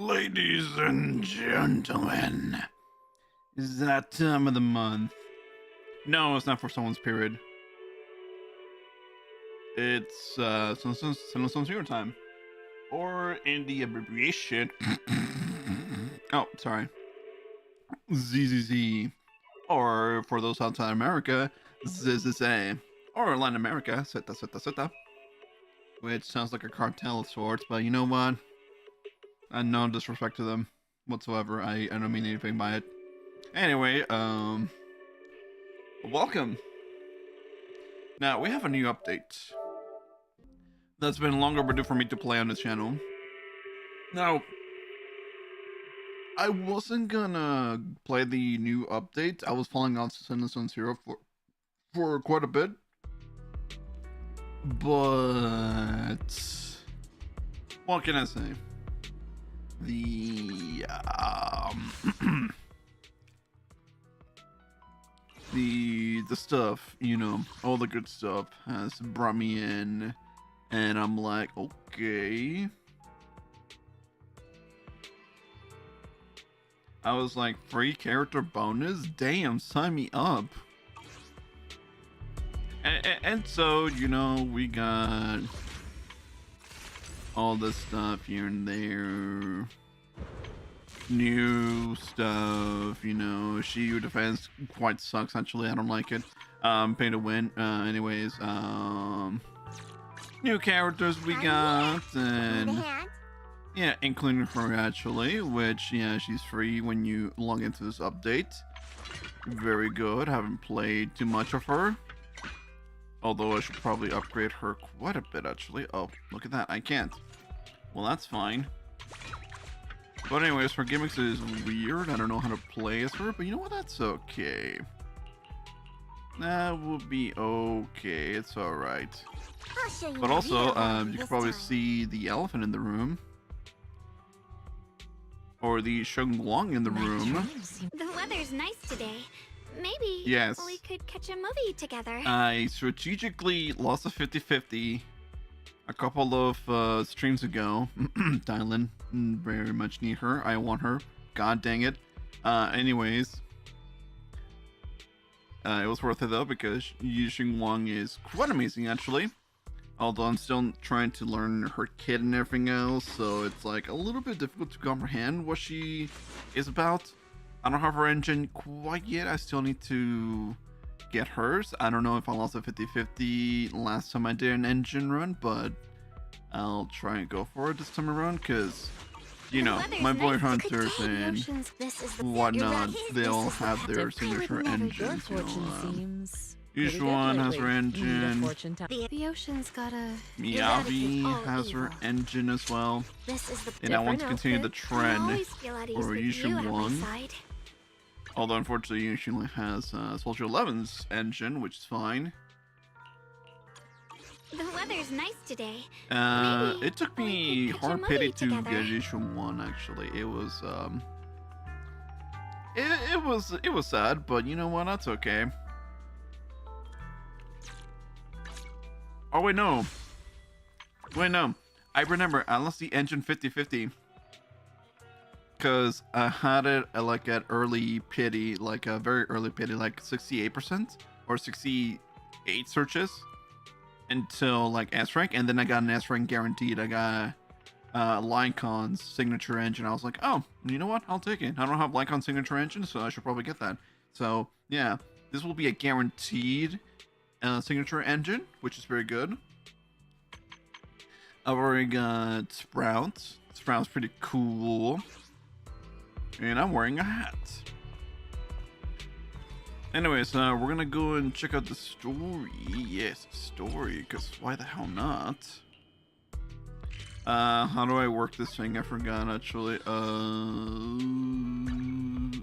Ladies and gentlemen, is that time of the month? No, it's not for someone's period. It's someone's zero time. Or in the abbreviation. Oh, sorry. ZZZ. Or for those outside America, ZZZ. Or Latin America, Zeta Zeta Zeta. Which sounds like a cartel of sorts, but you know what? No disrespect to them whatsoever. I don't mean anything by it. Anyway, welcome. Now, we have a new update that's been long overdue for me to play on this channel. Now, I wasn't gonna play the new update. I was following on Zenless on Zero for quite a bit. But what can I say? The the stuff, you know, all the good stuff has brought me in, and I'm like, okay. I was like, free character bonus? Damn, sign me up. And so, you know, we got all this stuff here and there. New stuff, you know. Shiyu defense quite sucks, actually. I don't like it. Pay to win. Anyways, new characters we got, and yeah, including her actually, which, yeah, she's free when you log into this update. Very good. Haven't played too much of her. Although I should probably upgrade her quite a bit, actually. Oh, look at that. I can't. Well, that's fine. But anyways, her gimmicks is weird. I don't know how to play as her, but you know what? That's okay. That will be okay. It's alright. But also, you can probably see the elephant in the room. Or the Ye Shunguang in the room. The weather's nice today. Maybe yes, we could catch a movie together. I strategically lost a 50-50 a couple of streams ago. Dylan, very much need her. I want her. God dang it. Anyways, it was worth it though, because Ye Shunguang is quite amazing actually. Although I'm still trying to learn her kit and everything else, so it's like a little bit difficult to comprehend what she is about. I don't have her engine quite yet. I still need to get hers. I don't know if I lost a 50-50 last time I did an engine run, but I'll try and go for it this time around, because, you know, my boy Hunters and whatnot, they all have their signature engines. You know, Yushuan has her engine. The ocean's got a... Miyavi has her engine as well. And I want to continue the trend for Ye Shunguang. Although unfortunately Ye only has Soldier 11's engine, which is fine. The weather's nice today. It took me hard pity to get Ye Shunguang actually. It was it was sad, but you know what? That's okay. Oh wait, no. Wait, no. I remember I lost the engine 50-50. Because I had it at like at early pity, like a very early pity, like 68% or 68 searches until like S rank, and then I got an S rank guaranteed. I got Lycon's signature engine. I was like, oh, you know what? I'll take it. I don't have Lycon's signature engine, so I should probably get that. So yeah, this will be a guaranteed signature engine, which is very good. I've already got Sprout. Sprout's pretty cool. And I'm wearing a hat. Anyways, we're gonna go and check out the story. Yes, story, because why the hell not? How do I work this thing? I forgot actually.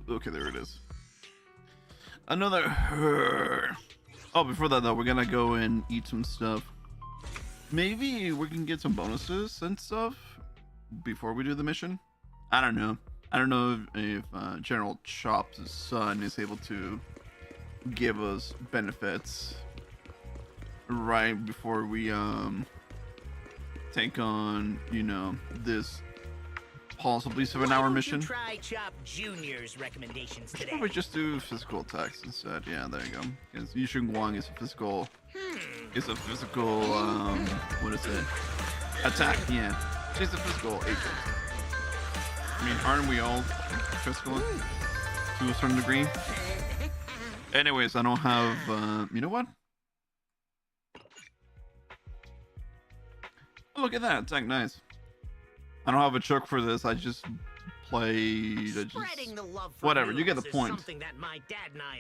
Okay, there it is. Another. Oh, before that though, we're gonna go and eat some stuff. Maybe we can get some bonuses and stuff before we do the mission. I don't know. I don't know if General Chop's son is able to give us benefits right before we take on, you know, this possibly 7-hour mission. Try Chop Junior's recommendations today. Probably just do physical attacks instead. Yeah, there you go. Because Ye Shunguang is a physical. Is a physical. What is it? Attack. Yeah, she's a physical agent. I mean, aren't we all physical to a certain degree? Anyways, I don't have. You know what? Oh, look at that! Attack, nice. I don't have a choke for this. I just played. Whatever. You get the point.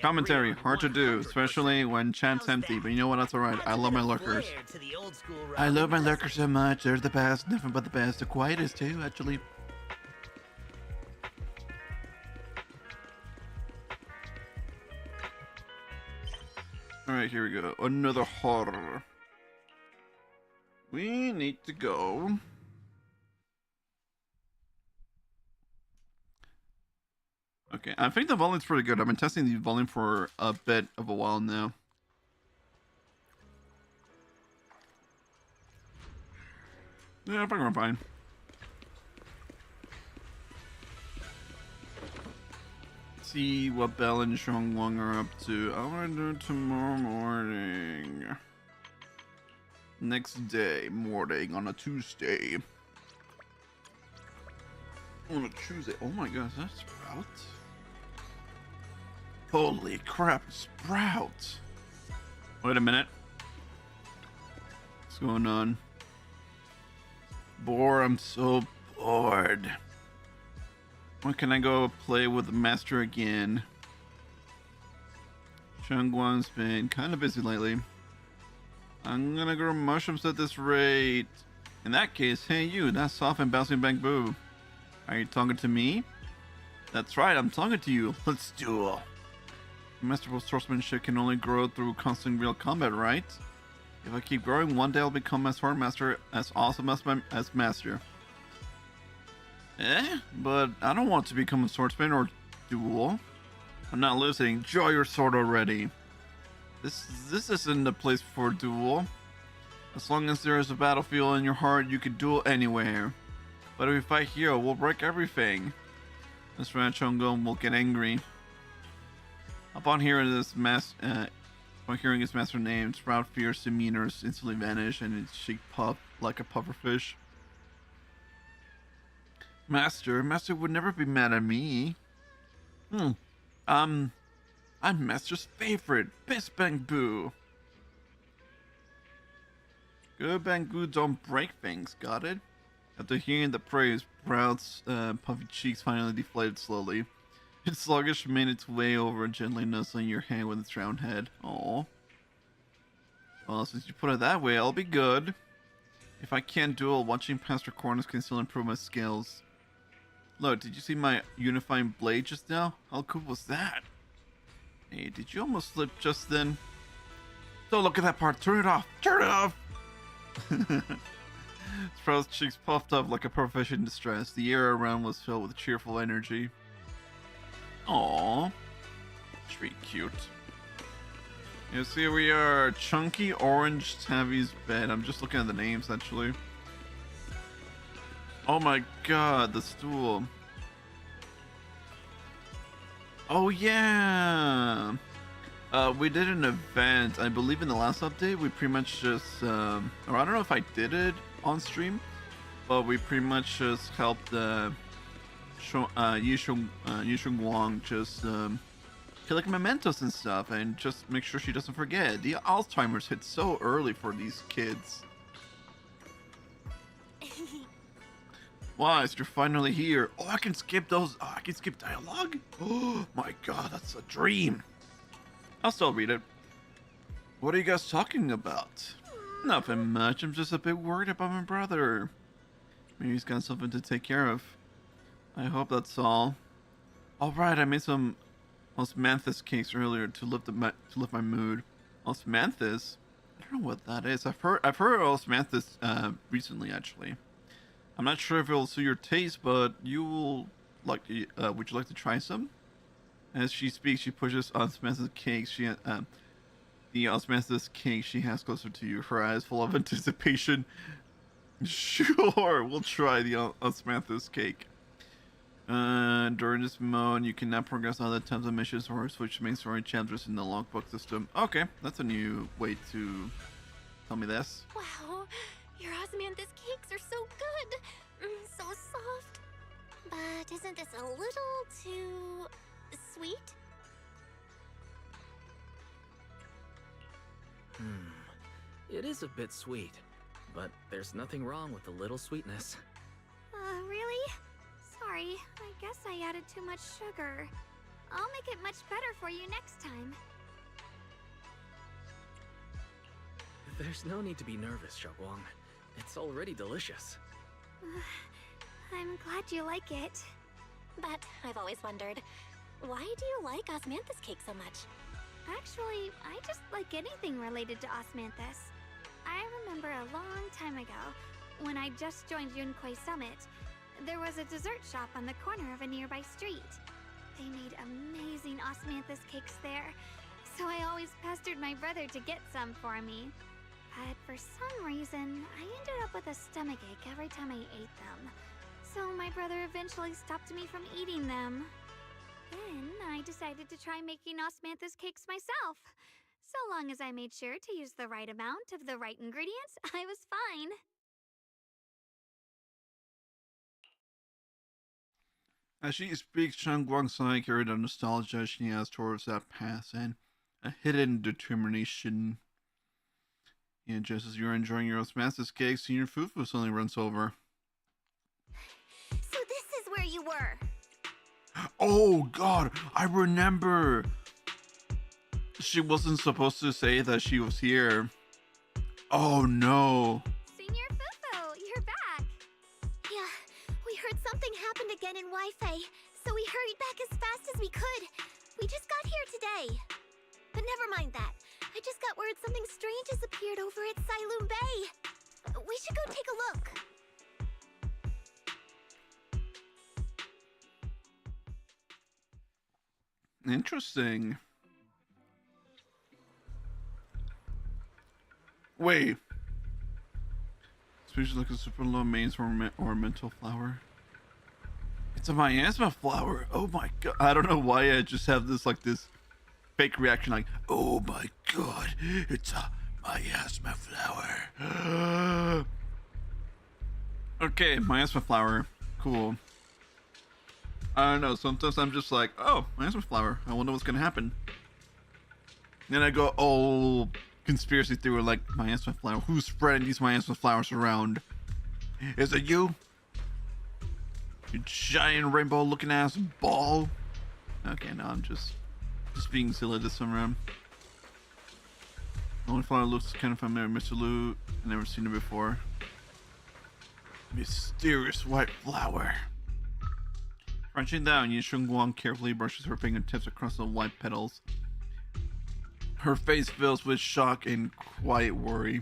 Commentary hard to do, especially when chat's empty. But you know what? That's alright. I love my lurkers. I love my lurkers so much. They're the best. Nothing but the best. The quietest too, actually. Alright, here we go. Another horror. We need to go. Okay, I think the volume's pretty good. I've been testing the volume for a bit of a while now. Yeah, I think we're fine. See what Belle and Shunguang are up to. I want to do tomorrow morning. Next day, morning on a Tuesday. On a Tuesday. Oh my gosh, that's Sprout. Holy crap, Sprout. Wait a minute. What's going on? I'm so bored. When can I go play with the master again? Shunguang's been kind of busy lately. I'm gonna grow mushrooms at this rate. In that case, hey you, that's soft and bouncing bamboo. Are you talking to me? That's right, I'm talking to you. Let's duel. Masterful swordsmanship can only grow through constant real combat, right? If I keep growing, one day I'll become a swordmaster as awesome as master. But I don't want to become a swordsman or duel. I'm not listening. Draw your sword already. This isn't the place for a duel. As long as there is a battlefield in your heart, you can duel anywhere. But if we fight here, we'll break everything. This rat Shunguang will get angry. Upon hearing his master's name, Sprout fierce demeanors instantly vanish and its cheek puff like a pufferfish. Master would never be mad at me. I'm Master's favorite, Best Bamboo. Good bamboo don't break things, got it? After hearing the praise, Sprout's puffy cheeks finally deflated slowly. Its sluggish made its way over, gently nuzzling your hand with its round head. Aww. Well, since you put it that way, I'll be good. If I can't duel, watching past your corners can still improve my skills. Look, did you see my unifying blade just now? How cool was that? Hey, did you almost slip just then? Don't look at that part. Turn it off. Turn it off! Sprout's cheeks puffed up like a pufferfish in distress. The air around was filled with cheerful energy. Aww. Sweet cute. You see, we are Chunky Orange Tavi's bed. I'm just looking at the names, actually. Oh my god, the stool. Oh yeah! We did an event, I believe in the last update, we pretty much just, or I don't know if I did it on stream, but we pretty much just helped Ye Shunguang just collect mementos and stuff, and just make sure she doesn't forget. The Alzheimer's hit so early for these kids. Wise, you're finally here. Oh, I can skip those. Oh, I can skip dialogue. Oh my god, that's a dream. I'll still read it. What are you guys talking about? Nothing much. I'm just a bit worried about my brother. Maybe he's got something to take care of. I hope that's all. All right, I made some osmanthus cakes earlier to lift my mood. Osmanthus? I don't know what that is. I've heard of osmanthus recently, actually. I'm not sure if it will suit your taste, but you will like to, would you like to try some? As she speaks, she pushes osmanthus cakes. The osmanthus cake she has closer to you, her eyes full of anticipation. Sure, we'll try the osmanthus cake. During this mode, you cannot progress other types of missions or switch main story chapters in the logbook system. Okay, that's a new way to tell me this. Wow, your osmanthus cakes are so good. So soft. But isn't this a little too sweet? It is a bit sweet, but there's nothing wrong with a little sweetness. Really? Sorry, I guess I added too much sugar. I'll make it much better for you next time. There's no need to be nervous, Shunguang. It's already delicious. I'm glad you like it. But I've always wondered, why do you like osmanthus cake so much? Actually, I just like anything related to osmanthus. I remember a long time ago, when I just joined Yunquay Summit, there was a dessert shop on the corner of a nearby street. They made amazing osmanthus cakes there, so I always pestered my brother to get some for me. But for some reason, I ended up with a stomachache every time I ate them. So my brother eventually stopped me from eating them. Then I decided to try making osmanthus cakes myself. So long as I made sure to use the right amount of the right ingredients, I was fine. As she speaks, Shunguang's eye carried a nostalgia she has towards that past and a hidden determination. And just as you're enjoying your osmanthus cakes, Senior Fufu suddenly runs over. So this is where you were. Oh god, I remember! She wasn't supposed to say that she was here. Oh no. Senior Fufu, you're back. Yeah, we heard something happened again in Wi-Fi, so we hurried back as fast as we could. We just got here today. But never mind that. I just got word something strange has appeared over at Siloon Bay. We should go take a look. Interesting. Wait. Species like a super low mains ornamental flower. It's a miasma flower. Oh my god. I don't know why I just have this this fake reaction like, oh my god, it's a miasma flower. Okay, miasma flower. Cool. I don't know, sometimes I'm just like, oh, miasma flower. I wonder what's gonna happen. Then I go, oh, conspiracy theory like miasma flower. Who's spreading these miasma flowers around? Is it you? You giant rainbow looking ass ball? Okay, no, I'm just being silly this time around. The only flower looks kind of familiar, Mr. Lu. I've never seen it before. Mysterious white flower. Crunching down, Ye Shunguang carefully brushes her fingertips across the white petals. Her face fills with shock and quiet worry.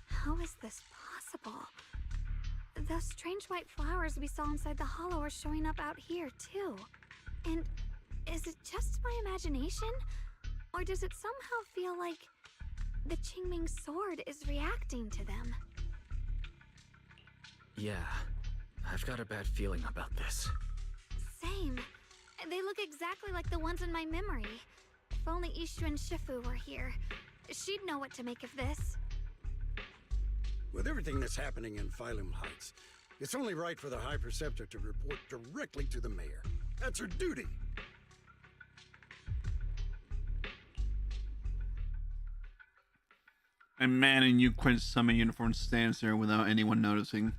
How is this possible? Those strange white flowers we saw inside the hollow are showing up out here, too. And is it just my imagination? Or does it somehow feel like the Qingming sword is reacting to them? Yeah, I've got a bad feeling about this. Same. They look exactly like the ones in my memory. If only Ishu and Shifu were here, she'd know what to make of this. With everything that's happening in Phylum Heights, it's only right for the High Preceptor to report directly to the mayor. That's her duty. A man in Yunquay Summit uniform stands there without anyone noticing.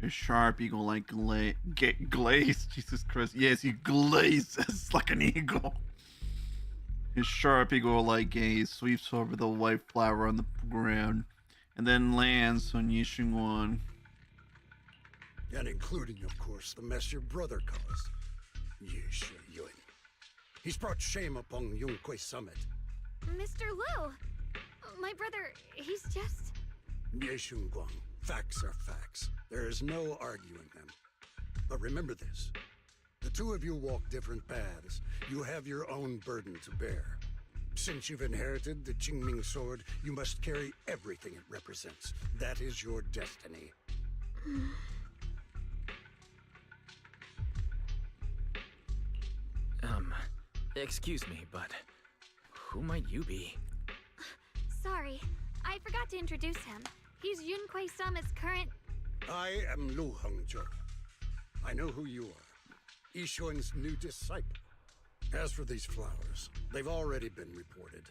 His sharp eagle-like glaze. Jesus Christ. Yes, he glazes like an eagle. His sharp eagle-like gaze sweeps over the white flower on the ground and then lands on Ye Shunguang. And including, of course, the mess your brother caused. Ye Shunguang. He's brought shame upon Yunquay Summit. Mr. Lu! My brother, he's just... Ye Shunguang. Facts are facts. There is no arguing them. But remember this. The two of you walk different paths. You have your own burden to bear. Since you've inherited the Qingming sword, you must carry everything it represents. That is your destiny. Excuse me, but who might you be? Sorry, I forgot to introduce him. He's Yunquei Summit's current... I am Lu Hengzhou. I know who you are. Ye Shunguang's new disciple. As for these flowers, they've already been reported.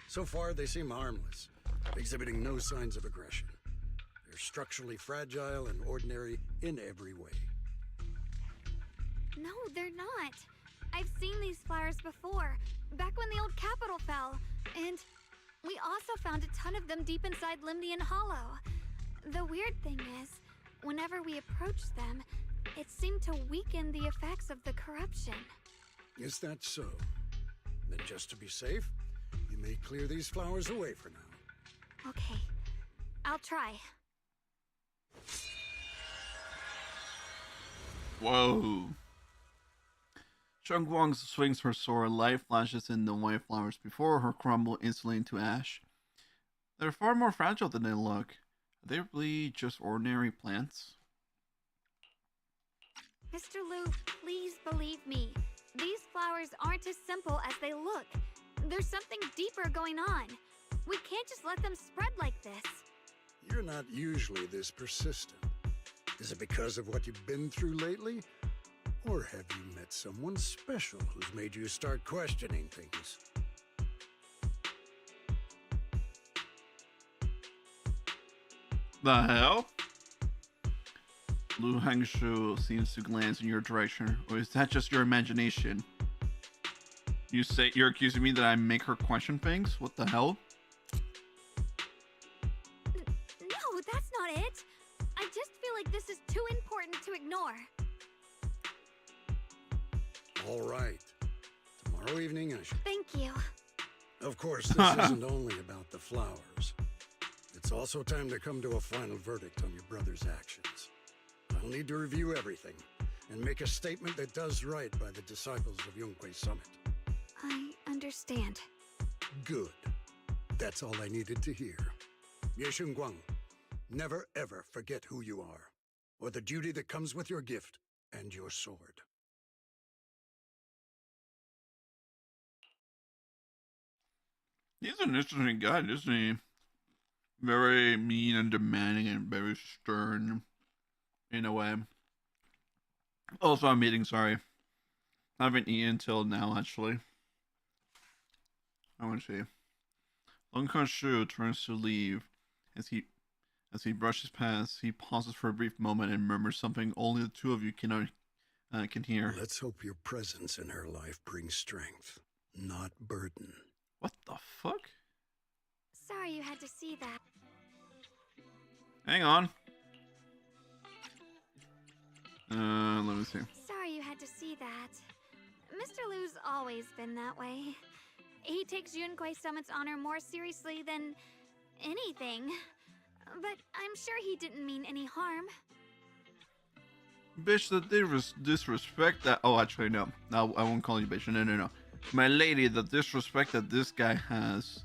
So far, they seem harmless, exhibiting no signs of aggression. They're structurally fragile and ordinary in every way. No, they're not. I've seen these flowers before, back when the old capital fell, and we also found a ton of them deep inside Limdian Hollow. The weird thing is, whenever we approached them, it seemed to weaken the effects of the corruption. Is that so? Then just to be safe, you may clear these flowers away for now. Okay, I'll try. Whoa. Shunguang swings her sword, light flashes in the white flowers before her crumble instantly into ash. They're far more fragile than they look. Are they really just ordinary plants? Mr. Liu, please believe me. These flowers aren't as simple as they look. There's something deeper going on. We can't just let them spread like this. You're not usually this persistent. Is it because of what you've been through lately? Or have you met someone special who's made you start questioning things? The hell? Lu Hengzhou seems to glance in your direction, or is that just your imagination? You say you're accusing me that I make her question things? What the hell? No, that's not it. I just feel like this is too important to ignore. All right. Tomorrow evening, I should... Thank you. Of course, this isn't only about the flowers. It's also time to come to a final verdict on your brother's actions. I'll need to review everything and make a statement that does right by the disciples of Yunquei Summit. I understand. Good. That's all I needed to hear. Ye Shunguang, never ever forget who you are, or the duty that comes with your gift and your sword. He's an interesting guy, isn't he? Very mean and demanding and very stern in a way. Also, I'm eating, sorry. I haven't eaten till now, actually. I want to see. Long Shu turns to leave. As he brushes past, he pauses for a brief moment and murmurs something only the two of you can hear. Let's hope your presence in her life brings strength, not burden. What the fuck? Sorry you had to see that. Hang on. Let me see. Sorry you had to see that. Mr. Liu's always been that way. He takes Yunquei Summit's honor more seriously than anything. But I'm sure he didn't mean any harm. Bitch, the disrespect that... Oh, actually, no. No, I won't call you bitch. No. My lady, the disrespect that this guy has...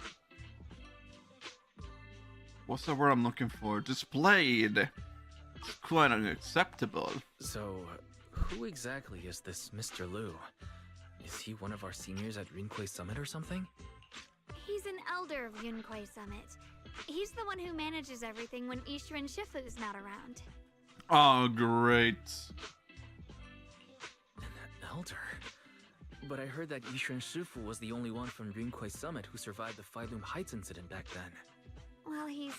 What's the word I'm looking for? Displayed. It's quite unacceptable. So, who exactly is this Mr. Liu? Is he one of our seniors at Yunquei Summit or something? He's an elder of Yunquei Summit. He's the one who manages everything when Isha and Shifu's not around. Oh, great. An elder? But I heard that Isha and Shifu was the only one from Yunquei Summit who survived the Phi Loom Heights incident back then. Well, he's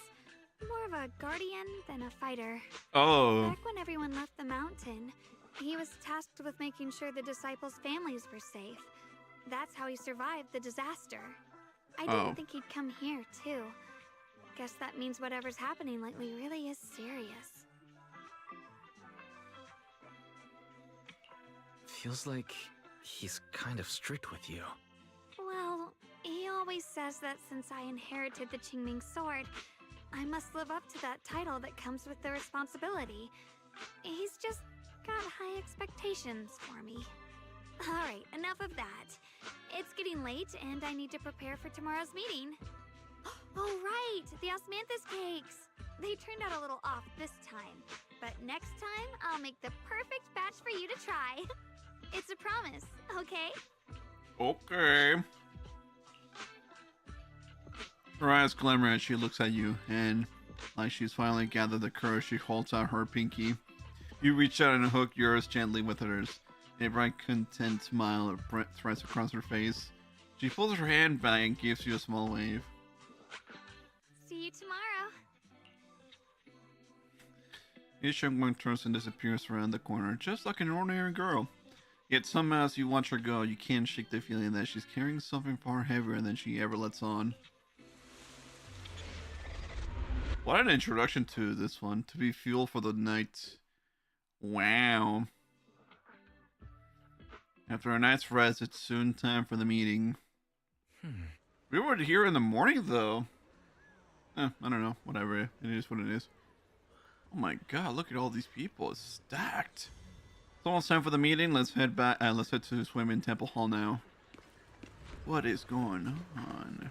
more of a guardian than a fighter. Oh. Back when everyone left the mountain, he was tasked with making sure the disciples' families were safe. That's how he survived the disaster. I didn't think he'd come here, too. Guess that means whatever's happening lately really is serious. Feels like he's kind of strict with you. Well, he always says that since I inherited the Qingming sword, I must live up to that title that comes with the responsibility. He's just got high expectations for me. Alright, enough of that. It's getting late and I need to prepare for tomorrow's meeting. Oh right, the osmanthus cakes! They turned out a little off this time, but next time I'll make the perfect batch for you to try. It's a promise, okay? Okay. Her eyes glimmer as she looks at you, and like she's finally gathered the courage, she holds out her pinky. You reach out and hook yours gently with hers. A bright, content smile threads across her face. She pulls her hand back and gives you a small wave. See you tomorrow. Ye Shunguang turns and disappears around the corner, just like an ordinary girl. Yet somehow as you watch her go, you can't shake the feeling that she's carrying something far heavier than she ever lets on. What an introduction to this one, to be fuel for the night. Wow. After a night's rest, it's soon time for the meeting. We were here in the morning, though. I don't know. Whatever. It is what it is. Oh my god, look at all these people. It's stacked. It's almost time for the meeting. Let's head back. Let's head to the Swimming Temple Hall now. What is going on?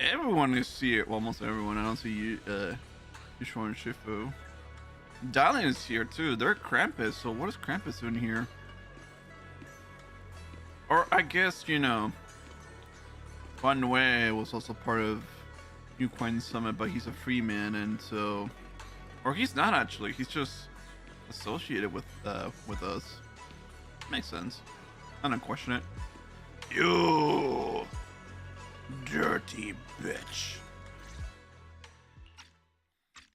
Everyone is here. Well, almost everyone. I don't see you, Yushuan and Shifu. Dalian is here, too. They're Krampus, so what is Krampus doing here? Or, I guess, you know, Fan Wei was also part of Yuquan Summit, but he's a free man, and so... Or he's not, actually. He's just associated with us. Makes sense. I don't question it. You dirty bitch.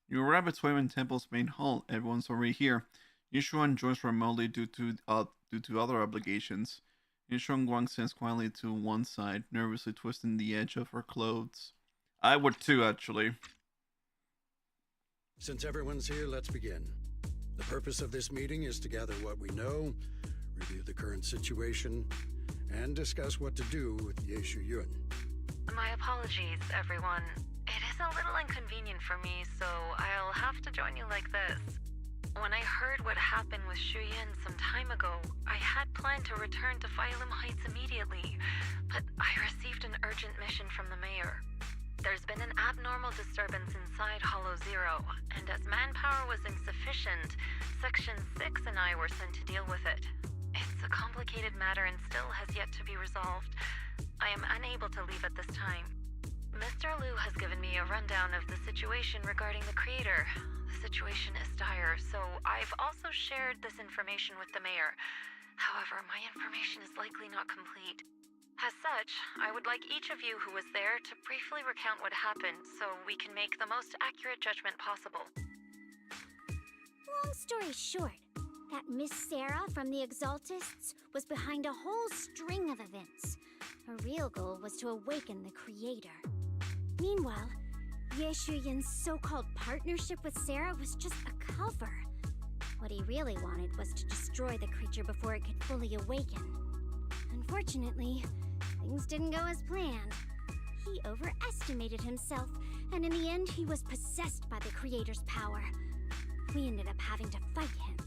You arrive at Swimming Temple's main hall. Everyone's already here. Yushuan joins remotely due to other obligations. Ye Shunguang stands quietly to one side, nervously twisting the edge of her clothes. I would too, actually. Since everyone's here, let's begin. The purpose of this meeting is to gather what we know, review the current situation, and discuss what to do with Ye Shunguang. My apologies, everyone. It is a little inconvenient for me, so I'll have to join you like this. When I heard what happened with Shu Yin some time ago, I had planned to return to Phylum Heights immediately, but I received an urgent mission from the mayor. There's been an abnormal disturbance inside Hollow Zero, and as manpower was insufficient, Section 6 and I were sent to deal with it. It's a complicated matter and still has yet to be resolved. I am unable to leave at this time. Mr. Liu has given me a rundown of the situation regarding the creator. The situation is dire, so I've also shared this information with the mayor. However, my information is likely not complete. As such, I would like each of you who was there to briefly recount what happened so we can make the most accurate judgment possible. Long story short, that Miss Sarah from the Exaltists was behind a whole string of events. Her real goal was to awaken the creator. Meanwhile, Ye Shunguang's so-called partnership with Sarah was just a cover. What he really wanted was to destroy the creature before it could fully awaken. Unfortunately, things didn't go as planned. He overestimated himself, and in the end he was possessed by the creator's power. We ended up having to fight him.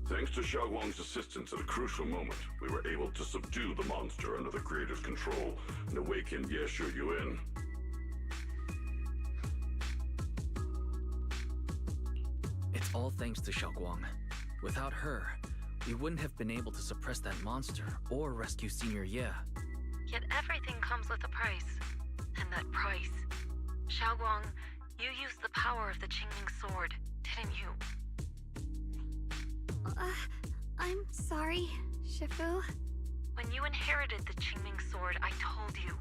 Thanks to Xiaoguang's assistance at a crucial moment, we were able to subdue the monster under the creator's control and awaken Ye Shunguang. It's all thanks to Xiaoguang. Without her, we wouldn't have been able to suppress that monster or rescue Senior Ye. Yet everything comes with a price. And that price... Xiaoguang, you used the power of the Qingming sword, didn't you? I'm sorry, Shifu. When you inherited the Qingming sword, I told you,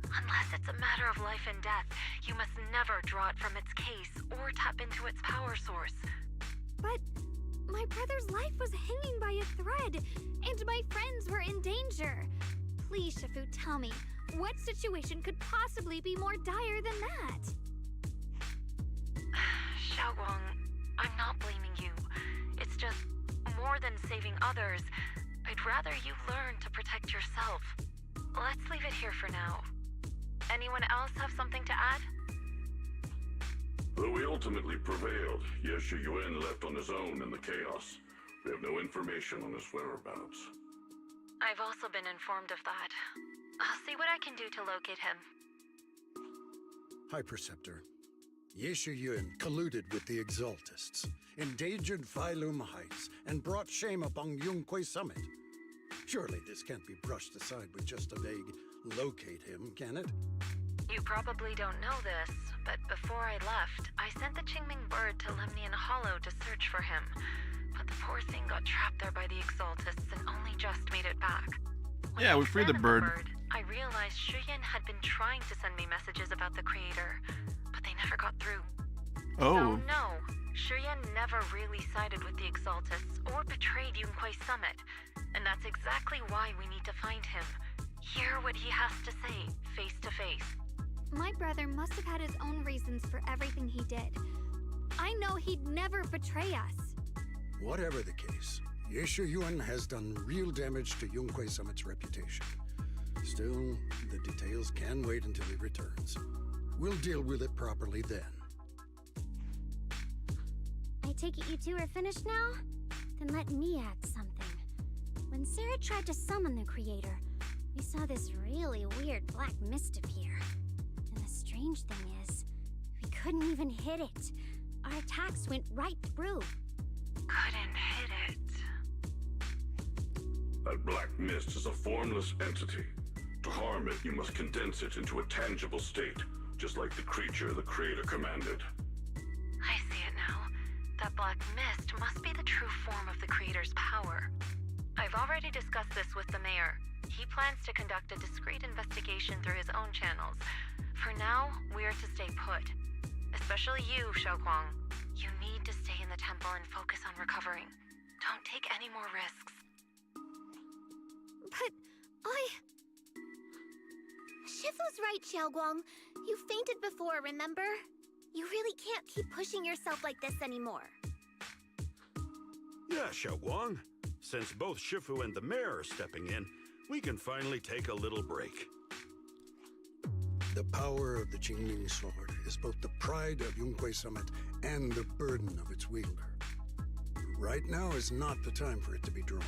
unless it's a matter of life and death, you must never draw it from its case or tap into its power source. But my brother's life was hanging by a thread, and my friends were in danger. Please, Shifu, tell me, what situation could possibly be more dire than that? Xiaoguang, I'm not blaming you. It's just, more than saving others, I'd rather you learn to protect yourself. Let's leave it here for now. Anyone else have something to add? Though we ultimately prevailed, Ye Shunguang left on his own in the chaos. We have no information on his whereabouts. I've also been informed of that. I'll see what I can do to locate him. High Preceptor, Ye Shunguang colluded with the Exaltists, endangered Phylum Heights, and brought shame upon Yunquay Summit. Surely this can't be brushed aside with just a vague locate him, can it? You probably don't know this, but before I left, I sent the Qingming bird to Lemnian Hollow to search for him. But the poor thing got trapped there by the Exaltists and only just made it back. When Yeah, I we freed the examined bird. I realized Shuyan had been trying to send me messages about the Creator, but they never got through. Oh. So no, Shuyan never really sided with the Exaltists or betrayed Yunquai Summit, and that's exactly why we need to find him. Hear what he has to say, face to face. My brother must have had his own reasons for everything he did. I know he'd never betray us. Whatever the case, Ye Shunguang has done real damage to Yunquai Summit's reputation. Still, the details can wait until he returns. We'll deal with it properly then. I take it you two are finished now? Then let me add something. When Sarah tried to summon the Creator, we saw this really weird black mist appear. And the strange thing is, we couldn't even hit it. Our attacks went right through. Couldn't hit it. That black mist is a formless entity. To harm it, you must condense it into a tangible state, just like the creature the Creator commanded. I see it now. That black mist must be the true form of the Creator's power. I've already discussed this with the mayor. He plans to conduct a discreet investigation through his own channels. For now, we are to stay put. Especially you, Shunguang. You need to stay in the temple and focus on recovering. Don't take any more risks. But Shifu's right, Xiaoguang. You fainted before, remember? You really can't keep pushing yourself like this anymore. Yeah, Shunguang. Since both Shifu and the mayor are stepping in, we can finally take a little break. The power of the Qingming sword is both the pride of Yunquai Summit and the burden of its wielder. Right now is not the time for it to be drawn.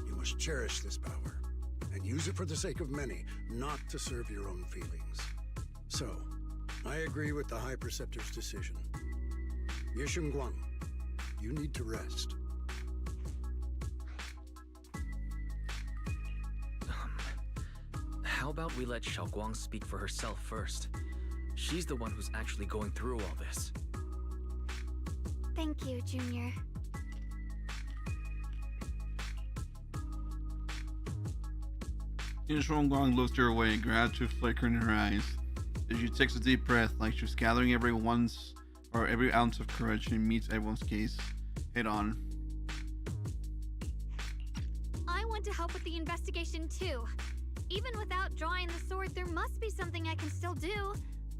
You must cherish this power and use it for the sake of many, not to serve your own feelings. So, I agree with the High Preceptor's decision. Ye Shunguang, you need to rest. How about we let Xiaoguang speak for herself first? She's the one who's actually going through all this. thank you, Junior. Ye Shunguang looks her way, gratitude flickering in her eyes. As she takes a deep breath, like she's gathering every ounce of courage and meets everyone's case head on. I want to help with the investigation too. Even without drawing the sword, there must be something I can still do.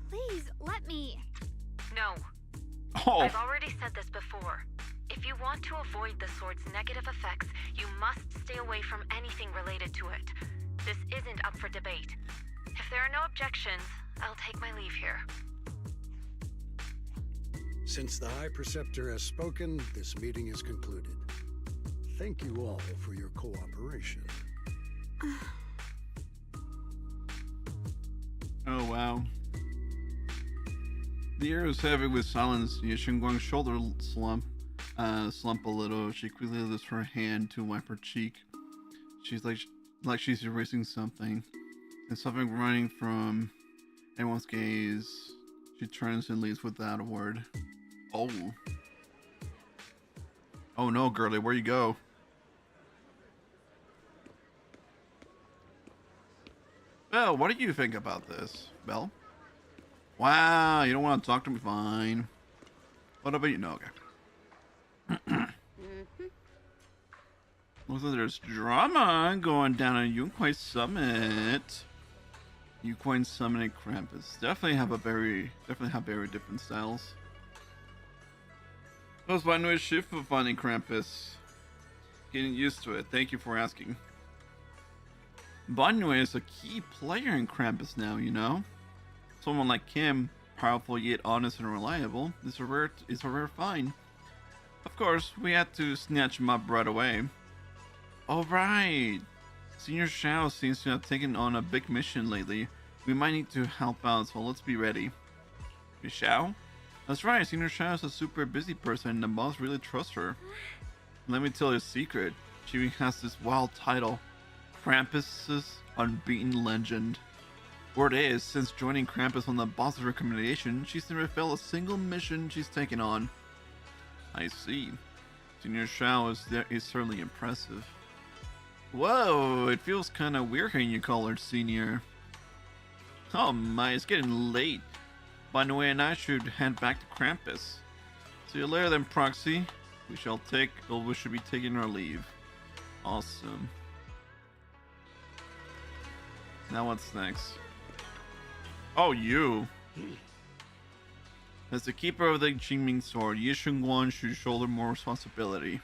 Please, let me. No. Oh, I've already said this before. If you want to avoid the sword's negative effects, you must stay away from anything related to it. This isn't up for debate. If there are no objections, I'll take my leave here. Since the High Preceptor has spoken, this meeting is concluded. Thank you all for your cooperation. oh wow. The air is heavy with silence. Ye Shunguang's shoulder slump a little. She quickly lifts her hand to wipe her cheek. She's like she's erasing something. And something running from everyone's gaze. She turns and leaves without a word. Oh. Oh no, girlie, where you go? Belle, what do you think about this? Belle? Wow, you don't want to talk to me? Fine. What about you? No, okay. Looks like there's drama going down on Yunquai Summit. Yunquai Summit and Krampus definitely have very different styles. How's my new Shifu finding Krampus? Getting used to it. Thank you for asking. Banue is a key player in Krampus now, you know? Someone like him, powerful yet honest and reliable, is a rare find. Of course, we had to snatch him up right away. Alright! Senior Shao seems to have taken on a big mission lately. We might need to help out, so let's be ready. Shao? That's right, Senior Shao is a super busy person and the boss really trusts her. Let me tell you a secret. She has this wild title, Krampus's unbeaten legend. Word is, since joining Krampus on the boss's recommendation, she's never failed a single mission she's taken on. I see. Senior Shao is certainly impressive. Whoa, it feels kinda weird hearing you call her Senior. Oh my, it's getting late. By the way, and I should head back to Krampus. See you later then, Proxy. We should be taking our leave. Awesome. Now what's next? Oh, you. As the keeper of the Qingming sword, Ye Shunguang should shoulder more responsibility.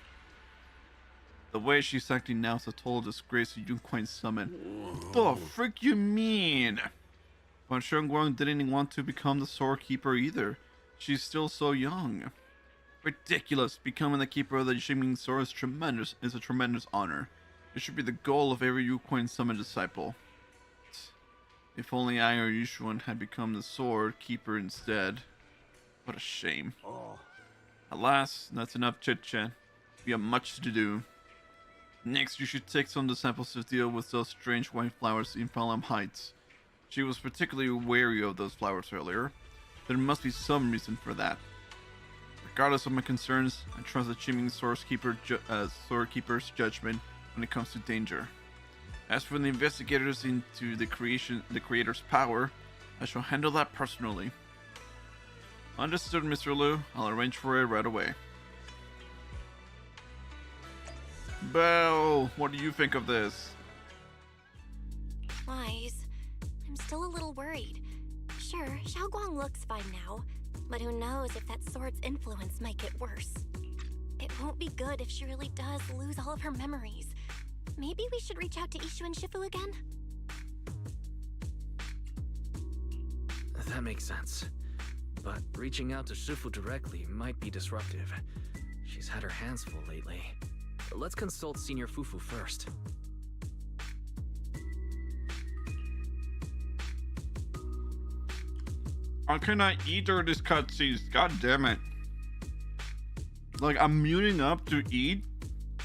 The way she's acting now is a total disgrace to Yunquang Summit. The frick you mean? But Shunguang didn't want to become the sword keeper either. She's still so young. Ridiculous. Becoming the keeper of the Qingming sword is a tremendous honor. It should be the goal of every Yunquang Summit disciple. If only I or Yushuan had become the sword keeper instead. What a shame. Alas, that's enough chit-chat. We have much to do. Next, you should take some disciples to deal with those strange white flowers in Falam Heights. She was particularly wary of those flowers earlier. There must be some reason for that. Regardless of my concerns, I trust the Qingming sword keeper's judgment when it comes to danger. As for the investigators into the creator's power, I shall handle that personally. Understood, Mr. Liu. I'll arrange for it right away. Belle, what do you think of this? Wise. I'm still a little worried. Sure, Xiaoguang looks fine now, but who knows if that sword's influence might get worse. It won't be good if she really does lose all of her memories. Maybe we should reach out to Ishu and Shifu again? That makes sense. But reaching out to Shifu directly might be disruptive. She's had her hands full lately. Let's consult Senior Fufu first. I cannot eat during this cutscenes. God damn it. Like, I'm muting up to eat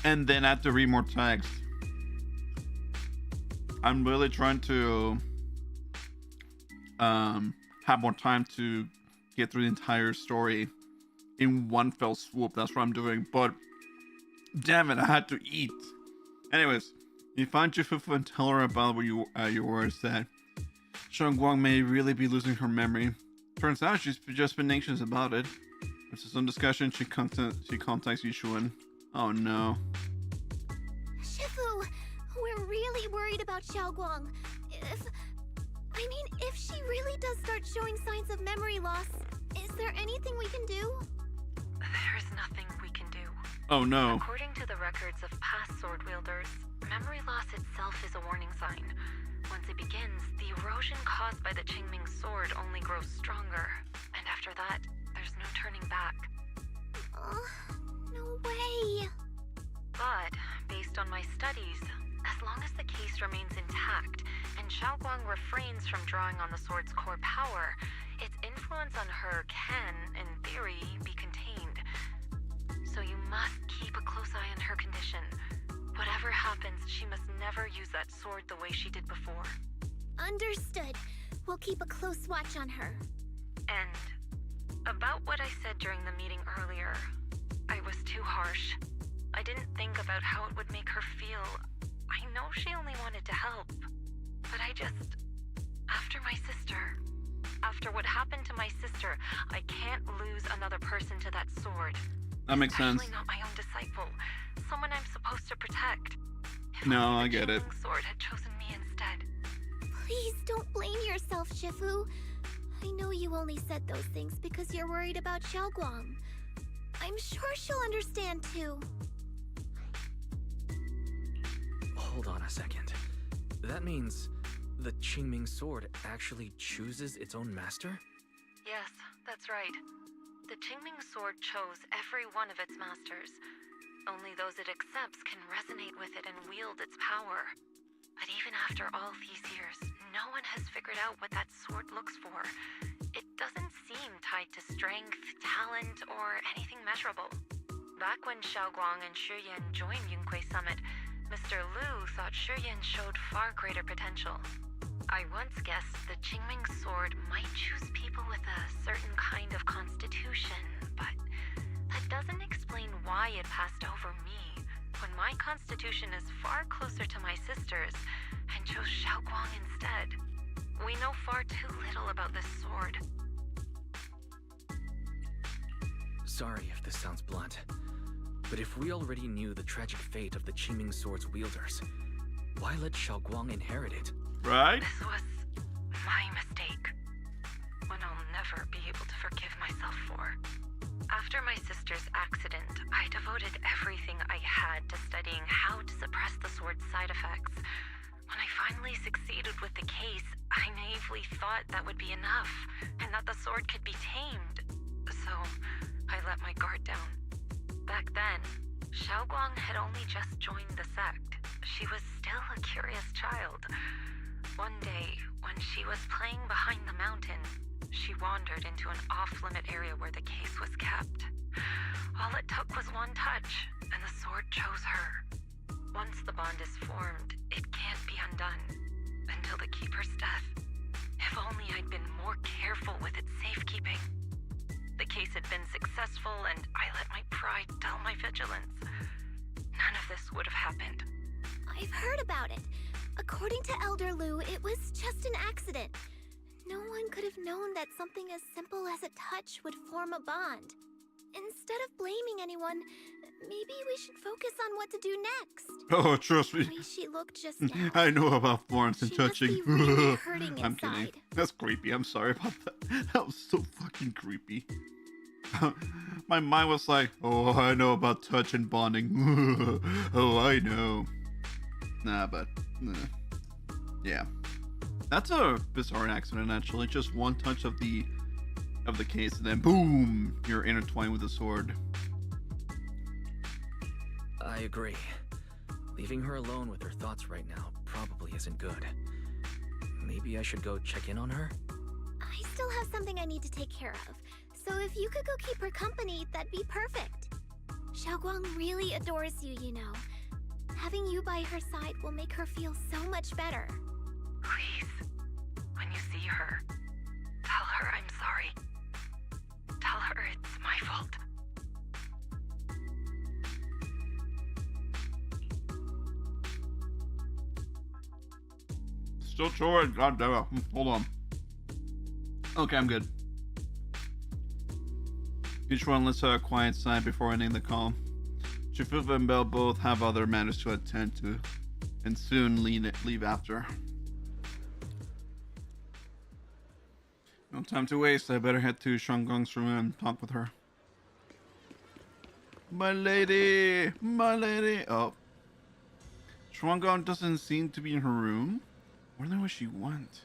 and then I have to read more text. I'm really trying to have more time to get through the entire story in one fell swoop. That's what I'm doing. But damn it, I had to eat. Anyways, you find Jifufu and tell her about what your words that Shunguang may really be losing her memory. Turns out she's just been anxious about it. After some discussion, she contacts Yushuan. Oh no. Shifu, we're really worried about Xiaoguang. If she really does start showing signs of memory loss, is there anything we can do? There's nothing we can do. Oh no. According to the records of past sword wielders, memory loss itself is a warning sign. Once it begins, the erosion caused by the Qingming sword only grows stronger. And after that, there's no turning back. No way. But, based on my studies, as long as the case remains intact, and Xiaoguang refrains from drawing on the sword's core power, its influence on her can, in theory, be contained. So you must keep a close eye on her condition. Whatever happens, she must never use that sword the way she did before. Understood. We'll keep a close watch on her. And about what I said during the meeting earlier, I was too harsh. I didn't think about how it would make her feel. I know she only wanted to help, but after what happened to my sister, I can't lose another person to that sword. That makes sense. Especially not my own disciple, someone I'm supposed to protect. If No, only I the get it. Qingming sword had chosen me instead. Please don't blame yourself, Shifu. I know you only said those things because you're worried about Xiaoguang. I'm sure she'll understand too. Hold on a second. That means the Qingming sword actually chooses its own master? Yes, that's right. The Qingming sword chose every one of its masters. Only those it accepts can resonate with it and wield its power. But even after all these years, no one has figured out what that sword looks for. It doesn't seem tied to strength, talent, or anything measurable. Back when Xiaoguang and Shiyan joined Yunquei Summit, Mr. Liu thought Shuyan showed far greater potential. I once guessed the Qingming sword might choose people with a certain kind of constitution, but that doesn't explain why it passed over me, when my constitution is far closer to my sister's, and chose Xiaoguang instead. We know far too little about this sword. Sorry if this sounds blunt, but if we already knew the tragic fate of the Qingming sword's wielders, why let Xiaoguang inherit it? Right? This was my mistake. One I'll never be able to forgive myself for. After my sister's accident, I devoted everything I had to studying how to suppress the sword's side effects. When I finally succeeded with the case, I naively thought that would be enough, and that the sword could be tamed. So, I let my guard down. Back then, Xiaoguang had only just joined the sect. She was still a curious child. One day, when she was playing behind the mountain, she wandered into an off-limit area where the case was kept. All it took was one touch, and the sword chose her. Once the bond is formed, it can't be undone. Until the Keeper's death. If only I'd been more careful with its safekeeping. The case had been successful, and I let my pride dull my vigilance. None of this would have happened. I've heard about it. According to Elder Liu, it was just an accident. No one could have known that something as simple as a touch would form a bond. Instead of blaming anyone, maybe we should focus on what to do next. Oh, trust The me. way she looked just now. I know about Florence and She must touching. be really hurting I'm kidding. inside. That's creepy. I'm sorry about that. That was so fucking creepy. My mind was like, oh, I know about touch and bonding. Oh, I know. Nah, but yeah, that's a bizarre accident. Actually, just one touch of the case, and then boom, you're intertwined with the sword. I agree. Leaving her alone with her thoughts right now probably isn't good. Maybe I should go check in on her? I still have something I need to take care of, so if you could go keep her company, that'd be perfect. Xiaoguang really adores you, you know. Having you by her side will make her feel so much better. Please, when you see her, tell her I'm sorry. Tell her it's my fault. Still short. God damn it. Hold on. Okay, I'm good. Each one let's have a quiet side before ending the call. Shifufa and Belle both have other matters to attend to, and soon leave after. No time to waste. I better head to Shunguang's room and talk with her. My lady! My lady! Oh. Shunguang doesn't seem to be in her room. Wonder where she went.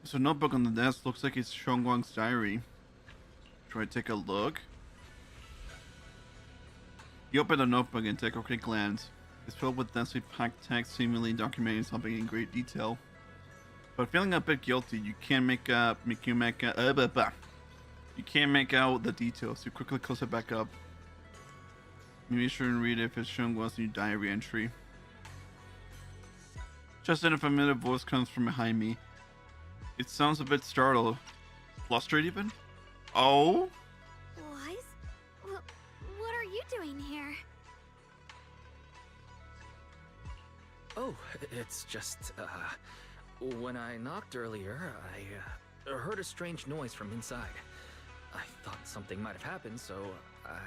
There's a notebook on the desk. Looks like it's Shunguang's diary. Should I take a look? You open the notebook and take a quick glance. It's filled with densely packed text, seemingly documenting something in great detail. But feeling a bit guilty, you can't make out the details. You quickly close it back up. Maybe you shouldn't read it if it's Shunguang's new diary entry. Just then a familiar voice comes from behind me. It sounds a bit startled. Flustered even? Oh? Wise? What are you doing here? Oh, it's just, when I knocked earlier, I heard a strange noise from inside. I thought something might have happened, so I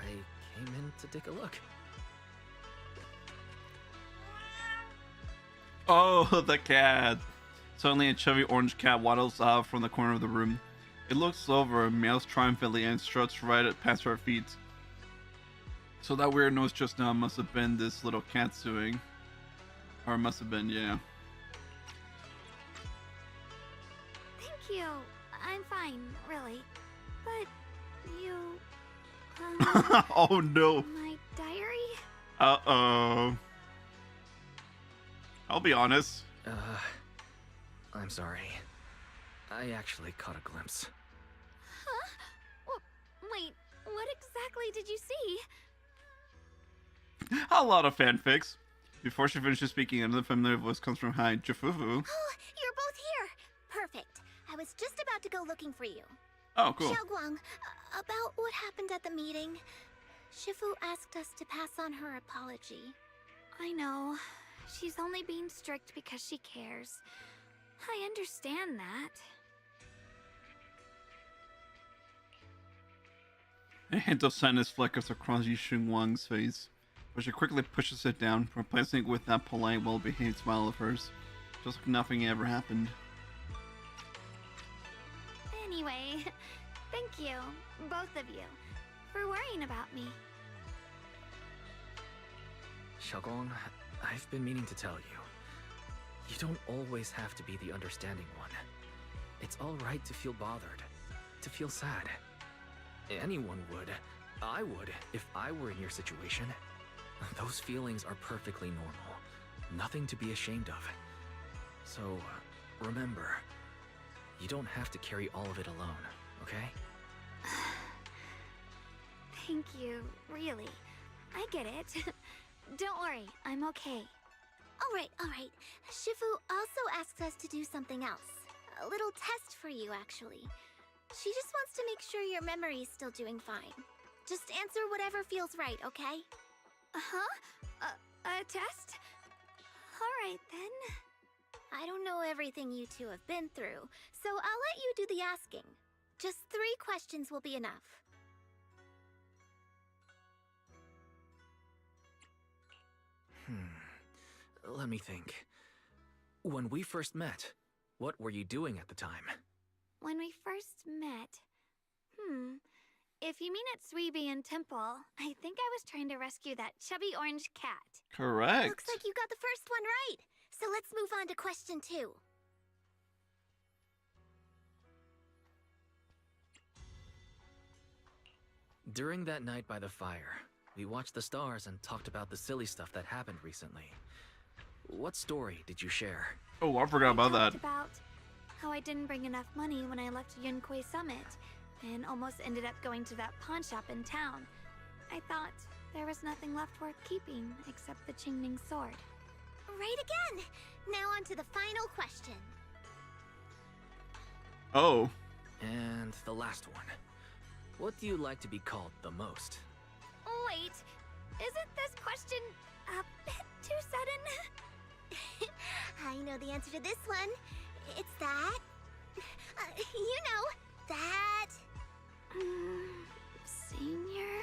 came in to take a look. Oh, the cat. Suddenly a chubby orange cat waddles out from the corner of the room. It looks over, meows triumphantly, and struts right past our feet. So that weird noise just now must have been this little cat's doing. Or it must have been, yeah. Thank you. I'm fine, really. But you... Oh no. my diary? Uh-oh. I'll be honest. I'm sorry. I actually caught a glimpse. Huh? Wait, what exactly did you see? A lot of fanfics. Before she finishes speaking, another familiar voice comes from behind Jifufu. Oh, you're both here. Perfect. I was just about to go looking for you. Oh, cool. Xiaoguang, about what happened at the meeting. Shifu asked us to pass on her apology. I know. She's only being strict because she cares. I understand that. A hint of sadness flickers across Ye Shunguang's face, but she quickly pushes it down, replacing it with that polite, well-behaved smile of hers, just like nothing ever happened. Anyway, thank you, both of you, for worrying about me. Xiaoguang, I've been meaning to tell you. You don't always have to be the understanding one. It's alright to feel bothered, to feel sad. Anyone would. I would, if I were in your situation. Those feelings are perfectly normal. Nothing to be ashamed of. So, remember, you don't have to carry all of it alone, okay? Thank you, really. I get it. Don't worry, I'm okay. Alright. Shifu also asks us to do something else. A little test for you, actually. She just wants to make sure your memory's still doing fine. Just answer whatever feels right, okay? Uh-huh? A test? Alright then. I don't know everything you two have been through, so I'll let you do the asking. Just 3 questions will be enough. Let me think. When we first met, what were you doing at the time? When we first met... If you mean at Suibian Temple, I think I was trying to rescue that chubby orange cat. Correct. Looks like you got the first one right. So let's move on to question 2. During that night by the fire, we watched the stars and talked about the silly stuff that happened recently. What story did you share? Oh, I forgot about that. About how I didn't bring enough money when I left Yunquei Summit, and almost ended up going to that pawn shop in town. I thought there was nothing left worth keeping except the Qingning sword. Right again! Now on to the final question. Oh. And the last one. What do you like to be called the most? Wait, isn't this question a bit too sudden? I know the answer to this one. It's that... you know, that... Senior?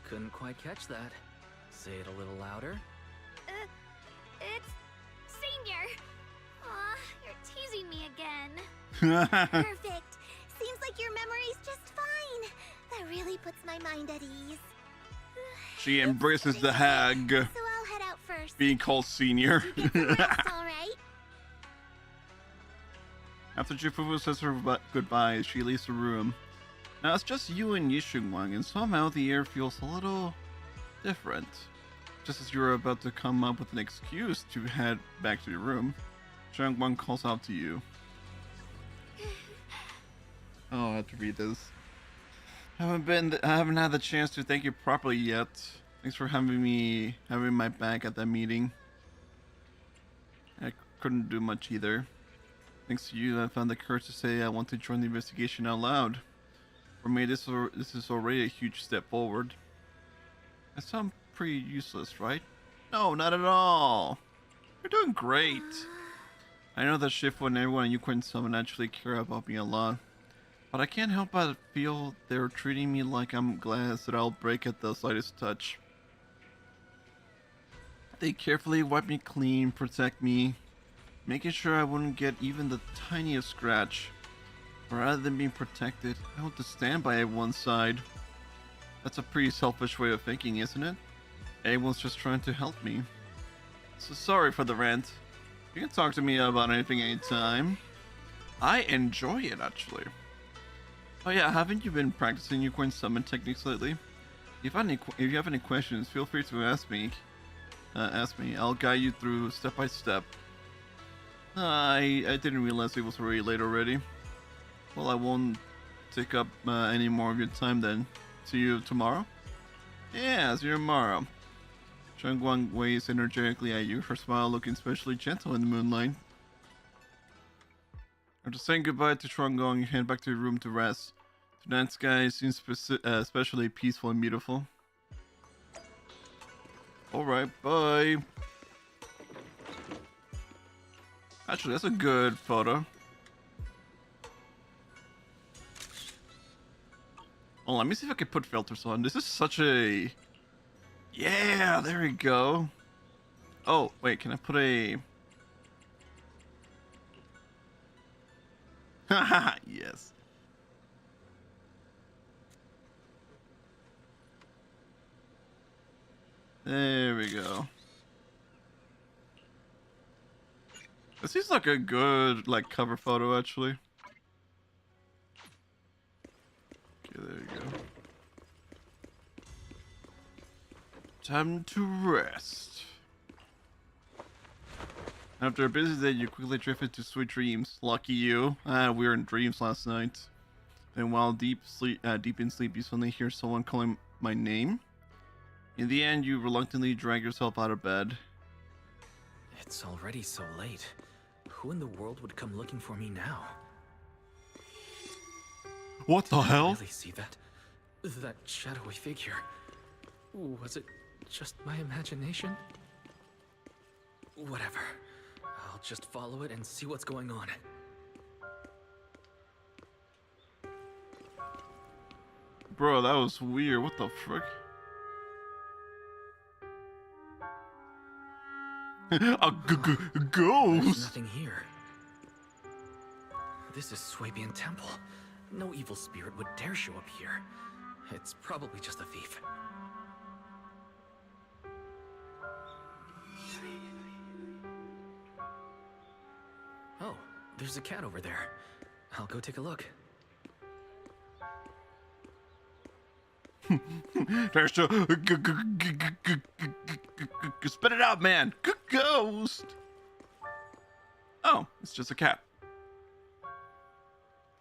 Couldn't quite catch that. Say it a little louder. It's Senior. Aw, you're teasing me again. Perfect. Seems like your memory's just fine. That really puts my mind at ease. She embraces the hag. So I'll head out first. Being called senior. You get some rest, all right? After Jifufu says her goodbye, she leaves the room. Now it's just you and Ye Shunguang, and somehow the air feels a little different. Just as you're about to come up with an excuse to head back to your room, Shunguang calls out to you. Oh, I have to read this. I haven't had the chance to thank you properly yet. Thanks for having my back at that meeting. I couldn't do much either. Thanks to you, I found the courage to say I want to join the investigation out loud. For me, this is already a huge step forward. I sound pretty useless, right? No, not at all. You're doing great. I know that Shifu and everyone in Yunquei Summit actually care about me a lot. But I can't help but feel they're treating me like I'm glass that I'll break at the slightest touch. They carefully wipe me clean, protect me, making sure I wouldn't get even the tiniest scratch. But rather than being protected, I want to stand by everyone's side. That's a pretty selfish way of thinking, isn't it? Everyone's just trying to help me. So sorry for the rant. You can talk to me about anything anytime. I enjoy it, actually. Oh yeah, haven't you been practicing Yunquei Summon techniques lately? If you have any questions, feel free to ask me. I'll guide you through step by step. I didn't realize it was already late already. Well, I won't take up any more of your time then. See you tomorrow? Yeah, see you tomorrow. Shunguang waves energetically at you, her smile looking especially gentle in the moonlight. After saying goodbye to Shunguang, you head back to your room to rest. Tonight's sky seems especially peaceful and beautiful. Alright, bye. Actually, that's a good photo. Oh, let me see if I can put filters on. This is such a... Yeah, there we go. Oh, wait, can I put a... Haha, yes. There we go. This seems like a good, like, cover photo, actually. Okay, there you go. Time to rest. After a busy day, you quickly drifted to sweet dreams. Lucky you. We were in dreams last night. Then while deep in sleep, you suddenly hear someone calling my name. In the end, you reluctantly drag yourself out of bed. It's already so late. Who in the world would come looking for me now? What the hell? Did I really see that? That shadowy figure. Was it just my imagination? Whatever. I'll just follow it and see what's going on. Bro, that was weird. What the frick? A There's ghost! nothing here. This is Swabian Temple. No evil spirit would dare show up here. It's probably just a thief. Oh, there's a cat over there. I'll go take a look. There's a spit it out, man. Ghost. Oh, it's just a cat.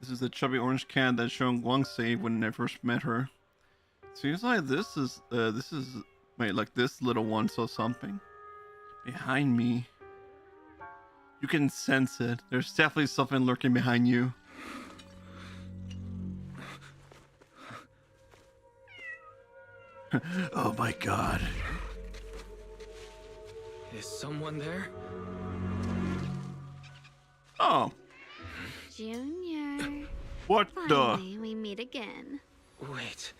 This is the chubby orange cat that Shunguang saved when I first met her. Seems like this is wait, like this little one saw something behind me. You can sense it. There's definitely something lurking behind you. Oh my god. Is someone there? Oh. Junior. What Finally, we meet again. Wait,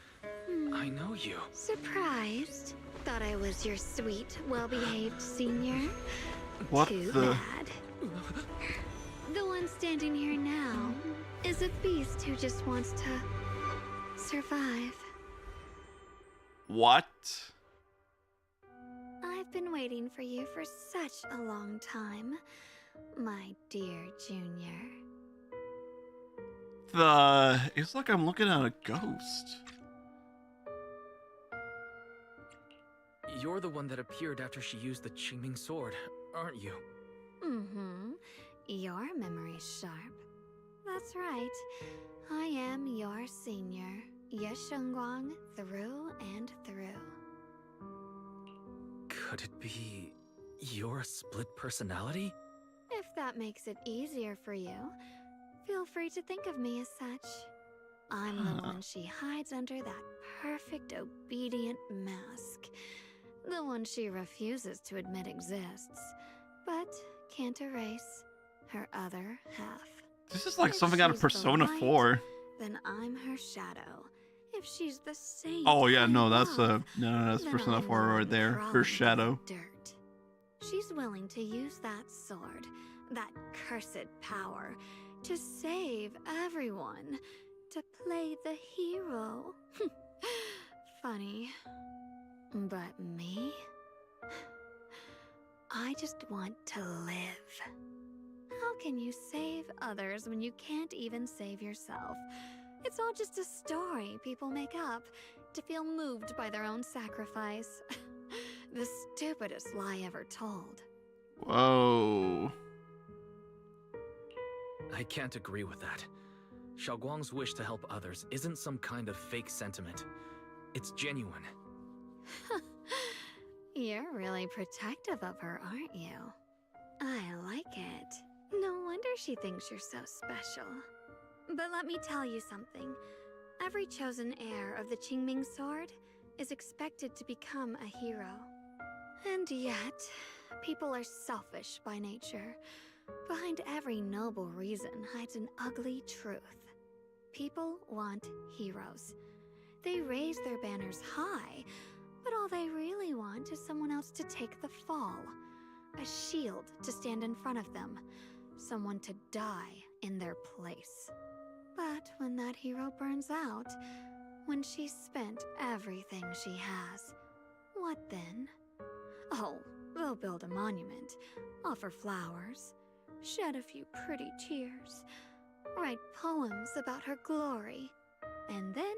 I know you. Surprised? Thought I was your sweet, well-behaved senior? What Too the? bad. The one standing here now is a beast who just wants to survive. What? I've been waiting for you for such a long time, my dear Junior. It's like I'm looking at a ghost. You're the one that appeared after she used the Qingming sword, aren't you? Mm-hmm. Your memory's sharp. That's right. I am your senior, Ye Shunguang, through and through. Could it be your split personality? If that makes it easier for you, feel free to think of me as such. I'm the one she hides under that perfect obedient mask. The one she refuses to admit exists, but can't erase her other half. This is like If something out of she's the Persona light, 4. Then I'm her shadow. If she's the saint, Oh yeah, no, I'm that's love, no, that's then Persona I'm 4 the right one there. crawling Her in shadow. the dirt. She's willing to use that sword, that cursed power, to save everyone, to play the hero. Funny. But me? I just want to live. How can you save others when you can't even save yourself? It's all just a story people make up to feel moved by their own sacrifice. The stupidest lie ever told. Whoa. I can't agree with that. Xiaoguang's wish to help others isn't some kind of fake sentiment. It's genuine. You're really protective of her, aren't you? I like it. No wonder she thinks you're so special. But let me tell you something. Every chosen heir of the Qingming sword is expected to become a hero. And yet, people are selfish by nature. Behind every noble reason hides an ugly truth. People want heroes. They raise their banners high, but all they really want is someone else to take the fall. A shield to stand in front of them. Someone to die in their place. But when that hero burns out, when she's spent everything she has, what then? Oh, they'll build a monument, offer flowers, shed a few pretty tears, write poems about her glory, and then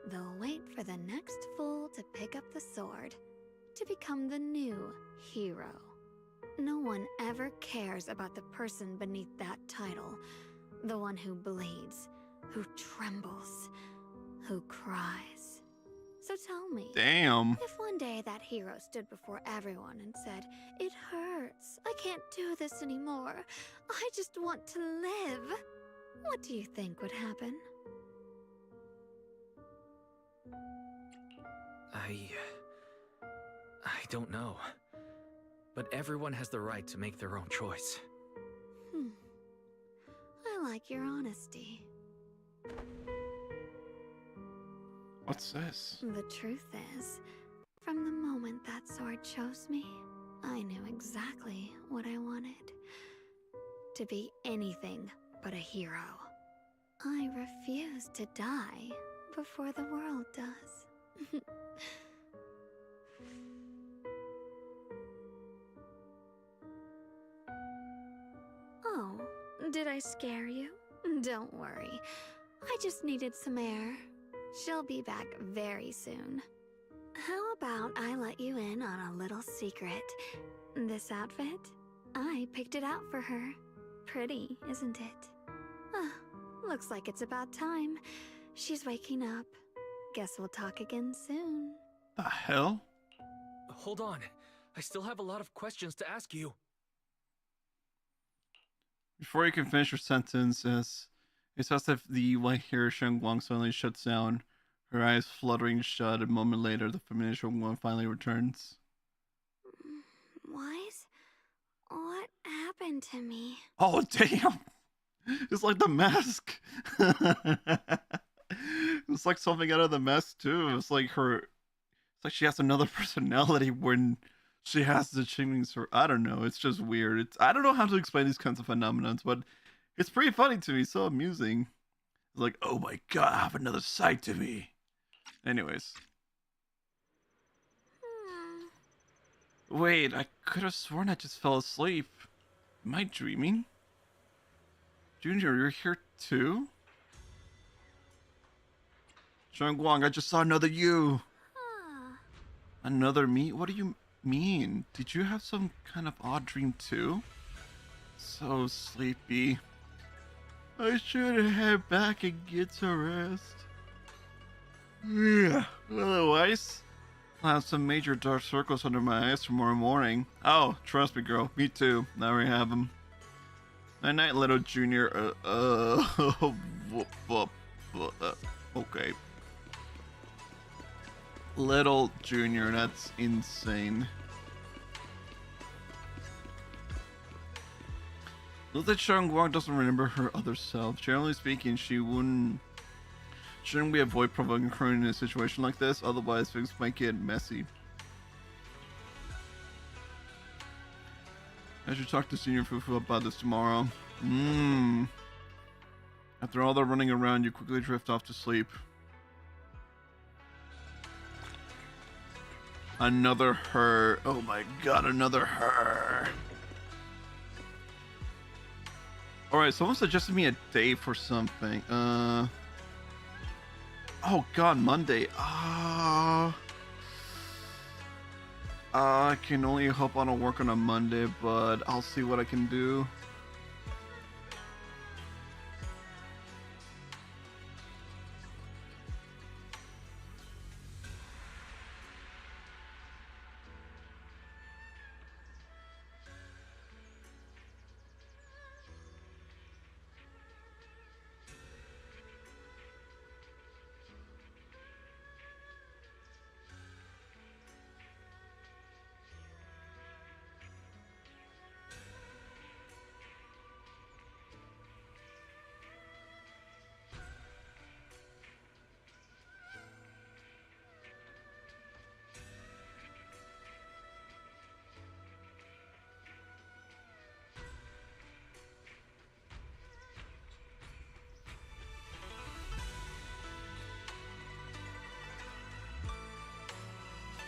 they'll wait for the next fool to pick up the sword, to become the new hero. No one ever cares about the person beneath that title, the one who bleeds, who trembles, who cries. So tell me, Damn. if one day that hero stood before everyone and said, "It hurts, I can't do this anymore, I just want to live," what do you think would happen? I don't know. But everyone has the right to make their own choice. I like your honesty. What's this? The truth is, from the moment that sword chose me, I knew exactly what I wanted. To be anything but a hero. I refuse to die before the world does. Oh, did I scare you? Don't worry. I just needed some air. She'll be back very soon. How about I let you in on a little secret? This outfit? I picked it out for her. Pretty, isn't it? Looks like it's about time. She's waking up. Guess we'll talk again soon. The hell? Hold on. I still have a lot of questions to ask you. Before you can finish your sentence, it's as if the Ye Shunguang suddenly shuts down, her eyes fluttering shut. A moment later, the familiar Shunguang finally returns. Wise? What happened to me? Oh, damn! It's like the mask! It's like something out of the mask, too. It's like she has another personality when she has the Qingming sword. I don't know. It's just weird. I don't know how to explain these kinds of phenomenons, but it's pretty funny to me. So amusing. It's like, oh my god, I have another side to me. Anyways. Wait, I could have sworn I just fell asleep. Am I dreaming? Junior, you're here too? Shunguang, I just saw another you. Another me? What do you mean? Did you have some kind of odd dream too? So sleepy. I should head back and get some rest. Yeah. Otherwise, I'll have some major dark circles under my eyes tomorrow morning. Oh, trust me, girl. Me too. Now we have them. Night night, little Junior. Okay. Little Junior, that's insane. Look that Shunguang doesn't remember her other self. Generally speaking, shouldn't we avoid provoking her in a situation like this? Otherwise, things might get messy. I should talk to Senior Fufu about this tomorrow. After all the running around, you quickly drift off to sleep. Another her. Oh my god, another her. Alright, someone suggested me a day for something. Oh god, Monday. I can only hope I don't work on a Monday, but I'll see what I can do.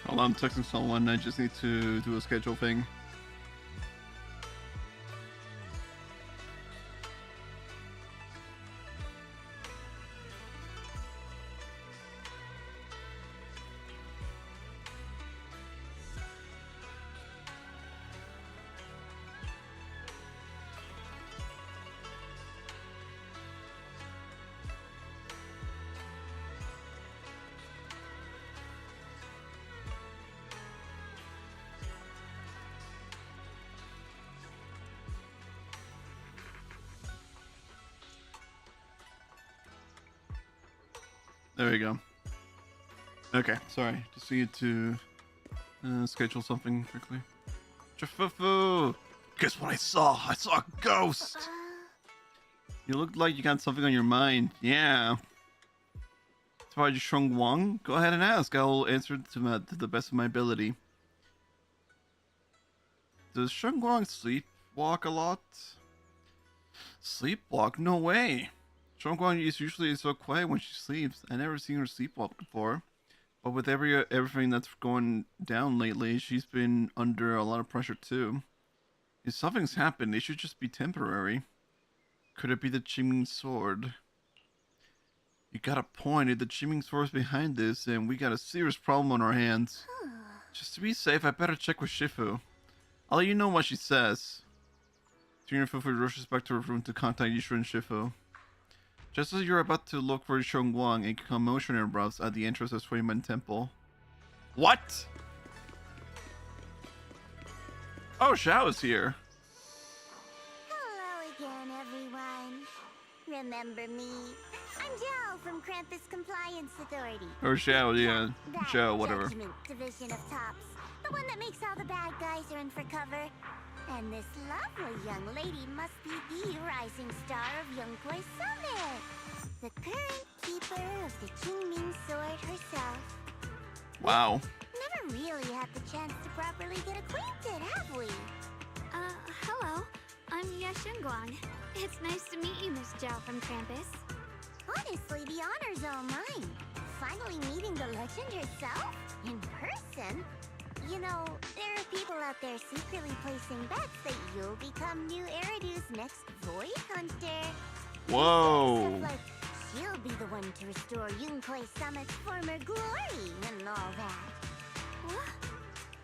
Hold on, I'm texting someone. I just need to do a schedule thing. There we go. Okay, sorry. Just need to schedule something quickly. Chafufu! Guess what I saw? I saw a ghost! You look like you got something on your mind. Yeah. It's about Ye Shunguang? Go ahead and ask. I'll answer to the best of my ability. Does Shunguang sleepwalk a lot? Sleepwalk? No way! Shunguang is usually so quiet when she sleeps. I never seen her sleepwalk before. But with everything that's going down lately, she's been under a lot of pressure too. If something's happened, it should just be temporary. Could it be the Chiming Sword? You got a point. If the Chiming Sword's behind this, and we got a serious problem on our hands. Just to be safe, I better check with Shifu. I'll let you know what she says. Junior Fufu rushes back to her room to contact Yishu and Shifu. Just as you're about to look for Shunguang, a commotion erupts at the entrance of Suiman Temple. What? Oh, Xiao is here. Hello again, everyone. Remember me? I'm Zhao from Krampus Compliance Authority. Or Xiao, yeah. That Xiao, whatever. Judgment Division of Tops. The one that makes all the bad guys run for cover. And this lovely young lady must be the rising star of Yongguai Summit. The current keeper of the Qingming Sword herself. Wow. Never really had the chance to properly get acquainted, have we? Hello. I'm Ye Shunguang. It's nice to meet you, Miss Zhao from Krampus. Honestly, the honor's all mine. Finally meeting the legend herself in person. You know, there are people out there secretly placing bets that you'll become new Eridu's next void hunter. Whoa. Stuff like she'll be the one to restore Yongguai Summit's former glory and all that. What?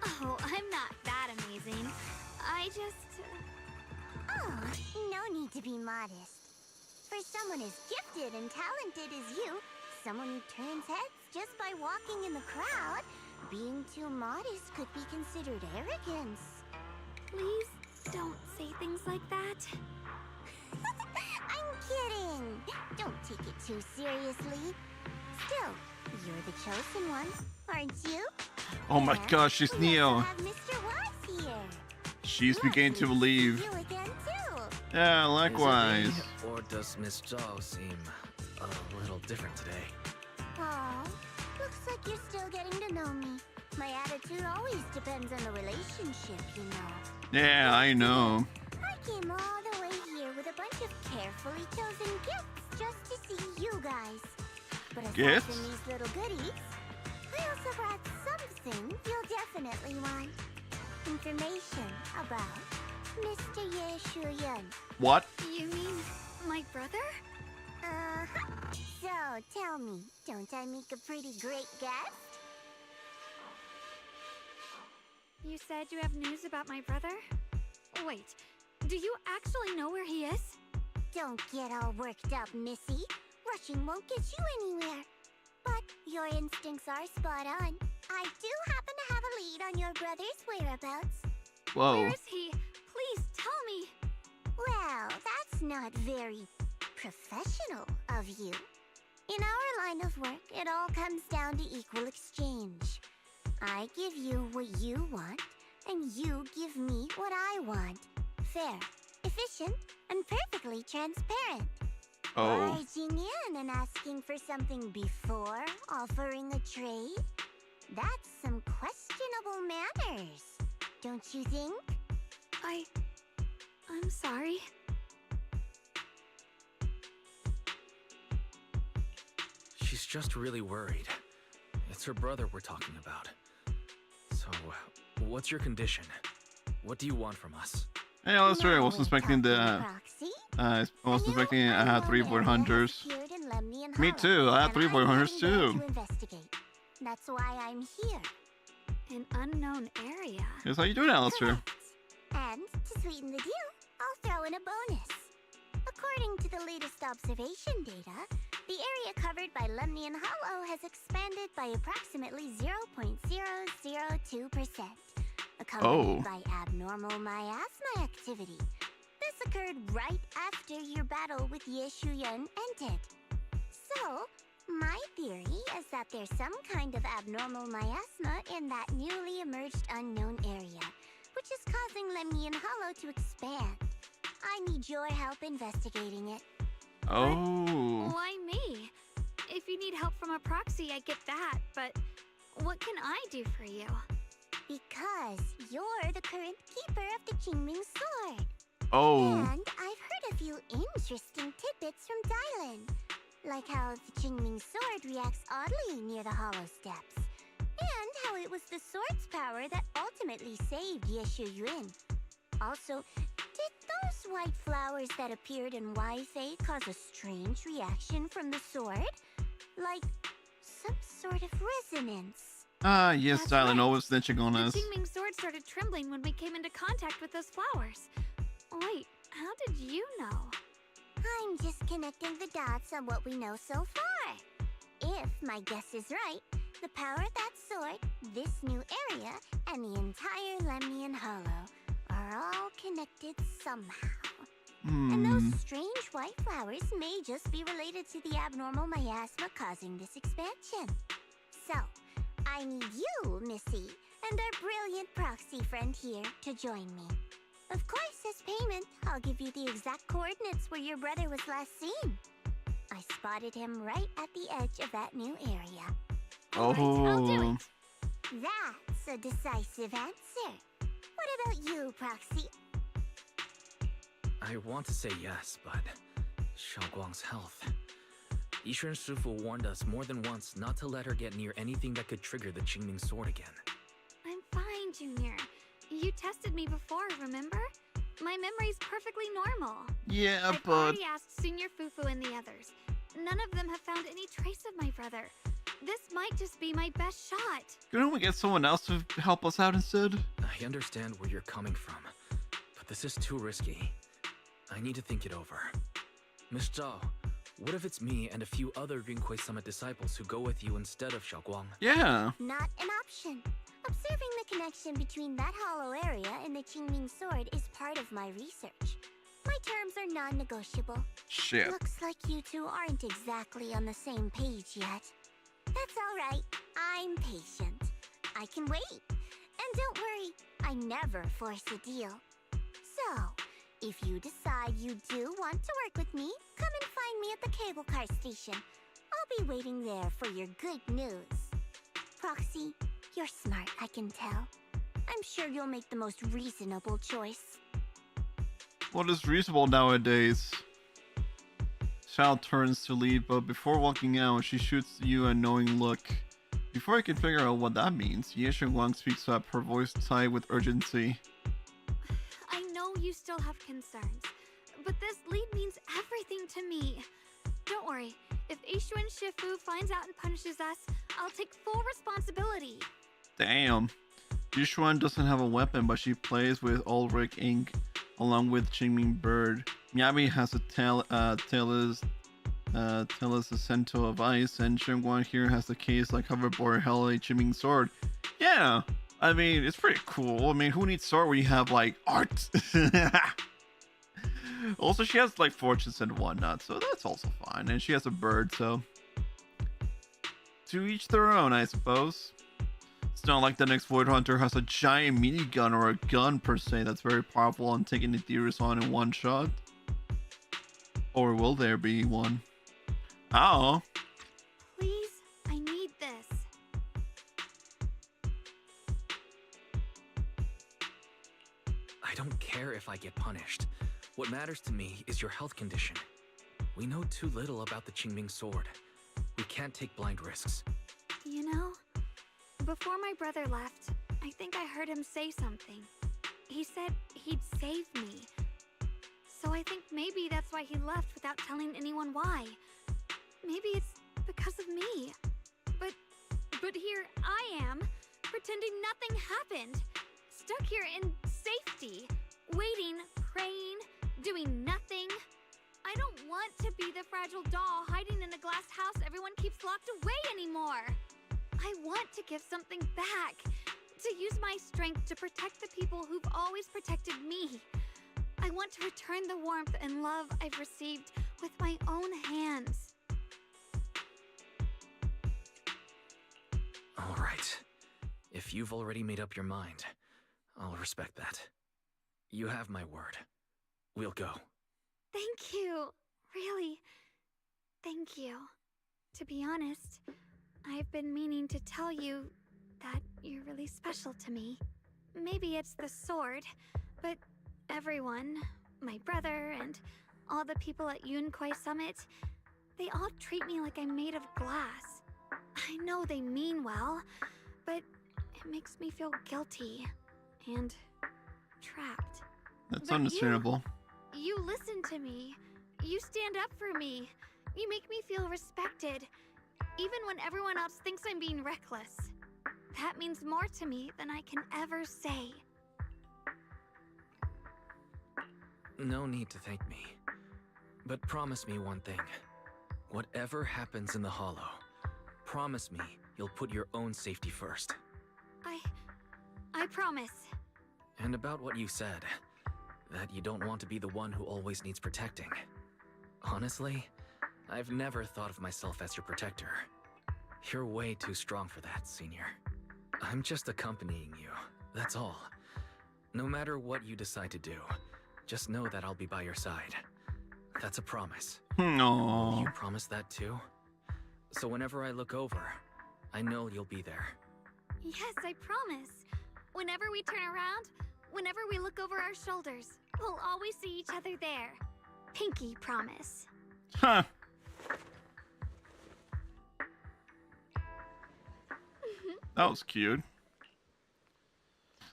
Oh, I'm not that amazing. I just... Oh, no need to be modest. For someone as gifted and talented as you, someone who turns heads just by walking in the crowd, being too modest could be considered arrogance. Please don't say things like that. I'm kidding. Don't take it too seriously. Still, you're the chosen one, aren't you? Oh my gosh, she's we Neo. also have Mr. Wise here. She's beginning to believe. You again too. Yeah, likewise. Is it me, or does Miss Zhao seem a little different today? Aw, looks like you're still getting to know me. My attitude always depends on the relationship, you know. Yeah, I know. I came all the way here with a bunch of carefully chosen gifts just to see you guys. But aside Gifts? from these little goodies, I also brought something you'll definitely want. Information about Mr. Ye Shunguang. What? You mean my brother? So, tell me, don't I make a pretty great guest? You said you have news about my brother? Wait, do you actually know where he is? Don't get all worked up, Missy. Rushing won't get you anywhere. But your instincts are spot on. I do happen to have a lead on your brother's whereabouts. Whoa. Where is he? Please tell me. Well, that's not very professional of you. In our line of work, it all comes down to equal exchange. I give you what you want, and you give me what I want. Fair, efficient, and perfectly transparent. Oh. Barging in and asking for something before offering a trade? That's some questionable manners, don't you think? I'm sorry. She's just really worried. It's her brother we're talking about. So, what's your condition? What do you want from us? Hey, Alistair, I Now wasn't we're expecting talking, the. Proxy. I wasn't expecting I had 3 boy area has hunters. appeared in Lemnian Me Hollow, too. I had and 3 boy I'm hunters heading there too. to investigate. That's why I'm here. An unknown area. Here's how you doing, Alistair. Correct. And to sweeten the deal, I'll throw in a bonus. According to the latest observation data, the area covered by Lemnian Hollow has expanded by approximately 0.002%, accompanied by abnormal miasma activity. This occurred right after your battle with Ye Shunguang ended. So, my theory is that there's some kind of abnormal miasma in that newly emerged unknown area, which is causing Lemnian Hollow to expand. I need your help investigating it. Oh. Why me? If you need help from a proxy, I get that, but what can I do for you? Because you're the current keeper of the Qingming sword. Oh. And I've heard a few interesting tidbits from Dylan. Like how the Qingming sword reacts oddly near the hollow steps. And how it was the sword's power that ultimately saved Ye Shunguang. Also, did those white flowers that appeared in Wi-Fi cause a strange reaction from the sword? Like some sort of resonance. Ah, yes, That's Dylan, right. always snitching on The us. Qingming sword started trembling when we came into contact with those flowers. Wait, how did you know? I'm just connecting the dots on what we know so far. If my guess is right, the power of that sword, this new area, and the entire Lemnian Hollow are all connected somehow. And those strange white flowers may just be related to the abnormal miasma causing this expansion. So, I need you, Missy, and our brilliant proxy friend here to join me. Of course, as payment, I'll give you the exact coordinates where your brother was last seen. I spotted him right at the edge of that new area. All right, I'll do Oh. it. That's a decisive answer. What about you, Proxy? I want to say yes, but Xiaoguang's health. Yishuan Shifu warned us more than once not to let her get near anything that could trigger the Qingming sword again. I'm fine, Junior. You tested me before, remember? My memory's perfectly normal. Yeah, I've but already asked Senior Fufu and the others. None of them have found any trace of my brother. This might just be my best shot. couldn't we get someone else to help us out instead? I understand where you're coming from, but this is too risky. I need to think it over. Miss Zhao, what if it's me and a few other Rinkwei Summit disciples who go with you instead of Xiaoguang? Yeah. Not an option. Observing the connection between that hollow area and the Qingming sword is part of my research. My terms are non-negotiable. Shit. Looks like you two aren't exactly on the same page yet. That's all right. I'm patient. I can wait. And don't worry, I never force a deal. So, if you decide you do want to work with me, come and find me at the cable car station. I'll be waiting there for your good news. Proxy, you're smart, I can tell. I'm sure you'll make the most reasonable choice. What is reasonable nowadays? Xiao turns to leave, but before walking out, she shoots you a knowing look. Before I can figure out what that means, Ye Shunguang speaks up, her voice tied with urgency. I know you still have concerns, but this lead means everything to me. Don't worry, if Yishuan Shifu finds out and punishes us, I'll take full responsibility. Damn. Yishuan doesn't have a weapon, but she plays with Ulrich ink along with Qingming Bird. Miyabi has a tailless Cento of ice, and Shunguang here has the case like hoverboard held a Qingming sword. Yeah, I mean, it's pretty cool. I mean, who needs sword when you have like art? Also, she has like fortunes and whatnot, so that's also fine. And she has a bird, so to each their own, I suppose. It's not like the next Void Hunter has a giant minigun or a gun per se that's very powerful and taking the Deerus on in one shot. Or will there be one? Oh. Please, I need this. I don't care if I get punished. What matters to me is your health condition. We know too little about the Qingming sword. We can't take blind risks. You know, before my brother left, I think I heard him say something. He said he'd save me. So I think maybe that's why he left without telling anyone why. Maybe it's because of me. But here I am, pretending nothing happened. Stuck here in safety, waiting, praying, doing nothing. I don't want to be the fragile doll hiding in a glass house everyone keeps locked away anymore. I want to give something back, to use my strength to protect the people who've always protected me. I want to return the warmth and love I've received with my own hands. All right. If you've already made up your mind, I'll respect that. You have my word. We'll go. Thank you. Really, thank you. To be honest, I've been meaning to tell you that you're really special to me. Maybe it's the sword, but everyone, my brother and all the people at Yunquai Summit, they all treat me like I'm made of glass. I know they mean well, but it makes me feel guilty and trapped. That's But understandable. You listen to me. You stand up for me. You make me feel respected, even when everyone else thinks I'm being reckless. That means more to me than I can ever say. No need to thank me. But promise me one thing. Whatever happens in the Hollow, promise me you'll put your own safety first. I promise. And about what you said, that you don't want to be the one who always needs protecting. Honestly, I've never thought of myself as your protector. You're way too strong for that, Senior. I'm just accompanying you, that's all. No matter what you decide to do, just know that I'll be by your side. That's a promise. No. You promise that too? So whenever I look over, I know you'll be there. Yes, I promise. Whenever we turn around, whenever we look over our shoulders, we'll always see each other there. Pinky promise. Huh. That was cute.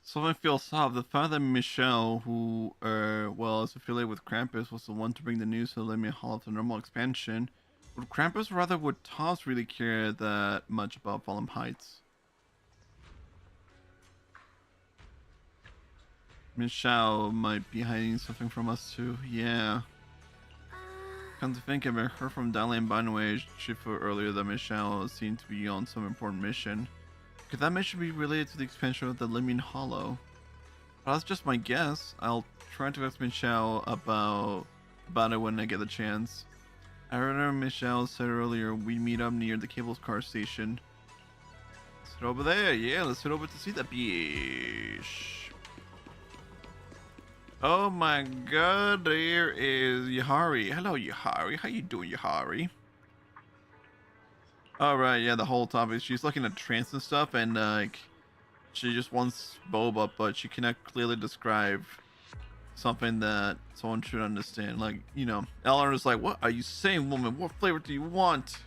So I feel soft. The fact that Michelle, who, is affiliated with Krampus, was the one to bring the news to Lemmy Hall to normal expansion. Would Krampus, rather, would Toss really care that much about Fallen Heights? Michelle might be hiding something from us too. Yeah. Come to think of it, I heard from Dalian Banway Shifu earlier that Michelle seemed to be on some important mission. Could that mission be related to the expansion of the Liming Hollow? But that's just my guess. I'll try to ask Michelle about it when I get the chance. I remember Michelle said earlier we meet up near the cable car station. Let's head over there. Yeah, let's head over to see that bitch. Oh my god, there is Yahari. Hello, Yahari. How you doing, Yahari? Alright, yeah, the whole topic. She's like in a trance and stuff, and like, she just wants boba, but she cannot clearly describe something that someone should understand. Like, you know, Eleanor is like, what are you saying, woman? What flavor do you want?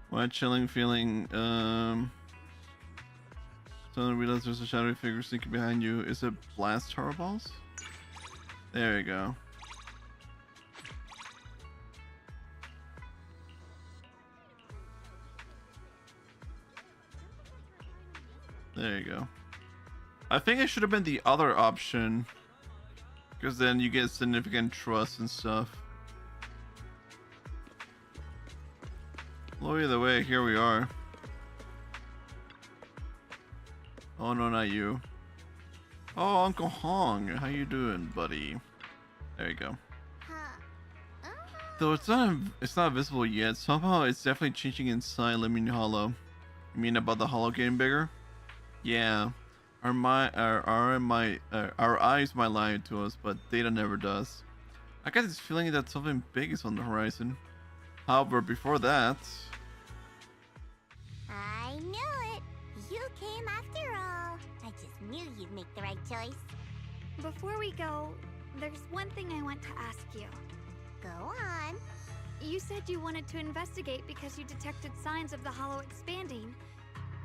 What a chilling feeling. Suddenly realize there's a shadowy figure sneaking behind you. Is it blast horror balls? There you go. There you go. I think it should have been the other option, because then you get significant trust and stuff. Well, either way, here we are. Oh no, not you. Oh, Uncle Hong, how you doing, buddy? There you go. Though it's not visible yet. Somehow it's definitely changing inside Lemon Hollow. You mean about the Hollow getting bigger? Yeah. Our eyes might lie to us, but data never does. I got this feeling that something big is on the horizon. However, before that... I knew it! You came after all. I just knew you'd make the right choice. Before we go, there's one thing I want to ask you. Go on. You said you wanted to investigate because you detected signs of the hollow expanding.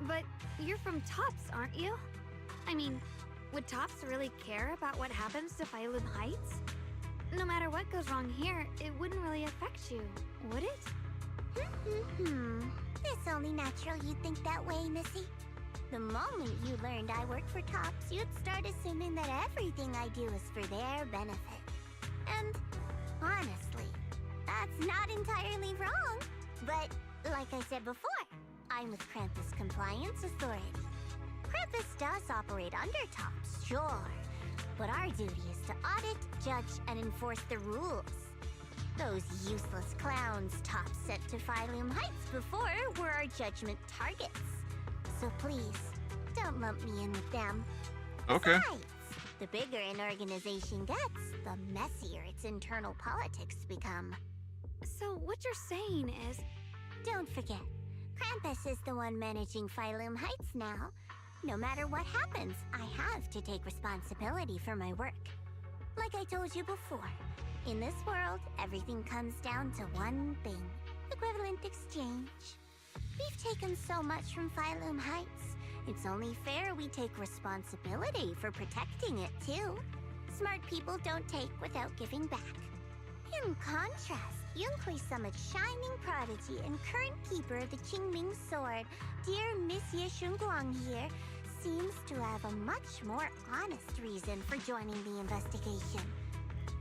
But you're from Tops, aren't you? I mean, would Tops really care about what happens to Phylum Heights? No matter what goes wrong here, it wouldn't really affect you, would it? It's only natural you'd think that way, Missy. The moment you learned I work for Tops, you'd start assuming that everything I do is for their benefit. And honestly, that's not entirely wrong. But like I said before, I'm with Krampus Compliance Authority. Krampus does operate under Tops, sure. But our duty is to audit, judge, and enforce the rules. Those useless clowns Tops sent to Phylum Heights before were our judgment targets. So please, don't lump me in with them. Okay. Besides, the bigger an organization gets, the messier its internal politics become. So what you're saying is... Don't forget, Krampus is the one managing Phylum Heights now. No matter what happens, I have to take responsibility for my work. Like I told you before, in this world, everything comes down to one thing: equivalent exchange. We've taken so much from Phylum Heights. It's only fair we take responsibility for protecting it, too. Smart people don't take without giving back. In contrast, Yunhui Summit's shining prodigy and current keeper of the Qingming sword, dear Miss Ye Shunguang here, seems to have a much more honest reason for joining the investigation.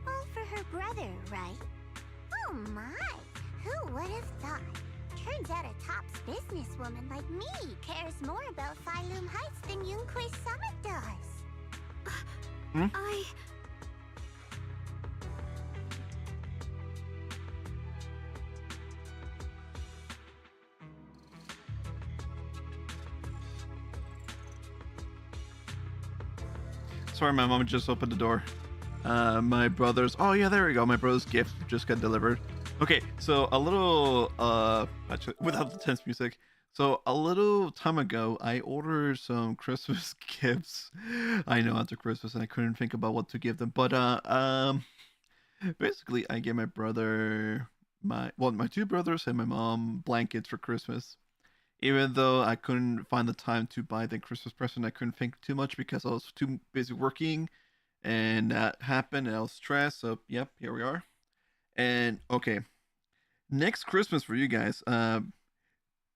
All for her brother, right? Oh my! Who would have thought? Turns out a Tops businesswoman like me cares more about Phylum Heights than Yunhui Summit does. Sorry, my mom just opened the door. My brother's... Oh, yeah, there we go. My brother's gift just got delivered. Okay, so a little... Actually, without the tense music. So, a little time ago, I ordered some Christmas gifts. I know, after Christmas, and I couldn't think about what to give them. But, basically, I gave my brother... my two brothers and my mom blankets for Christmas. Even though I couldn't find the time to buy the Christmas present, I couldn't think too much because I was too busy working, and that happened, and I was stressed. So, yep, here we are. And okay, next Christmas for you guys,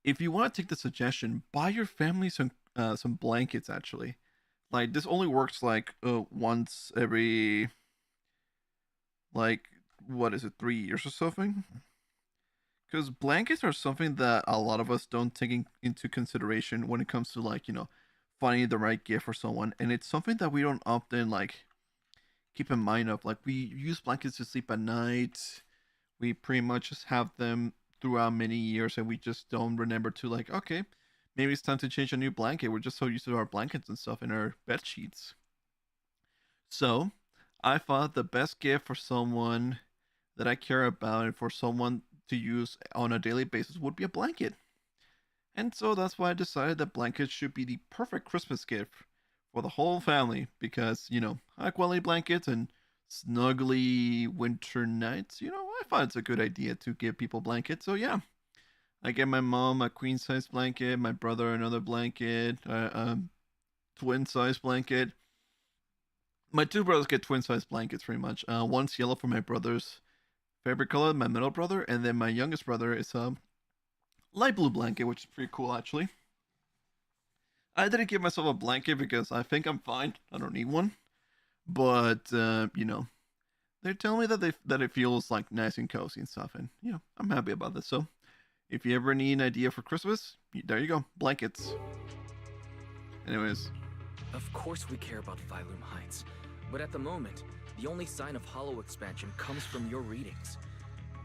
if you want to take the suggestion, buy your family some blankets. Actually, like this only works like once every, like, what is it, 3 years or something? Because blankets are something that a lot of us don't take into consideration when it comes to, like, finding the right gift for someone. And it's something that we don't often, like, keep in mind of. Like, we use blankets to sleep at night. We pretty much just have them throughout many years, and we just don't remember to, like, okay, maybe it's time to change a new blanket. We're just so used to our blankets and stuff and our bed sheets. So, I thought the best gift for someone that I care about and for someone to use on a daily basis would be a blanket. And so that's why I decided that blankets should be the perfect Christmas gift for the whole family, because, high quality blankets and snuggly winter nights, I thought it's a good idea to give people blankets. So yeah, I gave my mom a queen size blanket, my brother another blanket, twin size blanket. My two brothers get twin size blankets pretty much. One's yellow for my brother's favorite color, my middle brother, and then my youngest brother is a light blue blanket, which is pretty cool actually. I didn't give myself a blanket because I think I'm fine. I don't need one. But they're telling me that it feels like nice and cozy and stuff, and I'm happy about this. So if you ever need an idea for Christmas, there you go, blankets. Anyways, of course we care about Phylum Heights, but at the moment, the only sign of hollow expansion comes from your readings.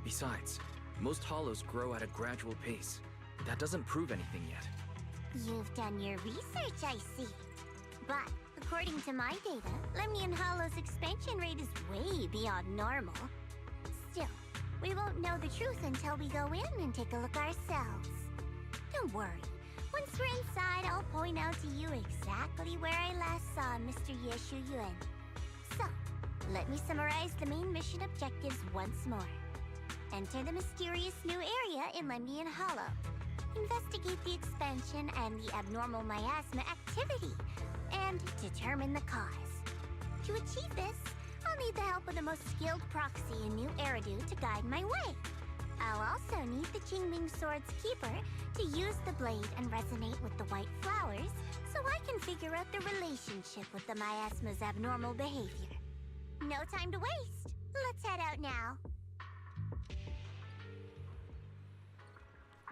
Besides, most hollows grow at a gradual pace. That doesn't prove anything yet. You've done your research, I see. But according to my data, Lemnian Hollow's expansion rate is way beyond normal. Still, we won't know the truth until we go in and take a look ourselves. Don't worry. Once we're inside, I'll point out to you exactly where I last saw Mr. Ye Shunguang. So, let me summarize the main mission objectives once more. Enter the mysterious new area in Lemnian Hollow. Investigate the expansion and the abnormal miasma activity, and determine the cause. To achieve this, I'll need the help of the most skilled proxy in New Eridu to guide my way. I'll also need the Qingming Sword's keeper to use the blade and resonate with the white flowers so I can figure out the relationship with the miasma's abnormal behavior. No time to waste. Let's head out now.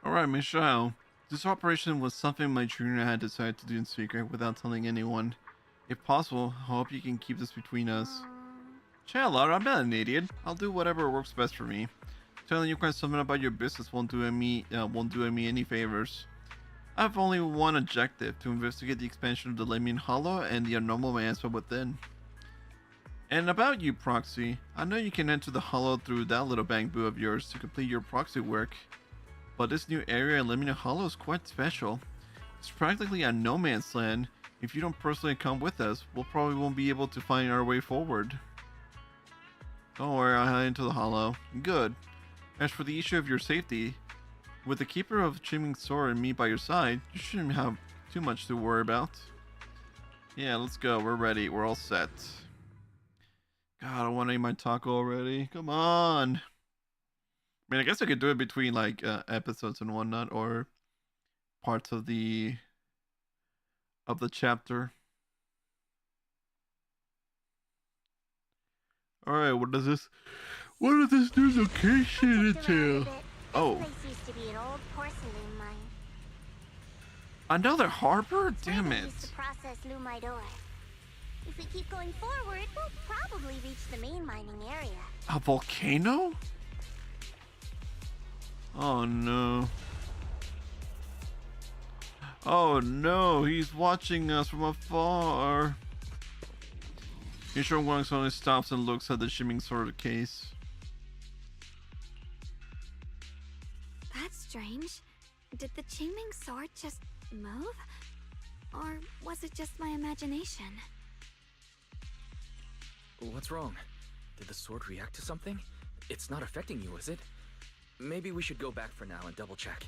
Alright, Michelle. This operation was something my junior had decided to do in secret without telling anyone. If possible, I hope you can keep this between us. Chill out, I'm not an idiot. I'll do whatever works best for me. Telling you guys something about your business won't do me any favors. I have only one objective: to investigate the expansion of the Lemnian Hollow and the abnormal miasma within. And about you, Proxy, I know you can enter the Hollow through that little bamboo of yours to complete your proxy work. But this new area in Lemnian Hollow is quite special. It's practically a no man's land. If you don't personally come with us, we'll probably won't be able to find our way forward. Don't worry, I'll head into the Hollow. Good. As for the issue of your safety, with the keeper of Qingming Sword and me by your side, you shouldn't have too much to worry about. Yeah, let's go. We're ready. We're all set. God, I want to eat my taco already. Come on. I mean, I guess I could do it between like episodes and whatnot, or parts of the chapter. All right, what does this new location entail? Oh, This place used to be an old porcelain mine. another harbor? It's where Damn they it! used to process lumite ore. If we keep going forward, we'll probably reach the main mining area. A volcano? Oh no. Oh no, he's watching us from afar. Ye Shunguang suddenly stops and looks at the Qingming Sword case. That's strange. Did the Qingming Sword just move? Or was it just my imagination? What's wrong? Did the sword react to something? It's not affecting you, is it? Maybe we should go back for now and double check.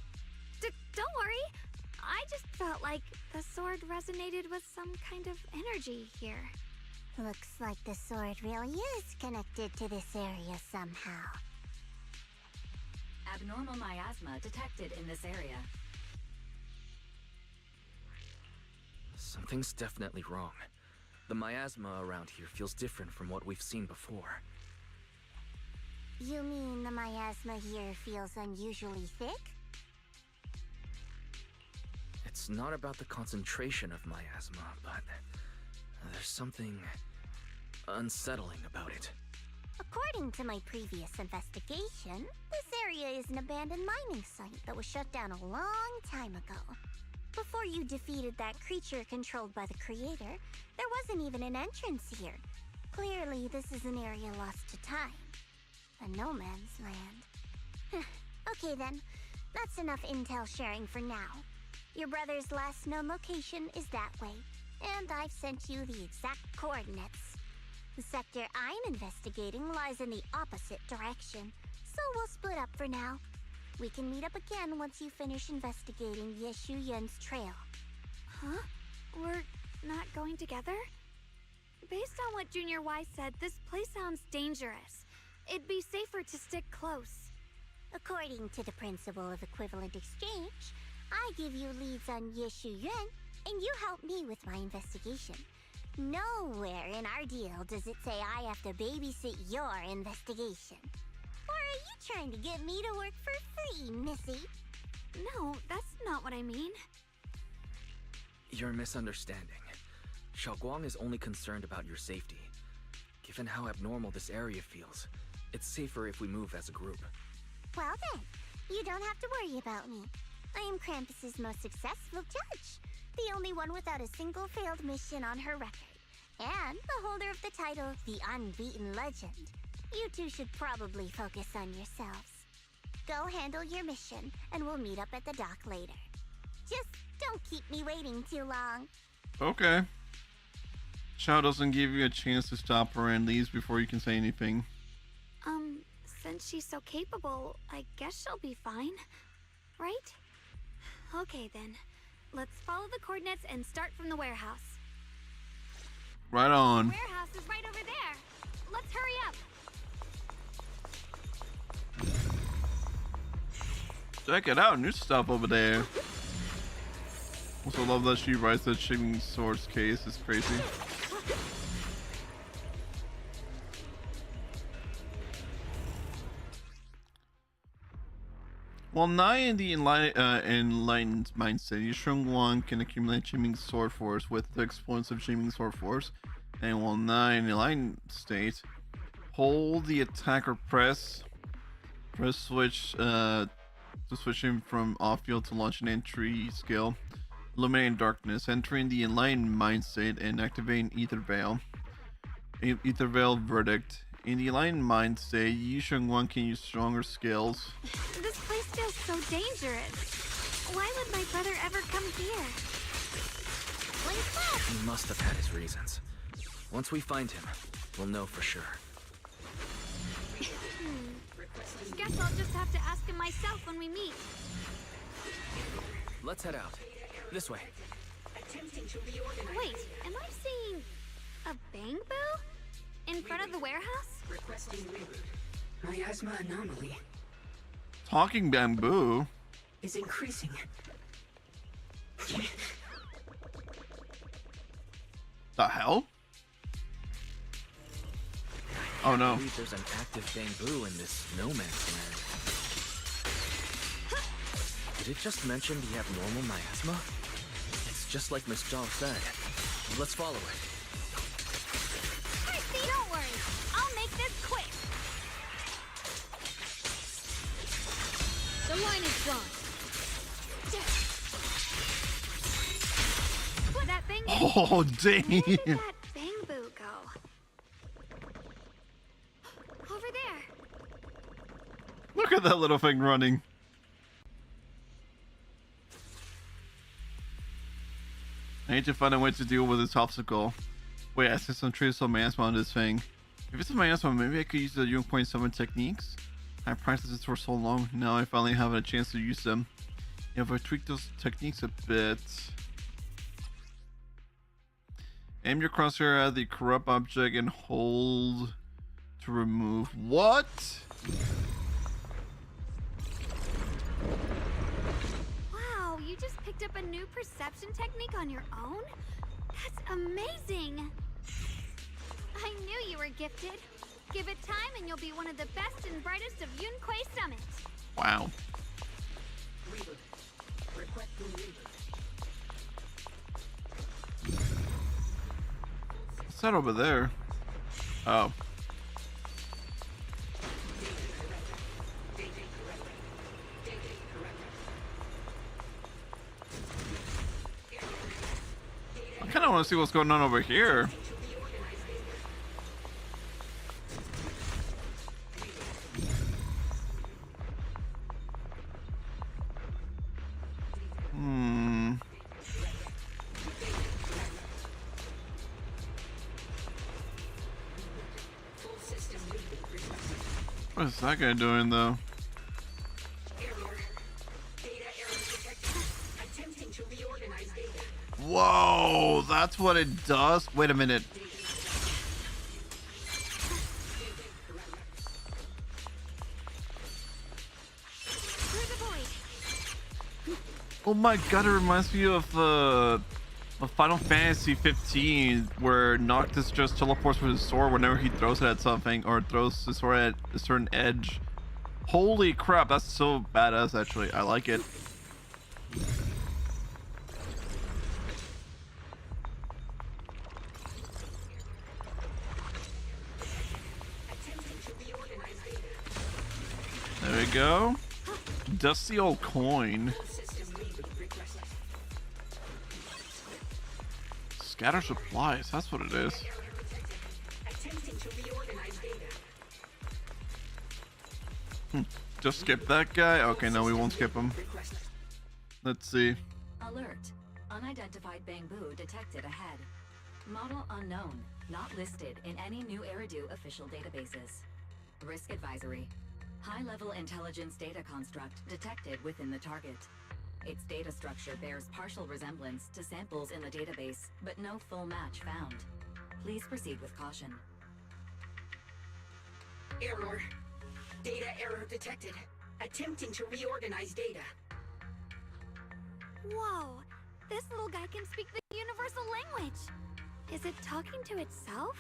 Don't worry. I just felt like the sword resonated with some kind of energy here. Looks like the sword really is connected to this area somehow. Abnormal miasma detected in this area. Something's definitely wrong. The miasma around here feels different from what we've seen before. You mean the miasma here feels unusually thick? It's not about the concentration of miasma, but there's something unsettling about it. According to my previous investigation, this area is an abandoned mining site that was shut down a long time ago. Before you defeated that creature controlled by the Creator, there wasn't even an entrance here. Clearly, this is an area lost to time. A no man's land. Okay then, that's enough intel sharing for now. Your brother's last known location is that way, and I've sent you the exact coordinates. The sector I'm investigating lies in the opposite direction, so we'll split up for now. We can meet up again once you finish investigating Ye Shunguang's trail. Huh? We're not going together? Based on what Junior Y said, this place sounds dangerous. It'd be safer to stick close. According to the principle of equivalent exchange, I give you leads on Ye Shunguang, and you help me with my investigation. Nowhere in our deal does it say I have to babysit your investigation. Or are you trying to get me to work for free, Missy? No, that's not what I mean. You're misunderstanding. Xiaoguang is only concerned about your safety. Given how abnormal this area feels, it's safer if we move as a group. Well then, you don't have to worry about me. I am Krampus's most successful judge, the only one without a single failed mission on her record, and the holder of the title, the Unbeaten Legend. You two should probably focus on yourselves. Go handle your mission, and we'll meet up at the dock later. Just don't keep me waiting too long. Okay. Xiao doesn't give you a chance to stop her and leaves before you can say anything. Since she's so capable, I guess she'll be fine. Right? Okay then. Let's follow the coordinates and start from the warehouse. Right on. The warehouse is right over there. Let's hurry up. Check it out, new stuff over there. Also love that she writes the Shimmy Swords case, it's crazy. While not in the enlightened mindset, Ye Shunguang can accumulate Shimmy Sword Force with the explosive Shimmy Sword Force, and while not in the enlightened state, hold the attack or press switch to switch him from off-field to launch an entry skill, illuminating darkness, entering the enlightened mind state, and activating Ether Veil. Ether Veil Verdict. In the enlightened mind state, Ye Shunguang can use stronger skills. This place feels so dangerous. Why would my brother ever come here? He must have had his reasons. Once we find him, we'll know for sure. Guess I'll just have to ask him myself when we meet. Let's head out. This way. Wait, am I seeing a bamboo in front of the warehouse? Requesting reboot. Miasma anomaly Talking bamboo is increasing. The hell? Oh no. I believe there's an active bamboo in this no man's land. Did it just mention we have normal miasma? It's just like Miss Zhao said. Let's follow it. Christy, don't worry. I'll make this quick. The line is drawn. Where'd that thing go? Oh dang. Where did that bamboo go? Over there. Look at that little thing running. I need to find a way to deal with this obstacle. Wait, I see some traces of miasma on this thing. If it's a miasma, maybe I could use the 0.7 techniques. I practiced this for so long, now I finally have a chance to use them. If I tweak those techniques a bit... Aim your crosshair at the corrupt object and hold to remove. What? Wow, you just picked up a new perception technique on your own? That's amazing! I knew you were gifted. Give it time and you'll be one of the best and brightest of Yunquei Summit. Wow. Reboot. Requesting reboot. What's that over there? Oh. I kind of want to see what's going on over here. What is that guy doing though? Whoa, that's what it does? Wait a minute. Oh my god, it reminds me of Final Fantasy 15, where Noctis just teleports with his sword whenever he throws it at something, or throws his sword at a certain edge. Holy crap, that's so badass actually. I like it. There we go. Dusty old coin. Scatter supplies, that's what it is. Just skip that guy? Okay, no, we won't skip him. Let's see. Alert. Unidentified Bangbu detected ahead. Model unknown. Not listed in any new Eridu official databases. Risk advisory. High-level intelligence data construct detected within the target. Its data structure bears partial resemblance to samples in the database, but no full match found. Please proceed with caution. Error. Data error detected. Attempting to reorganize data. Whoa! This little guy can speak the universal language! Is it talking to itself?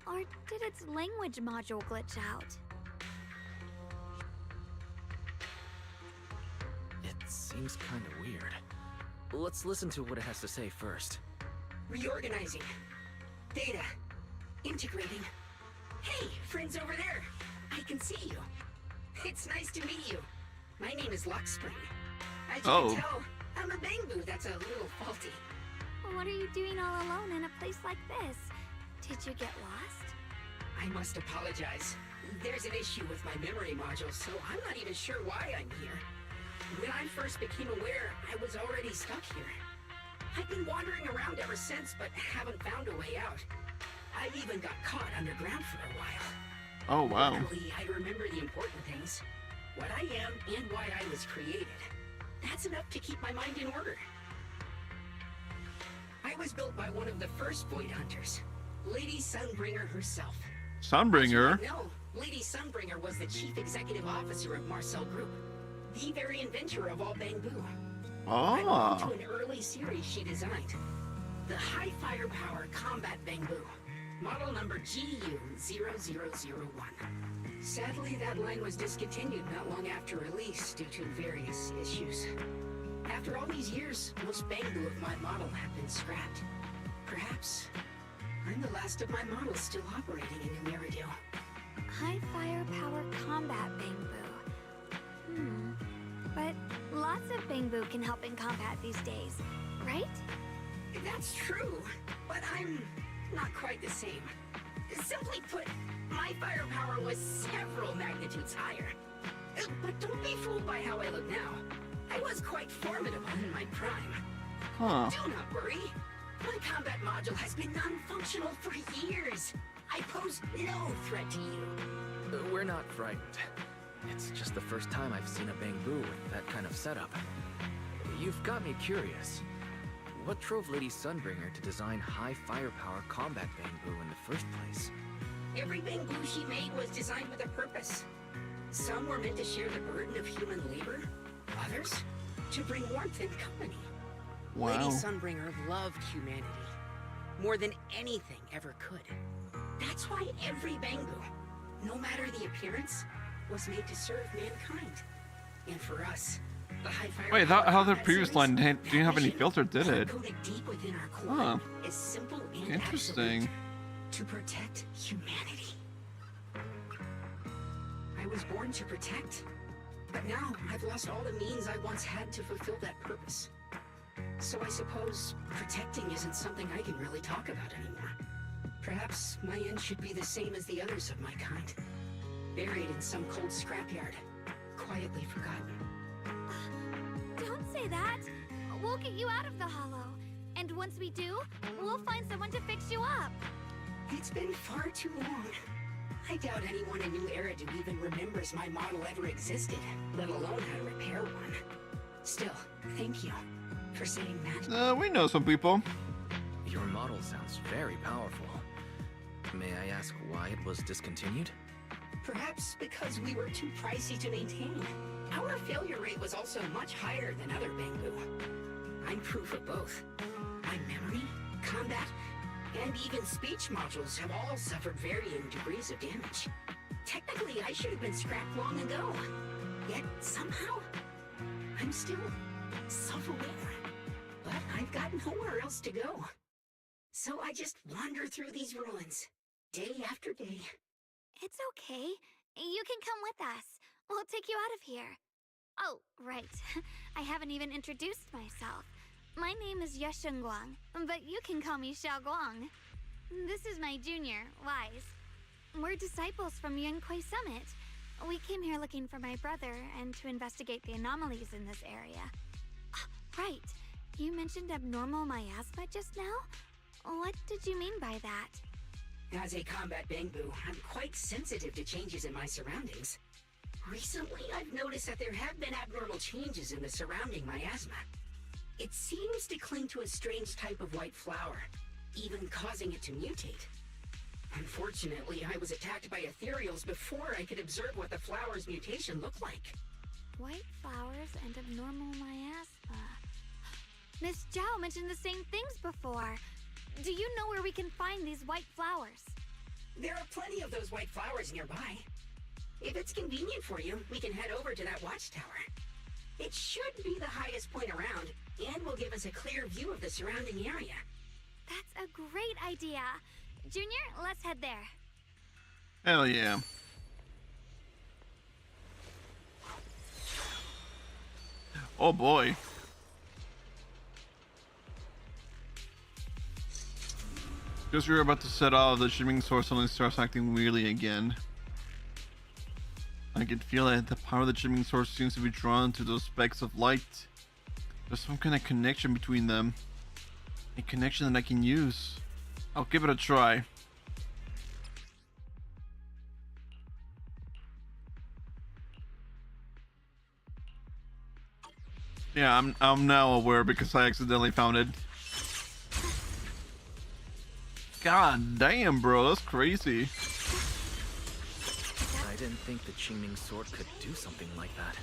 Or did its language module glitch out? It seems kind of weird. Let's listen to what it has to say first. Reorganizing. Data. Integrating. Hey, friends over there! I can see you. It's nice to meet you. My name is Lockspring. As you can tell, I'm a Bangbu that's a little faulty. What are you doing all alone in a place like this? Did you get lost? I must apologize. There's an issue with my memory module, so I'm not even sure why I'm here. When I first became aware, I was already stuck here. I've been wandering around ever since, but haven't found a way out. I even got caught underground for a while. Oh, wow. Luckily, I remember the important things. What I am and why I was created. That's enough to keep my mind in order. I was built by one of the first Void Hunters, Lady Sunbringer herself. Sunbringer? No, Lady Sunbringer was the chief executive officer of Marcel Group, the very inventor of all Bangbu. I belong to an early series she designed, the High Firepower Combat Bangbu, model number GU0001. Sadly, that line was discontinued not long after release due to various issues. After all these years, most Bangbu of my model have been scrapped. Perhaps I'm the last of my models still operating in New Eridu. High firepower combat Bangbu. But lots of Bangbu can help in combat these days, right? That's true, but I'm not quite the same. Simply put, my firepower was several magnitudes higher. But don't be fooled by how I look now. I was quite formidable in my prime. Do not worry. My combat module has been non-functional for years. I pose no threat to you. We're not frightened. It's just the first time I've seen a Bangbu with that kind of setup. You've got me curious. What drove Lady Sunbringer to design high firepower combat Bangbu in the first place? Every Bangbu she made was designed with a purpose. Some were meant to share the burden of human labor. Others, to bring warmth and company. Wow. Lady Sunbringer loved humanity. More than anything ever could. That's why every Bangbu, no matter the appearance, was made to serve mankind. And for us, the high fire. Wait, how the previous line didn't have any filter, did it? Deep within our core is simple and interesting. Absolute, to protect humanity. I was born to protect, but now I've lost all the means I once had to fulfill that purpose. So I suppose protecting isn't something I can really talk about anymore. Perhaps my end should be the same as the others of my kind. Buried in some cold scrapyard, quietly forgotten. Don't say that! We'll get you out of the hollow. And once we do, we'll find someone to fix you up. It's been far too long. I doubt anyone in New Eridu even remembers my model ever existed, let alone how to repair one. Still, thank you for saying that. We know some people. Your model sounds very powerful. May I ask why it was discontinued? Perhaps because we were too pricey to maintain. Our failure rate was also much higher than other Bangbu. I'm proof of both. My memory, combat, and even speech modules have all suffered varying degrees of damage. Technically, I should have been scrapped long ago. Yet, somehow, I'm still self-aware. But I've got nowhere else to go. So I just wander through these ruins, day after day. It's okay. You can come with us. We'll take you out of here. Oh, right. I haven't even introduced myself. My name is Ye Shunguang, but you can call me Xiaoguang. This is my junior, Wise. We're disciples from Yunquay Summit. We came here looking for my brother and to investigate the anomalies in this area. Right. You mentioned abnormal miasma just now? What did you mean by that? As a combat Bangbu, I'm quite sensitive to changes in my surroundings. Recently, I've noticed that there have been abnormal changes in the surrounding miasma. It seems to cling to a strange type of white flower, even causing it to mutate. Unfortunately, I was attacked by ethereals before I could observe what the flower's mutation looked like. White flowers and abnormal miasma. Miss Zhao mentioned the same things before. Do you know where we can find these white flowers? There are plenty of those white flowers nearby. If it's convenient for you, we can head over to that watchtower. It should be the highest point around, and will give us a clear view of the surrounding area. That's a great idea. Junior, let's head there. Hell yeah. Oh boy. Just we're about to set off, the shimmering source suddenly starts acting weirdly again. I can feel that the power of the shimmering source seems to be drawn to those specks of light. There's some kind of connection between them. A connection that I can use. I'll give it a try. Yeah, I'm now aware because I accidentally found it. God damn, bro, that's crazy. I didn't think the Qingming sword could do something like that.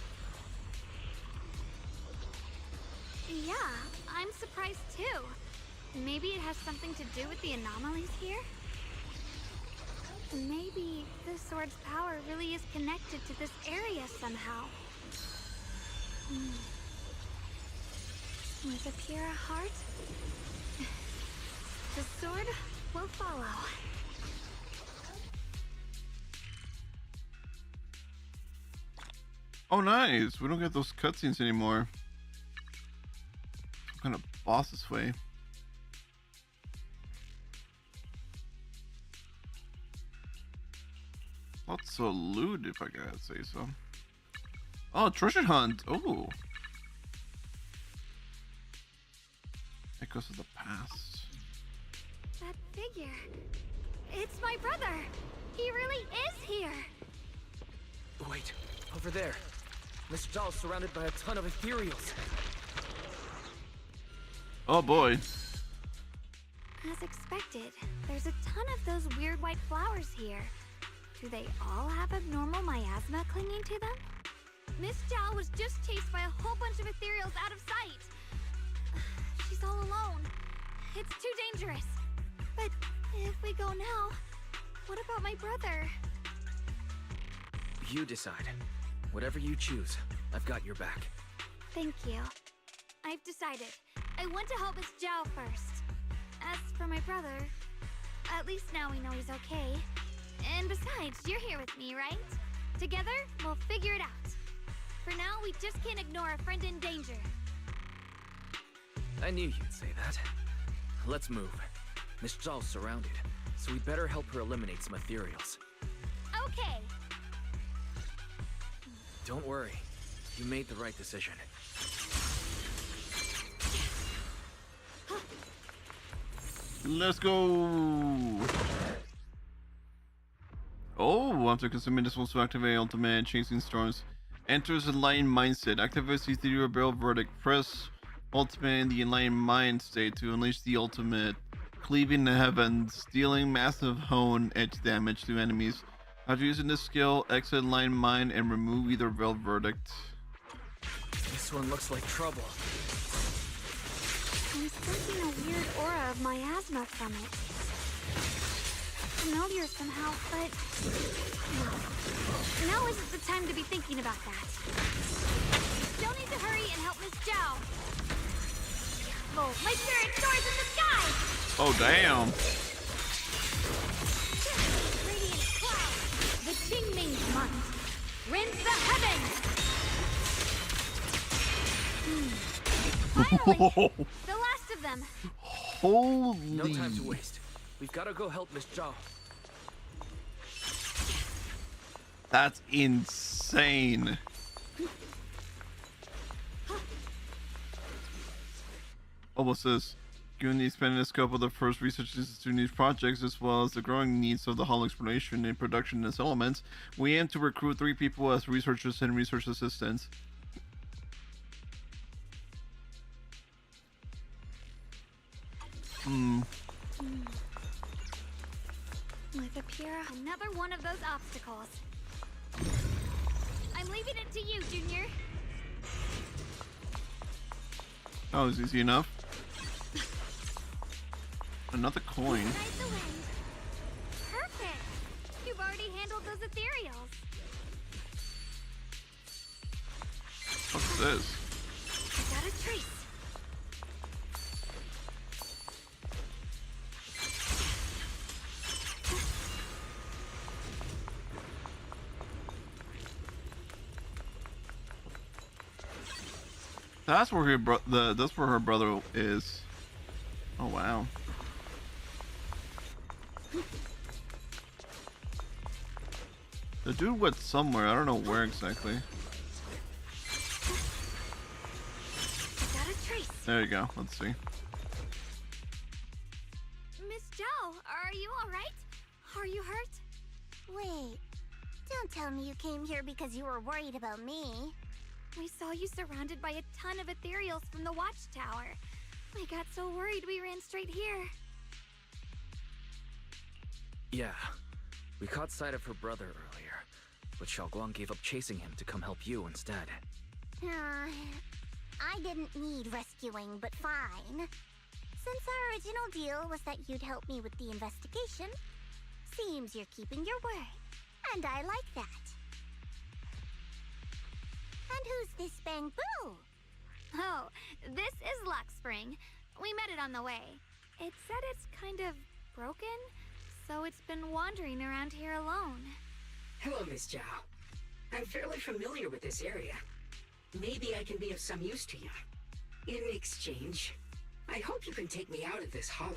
Yeah, I'm surprised too. Maybe it has something to do with the anomalies here? Maybe the sword's power really is connected to this area somehow. With a pure heart, the sword will follow. Oh nice, we don't get those cutscenes anymore. Some kind of boss this way. Lots of loot, if I gotta say so. Oh, treasure hunt. Oh, echoes of the past. That figure. It's my brother. He really is here. Wait, over there. Miss Zhao is surrounded by a ton of ethereals. Oh boy. As expected, there's a ton of those weird white flowers here. Do they all have abnormal miasma clinging to them? Miss Zhao was just chased by a whole bunch of ethereals out of sight. She's all alone. It's too dangerous. But if we go now, what about my brother? You decide. Whatever you choose, I've got your back. Thank you. I've decided. I want to help Miss Zhao first. As for my brother, at least now we know he's okay. And besides, you're here with me, right? Together, we'll figure it out. For now, we just can't ignore a friend in danger. I knew you'd say that. Let's move. Miss Zhao's surrounded, so we better help her eliminate some ethereals. Okay. Don't worry. You made the right decision. Let's go. Oh, after consuming this one to activate ultimate chasing storms. Enters enlightened mindset. Activates the ethereal barrel verdict. Press ultimate in the enlightened mind state to unleash the ultimate. Cleaving the heavens, dealing massive hone edge damage to enemies. After using this skill, exit enlightened mind and remove either veil verdict. This one looks like trouble. I'm sensing a weird aura of miasma from it. Familiar somehow, but no. Now isn't the time to be thinking about that. Still need to hurry and help Miss Zhao. Oh, my spirit soars in the sky! Oh, damn. Radiant cloud, the Qingming month. Rinse the heavens! Finally! The last of them! Holy. No time to waste. We've got to go help Miss Zhao. That's insane. Almost says, given the expanded scope of the first research institute these projects, as well as the growing needs of the Hall exploration and production in its elements, we aim to recruit 3 people as researchers and research assistants. With Apira, another one of those obstacles. I'm leaving it to you, Junior. That was easy enough. Another coin. Perfect. You've already handled those ethereals. What's this? I got a trace. That's where that's where her brother is. Oh wow. The dude went somewhere. I don't know where exactly. Got a trace. There you go. Let's see. Miss Zhao, are you all right? Are you hurt? Wait, don't tell me you came here because you were worried about me. We saw you surrounded by a ton of ethereals from the watchtower. I got so worried we ran straight here. Yeah, we caught sight of her brother earlier, but Shunguang gave up chasing him to come help you instead. I didn't need rescuing, but fine. Since our original deal was that you'd help me with the investigation, seems you're keeping your word, and I like that. And who's this Bamboo? Oh, this is Luxspring. We met it on the way. It said it's kind of broken, so it's been wandering around here alone. Hello, Miss Zhao. I'm fairly familiar with this area. Maybe I can be of some use to you. In exchange, I hope you can take me out of this hollow.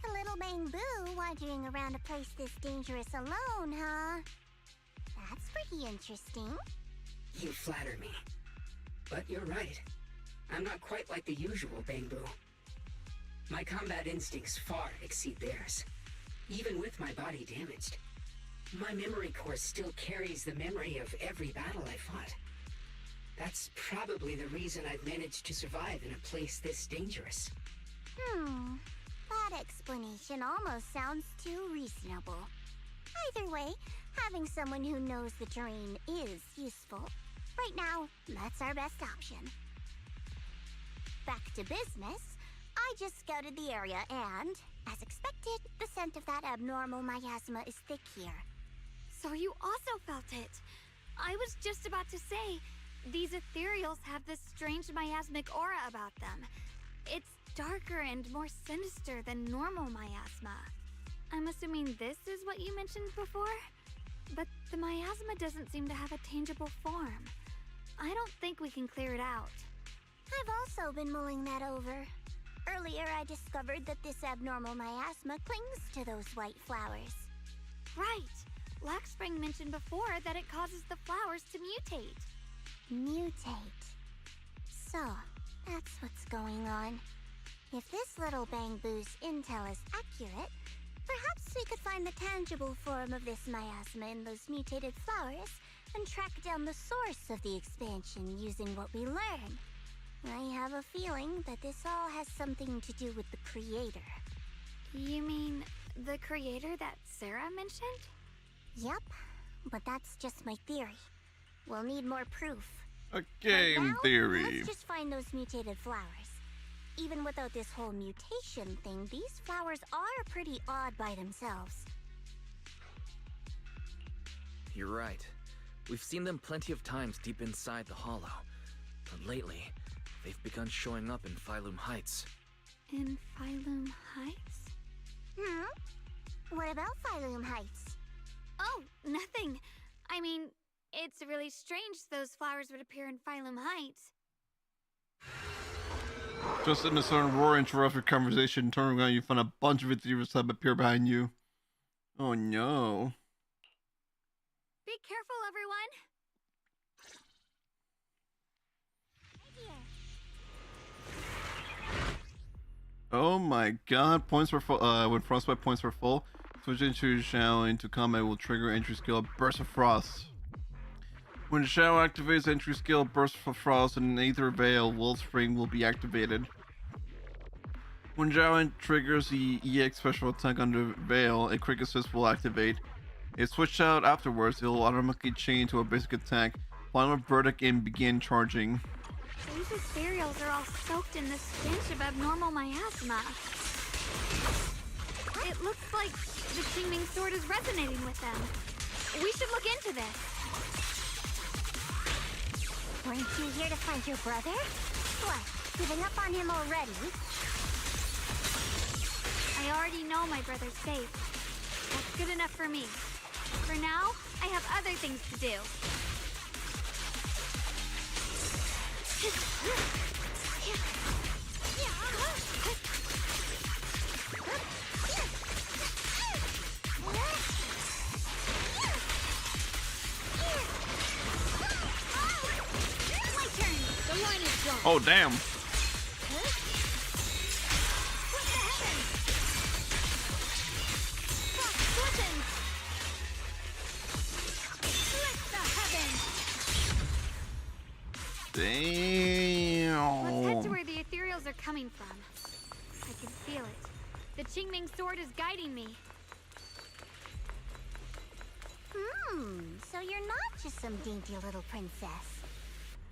A little Bamboo wandering around a place this dangerous alone, huh? That's pretty interesting. You flatter me. But you're right. I'm not quite like the usual Bamboo. My combat instincts far exceed theirs. Even with my body damaged, my memory core still carries the memory of every battle I fought. That's probably the reason I've managed to survive in a place this dangerous. That explanation almost sounds too reasonable. Either way, having someone who knows the terrain is useful. Right now, that's our best option. Back to business, I just scouted the area and, as expected, the scent of that abnormal miasma is thick here. So you also felt it. I was just about to say, these ethereals have this strange miasmic aura about them. It's darker and more sinister than normal miasma. I'm assuming this is what you mentioned before? But the miasma doesn't seem to have a tangible form. I don't think we can clear it out. I've also been mulling that over. Earlier, I discovered that this abnormal miasma clings to those white flowers. Right. Luxspring mentioned before that it causes the flowers to mutate. Mutate. So, that's what's going on. If this little Bamboo's intel is accurate, perhaps we could find the tangible form of this miasma in those mutated flowers and track down the source of the expansion using what we learn. I have a feeling that this all has something to do with the creator. You mean the creator that Sarah mentioned? Yep, but that's just my theory. We'll need more proof. A game right now, theory. Let's just find those mutated flowers. Even without this whole mutation thing, these flowers are pretty odd by themselves. You're right. We've seen them plenty of times deep inside the hollow. But lately, they've begun showing up in Phylum Heights. In Phylum Heights? What about Phylum Heights? Oh, nothing. I mean, it's really strange those flowers would appear in Phylum Heights. Just in a sudden roar interrupt your conversation, turn around, you find a bunch of ethereals that appear behind you. Oh no. Be careful, everyone. Oh my god, points were full. When frostbite points were full, switching to Shao into combat will trigger entry skill Burst of Frost. When Shao activates entry skill Burst of Frost and Aether Veil, World Spring will be activated. When Shao triggers the EX special attack under Veil, a quick assist will activate. If switched out afterwards, it will automatically change to a basic attack, final verdict and begin charging. These ethereals are all soaked in the stench of abnormal miasma. It looks like the Qingming sword is resonating with them. We should look into this. Weren't you here to find your brother? What, giving up on him already? I already know my brother's safe. That's good enough for me. For now, I have other things to do. Oh damn. Damn. Let's head to where the ethereals are coming from. I can feel it. The Qingming sword is guiding me. So you're not just some dainty little princess.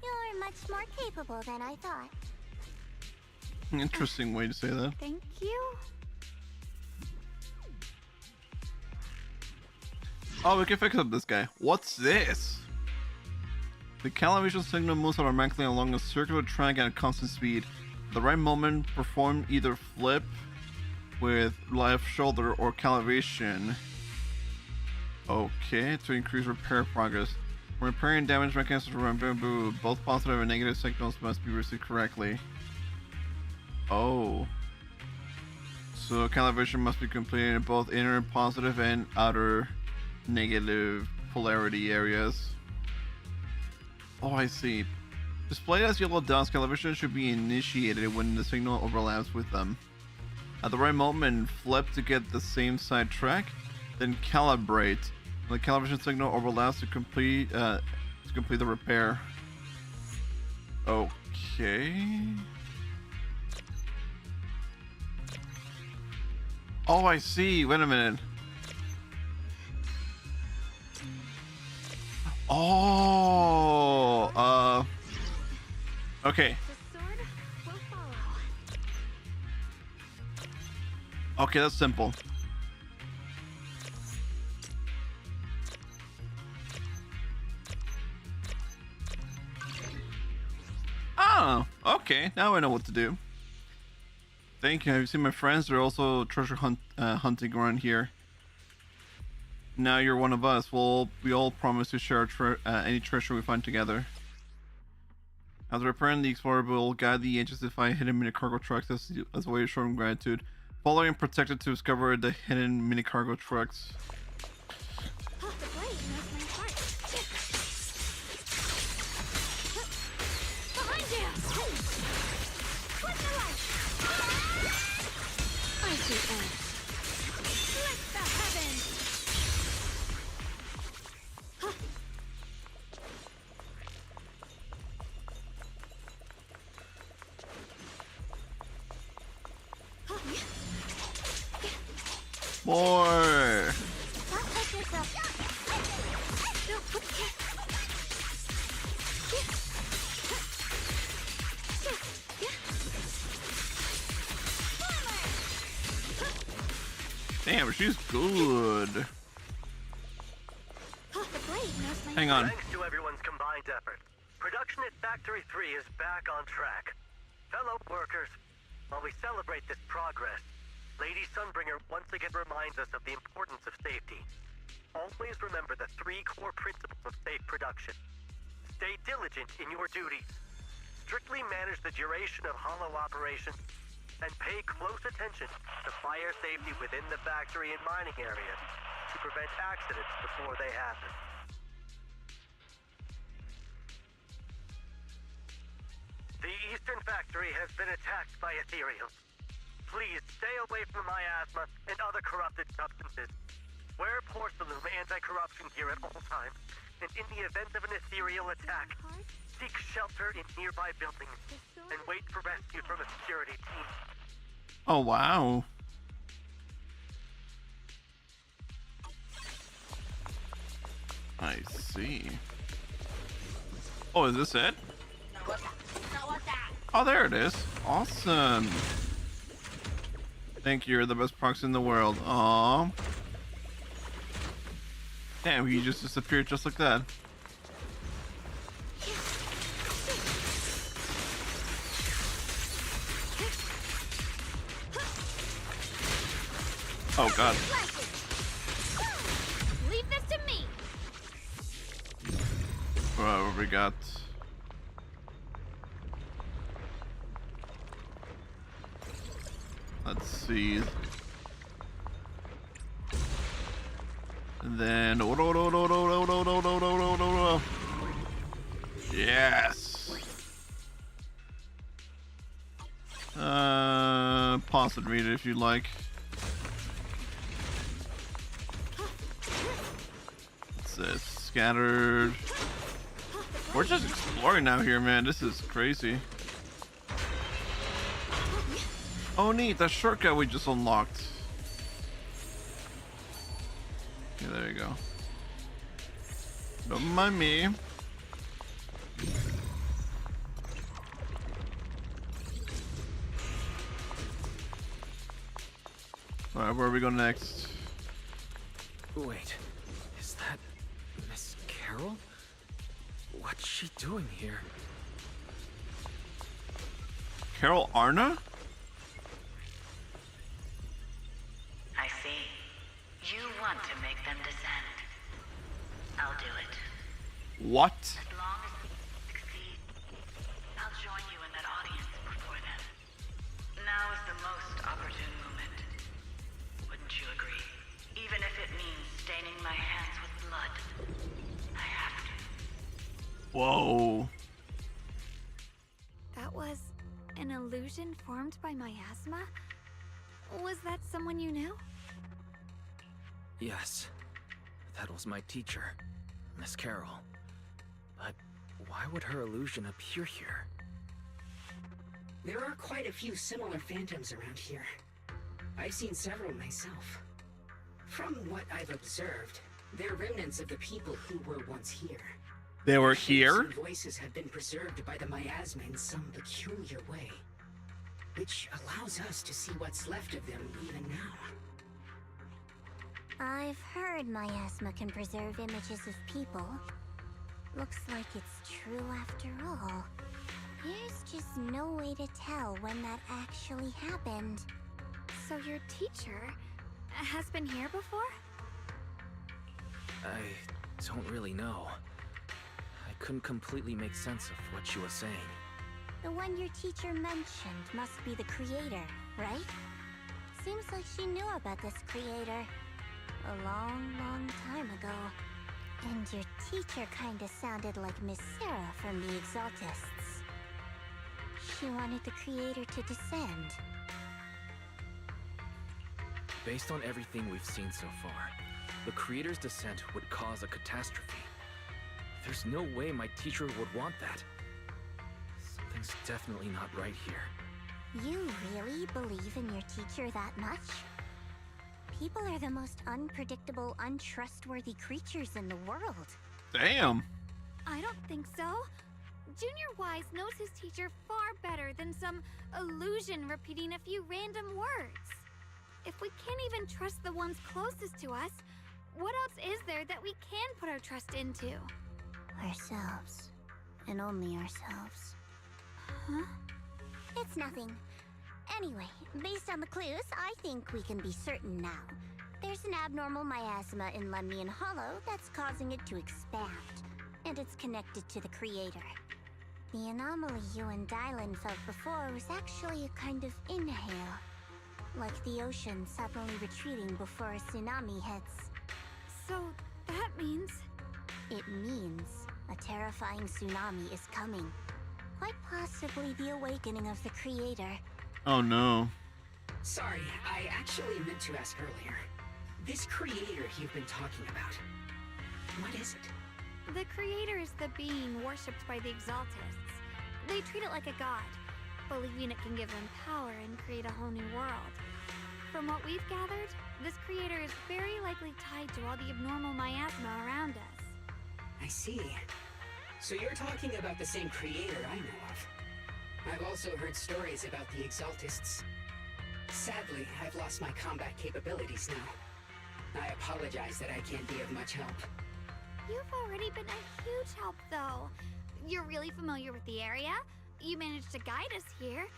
You're much more capable than I thought. Interesting way to say that. Thank you. Oh, we can fix up this guy. What's this? The calibration signal moves automatically along a circular track at a constant speed. At the right moment, perform either flip with left shoulder or calibration. Okay, to increase repair progress. When repairing damaged mechanisms from bamboo, both positive and negative signals must be received correctly. Oh. So calibration must be completed in both inner positive and outer negative polarity areas. Oh, I see. Displayed as yellow dots, calibration should be initiated when the signal overlaps with them. At the right moment, flip to get the same side track, then calibrate. When the calibration signal overlaps to complete the repair. Okay. Oh, I see. Wait a minute. Oh, okay. Okay, that's simple. Oh, okay. Now I know what to do. Thank you. Have you seen my friends? They're also treasure hunting around here. Now you're one of us. Well, we all promise to share any treasure we find together. After repairing the explorer, will guide the agents to find hidden mini cargo trucks as a way to show them gratitude. Following and protected to discover the hidden mini cargo trucks. More. Damn, she's good. Hang on. Thanks to everyone's combined effort, production at Factory 3 is back on track. Fellow workers, while we celebrate this progress, Lady Sunbringer once again reminds us of the importance of safety. Always remember the 3 core principles of safe production. Stay diligent in your duties. Strictly manage the duration of hollow operations, and pay close attention to fire safety within the factory and mining areas to prevent accidents before they happen. The Eastern Factory has been attacked by ethereals. Please stay away from miasma and other corrupted substances. Wear porcelain anti-corruption gear at all times, and in the event of an ethereal attack, seek shelter in nearby buildings and wait for rescue from a security team. Oh, wow. I see. Oh, is this it? Oh, there it is. Awesome. Thank you. You're the best proxy in the world. Aww. Damn, he just disappeared just like that. Oh god. Leave this to me. What we got? Let's see. And then yes. Pause and read it if you like. What's this? Scattered. We're just exploring out here, man. This is crazy. Oh neat, that shortcut we just unlocked. Yeah, there you go. Don't mind me. Alright, where are we going next? Wait, is that Miss Carol? What's she doing here? Carol Arna? I see. You want to make them descend. I'll do it. What? As long as we succeed, I'll join you in that audience before then. Now is the most opportune moment. Wouldn't you agree? Even if it means staining my hands with blood, I have to. Whoa. That was an illusion formed by miasma? Was that someone you knew? Yes. That was my teacher, Miss Carol. But why would her illusion appear here? There are quite a few similar phantoms around here. I've seen several myself. From what I've observed, they're remnants of the people who were once here. They were Their shapes here? and voices have been preserved by the miasma in some peculiar way, which allows us to see what's left of them even now. I've heard miasma can preserve images of people. Looks like it's true after all. There's just no way to tell when that actually happened. So your teacher has been here before? I don't really know. I couldn't completely make sense of what she was saying. The one your teacher mentioned must be the creator, right? Seems like she knew about this creator a long, long time ago. And your teacher kinda sounded like Miss Sarah from the Exaltists. She wanted the creator to descend. Based on everything we've seen so far, the creator's descent would cause a catastrophe. There's no way my teacher would want that. Something's definitely not right here. You really believe in your teacher that much? People are the most unpredictable, untrustworthy creatures in the world. Damn. I don't think so. Junior Wise knows his teacher far better than some illusion repeating a few random words. If we can't even trust the ones closest to us, what else is there that we can put our trust into? Ourselves. And only ourselves. Huh? It's nothing. Anyway, based on the clues, I think we can be certain now. There's an abnormal miasma in Lemnian Hollow that's causing it to expand, and it's connected to the creator. The anomaly you and Dylan felt before was actually a kind of inhale, like the ocean suddenly retreating before a tsunami hits. So that means... It means a terrifying tsunami is coming. Quite possibly the awakening of the creator. Oh no. Sorry, I actually meant to ask earlier. This creator you've been talking about, what is it? The creator is the being worshipped by the Exaltists. They treat it like a god, believing it can give them power and create a whole new world. From what we've gathered, this creator is very likely tied to all the abnormal miasma around us. I see. So you're talking about the same creator I know of. I've also heard stories about the Exaltists. Sadly, I've lost my combat capabilities now. I apologize that I can't be of much help. You've already been a huge help, though. You're really familiar with the area, you managed to guide us here,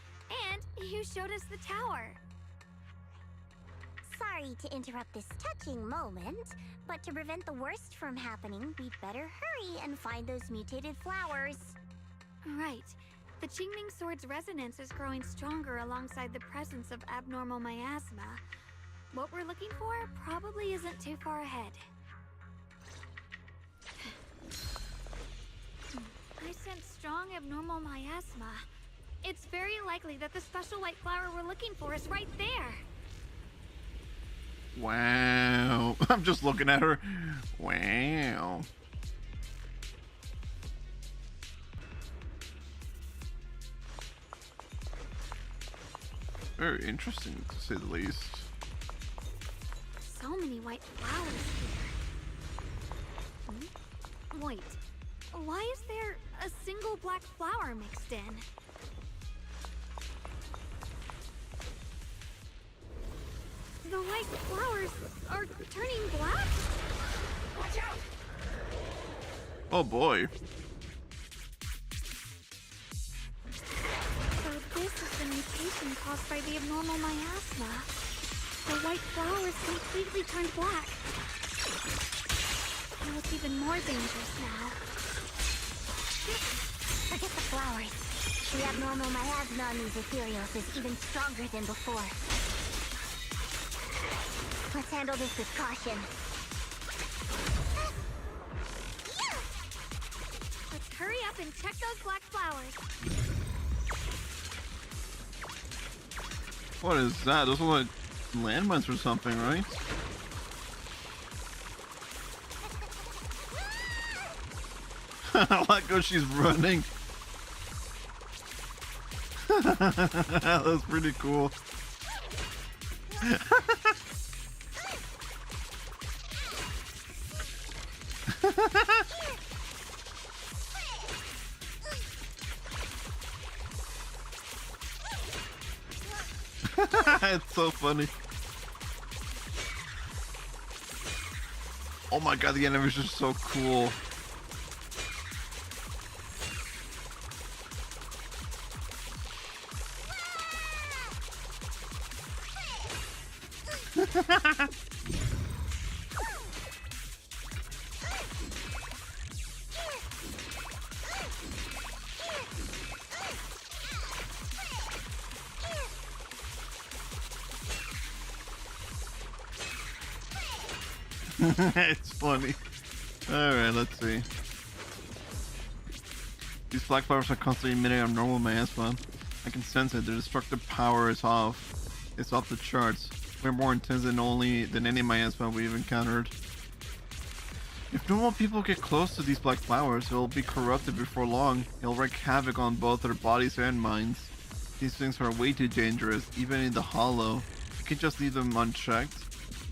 and you showed us the tower. Sorry to interrupt this touching moment, but to prevent the worst from happening, we'd better hurry and find those mutated flowers. Right. The Qingming Sword's resonance is growing stronger alongside the presence of abnormal miasma. What we're looking for probably isn't too far ahead. I sense strong abnormal miasma. It's very likely that the special white flower we're looking for is right there. Wow. I'm just looking at her. Wow. Very interesting, to say the least. So many white flowers here. Wait, why is there a single black flower mixed in? The white flowers are turning black? Watch out! Oh boy. So this is the mutation caused by the abnormal miasma. The white flowers completely turned black. They look even more dangerous now. Forget the flowers. The abnormal miasma on these ethereals is even stronger than before. Let's handle this with caution. Let's hurry up and check those black flowers. What is that? Those are like landmines or something, right? I like how she's running. That's pretty cool. It's so funny. Oh my god, the animation is so cool. It's funny. Alright, let's see. These black flowers are constantly emitting abnormal miasma. I can sense it. Their destructive power is off. It's off the charts. Way more intense than any miasma we've encountered. If normal people get close to these black flowers, they'll be corrupted before long. It'll wreak havoc on both their bodies and minds. These things are way too dangerous, even in the hollow. You can't just leave them unchecked.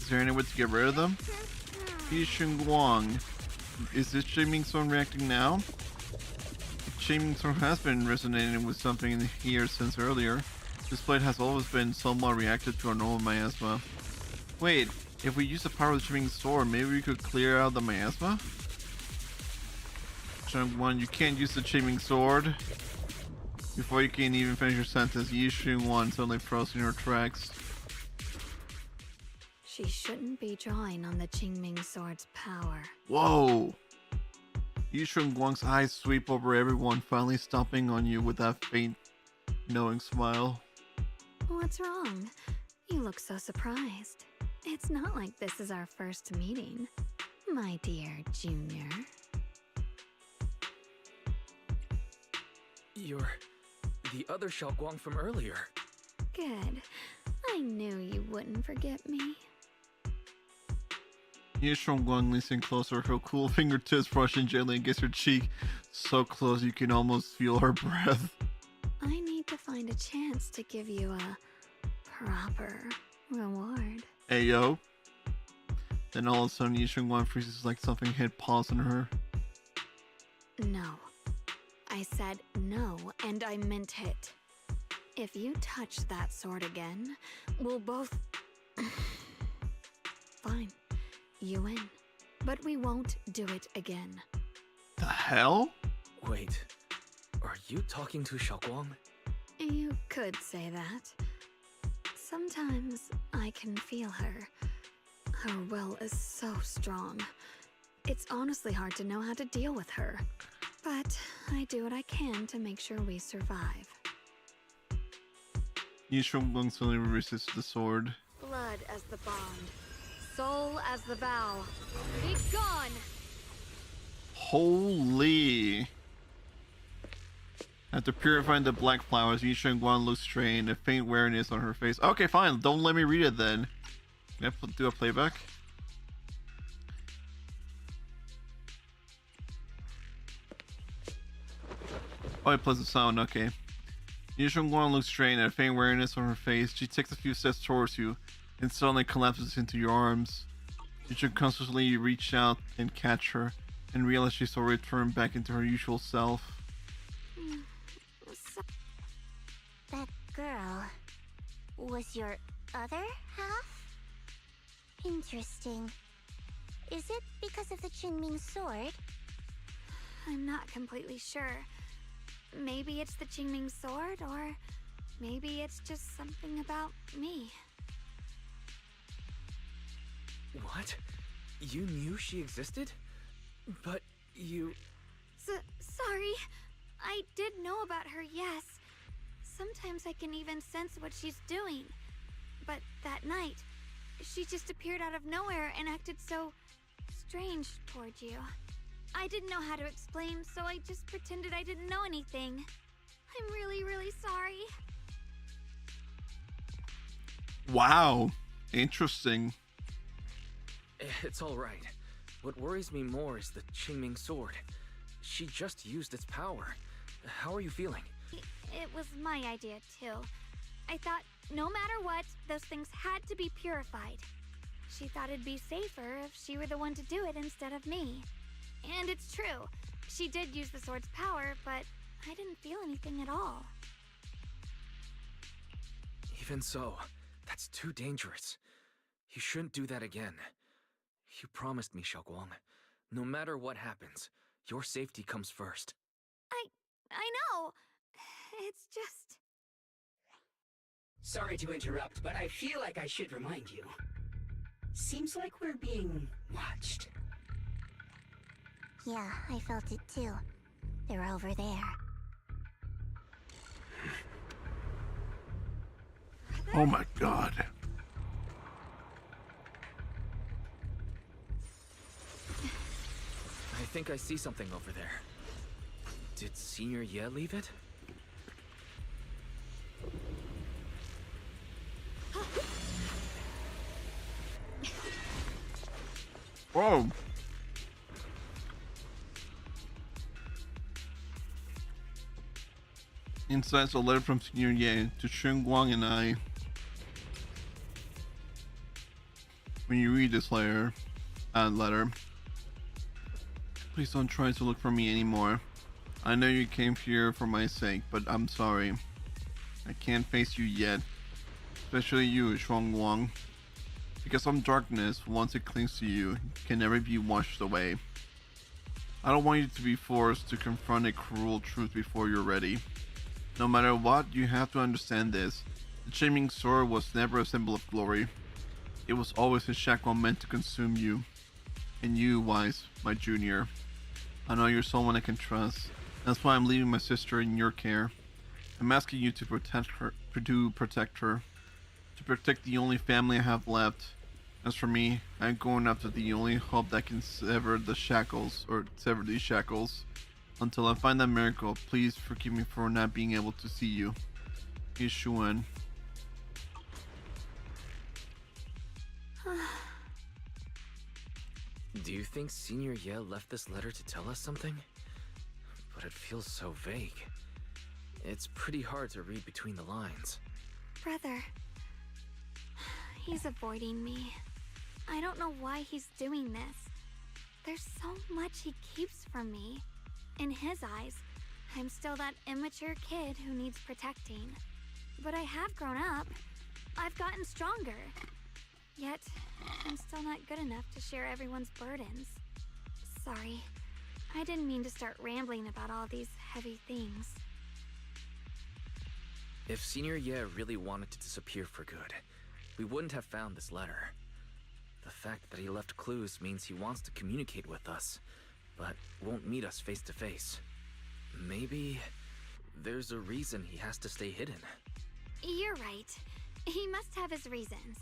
Is there any way to get rid of them? Ye Shunguang. Is this Qingming Sword reacting now? The Qingming Sword has been resonating with something in here since earlier. This blade has always been somewhat reactive to our normal miasma. Wait, if we use the power of the Qingming Sword, maybe we could clear out the miasma? Shunguang, you can't use the Qingming Sword. Before you can even finish your sentence, Ye Shunguang suddenly froze in her tracks. She shouldn't be drawing on the Qingming Sword's power. Whoa! Ye Shunguang's eyes sweep over everyone, finally stopping on you with that faint, knowing smile. What's wrong? You look so surprised. It's not like this is our first meeting, my dear Junior. You're the other Xiaoguang from earlier. Good. I knew you wouldn't forget me. Ye Shunguang leans in closer, her cool fingertips brushing gently against her cheek, so close you can almost feel her breath. I need to find a chance to give you a proper reward. Ayo. Then all of a sudden, Ye Shunguang freezes like something hit pause on her. No. I said no, and I meant it. If you touch that sword again, we'll both... Fine. You win. But we won't do it again. The hell? Wait, are you talking to Xiaoguang? You could say that. Sometimes I can feel her. Her will is so strong. It's honestly hard to know how to deal with her. But I do what I can to make sure we survive. Ye Shunguang suddenly resists the sword. Blood as the bond. Soul as the vow. Be gone! Holy! After purifying the black flowers, Ye Shunguang looks strained, a faint weariness on her face. Okay, fine. Don't let me read it then. Can I do a playback? Oh, it plays the sound. Okay. Ye Shunguang looks strained, a faint weariness on her face. She takes a few steps towards you, and suddenly collapses into your arms. You should consciously reach out and catch her, and realize she's already turned back into her usual self. That girl was your other half? Interesting. Is it because of the Qingming sword? I'm not completely sure. Maybe it's the Qingming sword, or maybe it's just something about me. What? You knew she existed? But you... Sorry. I did know about her, yes. Sometimes I can even sense what she's doing. But that night, she just appeared out of nowhere and acted so strange towards you. I didn't know how to explain, so I just pretended I didn't know anything. I'm really, really sorry. Wow. Interesting. It's alright. What worries me more is the Qingming sword. She just used its power. How are you feeling? It was my idea, too. I thought, no matter what, those things had to be purified. She thought it'd be safer if she were the one to do it instead of me. And it's true. She did use the sword's power, but I didn't feel anything at all. Even so, that's too dangerous. You shouldn't do that again. You promised me, Xiaoguang. No matter what happens, your safety comes first. I know. It's just... Sorry to interrupt, but I feel like I should remind you. Seems like we're being watched. Yeah, I felt it too. They're over there. Oh my god. I think I see something over there. Did Senior Ye leave it? Whoa. Inside's a letter from Senior Ye to Shunguang and I. When you read this letter, please don't try to look for me anymore. I know you came here for my sake, but I'm sorry. I can't face you yet. Especially you, Shunguang. Because some darkness, once it clings to you, can never be washed away. I don't want you to be forced to confront a cruel truth before you're ready. No matter what, you have to understand this. The Qingming sword was never a symbol of glory. It was always a shackle meant to consume you. And you, Wise, my junior. I know you're someone I can trust. That's why I'm leaving my sister in your care. I'm asking you to protect her, to protect the only family I have left. As for me, I'm going after the only hope that can sever these shackles. Until I find that miracle, please forgive me for not being able to see you. Ye Shunguang. Do you think Senior Ye left this letter to tell us something? But it feels so vague. It's pretty hard to read between the lines. Brother, he's avoiding me. I don't know why he's doing this. There's so much he keeps from me. In his eyes, I'm still that immature kid who needs protecting. But I have grown up. I've gotten stronger. Yet, I'm still not good enough to share everyone's burdens. Sorry. I didn't mean to start rambling about all these heavy things. If Senior Ye really wanted to disappear for good, we wouldn't have found this letter. The fact that he left clues means he wants to communicate with us, but won't meet us face to face. Maybe there's a reason he has to stay hidden. You're right. He must have his reasons.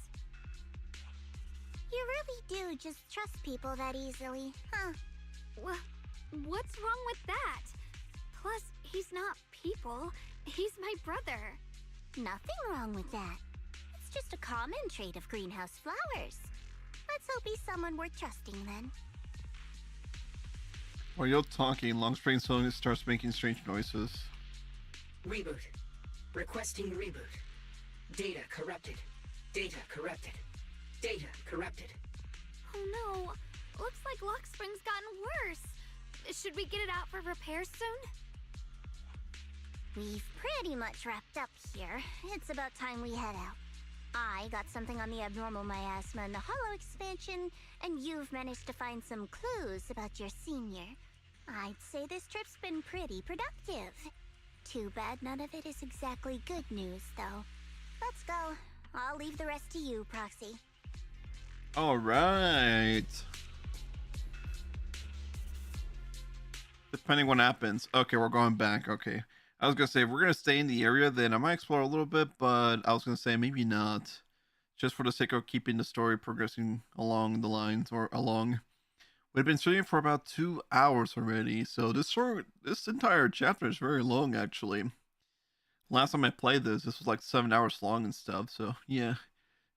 You really do just trust people that easily, huh? What's wrong with that? Plus, he's not people. He's my brother. Nothing wrong with that. It's just a common trait of greenhouse flowers. Let's hope he's someone worth trusting then. While you're talking, Longspring suddenly starts making strange noises. Reboot. Requesting reboot. Data corrupted. Data corrupted. Data corrupted. Oh no. Looks like Lockspring's gotten worse. Should we get it out for repairs soon? We've pretty much wrapped up here. It's about time we head out. I got something on the abnormal miasma and the hollow expansion, and you've managed to find some clues about your senior. I'd say this trip's been pretty productive. Too bad none of it is exactly good news, though. Let's go. I'll leave the rest to you, Proxy. All right. Depending what happens. Okay, we're going back. Okay. I was going to say, if we're going to stay in the area, then I might explore a little bit, but I was going to say maybe not. Just for the sake of keeping the story progressing along the lines or along. We've been streaming for about 2 hours already, so this entire chapter is very long, actually. Last time I played this was like 7 hours long and stuff, so yeah. You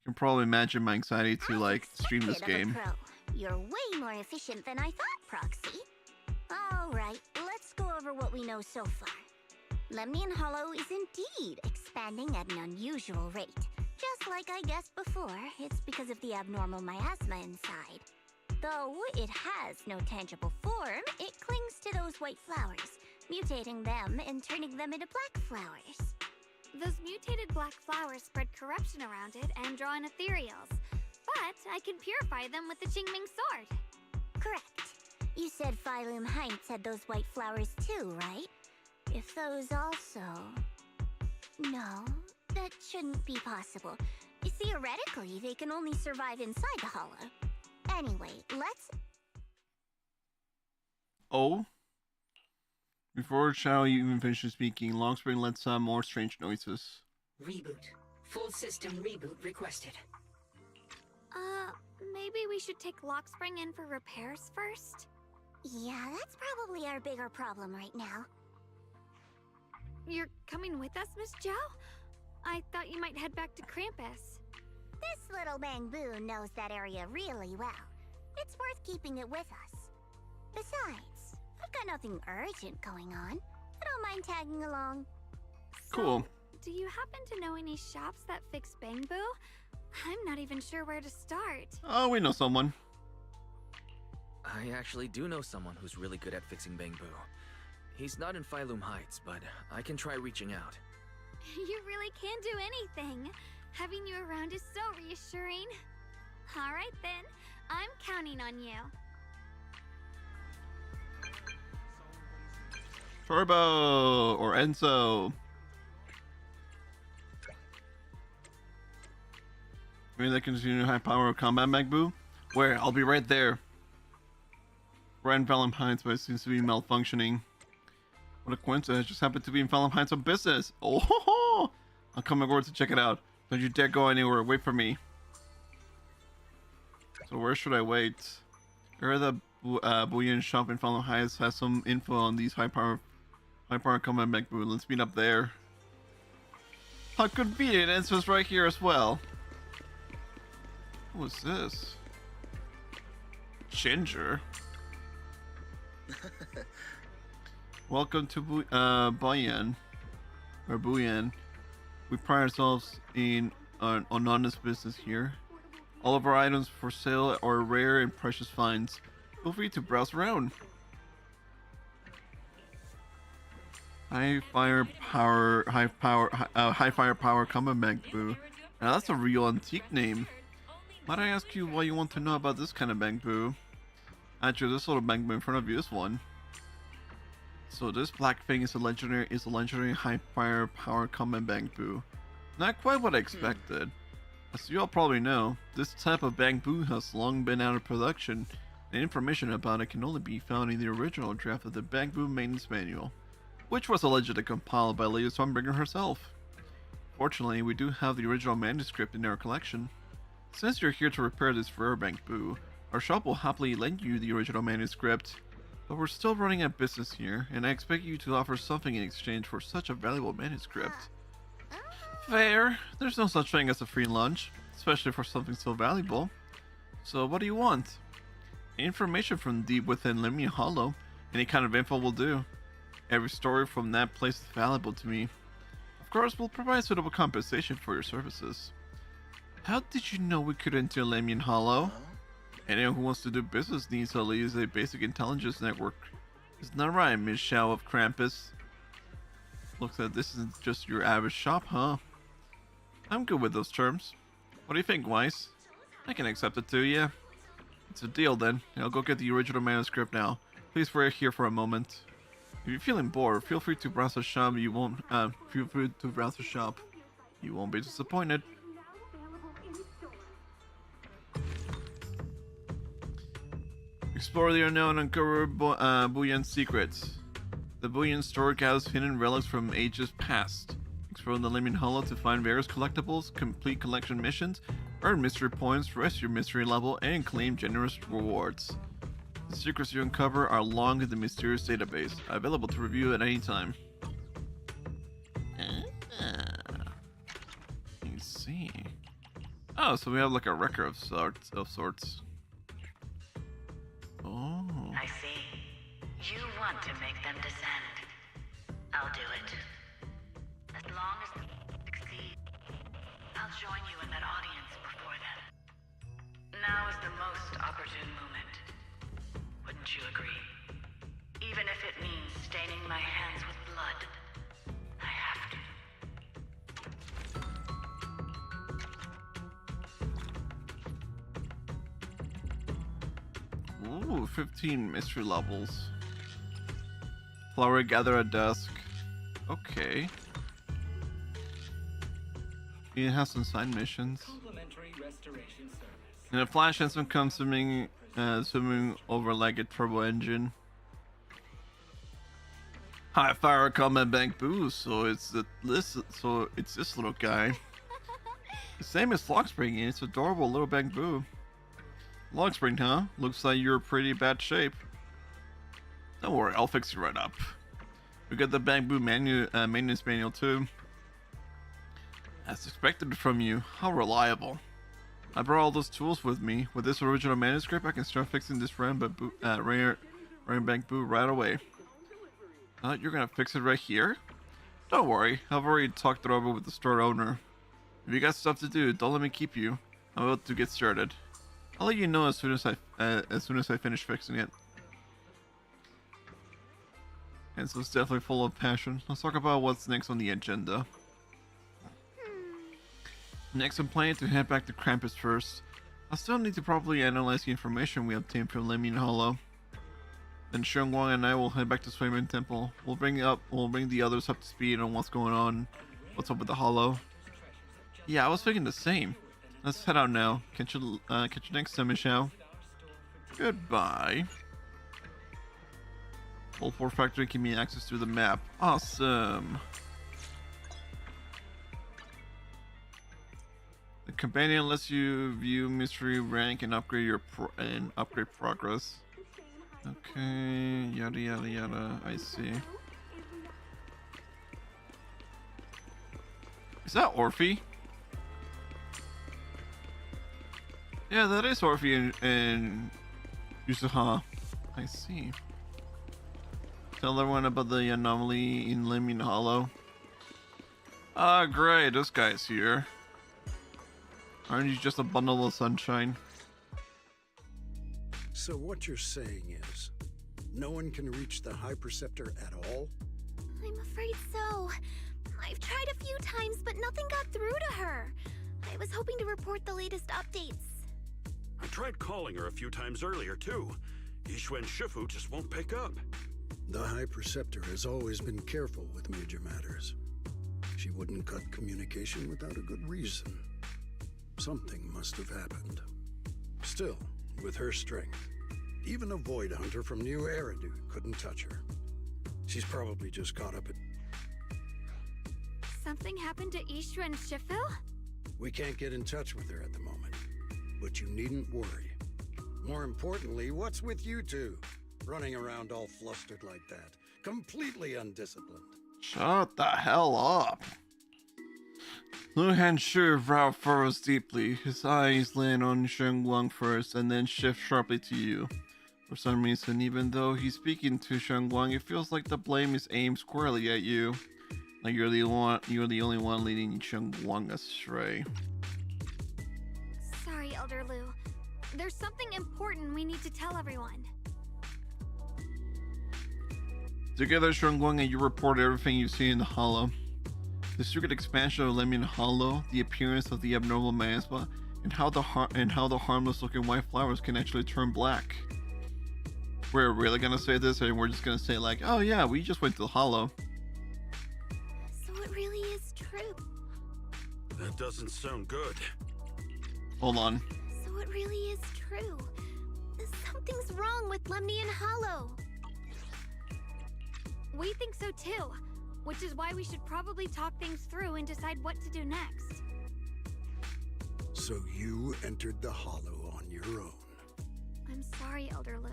can probably imagine my anxiety to like stream this game. You're way more efficient than I thought, Proxy. Alright, let's go over what we know so far. Lemnian Hollow is indeed expanding at an unusual rate. Just like I guessed before, it's because of the abnormal miasma inside. Though it has no tangible form, it clings to those white flowers, mutating them and turning them into black flowers. Those mutated black flowers spread corruption around it and draw in ethereals. But I can purify them with the Qingming sword. Correct. You said Phylum Heights had those white flowers too, right? If those also... No, that shouldn't be possible. Theoretically, they can only survive inside the hollow. Anyway, let's... Oh? Before Shao even finishes speaking, Longspring lets out more strange noises. Reboot. Full system reboot requested. Maybe we should take Lockspring in for repairs first? Yeah, that's probably our bigger problem right now. You're coming with us, Miss Zhao? I thought you might head back to Krampus. This little Bangbu knows that area really well. It's worth keeping it with us. Besides, I've got nothing urgent going on. I don't mind tagging along. Cool. Do you happen to know any shops that fix Bangbu? I'm not even sure where to start. Oh, we know someone. I actually do know someone who's really good at fixing Bangbu. He's not in Phylum Heights, but I can try reaching out. You really can do anything. Having you around is so reassuring. All right then, I'm counting on you. Turbo or Enzo. Maybe they can continue high power combat Magbu? Where? I'll be right there. We're in Phylum Heights, but it seems to be malfunctioning. What a coincidence. I just happened to be in Phylum Heights on business. Oh ho ho! I'll come over to check it out. Don't you dare go anywhere. Wait for me. So where should I wait? Where are the Booyan shop in Follow Highest has some info on these high power combat mech boo. Let's meet up there. How convenient, answers right here as well. What was this? Ginger. Welcome to Booyan. We pride ourselves in an honest business here. All of our items for sale are rare and precious finds. Feel free to browse around. High firepower combat mech boo. Now that's a real antique name. Might I ask you why you want to know about this kind of mech boo? Actually, this little mech boo in front of you is one. So this black thing is a legendary high firepower combat mech boo. Not quite what I expected. As you all probably know, this type of bamboo has long been out of production, and information about it can only be found in the original draft of the Bamboo Maintenance Manual, which was allegedly compiled by Lady Sunbringer herself. Fortunately, we do have the original manuscript in our collection. Since you're here to repair this rare bamboo, our shop will happily lend you the original manuscript, but we're still running a business here, and I expect you to offer something in exchange for such a valuable manuscript. Fair. There's no such thing as a free lunch, especially for something so valuable. So what do you want? Information from deep within Lemmy Hollow. Any kind of info will do. Every story from that place is valuable to me. Of course, we'll provide suitable compensation for your services. How did you know we could enter Lemmy Hollow? Anyone who wants to do business needs at least a basic intelligence network. Isn't that right, Miss Shao of Krampus? Looks like this isn't just your average shop, huh? I'm good with those terms. What do you think, Weiss? I can accept it too, yeah. It's a deal then. I'll go get the original manuscript now. Please wait here for a moment. If you're feeling bored, feel free to browse the shop. You won't be disappointed. Explore the unknown and uncover Booyan's secrets. The Booyan store gathers hidden relics from ages past. Explore the Lemon Hollow to find various collectibles, complete collection missions, earn mystery points, raise your mystery level, and claim generous rewards. The secrets you uncover are logged in the mysterious database, available to review at any time. You see. Oh, so we have like a record of sorts. Oh. I see. You want to make them descend. I'll do it. As long as they succeed, I'll join you in that audience before them. Now is the most opportune moment. Wouldn't you agree? Even if it means staining my hands with blood, I have to. Ooh, 15 mystery levels. Flower gather at dusk. Okay. It has some side missions. And a flash engine comes swimming over like a turbo engine. High fire combat bank boost, so it's this little guy. The same as Lockspring, and it's adorable little bank boo. Logspring, huh? Looks like you're in pretty bad shape. Don't worry, I'll fix you right up. We got the bamboo maintenance manual too. As expected from you, how reliable. I brought all those tools with me. With this original manuscript, I can start fixing this rare bamboo right away. You're gonna fix it right here? Don't worry, I've already talked it over with the store owner. If you got stuff to do, don't let me keep you. I'm about to get started. I'll let you know as soon as I finish fixing it. And so it's definitely full of passion. Let's talk about what's next on the agenda. Next, I'm planning to head back to Krampus first. I still need to properly analyze the information we obtained from Lemon Hollow. Then Shunguang and I will head back to Swayman Temple. We'll bring the others up to speed on what's going on. What's up with the Hollow? Yeah, I was thinking the same. Let's head out now. Catch you next time, Michelle. Goodbye. All 4 factory give me access to the map. Awesome. The companion lets you view mystery rank and upgrade your progress. Okay, yada yada yada. I see. Is that Orphe? Yeah, that is Orphe and Yusuha. I see. Tell everyone about the anomaly in Lemon Hollow. Ah, great, this guy's here. Aren't you just a bundle of sunshine? So what you're saying is, no one can reach the High Preceptor at all? I'm afraid so. I've tried a few times, but nothing got through to her. I was hoping to report the latest updates. I tried calling her a few times earlier, too. Yishun Shifu just won't pick up. The High Preceptor has always been careful with major matters. She wouldn't cut communication without a good reason. Something must have happened. Still, with her strength, even a Void Hunter from New Eridu couldn't touch her. She's probably just caught up at... Something happened to Ishu and Shifu? We can't get in touch with her at the moment, but you needn't worry. More importantly, what's with you two? Running around all flustered like that, completely undisciplined. Shut the hell up. Luhan Shu brow furrows deeply. His eyes land on Ye Shunguang first, and then shift sharply to you. For some reason, even though he's speaking to Shunguang, it feels like the blame is aimed squarely at you. Like you're the only one leading Ye Shunguang astray. Sorry, Elder Lu. There's something important we need to tell everyone. Together, Shunguang and you report everything you see in the hollow. The secret expansion of Lemon Hollow, the appearance of the abnormal miasma, and how the harmless-looking white flowers can actually turn black. We're really gonna say this, and we're just gonna say like, oh yeah, we just went to the hollow. So it really is true. That doesn't sound good. Hold on. So it really is true. Something's wrong with Lemnian Hollow. We think so too, which is why we should probably talk things through and decide what to do next. So you entered the hollow on your own. I'm sorry, Elder Lu.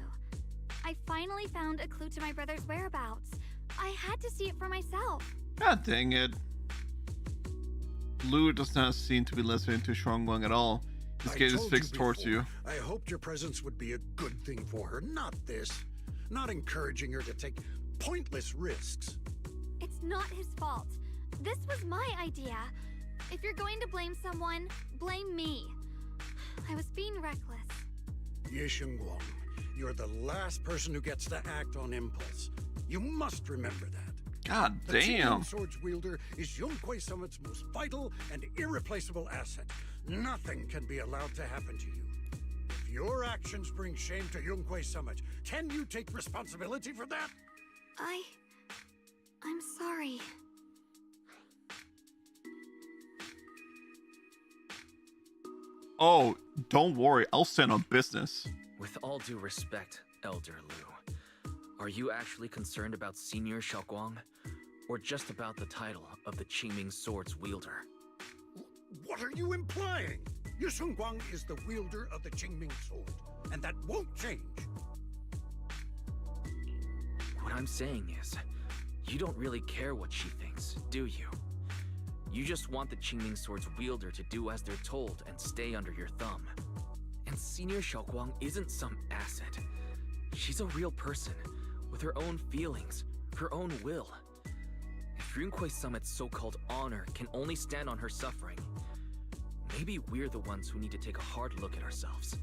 I finally found a clue to my brother's whereabouts. I had to see it for myself. God dang it. Lu does not seem to be listening to Shunguang at all. His gaze is fixed towards you. I hoped your presence would be a good thing for her, not this. Not encouraging her to take pointless risks. It's not his fault. This was my idea. If you're going to blame someone, blame me. I was being reckless. Ye Shunguang, you're the last person who gets to act on impulse. You must remember that. God The damn. Qingming Sword's wielder is Yunquei Summit's most vital and irreplaceable asset. Nothing can be allowed to happen to you. If your actions bring shame to Yunquei Summit, can you take responsibility for that? I'm sorry. Oh, don't worry, I'll stand on business. With all due respect, Elder Lu, are you actually concerned about Senior Shunguang, or just about the title of the Qingming Sword's wielder? What are you implying? Ye Shunguang is the wielder of the Qingming Sword, and that won't change. What I'm saying is, you don't really care what she thinks, do you? You just want the Qingming Sword's wielder to do as they're told and stay under your thumb. And Senior Shunguang isn't some asset. She's a real person, with her own feelings, her own will. If Yunquei Summit's so-called honor can only stand on her suffering, maybe we're the ones who need to take a hard look at ourselves.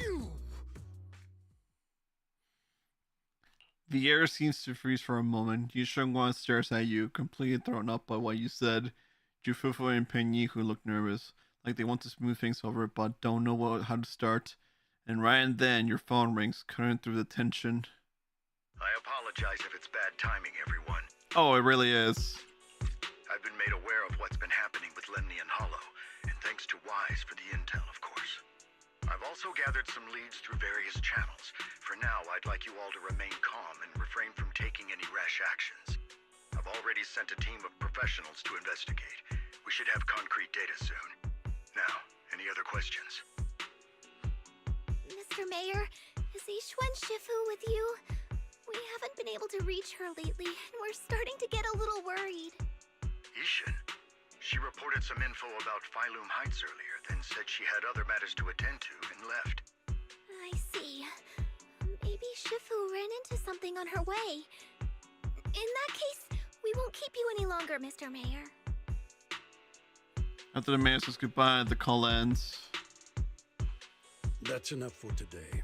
You! The air seems to freeze for a moment. Ye Shunguang stares at you, completely thrown up by what you said. Jufufu and Penyi, who look nervous, like they want to smooth things over, but don't know how to start. And right then, your phone rings, cutting through the tension. I apologize if it's bad timing, everyone. Oh, it really is. I've been made aware of what's been happening with Lemnian Hollow, and thanks to Wise for the intel, of course. I've also gathered some leads through various channels. For now, I'd like you all to remain calm and refrain from taking any rash actions. I've already sent a team of professionals to investigate. We should have concrete data soon. Now, any other questions? Mr. Mayor, Is Ye Shunguang Shifu with you? We haven't been able to reach her lately, and we're starting to get a little worried. Ishin. She reported some info about Phylum Heights earlier, then said she had other matters to attend to and left. I see. Maybe Shifu ran into something on her way. In that case, we won't keep you any longer, Mr. Mayor. After the mayor says goodbye, the call ends. That's enough for today.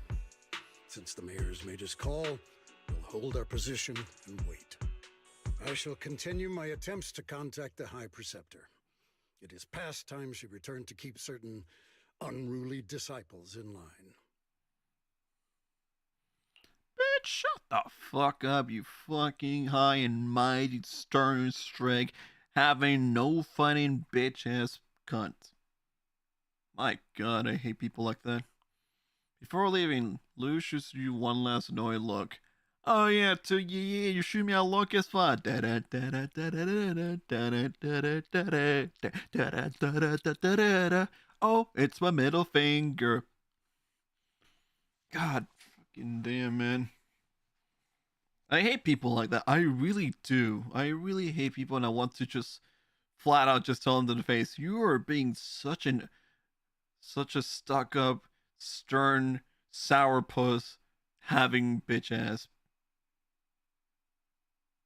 Since the mayor's made his call, we'll hold our position and wait. I shall continue my attempts to contact the High Preceptor. It is past time she returned to keep certain unruly disciples in line. Bitch, shut the fuck up, you fucking high and mighty stern strike having no fighting bitch ass cunt. My god, I hate people like that. Before leaving, Lou shoots you one last annoyed look. Oh yeah, you shoot me a look, guess what? Oh, it's my middle finger. God fucking damn, man. I hate people like that. I really do. I really hate people, and I want to just flat out just tell them to the face, you are being such a stuck up, stern, sourpuss having bitch ass.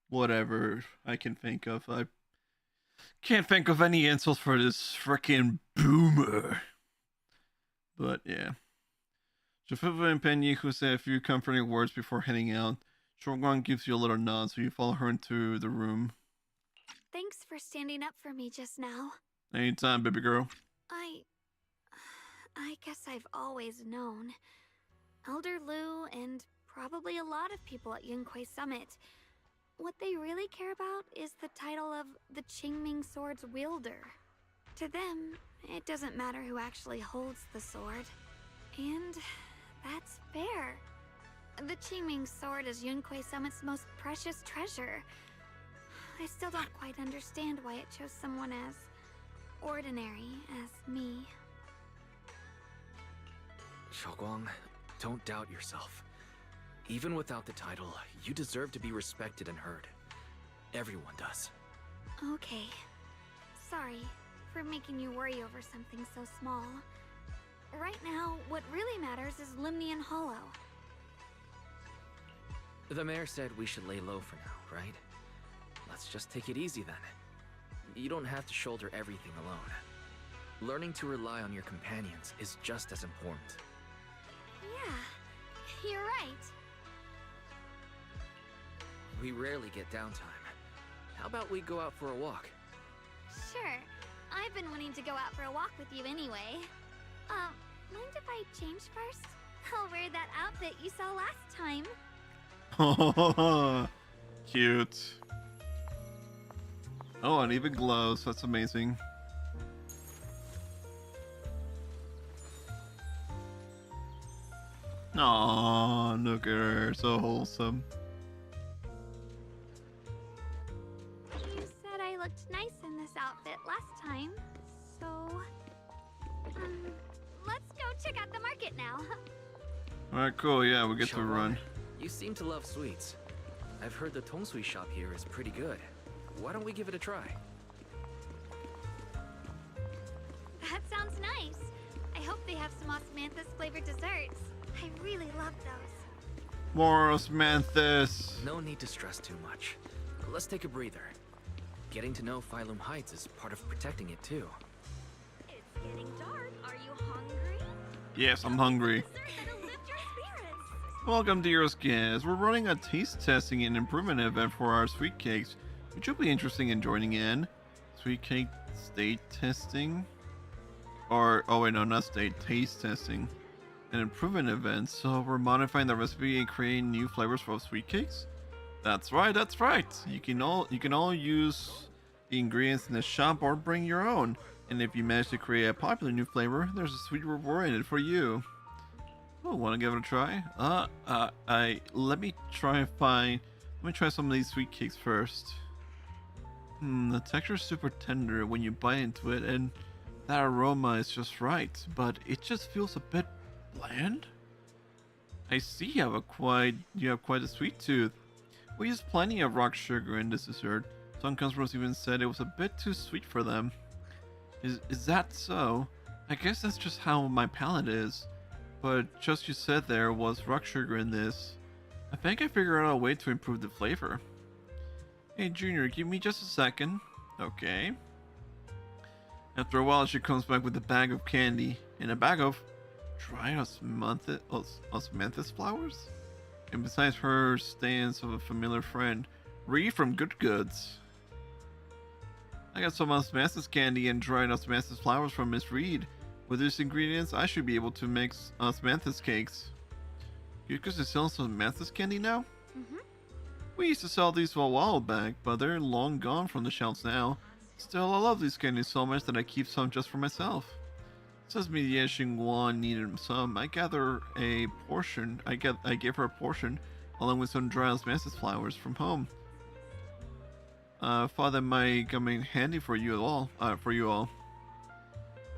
Whatever I can think of. I can't think of any insults for this freaking boomer. But yeah. Jafifa and Penyiku say a few comforting words before heading out. Shunguang gives you a little nod, so you follow her into the room. Thanks for standing up for me just now. Anytime, baby girl. I guess I've always known. Elder Lu and probably a lot of people at Yunquei Summit, what they really care about is the title of the Qingming Sword's wielder. To them, it doesn't matter who actually holds the sword. And that's fair. The Qingming Sword is Yunquei Summit's most precious treasure. I still don't quite understand why it chose someone as ordinary as me. Shunguang, don't doubt yourself. Even without the title, you deserve to be respected and heard. Everyone does. Okay. Sorry for making you worry over something so small. Right now, what really matters is Limnian Hollow. The mayor said we should lay low for now, right? Let's just take it easy then. You don't have to shoulder everything alone. Learning to rely on your companions is just as important. Yeah, you're right. We rarely get downtime. How about we go out for a walk? Sure. I've been wanting to go out for a walk with you anyway. Mind if I change first? I'll wear that outfit you saw last time. Cute. Oh, and even glows. That's amazing. Aww, look at her. So wholesome. You said I looked nice in this outfit last time, so... let's go check out the market now. Alright, cool. Yeah, we get to Shunguang, run. You seem to love sweets. I've heard the Tongsui shop here is pretty good. Why don't we give it a try? That sounds nice. I hope they have some osmanthus flavored desserts. I really love those. More osmanthus. No need to stress too much. Let's take a breather. Getting to know Phylum Heights is part of protecting it too. It's getting dark. Are you hungry? Yes, I'm hungry. Welcome to your skins. We're running a taste testing and improvement event for our sweet cakes, which will be interesting in joining in. Sweet cake state testing? Or, oh wait, no, not state, taste testing. An improvement event, so we're modifying the recipe and creating new flavors for sweet cakes? That's right, that's right. You can all use the ingredients in the shop or bring your own. And if you manage to create a popular new flavor, there's a sweet reward in it for you. Oh, wanna give it a try? Let me try some of these sweet cakes first. The texture's super tender when you bite into it, and that aroma is just right, but it just feels a bit bland. I see you have quite a sweet tooth. We use plenty of rock sugar in this dessert. Some customers even said it was a bit too sweet for them. Is that so? I guess that's just how my palate is. But just you said there was rock sugar in this. I think I figured out a way to improve the flavor. Hey Junior, give me just a second. Okay. After a while she comes back with a bag of candy and a bag of dried osmanthus flowers? And besides her stands of a familiar friend, Ree from Good Goods. I got some osmanthus candy and dried osmanthus flowers from Miss Reed. With these ingredients, I should be able to make osmanthus cakes. You guys are selling some osmanthus candy now? Mm-hmm. We used to sell these a while back, but they're long gone from the shelves now. Still, I love these candies so much that I keep some just for myself. Says me Ye Shunguang needed some. I gather a portion. I gave her a portion, along with some dry osmanthus flowers from home. Thought that might come in handy for you all. I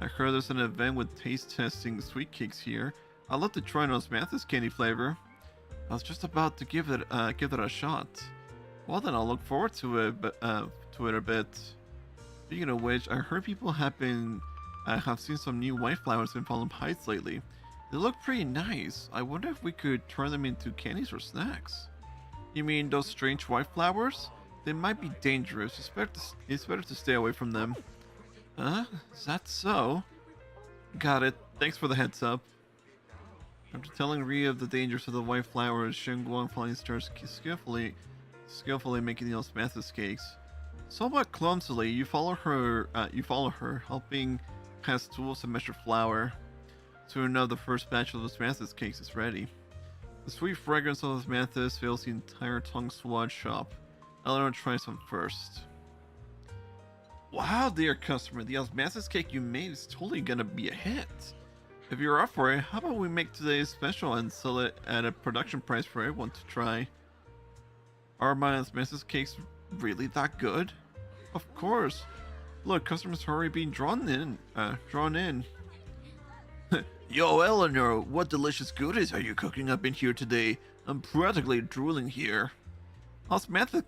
heard there's an event with taste testing sweet cakes here. I'd love to try an osmanthus candy flavor. I was just about to give it a shot. Well then, I'll look forward to it a bit. Speaking of which, I heard people have seen some new white flowers in Fallen Heights lately. They look pretty nice. I wonder if we could turn them into candies or snacks. You mean those strange white flowers? They might be dangerous. It's better to stay away from them. Huh? Is that so? Got it. Thanks for the heads up. After telling Rhea of the dangers of the white flowers, Shunguang finally starts skillfully making the osmanthus cakes. Somewhat clumsily, you follow her, helping pass tools to measure flour. Soon enough, the first batch of osmanthus cakes is ready. The sweet fragrance of osmanthus fills the entire tongue swad shop. Eleanor tries some first. Wow, dear customer, the osmanthus cake you made is totally gonna be a hit. If you're up for it, how about we make today's special and sell it at a production price for everyone to try? Are my osmanthus cakes really that good? Of course. Look, customers are already being drawn in. Yo, Eleanor, what delicious goodies are you cooking up in here today? I'm practically drooling here. Osmanthus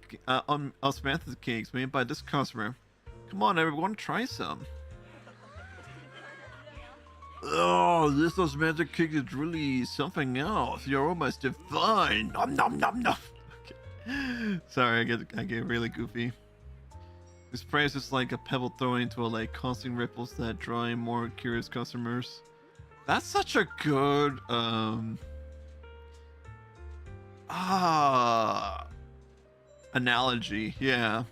cakes made by this customer. Come on, everyone, try some. Oh, this osmanthus cake is really something else. Your aroma is divine. Nom nom nom nom. Okay. Sorry, I get really goofy. This price is like a pebble thrown into a lake, causing ripples that draw in more curious customers. That's such a good analogy. Yeah,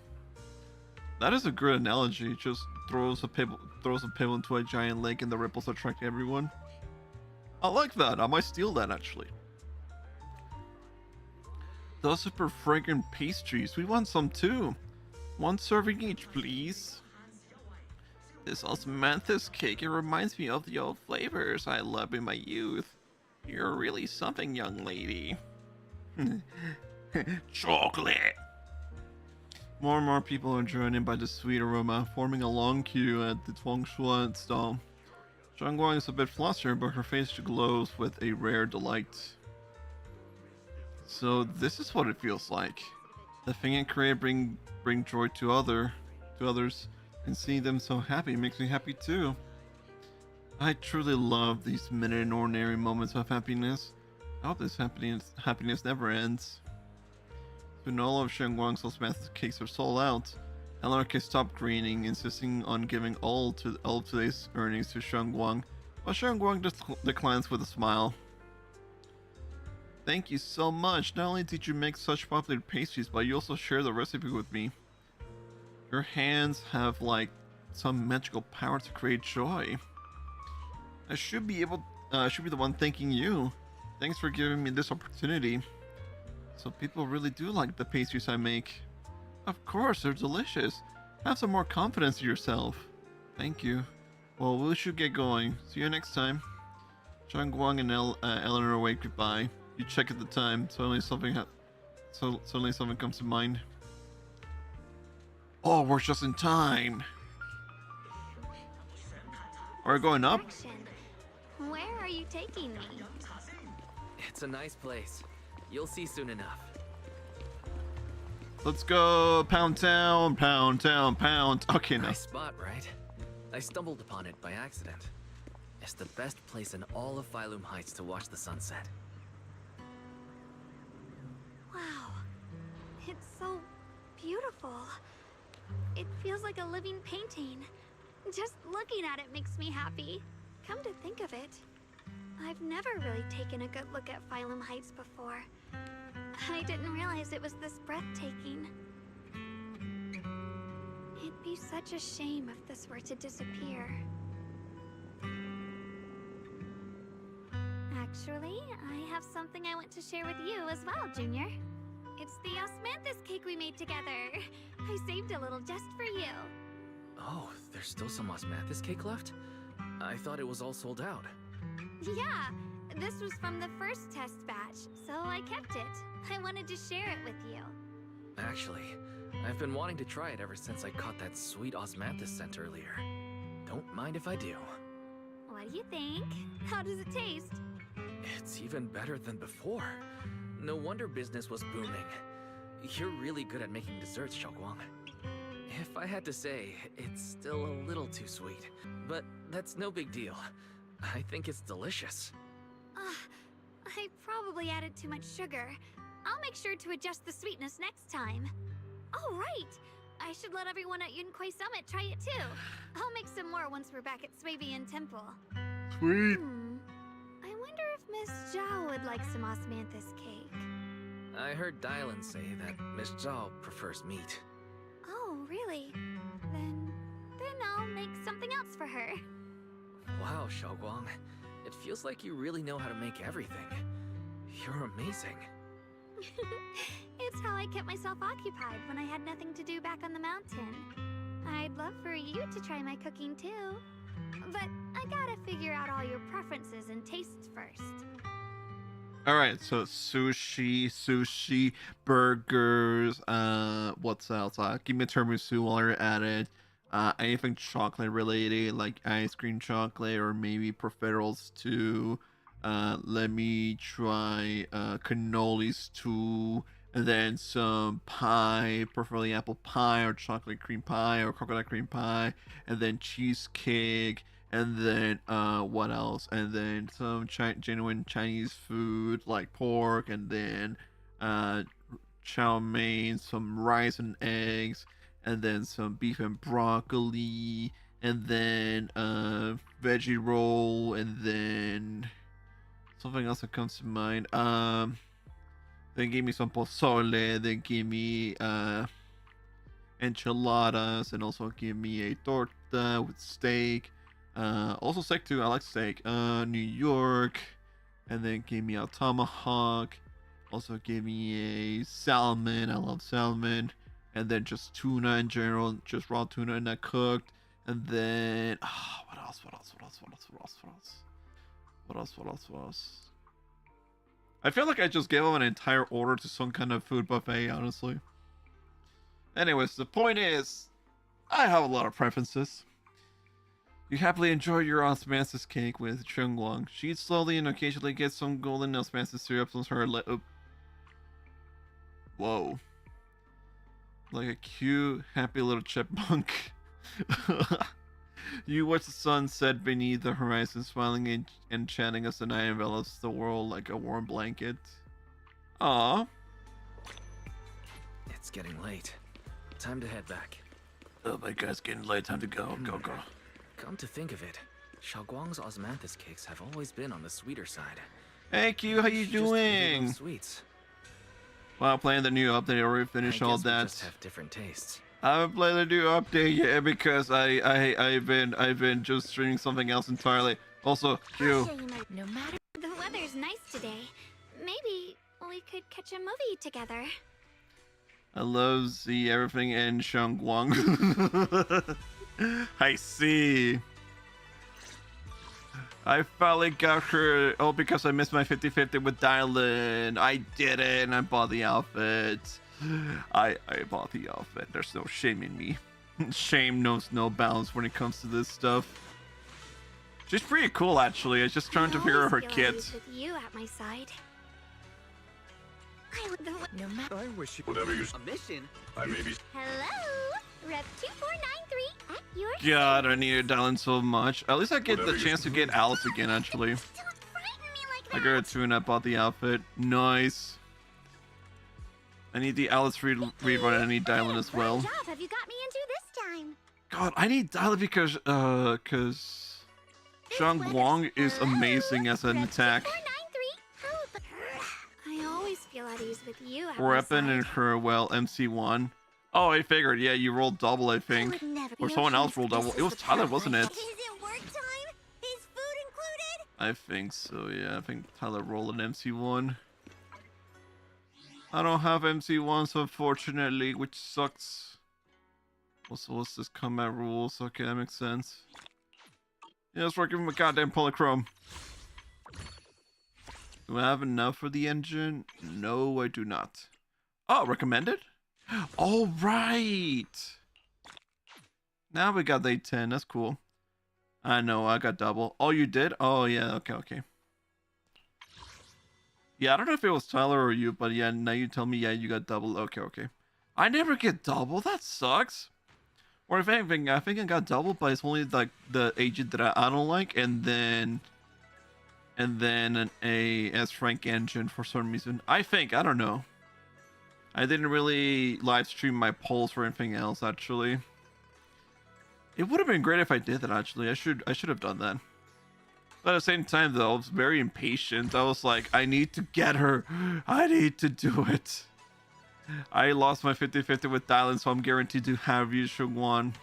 that is a good analogy. Just throws a pebble into a giant lake, and the ripples attract everyone. I like that. I might steal that actually. Those super fragrant pastries. We want some too. 1 serving each, please. This osmanthus cake, it reminds me of the old flavors I loved in my youth. You're really something, young lady. Chocolate! More and more people are joining by the sweet aroma, forming a long queue at the Tuangshuan stall. Shunguang is a bit flustered, but her face glows with a rare delight. So this is what it feels like. The thing I create bring joy to others, and seeing them so happy makes me happy too. I truly love these minute and ordinary moments of happiness. I hope this happiness never ends. When all of Shunguang's osmanthus cakes are sold out, Eleanor can stop grinning, insisting on giving all of today's earnings to Shunguang, while Shunguang just declines with a smile. Thank you so much. Not only did you make such popular pastries, but you also shared the recipe with me. Your hands have like some magical power to create joy. I should be the one thanking you. Thanks for giving me this opportunity. So people really do like the pastries I make. Of course, they're delicious. Have some more confidence in yourself. Thank you. Well, we should get going. See you next time. Shunguang and Eleanor wave goodbye. You check at the time. Suddenly something comes to mind. Oh, we're just in time. Are we going up? Where are you taking me? It's a nice place. You'll see soon enough. Let's go, Pound Town, Pound Town, Pound. Okay, no. Nice spot, right? I stumbled upon it by accident. It's the best place in all of Phylum Heights to watch the sunset. Wow. It's so beautiful. It feels like a living painting. Just looking at it makes me happy. Come to think of it, I've never really taken a good look at Phylum Heights before. I didn't realize it was this breathtaking. It'd be such a shame if this were to disappear. Actually, I have something I want to share with you as well, Junior. It's the osmanthus cake we made together. I saved a little just for you. Oh, there's still some osmanthus cake left? I thought it was all sold out. Yeah, this was from the first test batch, so I kept it. I wanted to share it with you. Actually, I've been wanting to try it ever since I caught that sweet osmanthus scent earlier. Don't mind if I do. What do you think? How does it taste? It's even better than before. No wonder business was booming. You're really good at making desserts, Shunguang. If I had to say, it's still a little too sweet. But that's no big deal. I think it's delicious. I probably added too much sugar. I'll make sure to adjust the sweetness next time. Oh, right! I should let everyone at Yunquai Summit try it too. I'll make some more once we're back at Swabian Temple. Sweet! I wonder if Miss Zhao would like some osmanthus cake. I heard Dylan say that Miss Zhao prefers meat. Oh, really? Then I'll make something else for her. Wow, Shunguang. It feels like you really know how to make everything. You're amazing. It's how I kept myself occupied when I had nothing to do back on the mountain. I'd love for you to try my cooking too. But I gotta figure out all your preferences and tastes first. Alright, so sushi, burgers, what's else? Give me a tiramisu while you're at it. Anything chocolate related, like ice cream chocolate, or maybe peripherals too. Let me try cannolis too, and then some pie, preferably apple pie or chocolate cream pie or coconut cream pie, and then cheesecake, and then what else? And then some genuine Chinese food like pork, and then chow mein, some rice and eggs, and then some beef and broccoli, and then veggie roll, and then something else that comes to mind. Then give me some pozole, then give me enchiladas, and also give me a torta with steak. Also steak too, I like steak. New York, and then give me a tomahawk. Also give me a salmon, I love salmon. And then just tuna in general, just raw tuna and not cooked. And then, what else? I feel like I just gave them an entire order to some kind of food buffet, honestly. Anyways, the point is, I have a lot of preferences. You happily enjoy your osmanthus cake with Shunguang. She eats slowly and occasionally gets some golden osmanthus syrup on her Whoa. Like a cute, happy little chipmunk. You watch the sun set beneath the horizon, smiling and enchanting as the night envelops the world like a warm blanket. Aww. It's getting late. Time to head back. Oh my god, it's getting late. Time to go. Go. Come to think of it, Shunguang's osmanthus cakes have always been on the sweeter side. Hey Q, how you doing? Just sweets. While playing the new update, I already finished all that. We just have different tastes. I haven't played the new update yet because I've been just streaming something else entirely. Also, Q. No matter the weather's nice today, maybe we could catch a movie together. I love see everything in Shunguang. I see. I finally got her. Oh, because I missed my 50-50 with Dylan. I did it, and I bought the outfit. I bought the outfit. There's no shame in me. Shame knows no bounds when it comes to this stuff. She's pretty cool, actually. I just trying to figure out her kit. With you at my side. No matter. I wish you. Whatever you. A mission. I may be. Hello, Rep 2493 at your God, I need Dylan so much. At least I get the chance to get Alice again, actually. I got a tune. I bought the outfit. Nice. I need the Alice rerun and I need Dylan as well. What job have you got me into this time? God, I need Dylan because Shunguang is amazing as an attack. I always feel at ease with you. Weapon and her, well, MC1. Oh, I figured. Yeah, you rolled double, I think. Or someone else rolled double. It was Tyler, wasn't it? Is it work time? Is food included? I think so, yeah. I think Tyler rolled an MC1. I don't have MC1s, unfortunately, which sucks. Also, what's this combat rules? Okay, that makes sense. Yeah, let's work with my goddamn polychrome. Do I have enough for the engine? No, I do not. Oh, recommended? All right. Now we got the 10. That's cool. I know, I got double. Oh, you did? Oh, yeah. Okay. Yeah, I don't know if it was Tyler or you, but yeah, now you tell me, yeah, you got double. Okay. I never get double. That sucks. Or if anything, I think I got double, but it's only like the agent that I don't like, and then an AS Frank engine for some reason. I think, I don't know. I didn't really live stream my polls or anything else, actually. It would have been great if I did that, actually. I should have done that. But at the same time, though, I was very impatient. I was like, I need to get her. I need to do it. I lost my 50-50 with Dylan, so I'm guaranteed to have Ye Shunguang.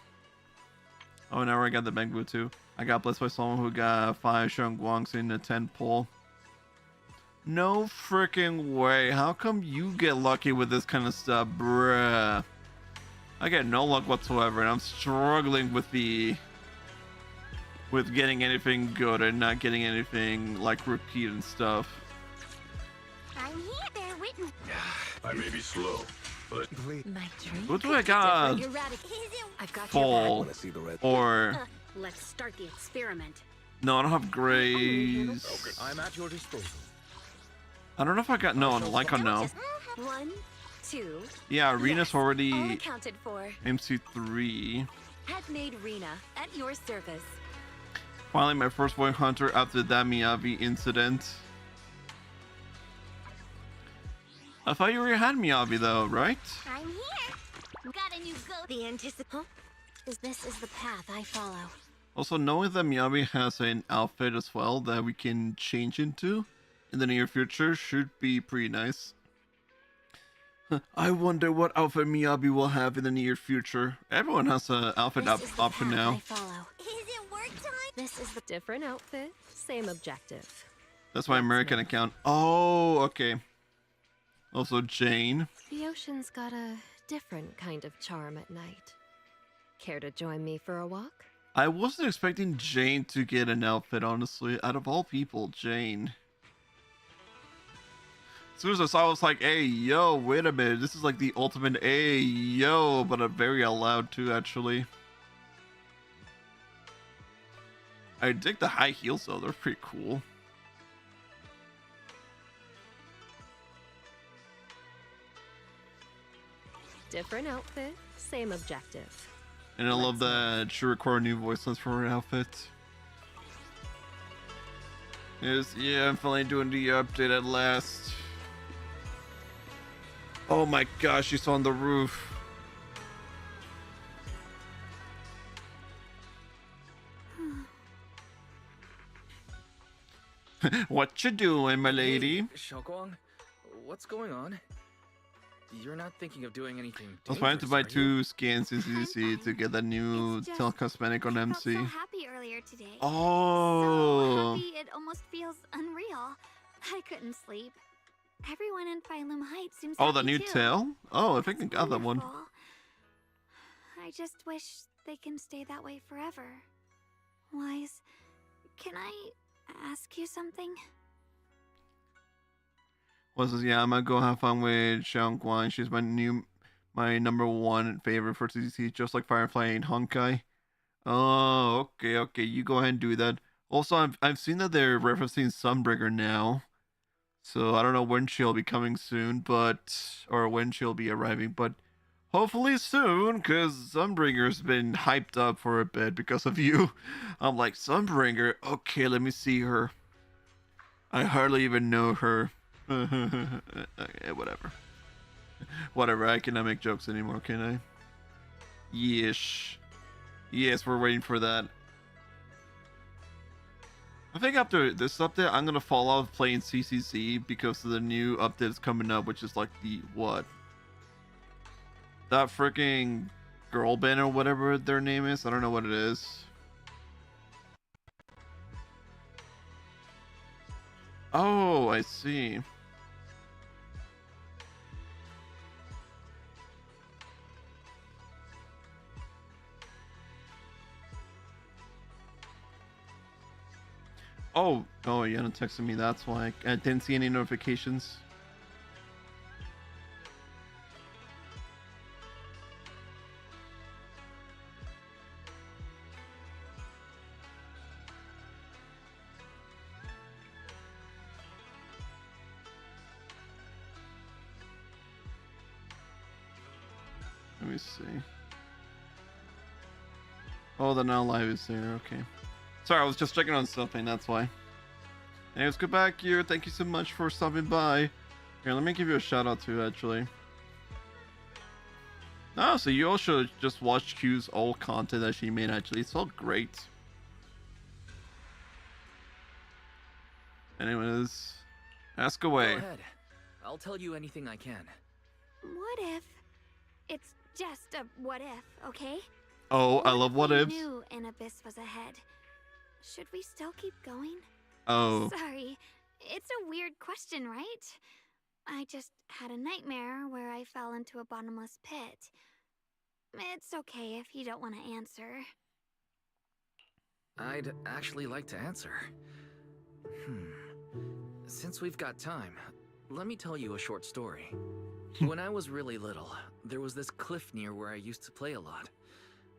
Oh, now I got the Bangbu too. I got blessed by someone who got 5 Shunguangs in a 10 pull. No freaking way. How come you get lucky with this kind of stuff, bruh? I get no luck whatsoever, and I'm struggling with getting anything good and not getting anything like repeat and stuff. I'm here, bear witness. I may be slow, but My dream. What do I got? I've got Full or Let's start the experiment. no? I don't have grays. I'm at your disposal. I don't know if I got no. Like on no. 1, 2. Yeah, Rena's All already accounted for. MC3. Had made Rena at your service. Finally, my first boy hunter after that Miyabi incident. I thought you already had Miyabi though, right? I'm here. Got a new goat. The anticipant. This is the path I follow. Also, knowing that Miyabi has an outfit as well that we can change into in the near future should be pretty nice. I wonder what outfit Miyabi will have in the near future. Everyone has an outfit option now. I follow. Is it work time? This is the different outfit, same objective. That's my American account. Oh, okay. Also, Jane. The ocean's got a different kind of charm at night. Care to join me for a walk? I wasn't expecting Jane to get an outfit, honestly. Out of all people, Jane. As soon as I saw it, I was like, hey, yo, wait a minute. This is like the ultimate, hey, yo, but I'm very loud too, actually. I dig the high heels, though. They're pretty cool. Different outfit, same objective. And I love that she recorded new voice lines for her outfit. Yes, yeah, I'm finally doing the update at last. Oh my gosh, she's on the roof. What you doing, my lady? Hey, Shunguang, what's going on? You're not thinking of doing anything I was planning to buy dangerous, are you? 2 scans in CDC to get that new It's just- tail cosmetic on I MC. felt so happy earlier today. Oh. So happy it almost feels unreal. I couldn't sleep. Everyone in Phylum Heights seems Oh, the happy new too. tail? Oh, I think I It's got that one. wonderful. I just wish they can stay that way forever. Wise, can I ask you something? Was this? Yeah, I'm gonna go have fun with Shunguang. She's my number 1 favorite for CCC, just like Firefly and Honkai. Oh, okay. You go ahead and do that. Also, I've seen that they're referencing Sunbreaker now, So I don't know when she'll be coming soon, or when she'll be arriving, but hopefully soon, because Sunbringer's been hyped up for a bit because of you. I'm like, Sunbringer? Okay, let me see her. I hardly even know her. Okay, whatever. Whatever, I cannot make jokes anymore, can I? Yes. Yes, we're waiting for that. I think after this update, I'm gonna fall off playing CCC because of the new updates coming up, which is like the, what? That freaking girl band or whatever their name is. I don't know what it is. Oh, I see. Oh, Yana texted me. That's why I didn't see any notifications. Let me see. Oh, the now live is there. Okay. Sorry, I was just checking on something. That's why. Anyways, good back here. Thank you so much for stopping by. Here, let me give you a shout out too, actually. Oh, so you also just watched Q's old content that she made, actually. It's all great. Anyways, ask away. Go ahead. I'll tell you anything I can. What if? It's just a what if, okay? Oh, I love what ifs. I knew an abyss was ahead. Should we still keep going? Oh. Sorry, it's a weird question, right? I just had a nightmare where I fell into a bottomless pit. It's okay if you don't want to answer. I'd actually like to answer. Since we've got time, let me tell you a short story. When I was really little, there was this cliff near where I used to play a lot.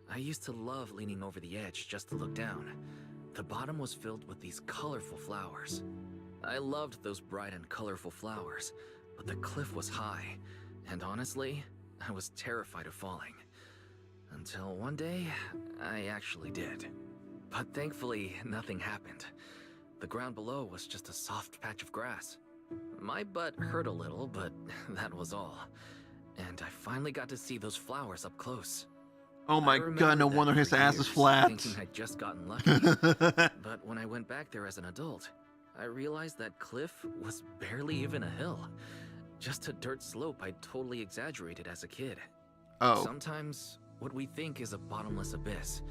I used to love leaning over the edge just to look down. The bottom was filled with these colorful flowers. I loved those bright and colorful flowers, but the cliff was high, and honestly, I was terrified of falling. Until one day, I actually did. But thankfully, nothing happened. The ground below was just a soft patch of grass. My butt hurt a little, but that was all. And I finally got to see those flowers up close. Oh my god, no wonder his ass is flat. Thinking I'd just gotten lucky. But when I went back there as an adult, I realized that cliff was barely even a hill. Just a dirt slope I'd totally exaggerated as a kid. Oh. Sometimes what we think is a bottomless abyss,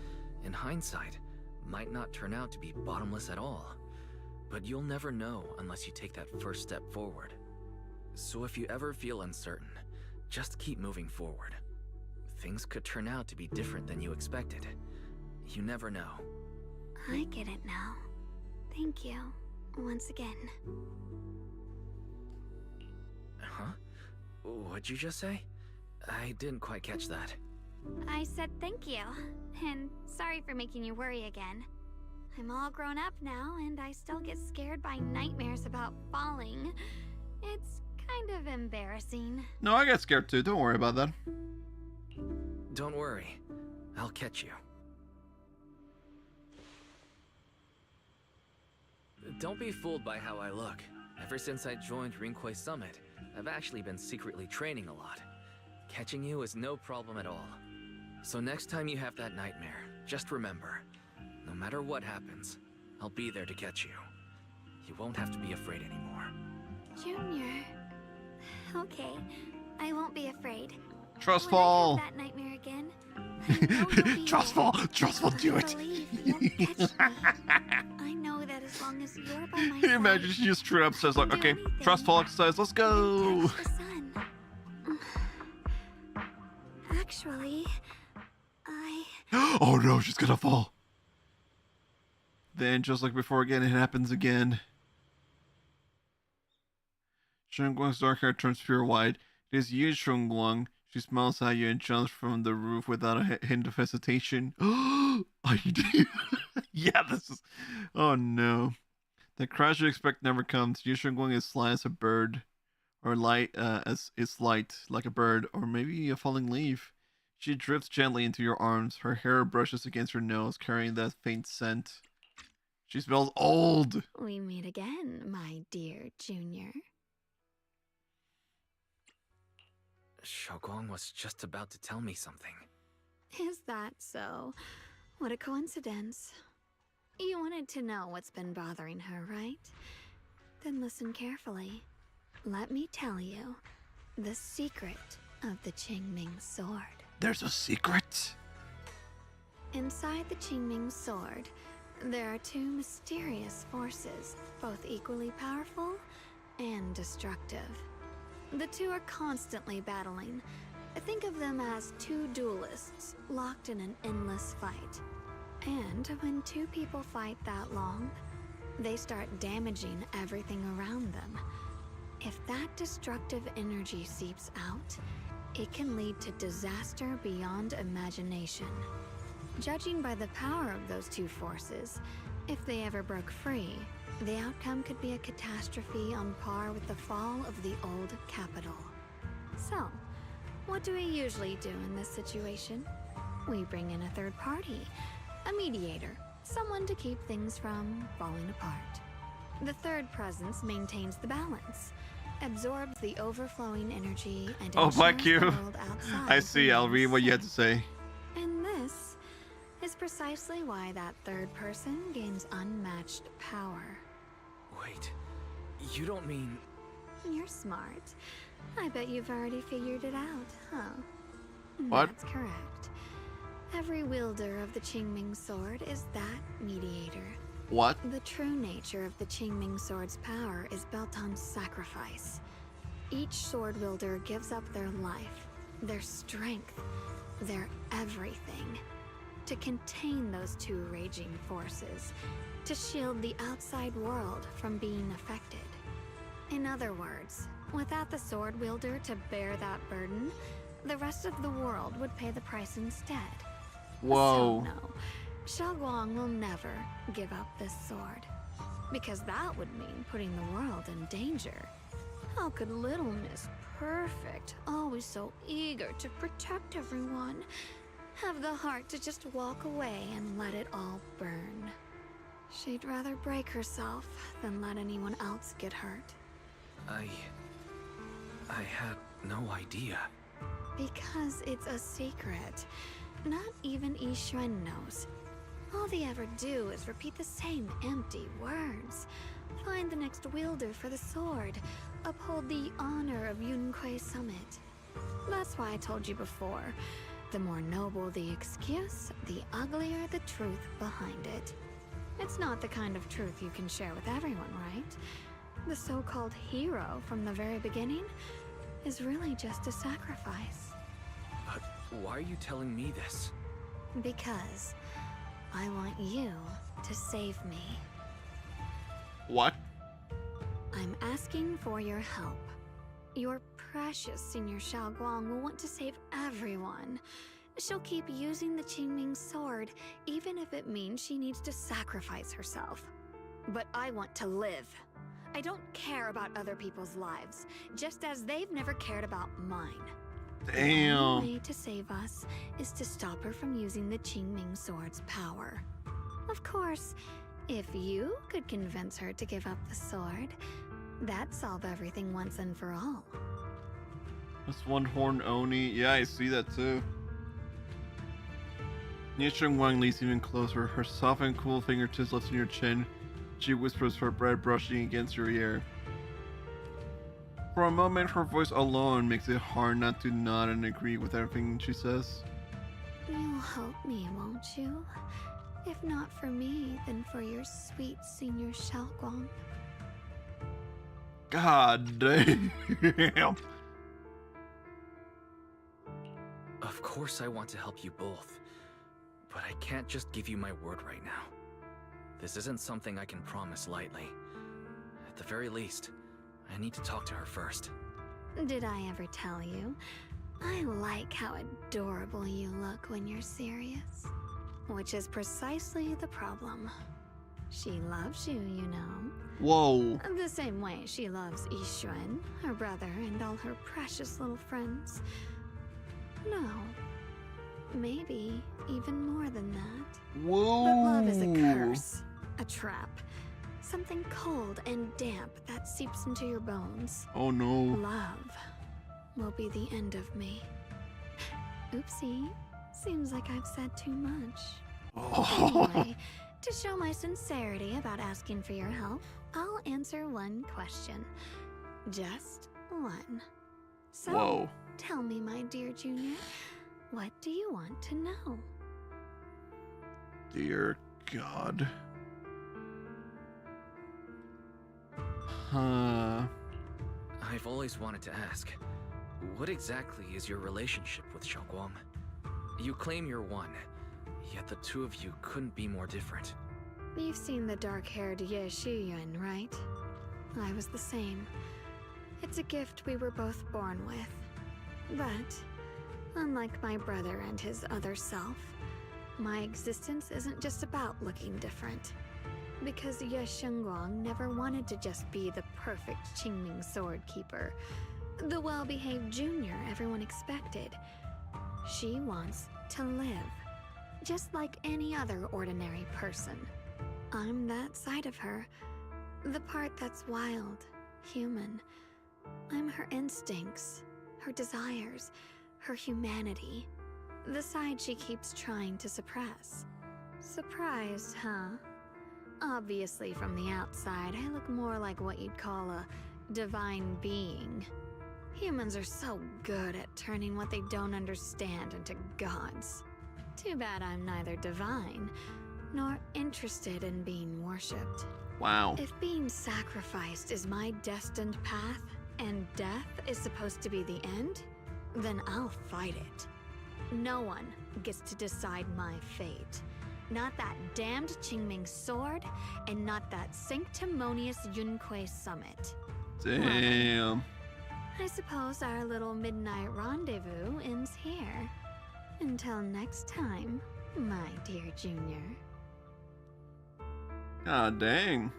in hindsight, might not turn out to be bottomless at all. But you'll never know unless you take that first step forward. So if you ever feel uncertain, just keep moving forward. Things could turn out to be different than you expected. You never know. I get it now. Thank you, once again. Huh? What'd you just say? I didn't quite catch that. I said thank you, and sorry for making you worry again. I'm all grown up now, and I still get scared by nightmares about falling. It's kind of embarrassing. No, I get scared too. Don't worry about that. Don't worry. I'll catch you. Don't be fooled by how I look. Ever since I joined Rinkway Summit, I've actually been secretly training a lot. Catching you is no problem at all. So next time you have that nightmare, just remember, no matter what happens, I'll be there to catch you. You won't have to be afraid anymore. Junior. Okay, I won't be afraid. Trustfall. When I have that nightmare again, I know you'll be Trustfall. there. Trustfall, do it. I believe you'll catch me. I know that as long as you're by my side. Imagine she just straight up says like, okay, Trustfall exercise, let's go. Catch the sun. Actually, Oh no, she's gonna fall. Then, just like before again, it happens again. Shunguang's dark hair turns pure white. It is Ye Shunguang. She smiles at you and jumps from the roof without a hint of hesitation. I do. Yeah, this is... Oh no. The crash you expect never comes. Ye Shunguang is light as a bird, or light as is light like a bird, or maybe a falling leaf. She drifts gently into your arms. Her hair brushes against your nose, carrying that faint scent. She smells old. We meet again, my dear Junior. Shunguang was just about to tell me something. Is that so? What a coincidence. You wanted to know what's been bothering her, right? Then listen carefully. Let me tell you the secret of the Qingming sword. There's a secret? Inside the Qingming sword, there are two mysterious forces, both equally powerful and destructive. The two are constantly battling. Think of them as two duelists locked in an endless fight. And when two people fight that long, they start damaging everything around them. If that destructive energy seeps out, it can lead to disaster beyond imagination. Judging by the power of those two forces, if they ever broke free, the outcome could be a catastrophe on par with the fall of the old capital. So, what do we usually do in this situation? We bring in a third party, a mediator, someone to keep things from falling apart. The third presence maintains the balance, absorbs the overflowing energy, and Black ensures the Cube. world outside I see. I'll read what you had to say. and this is precisely why that third person gains unmatched power. Wait, you don't mean... You're smart. I bet you've already figured it out, huh? What? That's correct. Every wielder of the Qingming sword is that mediator. What? The true nature of the Qingming sword's power is built on sacrifice. Each sword wielder gives up their life, their strength, their everything, to contain those two raging forces, to shield the outside world from being affected. In other words, without the sword wielder to bear that burden, the rest of the world would pay the price instead. Whoa. So no, Shunguang will never give up this sword, because that would mean putting the world in danger. How could little Miss Perfect, always so eager to protect everyone, have the heart to just walk away and let it all burn? She'd rather break herself than let anyone else get hurt. I had no idea. Because it's a secret. Not even Ye Shunguang knows. All they ever do is repeat the same empty words. Find the next wielder for the sword. Uphold the honor of Yunquei Summit. That's why I told you before. The more noble the excuse, the uglier the truth behind it. It's not the kind of truth you can share with everyone, right? The so-called hero from the very beginning is really just a sacrifice. But why are you telling me this? Because I want you to save me. What? I'm asking for your help. Your precious Senior Shunguang will want to save everyone. She'll keep using the Qingming sword, even if it means she needs to sacrifice herself. But I want to live. I don't care about other people's lives, just as they've never cared about mine. Damn. The only way to save us is to stop her from using the Qingming sword's power. Of course, if you could convince her to give up the sword, that'd solve everything once and for all. This one-horned Oni. Yeah, I see that too. Ye Shunguang leans even closer. Her soft and cool fingertips lifting your chin. She whispers, her breath brushing against your ear. For a moment, her voice alone makes it hard not to nod and agree with everything she says. You'll help me, won't you? If not for me, then for your sweet Senior Shunguang. God damn. Of course I want to help you both, but I can't just give you my word right now. This isn't something I can promise lightly. At the very least, I need to talk to her first. Did I ever tell you? I like how adorable you look when you're serious. Which is precisely the problem. She loves you, you know. Whoa. The same way she loves Ye Shunguang, her brother, and all her precious little friends. No. Maybe even more than that. Whoa. But love is a curse. A trap. Something cold and damp that seeps into your bones. Oh no. Love will be the end of me. Oopsie. Seems like I've said too much. Oh. Anyway, to show my sincerity about asking for your help, I'll answer one question. Just one. So, Whoa. tell me, my dear Junior, what do you want to know? Dear God. Huh. I've always wanted to ask, what exactly is your relationship with Shunguang? You claim you're one, yet the two of you couldn't be more different. You've seen the dark-haired Ye Shunguang, right? I was the same. It's a gift we were both born with. But, unlike my brother and his other self, my existence isn't just about looking different. Because Ye Shunguang never wanted to just be the perfect Qingming sword keeper, the well-behaved junior everyone expected. She wants to live, just like any other ordinary person. I'm that side of her, the part that's wild, human. I'm her instincts, her desires, her humanity, the side she keeps trying to suppress. Surprised, huh? Obviously, from the outside, I look more like what you'd call a divine being. Humans are so good at turning what they don't understand into gods. Too bad I'm neither divine, nor interested in being worshipped. Wow. If being sacrificed is my destined path, and death is supposed to be the end, then I'll fight it. No one gets to decide my fate. Not that damned Qingming sword, and not that sanctimonious Yunque summit. Damn. I suppose our little midnight rendezvous ends here. Until next time, my dear Junior. God dang.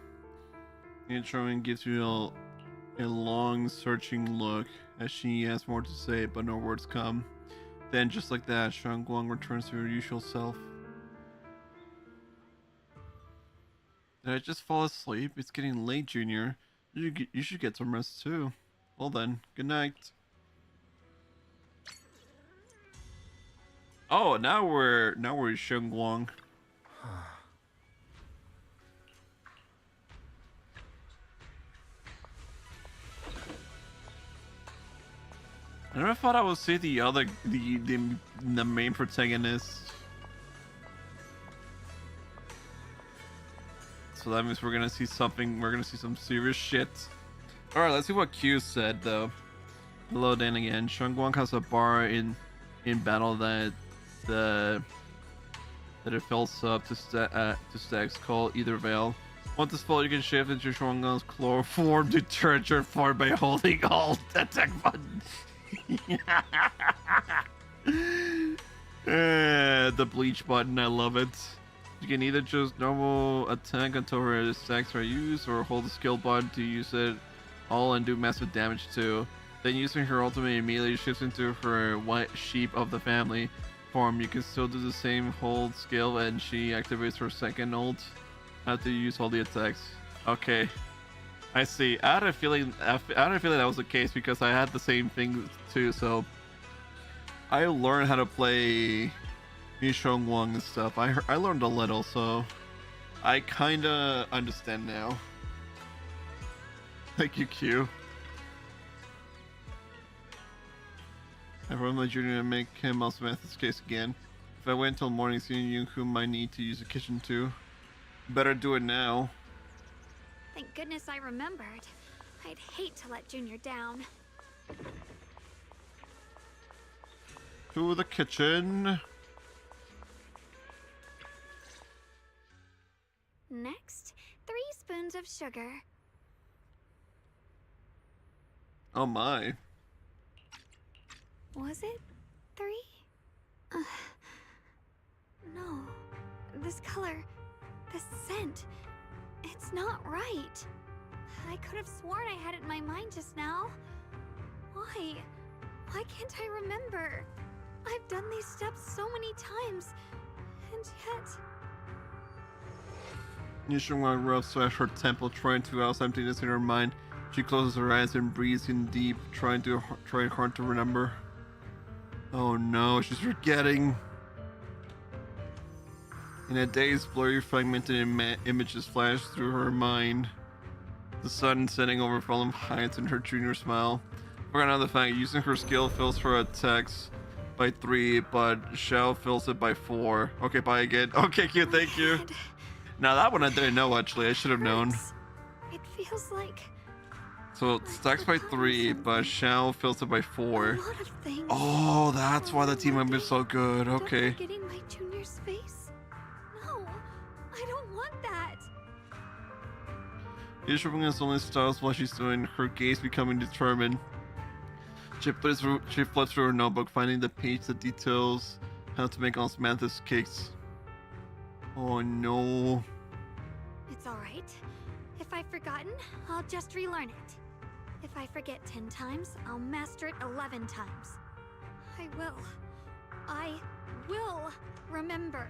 Introing gives you a long, searching look as she has more to say, but no words come. Then, just like that, Shunguang returns to her usual self. Did I just fall asleep? It's getting late, Junior. You should get some rest too. Well then, good night. Oh, now we're Shunguang. I never thought I would see the main protagonist. So that means we're gonna see something. We're gonna see some serious shit. All right, let's see what Q said though. Hello, Dan again. Shunguang has a bar in battle that it fills up to stacks called Either Veil. Once it's full, you can shift into Shunguang's chloroform detergent form by holding Alt attack button. The bleach button, I love it. You can either choose normal attack until her stacks are used, or hold the skill button to use it all and do massive damage too. Then using her ultimate immediately shifts into her white sheep of the family form. You can still do the same hold skill and she activates her second ult after you use all the attacks. Okay. I see. I had a feeling that was the case because I had the same thing too, so I learned how to play Ye Shunguang and stuff. I learned a little, so I kinda understand now. Thank you, Q. I run my junior and make him also Samantha's case again. If I wait until morning, seeing Yunku might need to use the kitchen too. Better do it now. Thank goodness I remembered. I'd hate to let Junior down. To the kitchen. Next, 3 spoons of sugar. Oh my. Was it 3? No. This color, this scent, It's not right. I could have sworn I had it in my mind just now. Why? Why can't I remember? I've done these steps so many times, and yet... Ye Shunguang rubs at her temple, trying to house emptiness in her mind. She closes her eyes and breathes in deep, trying hard to remember. Oh no, she's forgetting. In a daze, blurry, fragmented images flash through her mind. The sun setting over Fulham Heights and her junior smile. For another fact, using her skill fills her attacks by 3, but Shao fills it by 4. Okay, bye again. Okay, cute, thank you. Now that one I didn't know, actually. I should have known. It feels like... So it stacks by 3, but Shao fills it by 4. A lot of things. Oh, that's why the team member is so good. Okay. Getting my junior's face? No, I don't want that. Ye Shunguang only stops while she's doing, her gaze becoming determined. She flips through her notebook, finding the page that details how to make osmanthus cakes. Oh no. It's alright. If I've forgotten, I'll just relearn it. If I forget 10 times, I'll master it 11 times. I will remember.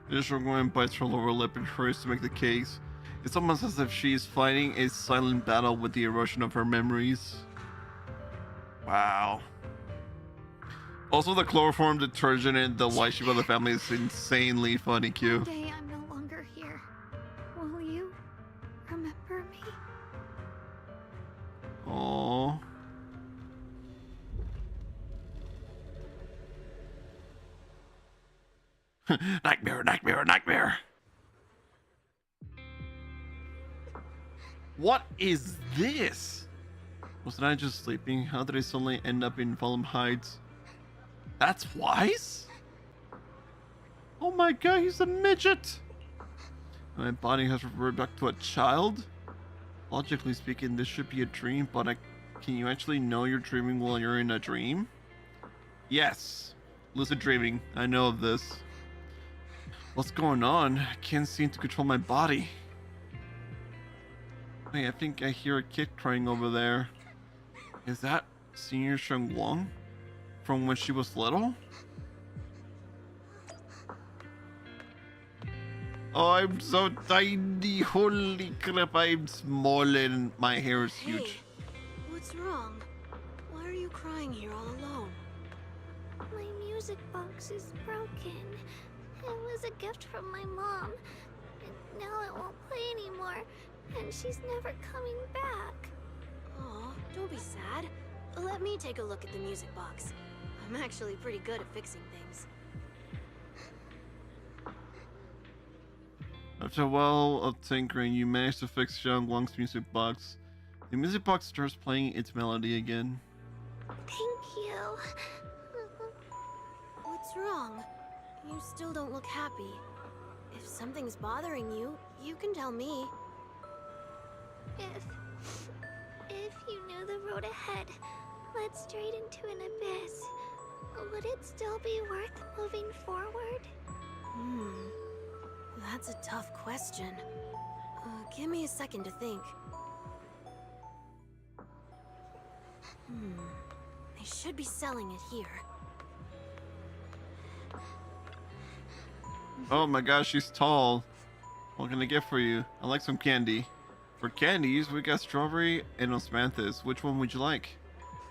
Ye Shunguang bites her lower lip and hurries to make the cakes. It's almost as if she's fighting a silent battle with the erosion of her memories. Wow. Also, the chloroform detergent in the white sheep of the family is insanely funny, Q. One day I'm no longer here. Will you remember me? Aww. Nightmare, nightmare, nightmare. What is this? Wasn't I just sleeping? How did I suddenly end up in Fulham Heights? That's Wise? Oh my god, he's a midget! My body has reverted back to a child? Logically speaking, this should be a dream, but can you actually know you're dreaming while you're in a dream? Yes. Lucid dreaming. I know of this. What's going on? I can't seem to control my body. Wait, I think I hear a kid crying over there. Is that Senior Shunguang? From when she was little? Oh, I'm so tiny. Holy crap, I'm small and my hair is huge. Hey, what's wrong? Why are you crying here all alone? My music box is broken. It was a gift from my mom. And now it won't play anymore. And she's never coming back. Aw, don't be sad. Let me take a look at the music box. I'm actually pretty good at fixing things. After a while of tinkering, you manage to fix Shunguang's music box. The music box starts playing its melody again. Thank you. What's wrong? You still don't look happy. If something's bothering you, you can tell me. If you knew the road ahead led straight into an abyss, would it still be worth moving forward? That's a tough question. Give me a second to think. They should be selling it here. Oh my gosh, she's tall. What can I get for you? I like some candy. For candies, we got strawberry and osmanthus. Which one would you like?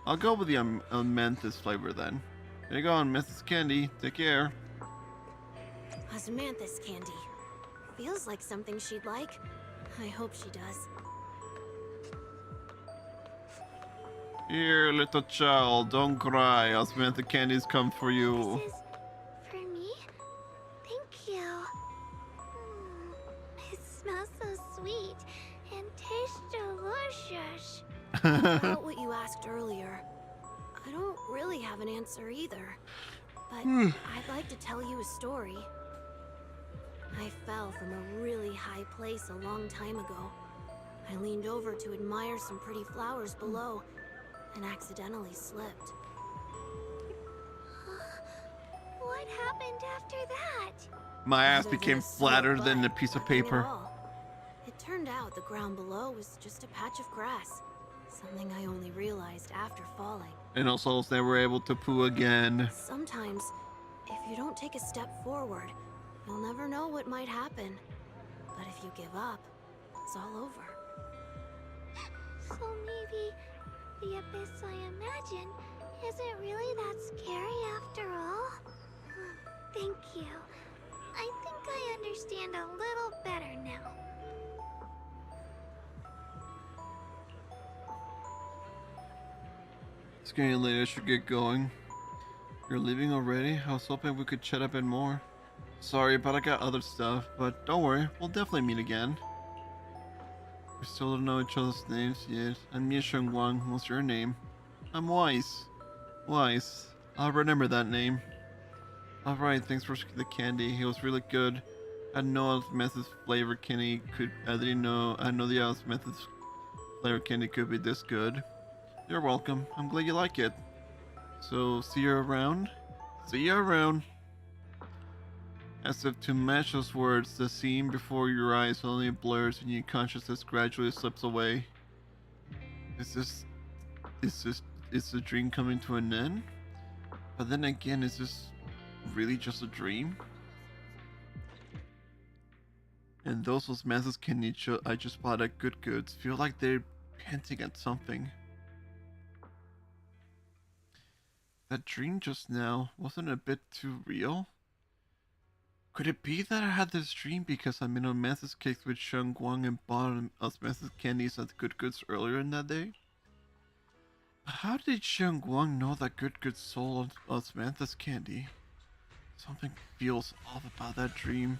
I'll go with the osmanthus flavor then. There you go, osmanthus candy. Take care. Osmanthus candy. Feels like something she'd like. I hope she does. Here, little child, don't cry. Osmanthus candies come for you. This is for me? Thank you. It smells so sweet and tastes delicious. About what you asked earlier, I don't really have an answer either. But I'd like to tell you a story. I fell from a really high place a long time ago. I leaned over to admire some pretty flowers below and accidentally slipped. What happened after that? My ass Rather became than a flatter sore than a butt, piece of nothing at paper. all. It turned out the ground below was just a patch of grass. Something I only realized after falling. And also I was never able to poo again. Sometimes, if you don't take a step forward, you'll never know what might happen. But if you give up, it's all over. So maybe the abyss I imagine isn't really that scary after all? Thank you. I think I understand a little better now. It's getting late, I should get going. You're leaving already? I was hoping we could chat a bit more. Sorry, but I got other stuff, but don't worry, we'll definitely meet again. We still don't know each other's names yet. I'm Ye Shunguang. What's your name? I'm Wise. Wise. I'll remember that name. Alright, thanks for the candy. It was really good. I didn't know osmosis flavor candy could. I know the osmosis flavor candy could be this good. You're welcome. I'm glad you like it. So, see you around? See you around. As if to match those words, the scene before your eyes suddenly blurs and your consciousness gradually slips away. Is the dream coming to an end? But then again, is this really just a dream? And those osmosis candy I just bought at Good Goods feel like they're hinting at something. That dream just now wasn't a bit too real? Could it be that I had this dream because I made osmosis cakes with Shunguang and bought osmosis candies at Good Goods earlier in that day? But how did Shunguang know that Good Goods sold osmosis candy? Something feels off about that dream.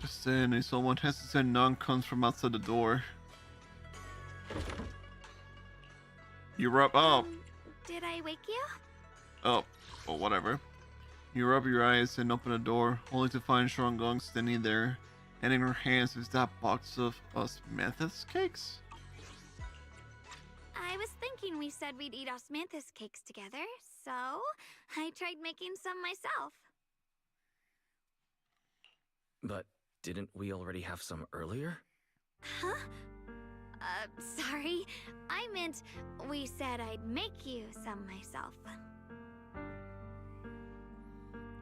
Just then, a somewhat hesitant knock comes from outside the door. You're up. Oh. Did I wake you? Oh, well, whatever. You rub your eyes and open the door, only to find Shunguang standing there, and in her hands is that box of osmanthus cakes? I was thinking we said we'd eat osmanthus cakes together, so I tried making some myself. But didn't we already have some earlier? Huh? Sorry. I meant we said I'd make you some myself.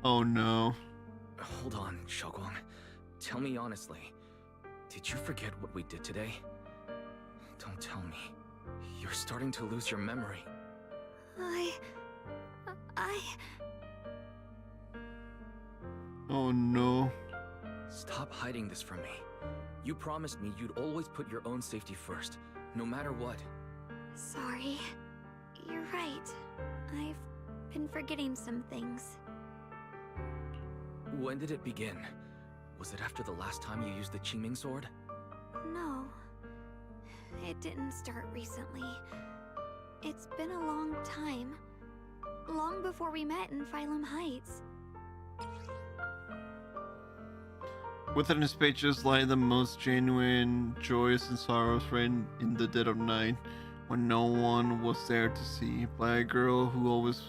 Oh no. Hold on, Shunguang. Tell me honestly, did you forget what we did today? Don't tell me. You're starting to lose your memory. Oh no. Stop hiding this from me. You promised me you'd always put your own safety first, no matter what. Sorry. You're right. I've been forgetting some things. When did it begin? Was it after the last time you used the Qingming sword? No. It didn't start recently. It's been a long time. Long before we met in Phylum Heights. Within his pages lie the most genuine joys and sorrows written in the dead of night, when no one was there to see, by a girl who always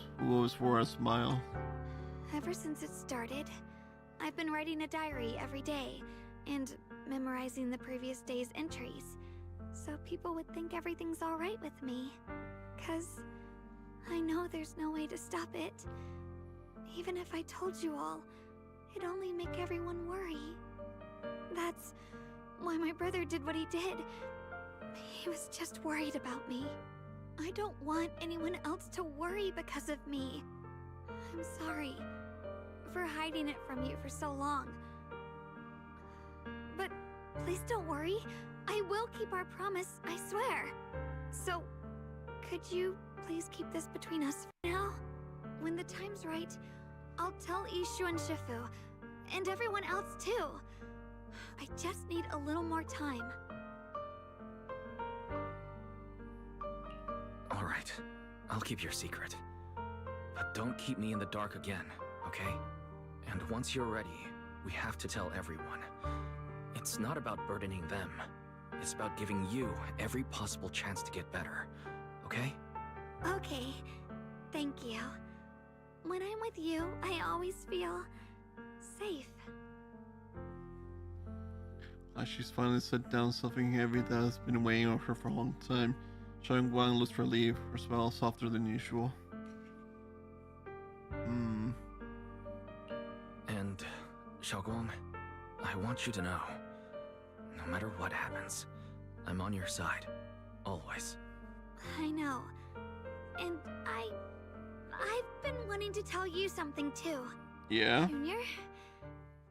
wore a smile. Ever since it started, I've been writing a diary every day, and memorizing the previous day's entries, so people would think everything's alright with me. 'Cause I know there's no way to stop it. Even if I told you all, it'd only make everyone worry. That's why my brother did what he did. He was just worried about me. I don't want anyone else to worry because of me. I'm sorry for hiding it from you for so long. But please don't worry. I will keep our promise, I swear. So, could you please keep this between us for now? When the time's right, I'll tell Ishu and Shifu, and everyone else too. I just need a little more time. Alright, I'll keep your secret. But don't keep me in the dark again, okay? And once you're ready, we have to tell everyone. It's not about burdening them. It's about giving you every possible chance to get better, okay? Okay, thank you. When I'm with you, I always feel safe. She's finally set down something heavy that has been weighing on her for a long time. Shunguang looks relieved, her smile softer than usual. And, Xiaoguang, I want you to know, no matter what happens, I'm on your side. Always. I know. And I've been wanting to tell you something too. Yeah? Junior?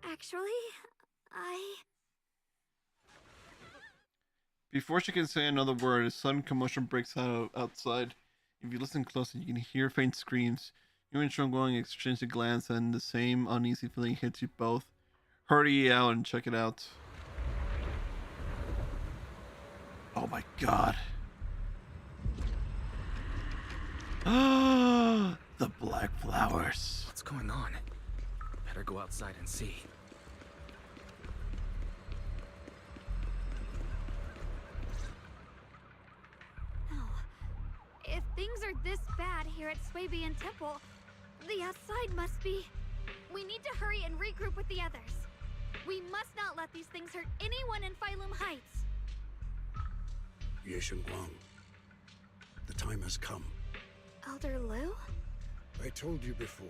Actually, Before she can say another word, a sudden commotion breaks out outside. If you listen closely, you can hear faint screams. You and Shunguang exchange a glance, and the same uneasy feeling hits you both. Hurry out and check it out. Oh my god. The black flowers. What's going on? Better go outside and see. if things are this bad here at Swabian Temple, the outside must be... We need to hurry and regroup with the others. We must not let these things hurt anyone in Phylum Heights. Ye Shunguang, the time has come. Elder Liu? I told you before,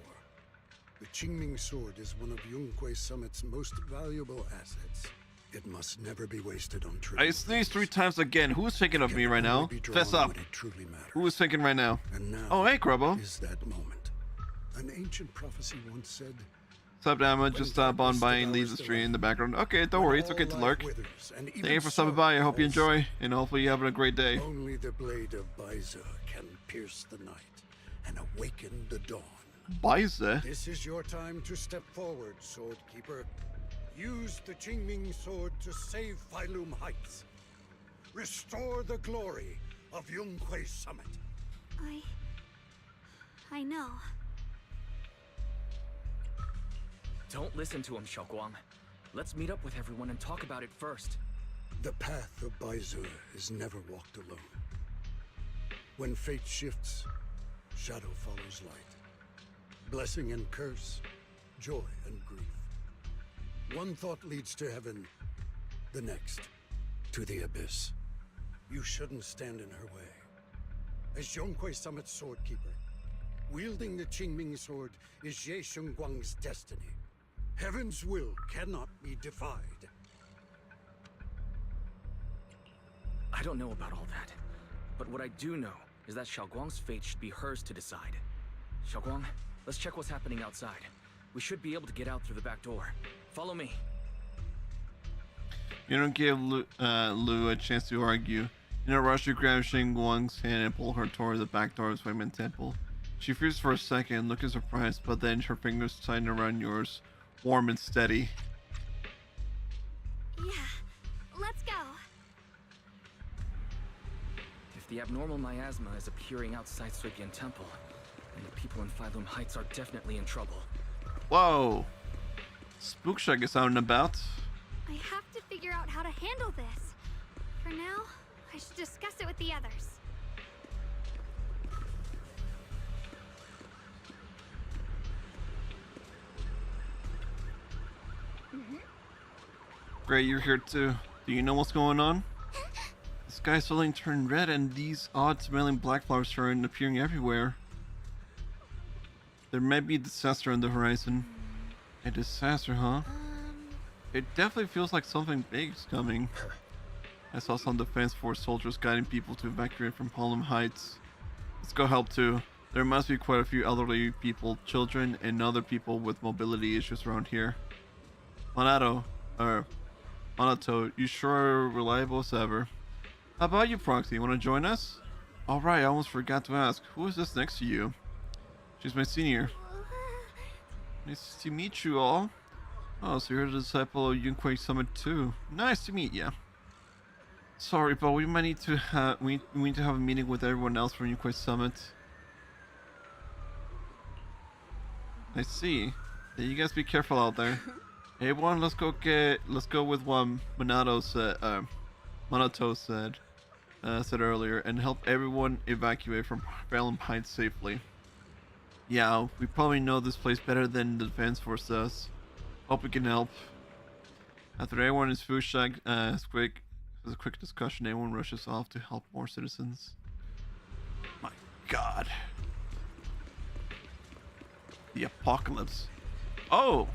the Qingming sword is one of Yunque Summit's most valuable assets. It must never be wasted on trivial. I sneezed 3 times again. Who's thinking of me right now? Fess up. Who is thinking right now? And now oh, hey, Grubbo. Is that moment. An ancient prophecy once said, what's up, Dama? Just stop on by and leave the stream in the background. Okay, don't worry. It's okay to lurk. Thank you for stopping by. I hope you enjoy, and hopefully you're having a great day. Only the blade of Baiza can pierce the night and awaken the dawn. Baiza? This is your time to step forward, Sword Keeper. Use the Qingming sword to save Phylum Heights. Restore the glory of Yunque Summit. I know. Don't listen to him, Xiaoguang. Let's meet up with everyone and talk about it first. The path of Baizu is never walked alone. When fate shifts, shadow follows light. Blessing and curse, joy and grief. One thought leads to heaven, the next to the abyss. You shouldn't stand in her way. As Yunque Summit's sword keeper, wielding the Qingming sword is Ye Shunguang's destiny. Heaven's will cannot be defied. I don't know about all that, but what I do know is that Xiaoguang's fate should be hers to decide. Xiaoguang, let's check what's happening outside. We should be able to get out through the back door. Follow me. You don't give Lu a chance to argue. In a rush, you grab Shunguang's hand and pull her toward the back door of Swabian Temple. She freezes for a second, looking surprised, but then her fingers tighten around yours, warm and steady. Yeah, let's go. If the abnormal miasma is appearing outside Swabian Temple, then the people in Phylum Heights are definitely in trouble. Whoa! Spookshack is out and about. I have to figure out how to handle this. For now, I should discuss it with the others. Great, you're here too. Do you know what's going on? The sky's suddenly turned red and these odd-smelling black flowers are appearing everywhere. There may be a disaster on the horizon. A disaster, huh? It definitely feels like something big is coming. I saw some Defense Force soldiers guiding people to evacuate from Phylum Heights. Let's go help too. There must be quite a few elderly people, children, and other people with mobility issues around here. Monato, you sure are reliable as ever. How about you, Proxy? Want to join us? Alright, I almost forgot to ask. Who is this next to you? She's my senior. Nice to meet you all. Oh, so you're a disciple of Yunque Summit too. Nice to meet ya. Sorry, but we might need to have we need to have a meeting with everyone else from Yunque Summit. I see. Yeah, you guys be careful out there. Hey, everyone, let's go with what Monato said earlier, and help everyone evacuate from Phylum Heights safely. Yeah, we probably know this place better than the Defense Force does. Hope we can help. After everyone is food shack, as a quick discussion, everyone rushes off to help more citizens. My God. The apocalypse. Oh!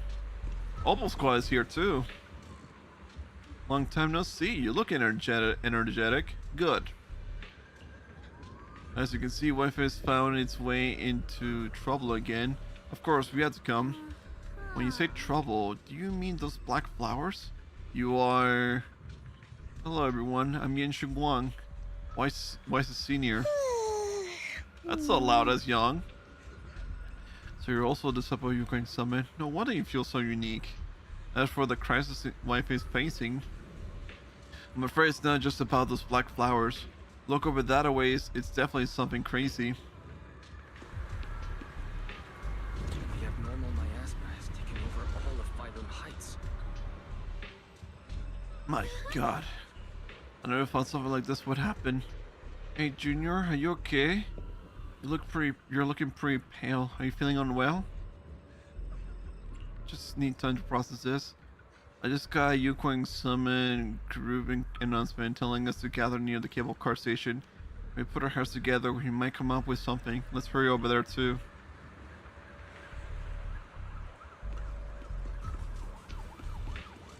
Opal Squad is here too. Long time no see. You look energetic. Good. As you can see, Wi-Fi has found its way into trouble again. Of course, we had to come. When you say trouble, do you mean those black flowers? You are... Hello everyone, I'm Ye Shunguang. Wise a senior. That's so loud as young. So you're also the sub of Ukraine Summit. No wonder you feel so unique. As for the crisis Wi-Fi is facing, I'm afraid it's not just about those black flowers. Look over that a ways, it's definitely something crazy. The abnormal miasma has taken over all of Phylum Heights. My God. I never thought something like this would happen. Hey Junior, are you okay? You're looking pretty pale. Are you feeling unwell? Just need time to process this. I just got a Yuquang summon grooving announcement telling us to gather near the cable car station. When we put our heads together, we might come up with something. Let's hurry over there too.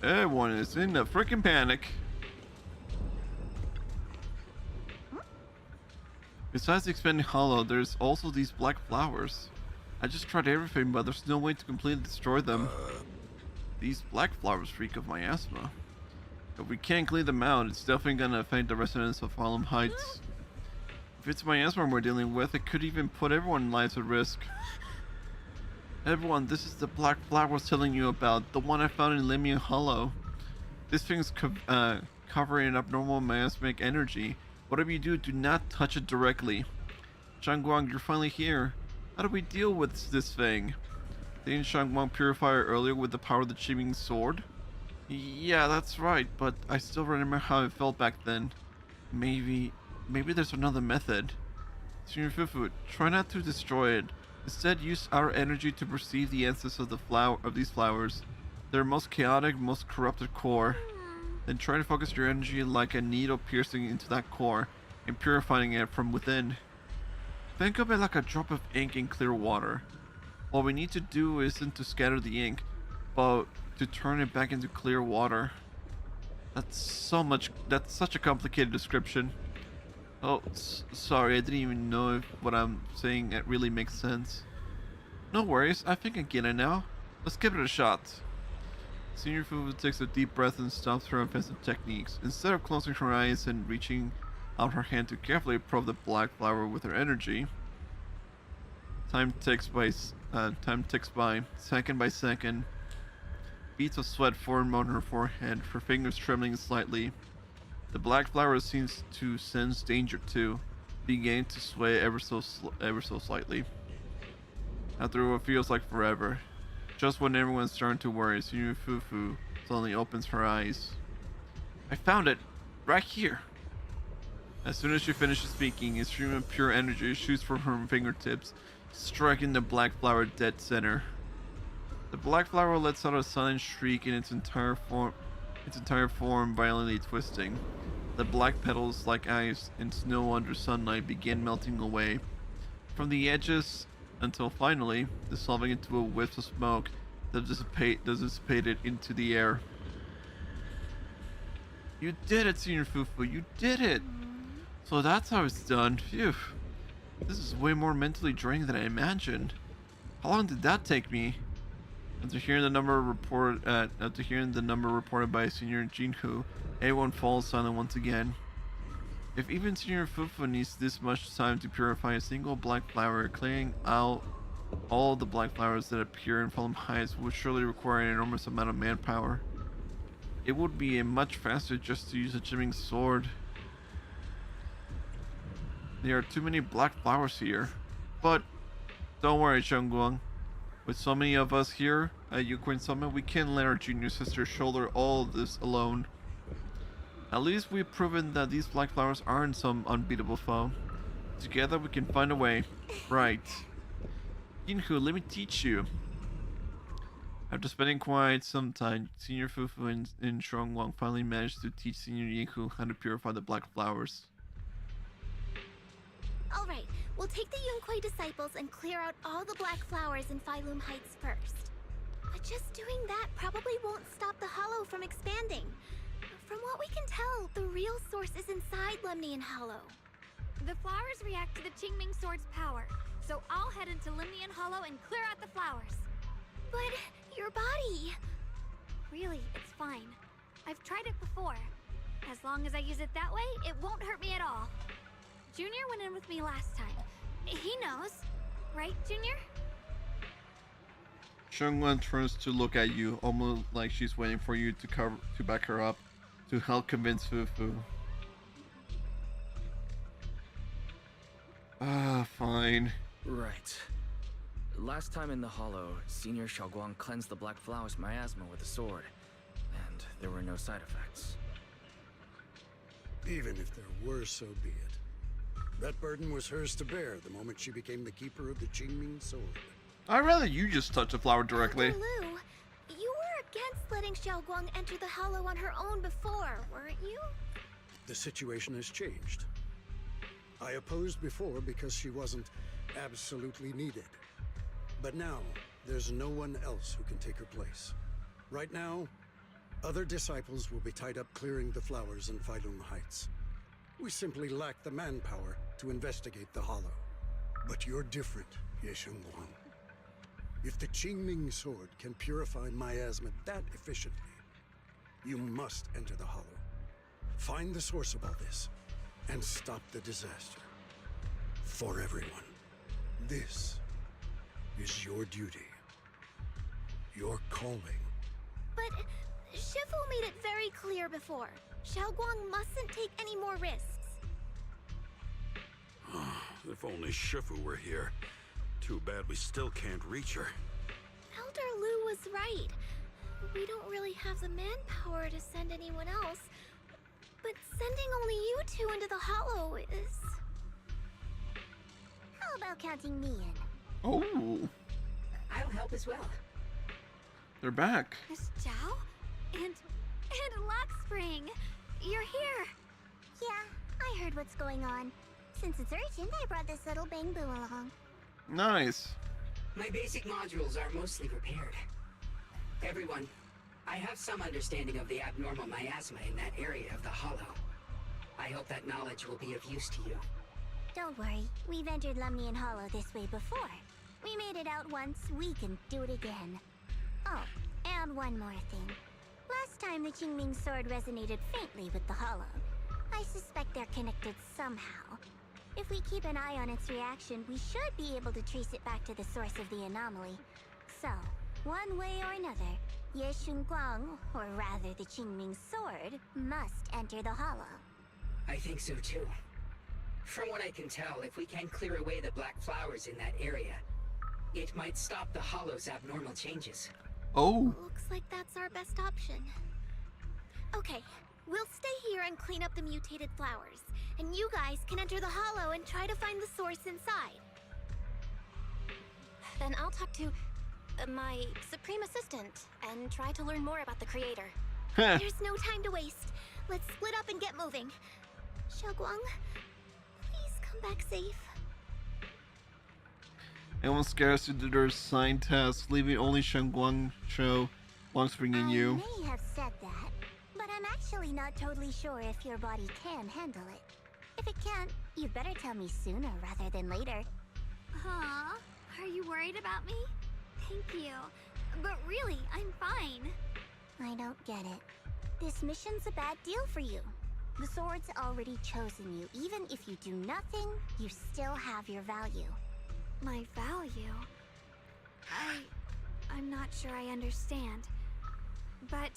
Everyone is in a freaking panic. Besides the expanding hollow, there's also these black flowers. I just tried everything, but there's no way to completely destroy them. These black flowers freak of miasma. If we can't clean them out, it's definitely gonna affect the residents of Phylum Heights. If it's miasma we're dealing with, it could even put everyone's lives at risk. Everyone, this is the black flower I was telling you about, the one I found in Lemmian Hollow. This thing's covering abnormal miasmic energy. Whatever you do, do not touch it directly. Shunguang, you're finally here. How do we deal with this thing? Didn't Shunguang purify her earlier with the power of the Chiming sword? Yeah, that's right, but I still remember how it felt back then. Maybe there's another method. Senior Fufu, try not to destroy it. Instead, use our energy to perceive the essence of these flowers. Their most chaotic, most corrupted core. Then try to focus your energy like a needle piercing into that core and purifying it from within. Think of it like a drop of ink in clear water. What we need to do isn't to scatter the ink, but to turn it back into clear water. That's such a complicated description. Oh, sorry, I didn't even know if what I'm saying it really makes sense. No worries, I think I get it now. Let's give it a shot. Senior Fufu takes a deep breath and stops her offensive techniques. Instead of closing her eyes and reaching out her hand to carefully probe the black flower with her energy, time ticks by, second by second. Beads of sweat form on her forehead, her fingers trembling slightly. The black flower seems to sense danger too, beginning to sway ever so slightly. After what feels like forever, just when everyone's starting to worry, Senior Fufu suddenly opens her eyes. I found it! Right here! As soon as she finishes speaking, a stream of pure energy shoots from her fingertips, striking the black flower dead center. The black flower lets out a silent shriek in its entire form violently twisting. The black petals, like ice and snow under sunlight, begin melting away from the edges until finally dissolving into a wisp of smoke that dissipated into the air. You did it, Senior Fufu, you did it! So that's how it's done. Phew. This is way more mentally draining than I imagined. How long did that take me? After hearing the number reported by Senior Jinhu, everyone falls silent once again. If even Senior Fufu needs this much time to purify a single black flower, clearing out all the black flowers that appear in Phylum Heights would surely require an enormous amount of manpower. It would be much faster just to use a Chiming sword. There are too many black flowers here. But don't worry, Shunguang. With so many of us here at Yuquin Summit, we can't let our junior sister shoulder all of this alone. At least we've proven that these black flowers aren't some unbeatable foe. Together we can find a way. Right. Jinhu, let me teach you. After spending quite some time, Senior Fufu and Shunguang finally managed to teach Senior Yiku how to purify the black flowers. Alright, we'll take the Yunquai disciples and clear out all the black flowers in Phylum Heights first. But just doing that probably won't stop the hollow from expanding. From what we can tell, the real source is inside Lemnian Hollow. The flowers react to the Qingming Sword's power, so I'll head into Lemnian Hollow and clear out the flowers. But your body... Really, it's fine. I've tried it before. As long as I use it that way, it won't hurt me at all. Junior went in with me last time. He knows. Right, Junior? Shunguang turns to look at you, almost like she's waiting for you to back her up, to help convince Fufu. Fine. Right. Last time in the hollow, Senior Shunguang cleansed the black flowers miasma with a sword, and there were no side effects. Even if there were, so be it. That burden was hers to bear the moment she became the keeper of the Qingming Sword. I'd rather you just touch the flower directly. Lu, you were against letting Xiaoguang enter the hollow on her own before, weren't you? The situation has changed. I opposed before because she wasn't absolutely needed. But now, there's no one else who can take her place. Right now, other disciples will be tied up clearing the flowers in Phylum Heights. We simply lack the manpower to investigate the hollow. But you're different, Ye Shunguang. If the Qingming Sword can purify miasma that efficiently, you must enter the hollow. Find the source of all this, and stop the disaster. For everyone. This is your duty. Your calling. But Shifu made it very clear before. Xiaoguang mustn't take any more risks. If only Shifu were here. Too bad we still can't reach her. Elder Lu was right. We don't really have the manpower to send anyone else. But sending only you two into the hollow is... How about counting me in? Oh. I'll help as well. They're back. Miss Zhao? And Luxspring! You're here! Yeah, I heard what's going on. Since it's urgent, I brought this little Bangbu along. Nice. My basic modules are mostly prepared. Everyone, I have some understanding of the abnormal miasma in that area of the hollow. I hope that knowledge will be of use to you. Don't worry, we've entered Lemnian Hollow this way before. We made it out once, we can do it again. Oh, and one more thing. Last time the Qingming Sword resonated faintly with the hollow. I suspect they're connected somehow. If we keep an eye on its reaction, we should be able to trace it back to the source of the anomaly. So, one way or another, Ye Shunguang, or rather the Qingming Sword, must enter the hollow. I think so too. From what I can tell, if we can clear away the black flowers in that area, it might stop the hollow's abnormal changes. Oh. Looks like that's our best option. Okay, we'll stay here and clean up the mutated flowers. And you guys can enter the hollow and try to find the source inside. Then I'll talk to my Supreme Assistant and try to learn more about the creator. There's no time to waste. Let's split up and get moving. Xiaoguang, please come back safe. Everyone scares to do their sign tasks, leaving only Shunguang, Luxspring, and you. I may have said that, but I'm actually not totally sure if your body can handle it. If it can't, you'd better tell me sooner rather than later. Huh? Are you worried about me? Thank you. But really, I'm fine. I don't get it. This mission's a bad deal for you. The sword's already chosen you. Even if you do nothing, you still have your value. My value? I'm not sure I understand. But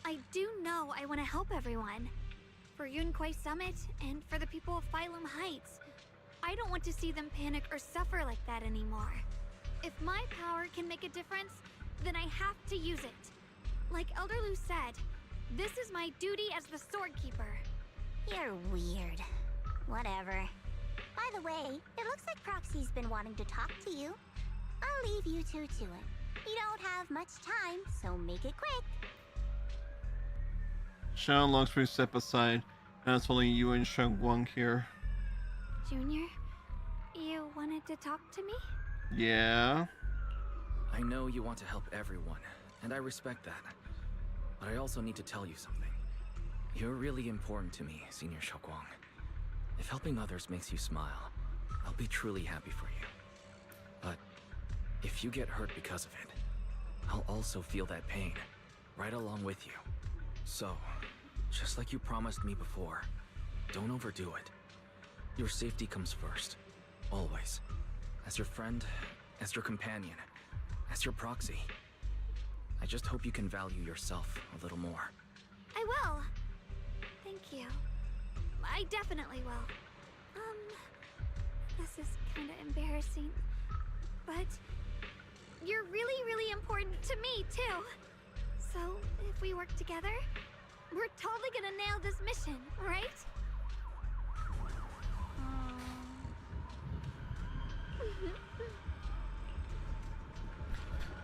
I do know I want to help everyone. For Yunquai Summit, and for the people of Phylum Heights. I don't want to see them panic or suffer like that anymore. If my power can make a difference, then I have to use it. Like Elder Lu said, this is my duty as the Sword Keeper. You're weird. Whatever. By the way, it looks like Proxy's been wanting to talk to you. I'll leave you two to it. We don't have much time, so make it quick. Xiao longs for you step aside, and it's only you and Shunguang here. Junior, you wanted to talk to me? Yeah? I know you want to help everyone, and I respect that. But I also need to tell you something. You're really important to me, Senior Shunguang. If helping others makes you smile, I'll be truly happy for you. But if you get hurt because of it, I'll also feel that pain, right along with you. So, just like you promised me before, don't overdo it. Your safety comes first, always. As your friend, as your companion, as your proxy. I just hope you can value yourself a little more. I will. Thank you. I definitely will. This is kind of embarrassing, but you're really, really important to me, too. So, if we work together, we're totally gonna nail this mission, right?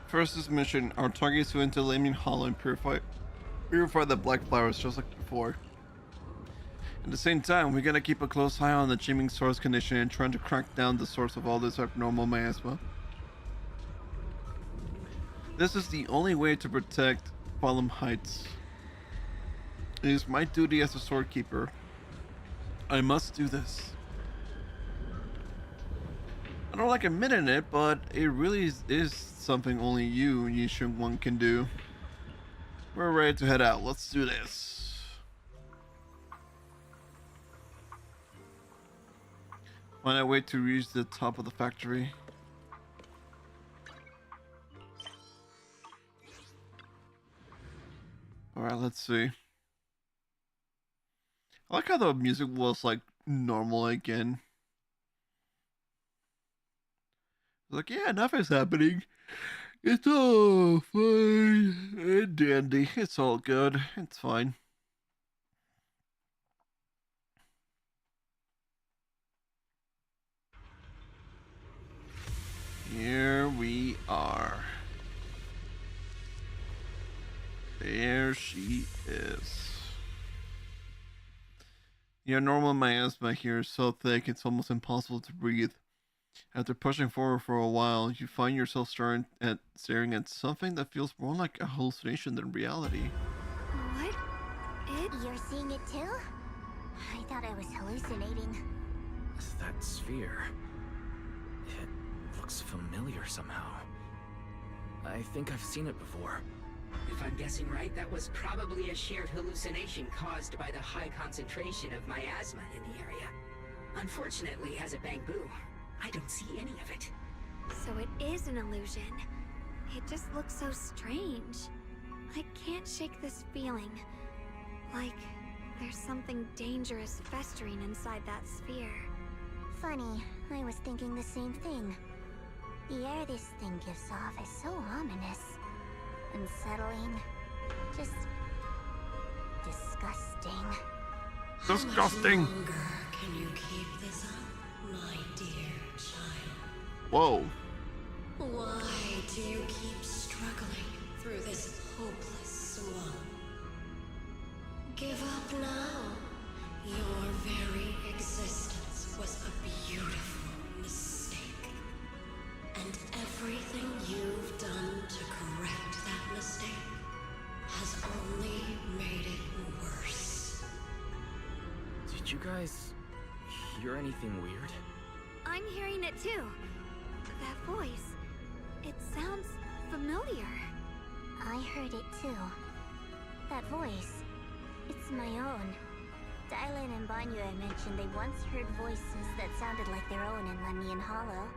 First, this mission, our target is to enter Laming Hollow and purify the black flowers just like before. At the same time, we gotta keep a close eye on the Jiming source condition and trying to crack down the source of all this abnormal miasma. This is the only way to protect Fallen Heights. It is my duty as a storekeeper. I must do this. I don't like admitting it, but it really is something only you, Ye Shunguang, can do. We're ready to head out. Let's do this. Find a way to reach the top of the factory. Alright, let's see. I like how the music was like normal again. Like, yeah, nothing's happening. It's all fine and dandy. It's all good. It's fine. Here we are. There she is. Yeah, normal miasma here is so thick it's almost impossible to breathe. After pushing forward for a while, you find yourself staring at something that feels more like a hallucination than reality. What? You're seeing it too? I thought I was hallucinating. That sphere... it looks familiar somehow. I think I've seen it before. If I'm guessing right, that was probably a shared hallucination caused by the high concentration of miasma in the area. Unfortunately, as a Bangbu, I don't see any of it. So it is an illusion. It just looks so strange. I can't shake this feeling. Like there's something dangerous festering inside that sphere. Funny, I was thinking the same thing. The air this thing gives off is so ominous. Unsettling. Just... disgusting. Disgusting! How much longer can you keep this up, my dear child? Whoa. Why do you keep struggling through this hopeless swamp? Give up now. Your very existence was a beautiful mistake. And everything you've done to correct that mistake has only made it worse. Did you guys hear anything weird? I'm hearing it too. That voice. It sounds familiar. I heard it too. That voice. It's my own. Dylan and Banyue mentioned they once heard voices that sounded like their own in Lemnian Hollow.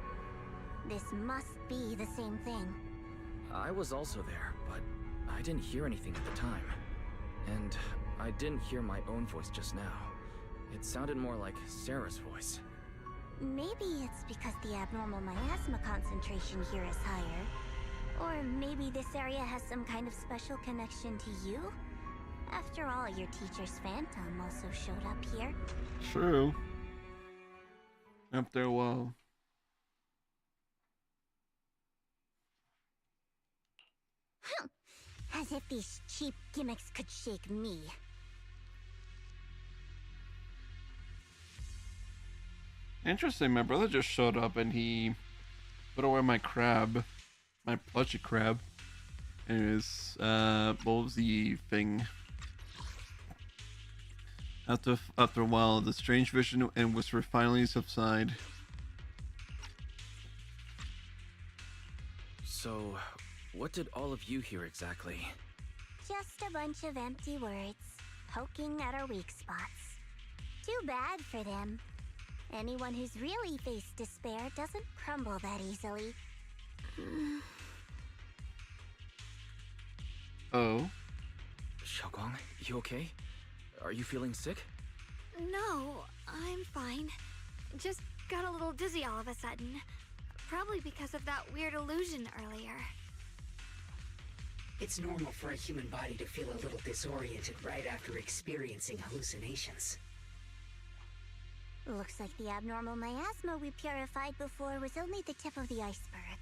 This must be the same thing. I was also there, but I didn't hear anything at the time. And I didn't hear my own voice just now. It sounded more like Sarah's voice. Maybe it's because the abnormal miasma concentration here is higher. Or maybe this area has some kind of special connection to you? After all, your teacher's phantom also showed up here. True. After a while. As if these cheap gimmicks could shake me. Interesting, my brother just showed up and he put away my crab, my plushie crab. Anyways, what was the thing? After a while, the strange vision and whisper finally subside. So, what did all of you hear exactly? Just a bunch of empty words, poking at our weak spots. Too bad for them. Anyone who's really faced despair doesn't crumble that easily. Oh? Shunguang, you okay? Are you feeling sick? No, I'm fine. Just got a little dizzy all of a sudden. Probably because of that weird illusion earlier. It's normal for a human body to feel a little disoriented right after experiencing hallucinations. Looks like the abnormal miasma we purified before was only the tip of the iceberg.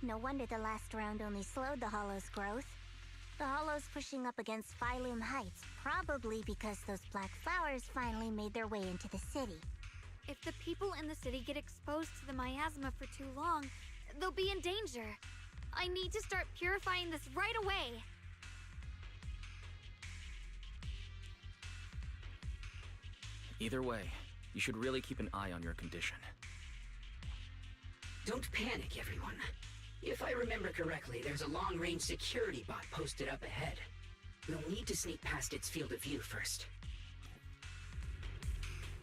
No wonder the last round only slowed the Hollow's growth. The Hollow's pushing up against Phylum Heights, probably because those black flowers finally made their way into the city. If the people in the city get exposed to the miasma for too long, they'll be in danger. I need to start purifying this right away. Either way, you should really keep an eye on your condition. Don't panic, everyone. If I remember correctly, there's a long-range security bot posted up ahead. We'll need to sneak past its field of view first.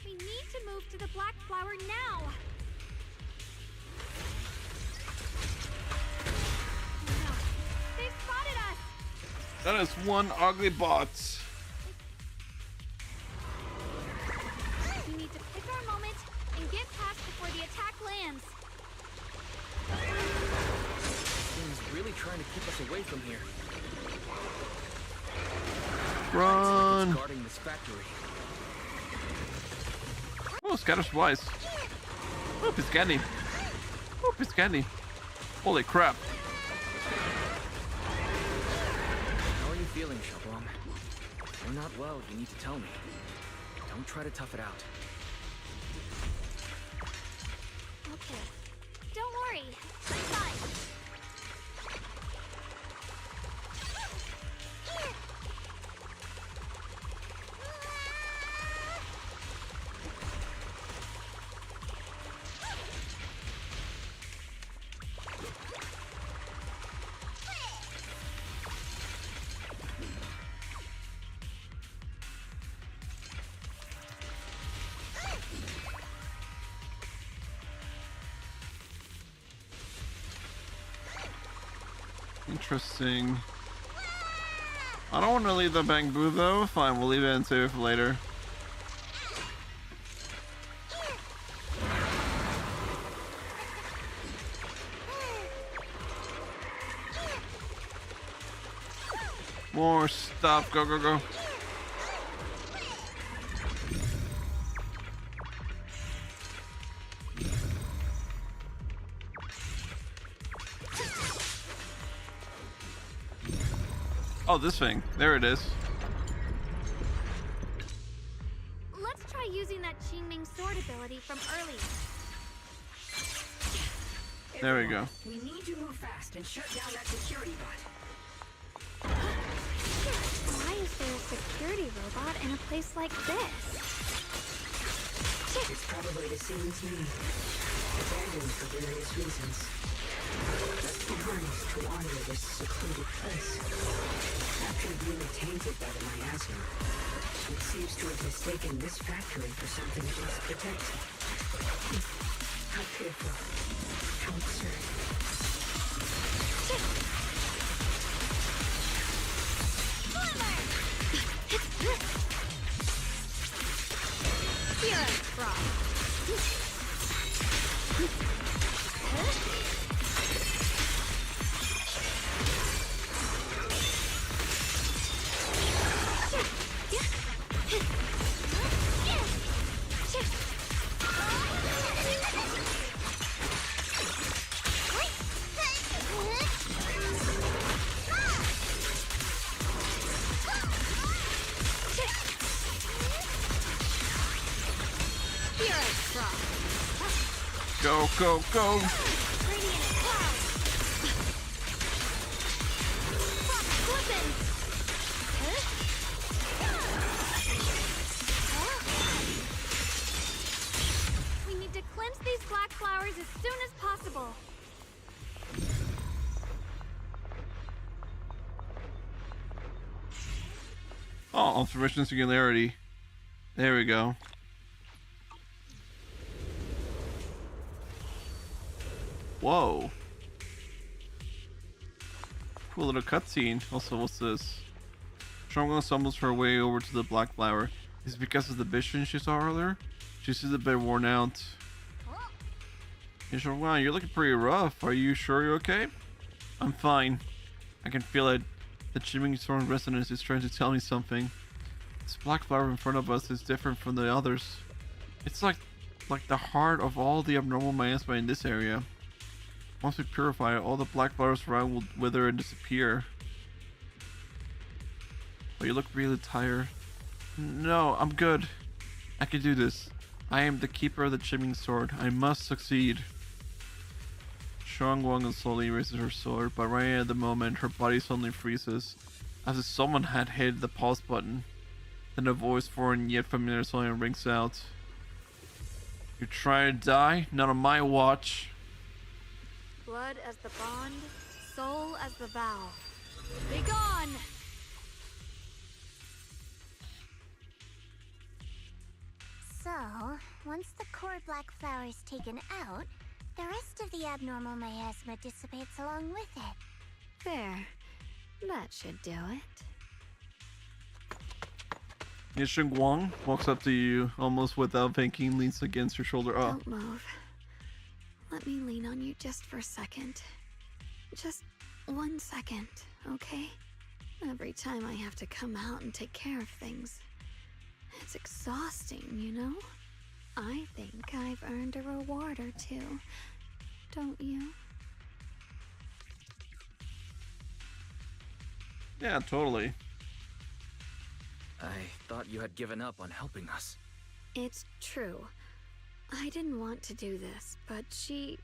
We need to move to the black flower now! No, they've spotted us! That is one ugly bot. We need to pick our moment and get past before the attack lands. He's really trying to keep us away from here. Run! Guarding this factory. Oh, scatter supplies. Oh, Piscani. Oh, Piscani. Holy crap. How are you feeling, Shunguang? If you're not well, you need to tell me. Don't try to tough it out. Okay. Don't worry. I'm fine. Interesting. I don't want to leave the bamboo though. Fine, we'll leave it and save it for later. More stuff. Go, go, go. Oh, this thing. There it is. Let's try using that Qingming sword ability from earlier. There we go. We need to move fast and shut down that security bot. Why is there a security robot in a place like this? It's probably the same team. Abandoned for various reasons. Just be harnessed to wander this secluded place. After being tainted by the miasma, it seems to have mistaken this factory for something it must protect. How pitiful. How absurd. Here I'm from. Go, go, go! Radiant cloud. Frost flippin'. We need to cleanse these black flowers as soon as possible. Oh, observation singularity. There we go. Whoa. Cool little cutscene. Also, what's this? Shunguang stumbles her way over to the black flower. Is it because of the vision she saw earlier? She seems a bit worn out. Ye Shunguang, you're looking pretty rough. Are you sure you're okay? I'm fine. I can feel it. The chiming storm resonance is trying to tell me something. This black flower in front of us is different from the others. It's like the heart of all the abnormal miasma in this area. Once we purify it, all the black flowers around will wither and disappear. But you look really tired. No, I'm good. I can do this. I am the keeper of the chiming sword. I must succeed. Shunguang slowly raises her sword, but right at the moment, her body suddenly freezes, as if someone had hit the pause button. Then a voice, foreign yet familiar, suddenly rings out. You trying to die? Not on my watch. Blood as the bond, soul as the vow. Be gone! So, once the core black flower is taken out, the rest of the abnormal miasma dissipates along with it. There. That should do it. Ye Shunguang walks up to you, almost without thinking, leans against your shoulder. Oh. Don't move. Let me lean on you just for a second. Just 1 second, okay? Every time I have to come out and take care of things. It's exhausting, you know? I think I've earned a reward or two. Don't you? Yeah, totally. I thought you had given up on helping us. It's true. I didn't want to do this, but she's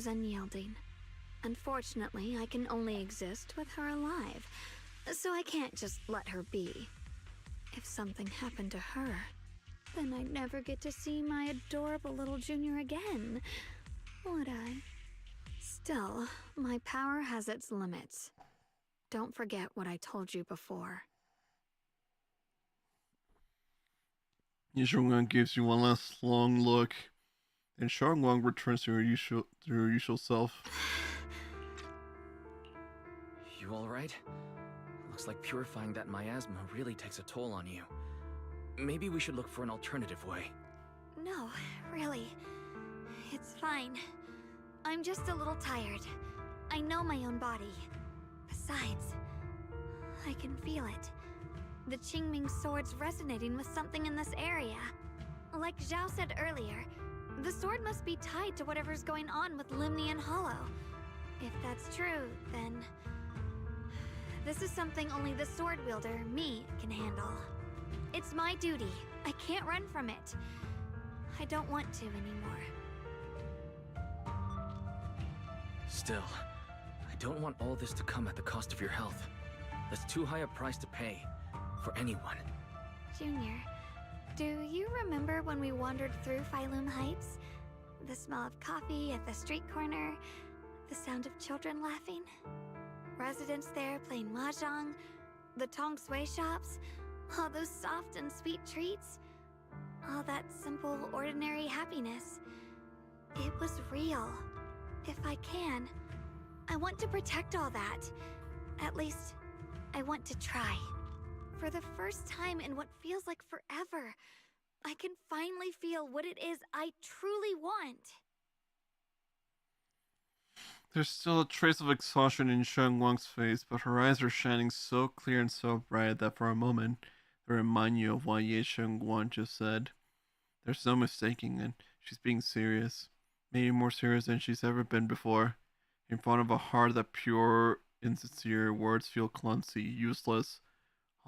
unyielding. Unfortunately, I can only exist with her alive, so I can't just let her be. If something happened to her, then I'd never get to see my adorable little junior again, would I? Still, my power has its limits. Don't forget what I told you before. Ye Shunguang gives you one last long look, and Shunguang returns to her usual self. You alright? Looks like purifying that miasma really takes a toll on you. Maybe we should look for an alternative way. No, really. It's fine. I'm just a little tired. I know my own body. Besides, I can feel it. The Qingming sword's resonating with something in this area. Like Zhao said earlier, the sword must be tied to whatever's going on with Limnian Hollow. If that's true, then this is something only the sword wielder, me, can handle. It's my duty. I can't run from it. I don't want to anymore. Still, I don't want all this to come at the cost of your health. That's too high a price to pay. For anyone. Junior, do you remember when we wandered through Phylum Heights? The smell of coffee at the street corner, the sound of children laughing, residents there playing mahjong, the tong sui shops, all those soft and sweet treats, all that simple, ordinary happiness. It was real. If I can, I want to protect all that. At least, I want to try. For the first time in what feels like forever, I can finally feel what it is I truly want. There's still a trace of exhaustion in Shunguang's face, but her eyes are shining so clear and so bright that for a moment, they remind you of what Ye Shunguang just said. There's no mistaking it. She's being serious. Maybe more serious than she's ever been before. In front of a heart that pure, insincere words feel clumsy, useless.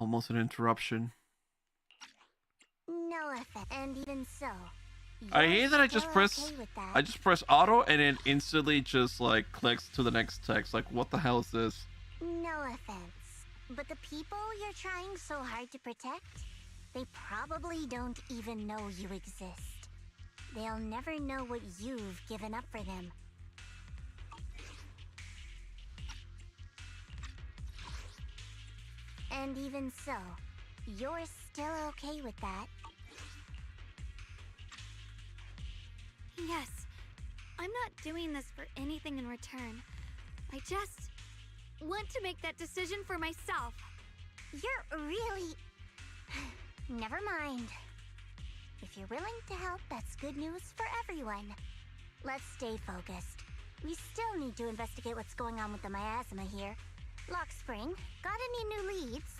Almost an interruption. No effort, and even so, I hate that I just still press okay with that. I just press auto and it instantly just like clicks to the next text. Like, what the hell is this? No offense, but the people you're trying so hard to protect, they probably don't even know you exist. They'll never know what you've given up for them. And even so, you're still okay with that. Yes, I'm not doing this for anything in return. I just want to make that decision for myself. You're really... Never mind. If you're willing to help, that's good news for everyone. Let's stay focused. We still need to investigate what's going on with the miasma here. Lock Spring, got any new leads?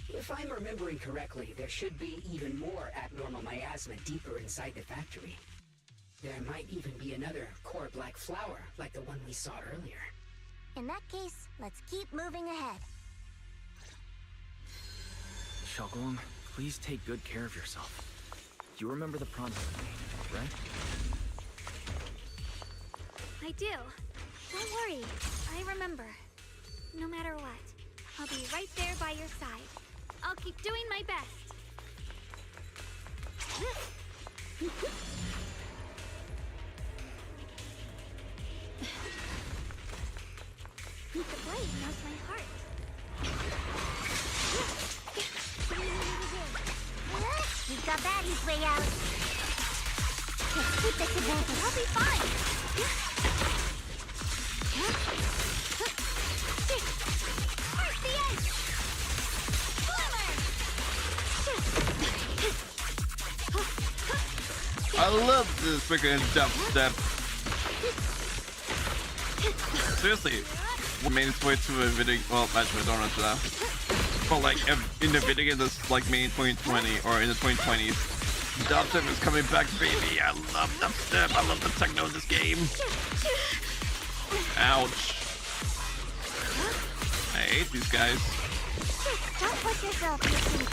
If I'm remembering correctly, there should be even more abnormal miasma deeper inside the factory. There might even be another core black flower, like the one we saw earlier. In that case, let's keep moving ahead. Shunguang, please take good care of yourself. You remember the promise we made, right? I do. Don't worry, I remember. No matter what, I'll be right there by your side. I'll keep doing my best. The blade knows my heart. We've got Batty's way out. Let's keep this advantage. I'll be fine. Where's the edge? I love this freaking dubstep. Seriously, what made its way to a video? Well, actually, I don't know that. But like in the video game that's like made in 2020 or in the 2020s, dubstep is coming back, baby. I love dubstep. I love the techno in this game. Ouch. I hate these guys. Don't push yourself, Yuki.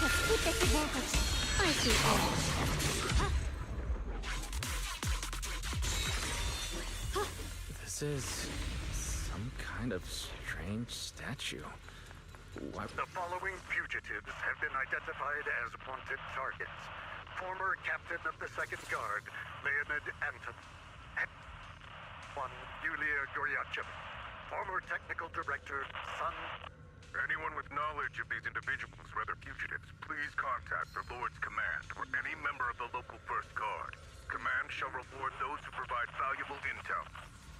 Let's keep this advantage. I see. This is some kind of strange statue. What? The following fugitives have been identified as wanted targets. Former captain of the 2nd Guard, Leonid Anton. One, Yulia Goryacheva. Former technical director, Sun. Anyone with knowledge of these individuals, whether fugitives, please contact the Lord's Command or any member of the local 1st Guard. Command shall reward those who provide valuable intel.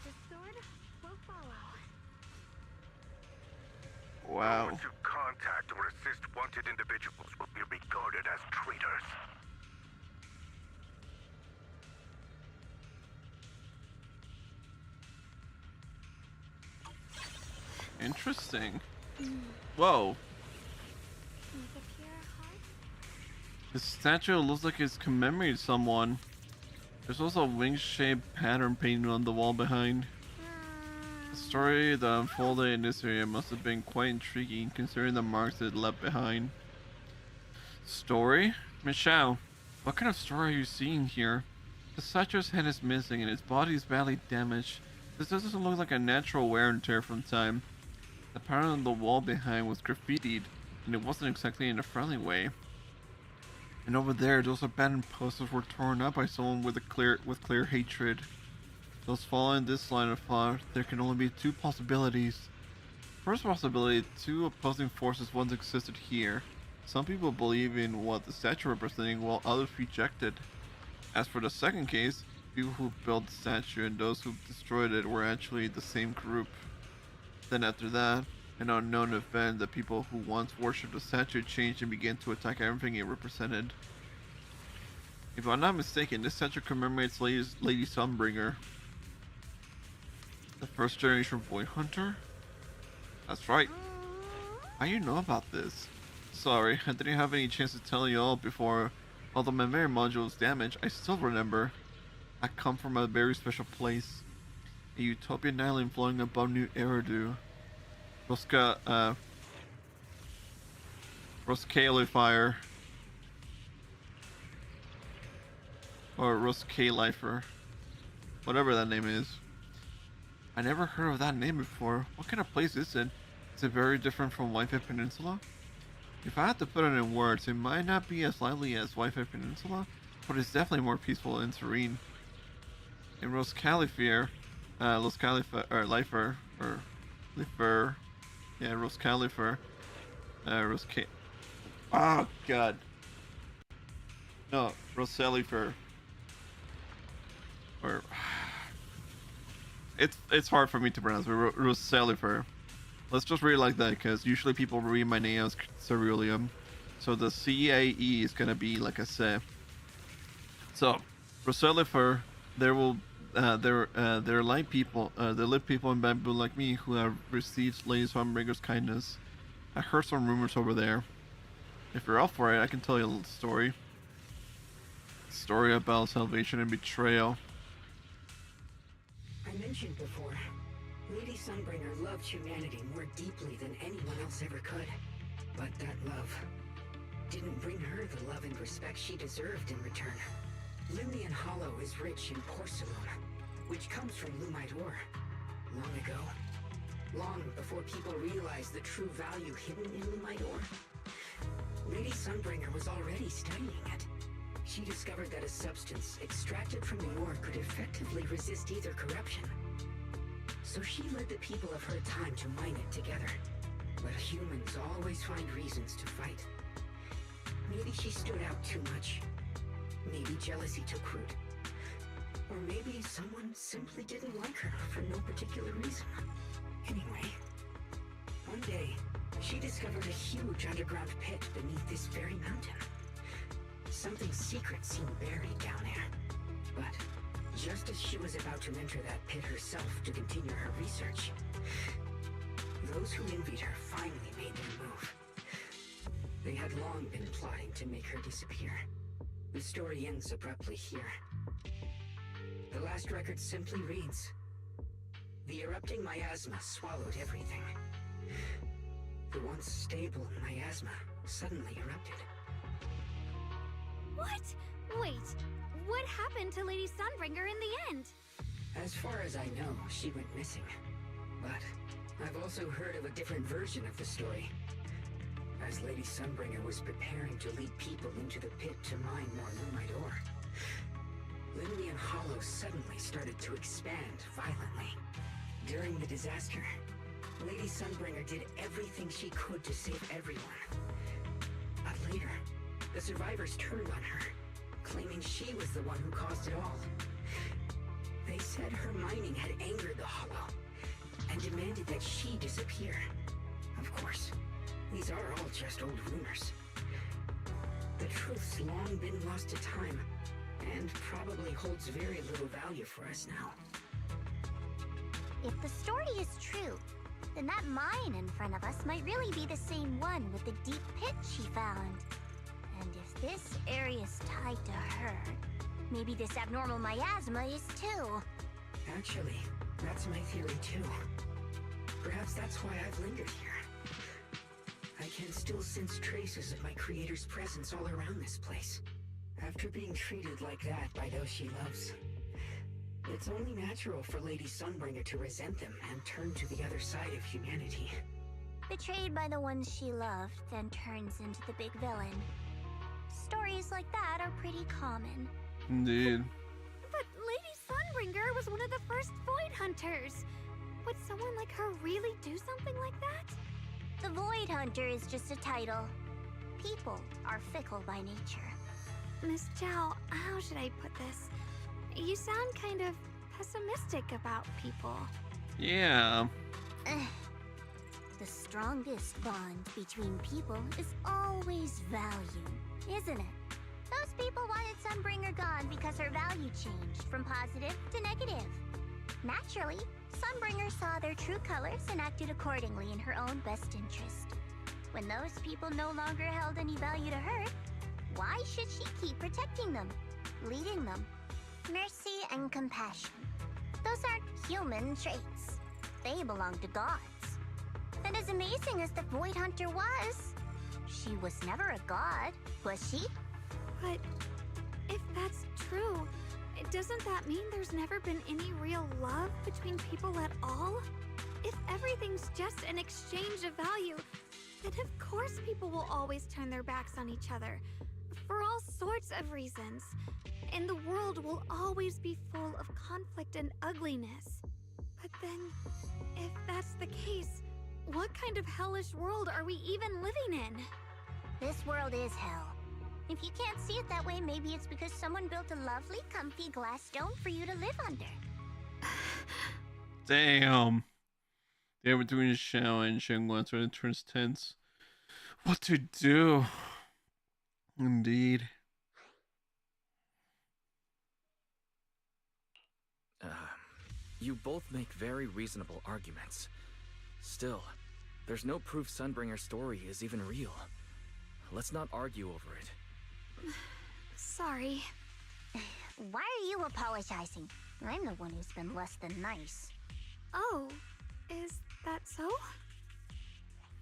The sword will follow. Wow. Those who contact or assist wanted individuals will be regarded as traitors. Interesting. Whoa. The statue looks like it's commemorating someone. There's also a wing-shaped pattern painted on the wall behind. The story that unfolded in this area must have been quite intriguing considering the marks it left behind. Story? Michelle, what kind of story are you seeing here? The statue's head is missing and its body is badly damaged. This doesn't look like a natural wear and tear from time. The pattern on the wall behind was graffitied, and it wasn't exactly in a friendly way. And over there, those abandoned posters were torn up by someone with clear hatred. Those following this line of thought, there can only be two possibilities. First possibility, two opposing forces once existed here. Some people believe in what the statue representing, while others reject it. As for the second case, people who built the statue and those who destroyed it were actually the same group. Then after that, an unknown event, the people who once worshipped the statue changed and began to attack everything it represented. If I'm not mistaken, this statue commemorates Lady Sunbringer, the first generation boy hunter? That's right. How do you know about this? Sorry, I didn't have any chance to tell you all before. Although my memory module was damaged, I still remember. I come from a very special place. A utopian island floating above New Eridu. Roscalifier. Or Roscalifer. Whatever that name is. I never heard of that name before. What kind of place is it? Is it very different from Wi-Fi Peninsula? If I had to put it in words, it might not be as lively as Wi-Fi Peninsula, but it's definitely more peaceful and serene. In Roscalifer, Roscalifer, oh god. No, Roscalifer. Or it's hard for me to pronounce, but Roscalifer. Let's just read it like that, because usually people read my name as Caeruleum. So the C-A-E is gonna be like a C. So, Roscalifer, there are light people, there live people in Bamboo like me who have received Lady Sunbringer's kindness. I heard some rumors over there. If you're up for it, I can tell you a little story. Story about salvation and betrayal. I mentioned before, Lady Sunbringer loved humanity more deeply than anyone else ever could. But that love didn't bring her the love and respect she deserved in return. Limnian Hollow is rich in porcelain, which comes from Lumite ore. Long ago, long before people realized the true value hidden in Lumite ore, Lady Sunbringer was already studying it. She discovered that a substance extracted from the ore could effectively resist either corruption. So she led the people of her time to mine it together. But humans always find reasons to fight. Maybe she stood out too much. Maybe jealousy took root. Or maybe someone simply didn't like her for no particular reason. Anyway, one day, she discovered a huge underground pit beneath this very mountain. Something secret seemed buried down there. But just as she was about to enter that pit herself to continue her research, those who envied her finally made their move. They had long been plotting to make her disappear. The story ends abruptly here. The last record simply reads, "The erupting miasma swallowed everything." The once stable miasma suddenly erupted. What? Wait, what happened to Lady Sunbringer in the end? As far as I know, she went missing. But I've also heard of a different version of the story. As Lady Sunbringer was preparing to lead people into the pit to mine more Lumite ore, Limnian Hollow suddenly started to expand violently. During the disaster, Lady Sunbringer did everything she could to save everyone. But later, the survivors turned on her, claiming she was the one who caused it all. They said her mining had angered the Hollow, and demanded that she disappear. Of course, these are all just old rumors. The truth's long been lost to time, and probably holds very little value for us now. If the story is true, then that mine in front of us might really be the same one with the deep pit she found. And if this area's tied to her, maybe this abnormal miasma is too. Actually, that's my theory too. Perhaps that's why I've lingered here. I can still sense traces of my creator's presence all around this place. After being treated like that by those she loves, it's only natural for Lady Sunbringer to resent them and turn to the other side of humanity. Betrayed by the ones she loved, then turns into the big villain. Stories like that are pretty common. Indeed. But Lady Sunbringer was one of the first Void Hunters. Would someone like her really do something like that? The Void Hunter is just a title. People are fickle by nature. Miss Zhao, how should I put this? You sound kind of pessimistic about people. Yeah. The strongest bond between people is always value, isn't it? Those people wanted Sunbringer gone because her value changed from positive to negative. Naturally, Sunbringer saw their true colors and acted accordingly in her own best interest. When those people no longer held any value to her, why should she keep protecting them, leading them? Mercy and compassion. Those aren't human traits. They belong to gods. And as As amazing as the Void Hunter was, she was never a god, was she? But if that's true, doesn't that mean there's never been any real love between people at all? If everything's just an exchange of value, then of course people will always turn their backs on each other, for all sorts of reasons. And the world will always be full of conflict and ugliness. But then, if that's the case, what kind of hellish world are we even living in? This world is hell. If you can't see it that way, maybe it's because someone built a lovely, comfy glass dome for you to live under. Damn. They were doing a show and Shunguang sort of turns tense. What to do? Indeed. You both make very reasonable arguments. Still, there's no proof Sunbringer's story is even real. Let's not argue over it. Sorry. Why are you apologizing? I'm the one who's been less than nice. Oh, is that so?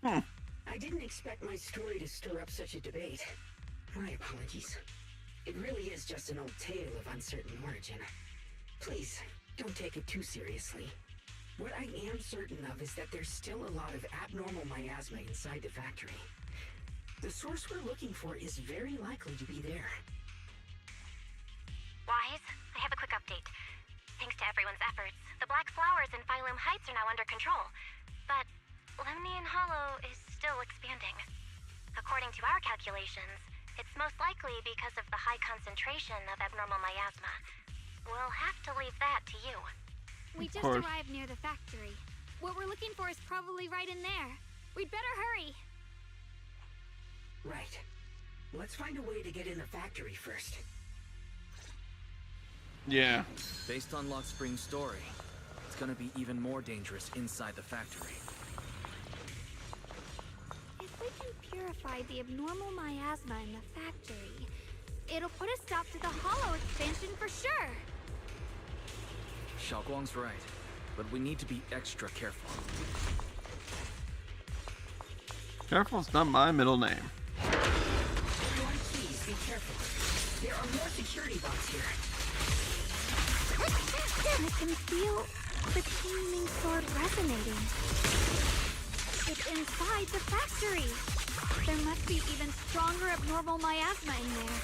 I didn't expect my story to stir up such a debate. My apologies. It really is just an old tale of uncertain origin. Please, don't take it too seriously. What I am certain of is that there's still a lot of abnormal miasma inside the factory. The source we're looking for is very likely to be there. Wise, I have a quick update. Thanks to everyone's efforts, the Black Flowers in Phylum Heights are now under control. But Lemnian Hollow is still expanding. According to our calculations, it's most likely because of the high concentration of abnormal miasma. We'll have to leave that to you. We just arrived near the factory. What we're looking for is probably right in there. We'd better hurry. Right. Let's find a way to get in the factory first. Yeah. Based on Lock Spring's story, it's gonna be even more dangerous inside the factory. If we can purify the abnormal miasma in the factory, it'll put a stop to the Hollow expansion for sure. Xiaoguang's right, but we need to be extra careful. Careful's not my middle name. Everyone, please be careful. There are more security bots here. I can feel the Qingming sword resonating. It's inside the factory. There must be even stronger abnormal miasma in there.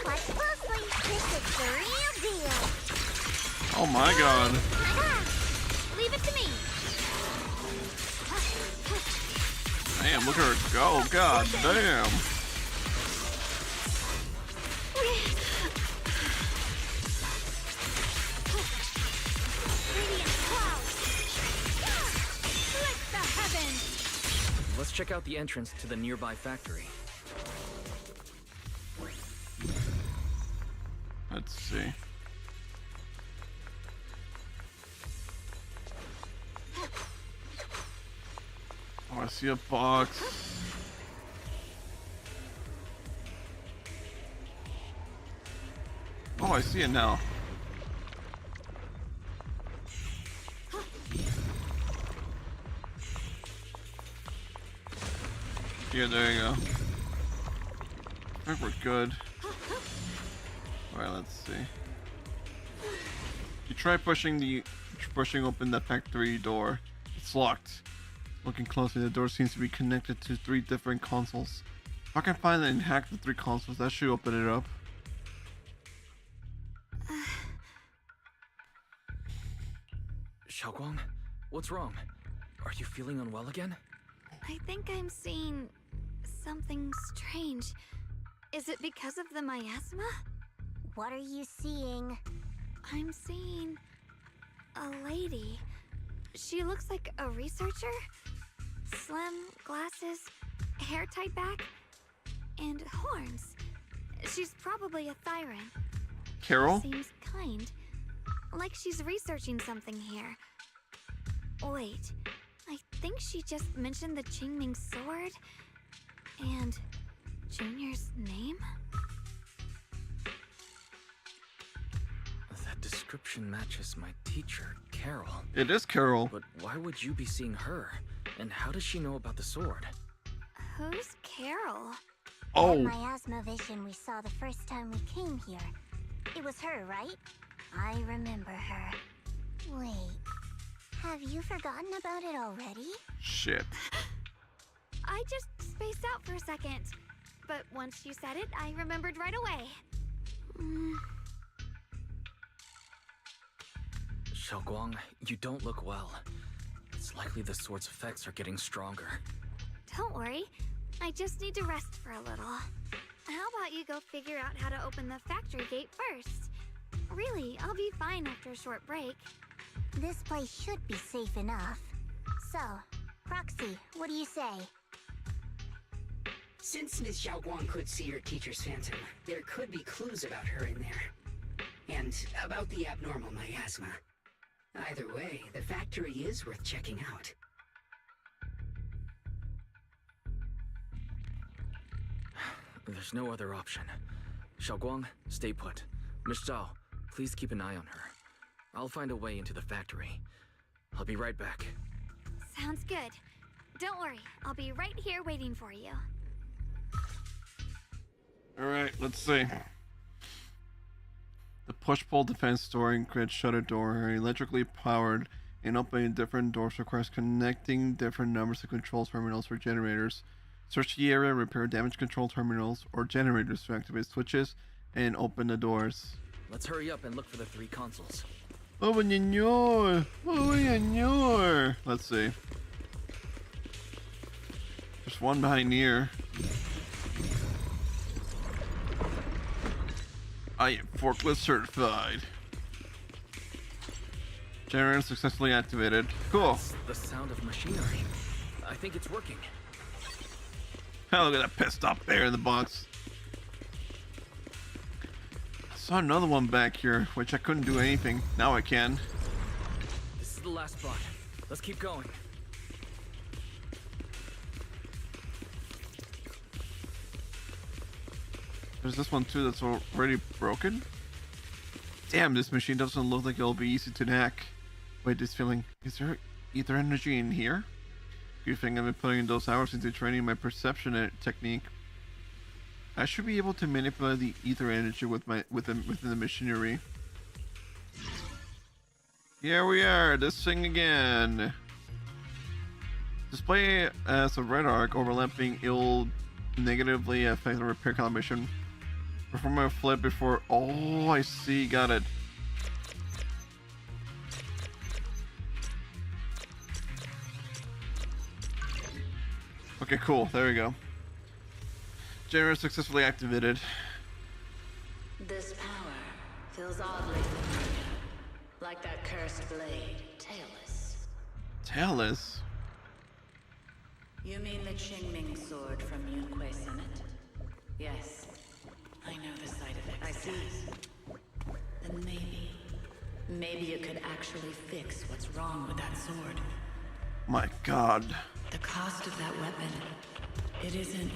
Watch closely. This is the real deal. Oh my god. Leave it to me. Damn, look at her go. God damn. Let's check out the entrance to the nearby factory. Let's see. Oh, I see a box. Oh, I see it now. Yeah, there you go. I think we're good. Alright, let's see. You try pushing open the factory door. It's locked. Looking closely, the door seems to be connected to 3 different consoles. If I can find and hack the 3 consoles, that should open it up. Xiaoguang, what's wrong? Are you feeling unwell again? I think I'm seeing something strange. Is it because of the miasma? What are you seeing? I'm seeing a lady. She looks like a researcher. Slim, glasses, hair tied back, and horns. She's probably a Thyran. Carol? She seems kind. Like she's researching something here. Wait, I think she just mentioned the Qingming sword. And Junior's name? That description matches my teacher, Carol. It is Carol. But why would you be seeing her? And how does she know about the sword? Who's Carol? Oh. That miasma vision we saw the first time we came here. It was her, right? I remember her. Wait, have you forgotten about it already? Shit. I just spaced out for a second. But once you said it, I remembered right away. Shunguang, you don't look well. It's likely the sword's effects are getting stronger. Don't worry. I just need to rest for a little. How about you go figure out how to open the factory gate first? Really, I'll be fine after a short break. This place should be safe enough. So, Proxy, what do you say? Since Ms. Xiaoguang could see her teacher's phantom, there could be clues about her in there. And about the abnormal miasma. Either way, the factory is worth checking out. There's no other option. Xiaoguang, stay put. Miss Zhao, please keep an eye on her. I'll find a way into the factory. I'll be right back. Sounds good. Don't worry, I'll be right here waiting for you. Alright, let's see. The push-pull defense door and grid shutter door are electrically powered, and opening different doors requires connecting different numbers of control terminals for generators. Search the area, repair damaged control terminals or generators to activate switches, and open the doors. Let's hurry up and look for the 3 consoles. Open your door! Let's see. There's one behind here. I am forklift certified. Generator successfully activated. Cool. That's the sound of machinery. I think it's working. Oh, look at that pissed off bear in the box. I saw another one back here, which I couldn't do anything. Now I can. This is the last spot. Let's keep going. There's this one too that's already broken. Damn, this machine doesn't look like it'll be easy to hack. Wait, this feeling. Is there ether energy in here? Good thing I've been putting those hours into training my perception technique. I should be able to manipulate the ether energy within the machinery. Here we are, this thing again. Display as a red arc overlapping will negatively affect the repair calibration. Perform a flip before. Oh, I see, got it. Okay, cool. There we go. Generator successfully activated. This power feels oddly familiar. Like that cursed blade, tailless. Tailless? You mean the Qingming sword from Yunque Senate? Yes. I know the side effects. I see. Then maybe you could actually fix what's wrong with that sword. My God. The cost of that weapon, it isn't...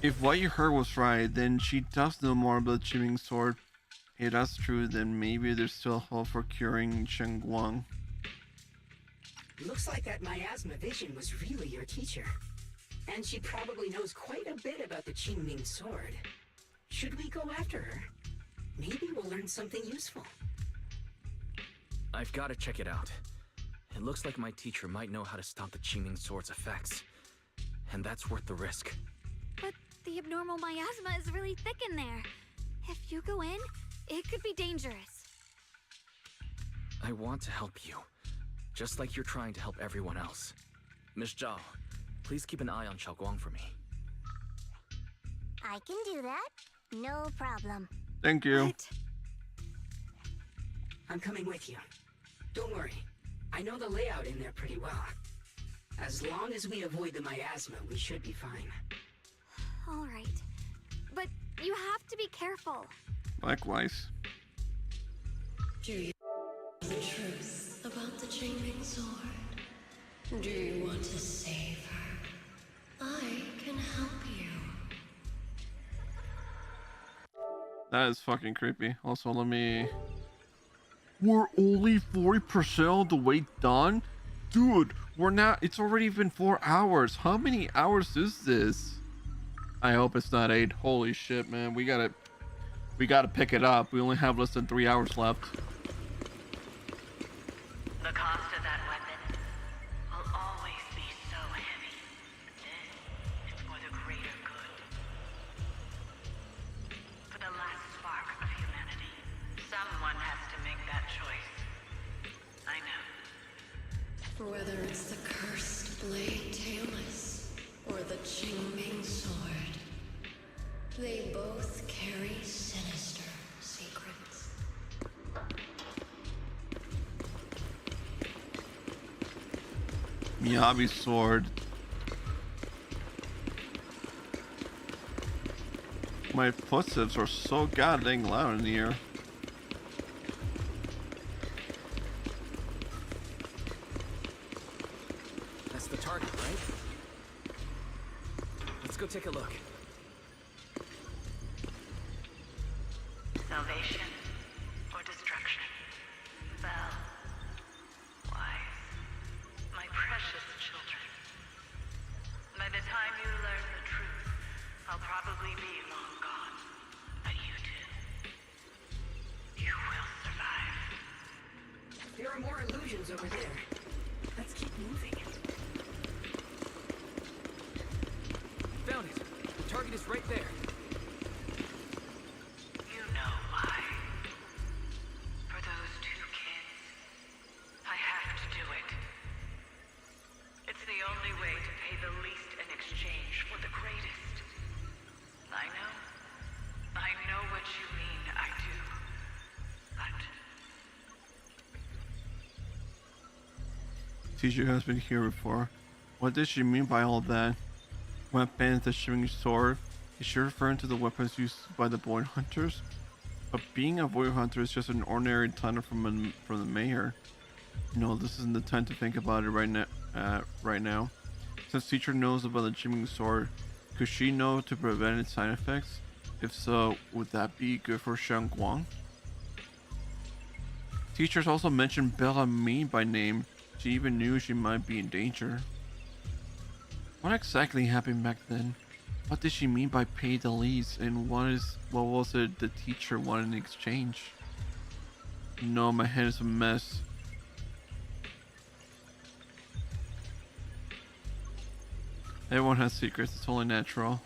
If what you heard was right, then she does know more about the Qingming sword. If that's true, then maybe there's still hope for curing Shunguang. Looks like that miasma vision was really your teacher. And she probably knows quite a bit about the Qingming sword. Should we go after her? Maybe we'll learn something useful. I've got to check it out. It looks like my teacher might know how to stop the Qingming sword's effects. And that's worth the risk. But the abnormal miasma is really thick in there. If you go in, it could be dangerous. I want to help you. Just like you're trying to help everyone else. Miss Zhao, please keep an eye on Xiaoguang for me. I can do that. No problem. Thank you. What? I'm coming with you. Don't worry. I know the layout in there pretty well. As long as we avoid the miasma, we should be fine. All right. But you have to be careful. Likewise. Do you know the truth about the Qingming sword? Do you want to save her? I can help you. That is fucking creepy. Also, let me... We're only 40% of the way done? Dude, we're not... It's already been 4 hours. How many hours is this? I hope it's not 8. Holy shit, man. We gotta pick it up. We only have less than 3 hours left. The cost of that weapon will always be so heavy. This is for the greater good. For the last spark of humanity. Someone has to make that choice. I know. Whether it's the cursed blade tailless or the Qingming sword, they both carry sinister secrets. Miyabi's sword. My footsteps are so goddamn loud in here. That's the target, right? Let's go take a look. Salvation or destruction? Belle, wise, my precious children. By the time you learn the truth, I'll probably be long gone. But you two, you will survive. There are more illusions over there. Let's keep moving. Found it. The target is right there. You know why. For those 2 kids, I have to do it. It's the only way to pay the least in exchange for the greatest. I know what you mean, I do. But Teacher has been here before. What did she mean by all that? When banned the shivering sword, is she referring to the weapons used by the void hunters? But being a void hunter is just an ordinary tunnel from the mayor. No, this isn't the time to think about it right now. Since teacher knows about the shivering sword, could she know to prevent its side effects? If so, would that be good for Shunguang? Teachers also mentioned Bellamy by name. She even knew she might be in danger. What exactly happened back then? What did she mean by pay the least, and what was it the teacher wanted in exchange? No, my head is a mess. Everyone has secrets, it's only natural.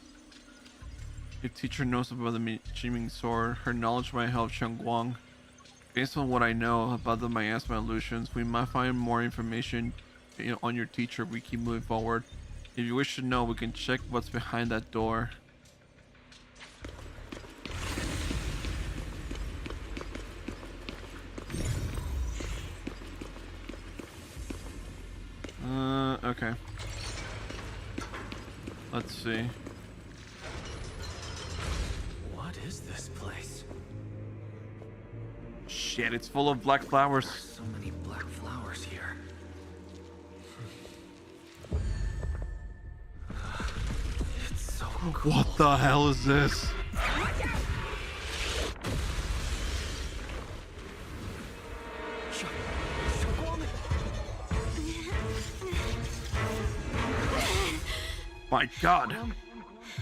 If teacher knows about the Qingming sword, her knowledge might help Shunguang. Based on what I know about the miasma illusions, we might find more information on your teacher if we keep moving forward. If you wish to know, we can check what's behind that door. Okay. Let's see. What is this place? Shit, it's full of black flowers. So many black flowers here. It's so cool. What the hell is this? My God.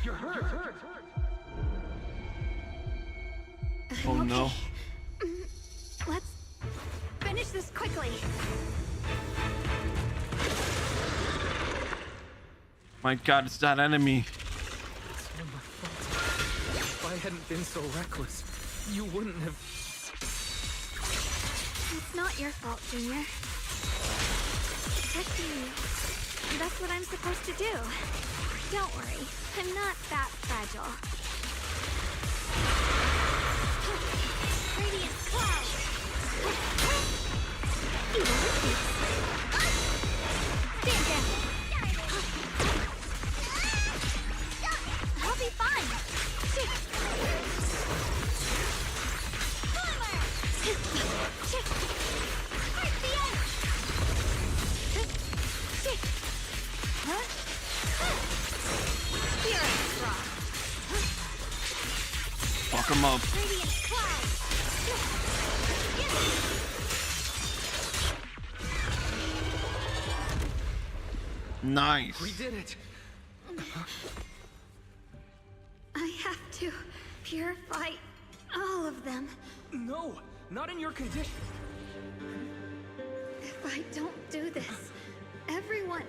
You're hurt. Oh no. Let's finish this quickly. My God, it's that enemy. It's all my fault. If I hadn't been so reckless, you wouldn't have... It's not your fault, Junior. Protecting you. That's what I'm supposed to do. Don't worry, I'm not that fragile. Radiant cloud! Stand down! I'll be fine! Break the ice! Fuck him up. Nice. We did it. I have to purify all of them. No, not in your condition. If I don't do this, everyone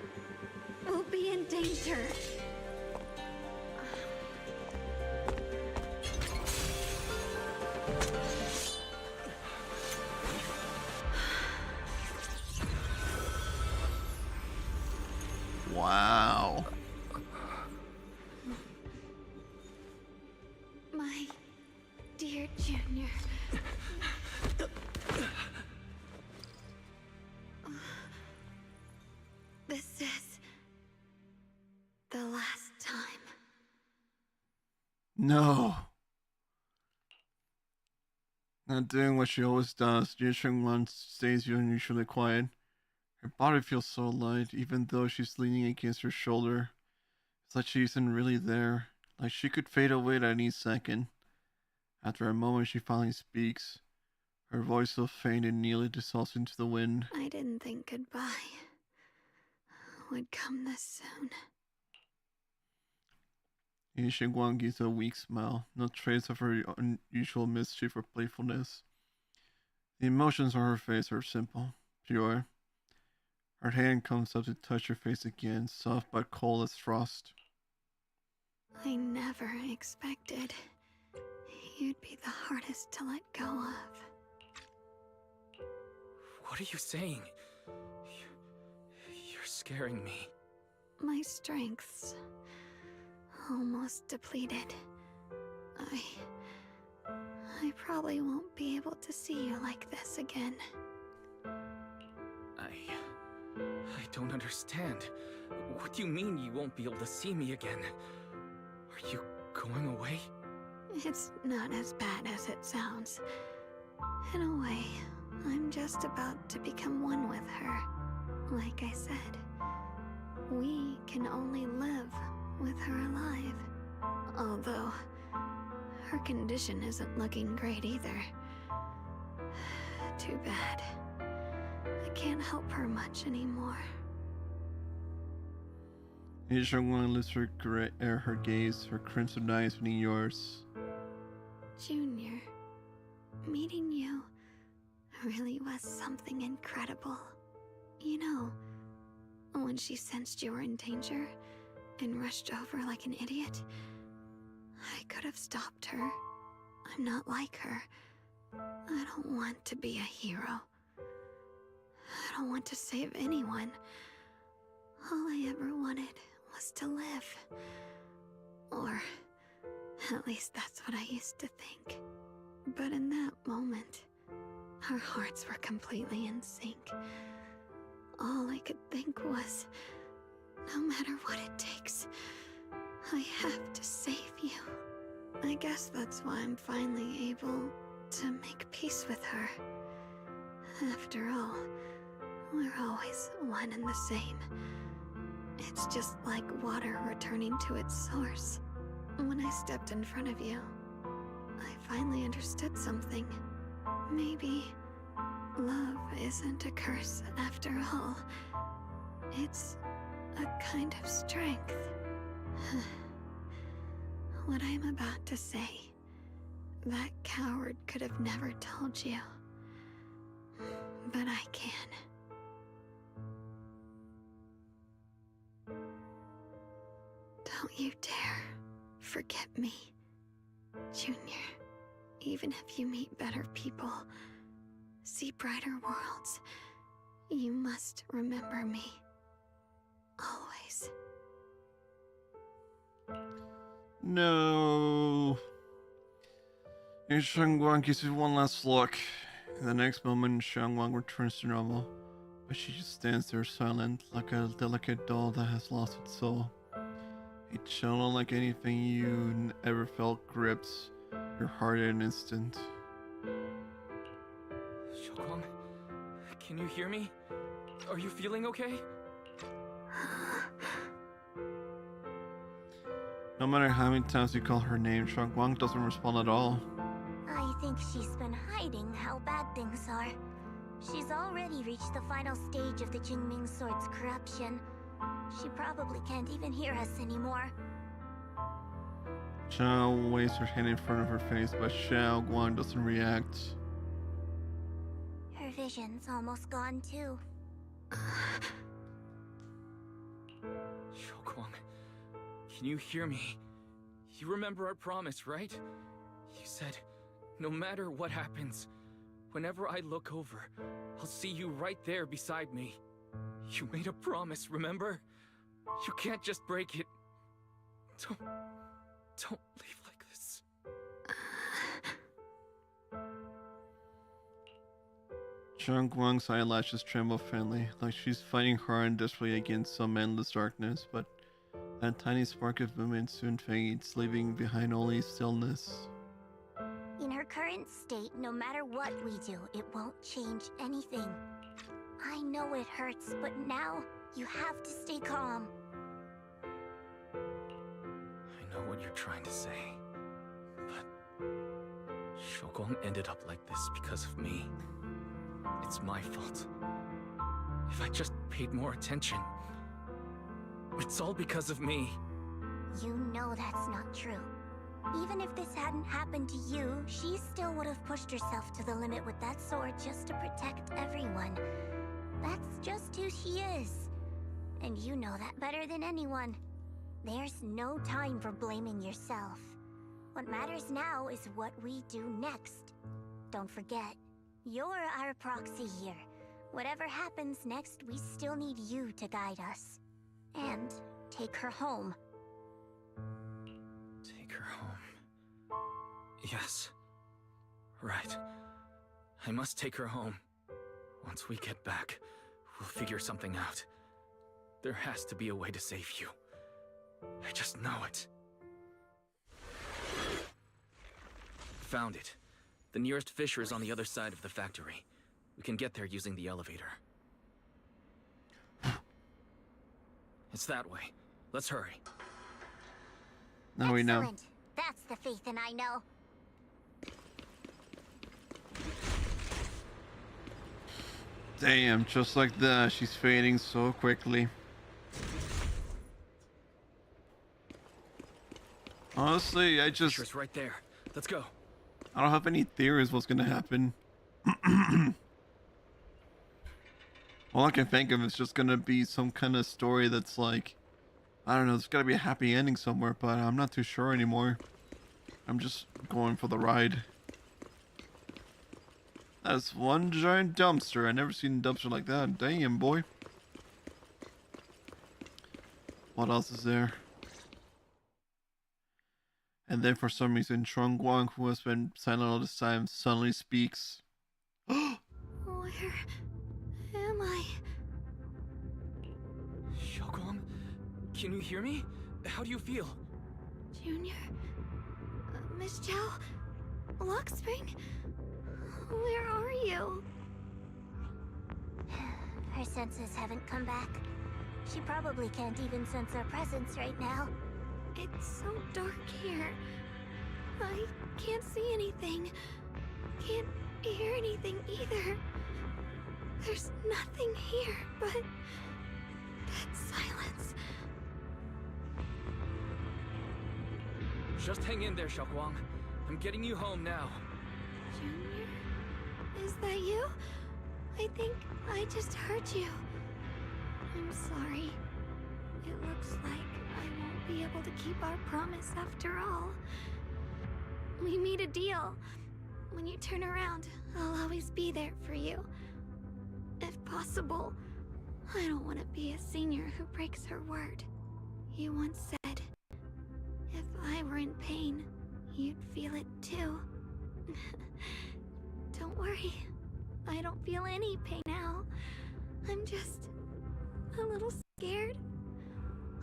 will be in danger. Wow. My dear Junior. This is the last time. No. Not doing what she always does. Ye Shunguang stays unusually quiet. Her body feels so light, even though she's leaning against her shoulder. It's like she isn't really there, like she could fade away at any second. After a moment, she finally speaks. Her voice so faint it nearly dissolves into the wind. I didn't think goodbye would come this soon. Ye Shunguang gives a weak smile, no trace of her unusual mischief or playfulness. The emotions on her face are simple, pure. Her hand comes up to touch her face again, soft but cold as frost. I never expected you'd be the hardest to let go of. What are you saying? You're scaring me. My strength's almost depleted. I probably won't be able to see you like this again. I don't understand. What do you mean you won't be able to see me again? Are you going away? It's not as bad as it sounds. In a way, I'm just about to become one with her. Like I said, we can only live with her alive. Although, her condition isn't looking great either. Too bad. I can't help her much anymore. Ye Shunguang lifts her gaze, her crimson eyes meeting yours. Junior, meeting you really was something incredible. You know, when she sensed you were in danger and rushed over like an idiot, I could have stopped her. I'm not like her. I don't want to be a hero. I don't want to save anyone. All I ever wanted was to live. Or at least that's what I used to think. But in that moment, our hearts were completely in sync. All I could think was, no matter what it takes, I have to save you. I guess that's why I'm finally able to make peace with her. After all, we're always one and the same. It's just like water returning to its source. When I stepped in front of you, I finally understood something. Maybe love isn't a curse after all. It's a kind of strength. What I'm about to say, that coward could have never told you. But I can. Don't you dare forget me, Junior. Even if you meet better people, see brighter worlds, you must remember me. Always. No. Ye Shunguang gives you one last look. In the next moment, Shunguang returns to normal, but she just stands there silent, like a delicate doll that has lost its soul. A chill like anything you ever felt grips your heart in an instant. Shunguang, can you hear me? Are you feeling okay? No matter how many times you call her name, Shunguang doesn't respond at all. I think she's been hiding how bad things are. She's already reached the final stage of the Jingming Sword's corruption. She probably can't even hear us anymore. Xiao waves her hand in front of her face, but Xiao Guang doesn't react. Her vision's almost gone too. Shunguang, can you hear me? You remember our promise, right? You said, no matter what happens, whenever I look over, I'll see you right there beside me. You made a promise, remember? You can't just break it. Don't leave like this. Shunguang's eyelashes tremble faintly, like she's fighting hard and desperately against some endless darkness, but that tiny spark of movement soon fades, leaving behind only stillness. In her current state, no matter what we do, it won't change anything. I know it hurts, but now you have to stay calm. I know what you're trying to say, but Shunguang ended up like this because of me. It's my fault. If I just paid more attention, it's all because of me. You know that's not true. Even if this hadn't happened to you, she still would have pushed herself to the limit with that sword just to protect everyone. That's just who she is. And you know that better than anyone. There's no time for blaming yourself. What matters now is what we do next. Don't forget, you're our proxy here. Whatever happens next, we still need you to guide us. And take her home. Take her home. Yes. Right. I must take her home. Once we get back, we'll figure something out. There has to be a way to save you. I just know it. Found it. The nearest fissure is on the other side of the factory. We can get there using the elevator. It's that way. Let's hurry. Now we know. Excellent. That's the Phaethon I know. Damn, just like that, she's fading so quickly. Honestly, I just... Fissure's right there. Let's go. I don't have any theories what's gonna happen. All I can think of is just gonna be some kind of story that's like, I don't know, there's gotta be a happy ending somewhere, but I'm not too sure anymore. I'm just going for the ride. That's one giant dumpster. I never seen a dumpster like that. Damn, boy. What else is there? And then for some reason, Shunguang, who has been silent all this time, suddenly speaks. Where am I? Shunguang, can you hear me? How do you feel? Junior? Miss Chow? Luxspring? Where are you? Her senses haven't come back. She probably can't even sense our presence right now. It's so dark here. I can't see anything. Can't hear anything either. There's nothing here but that silence. Just hang in there, Shunguang. I'm getting you home now. Junior? Is that you? I think I just heard you. I'm sorry. It looks like I won't be able to keep our promise after all. We made a deal. When you turn around, I'll always be there for you. If possible, I don't want to be a senior who breaks her word. You once said, if I were in pain, you'd feel it too. Don't worry. I don't feel any pain now. I'm just a little scared.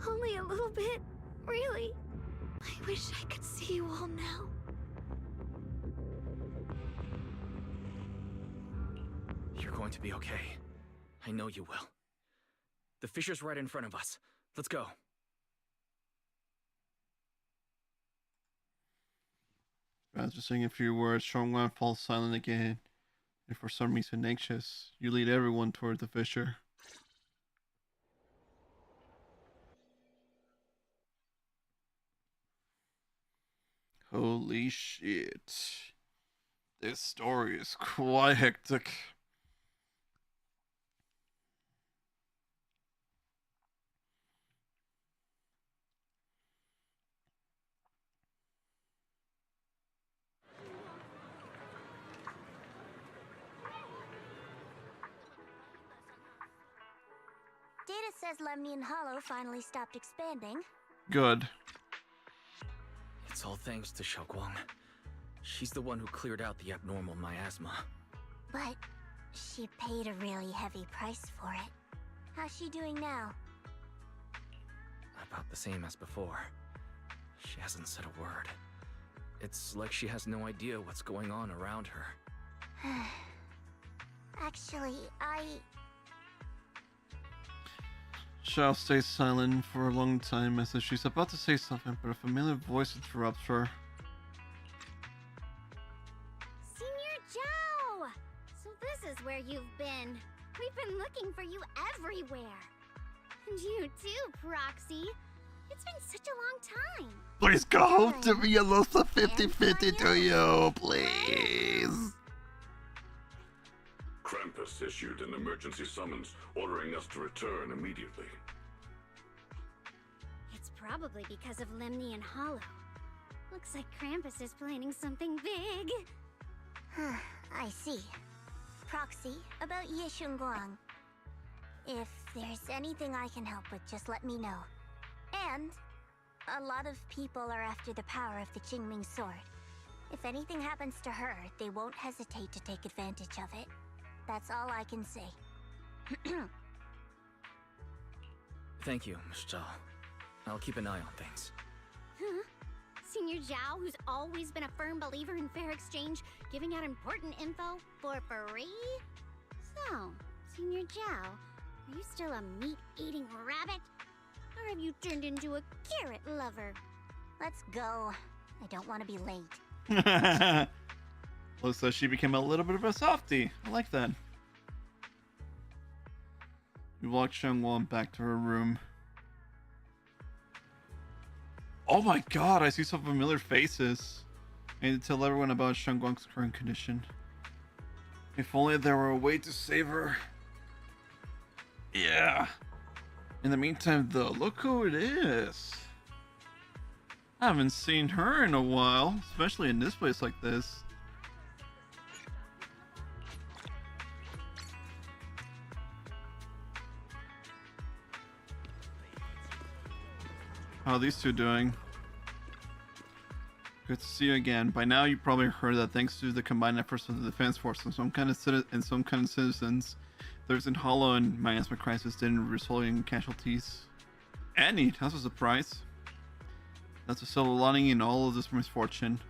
Only a little bit, really. I wish I could see you all now. You're going to be okay. I know you will. The fissure's right in front of us. Let's go. After saying a few words, Shunguang falls silent again, and for some reason anxious. You lead everyone toward the fissure. Holy shit. This story is quite hectic. Data says Lemnian Hollow finally stopped expanding. Good. It's all thanks to Shunguang. She's the one who cleared out the abnormal miasma. But she paid a really heavy price for it. How's she doing now? About the same as before. She hasn't said a word. It's like she has no idea what's going on around her. Actually, Xiao stays silent for a long time as if she's about to say something, but a familiar voice interrupts her. Senior Zhao! So this is where you've been. We've been looking for you everywhere. And you too, Proxy. It's been such a long time. Please go home to me and lost a 50-50 to you, please. Krampus issued an emergency summons ordering us to return immediately. It's probably because of Lemnian Hollow. Looks like Krampus is planning something big. I see. Proxy, about Ye Shunguang. If there's anything I can help with, just let me know. And a lot of people are after the power of the Qingming sword. If anything happens to her, they won't hesitate to take advantage of it. That's all I can say. Thank you, Miss Zhao. I'll keep an eye on things. Huh? Senior Zhao, who's always been a firm believer in fair exchange, giving out important info for free? So, Senior Zhao, are you still a meat-eating rabbit? Or have you turned into a carrot lover? Let's go. I don't want to be late. Looks like she became a little bit of a softie. I like that. We walk Shunguang back to her room. Oh my god, I see some familiar faces. I need to tell everyone about Shunguang's current condition. If only there were a way to save her. Yeah. In the meantime, though, look who it is. I haven't seen her in a while, especially in this place like this. How are these two doing? Good to see you again. By now, you probably heard that thanks to the combined efforts of the defense force and some kind of citizens, there's in Hollow and miasma crisis didn't result in casualties. Annie, that's a surprise. That's a silver lining in all of this misfortune.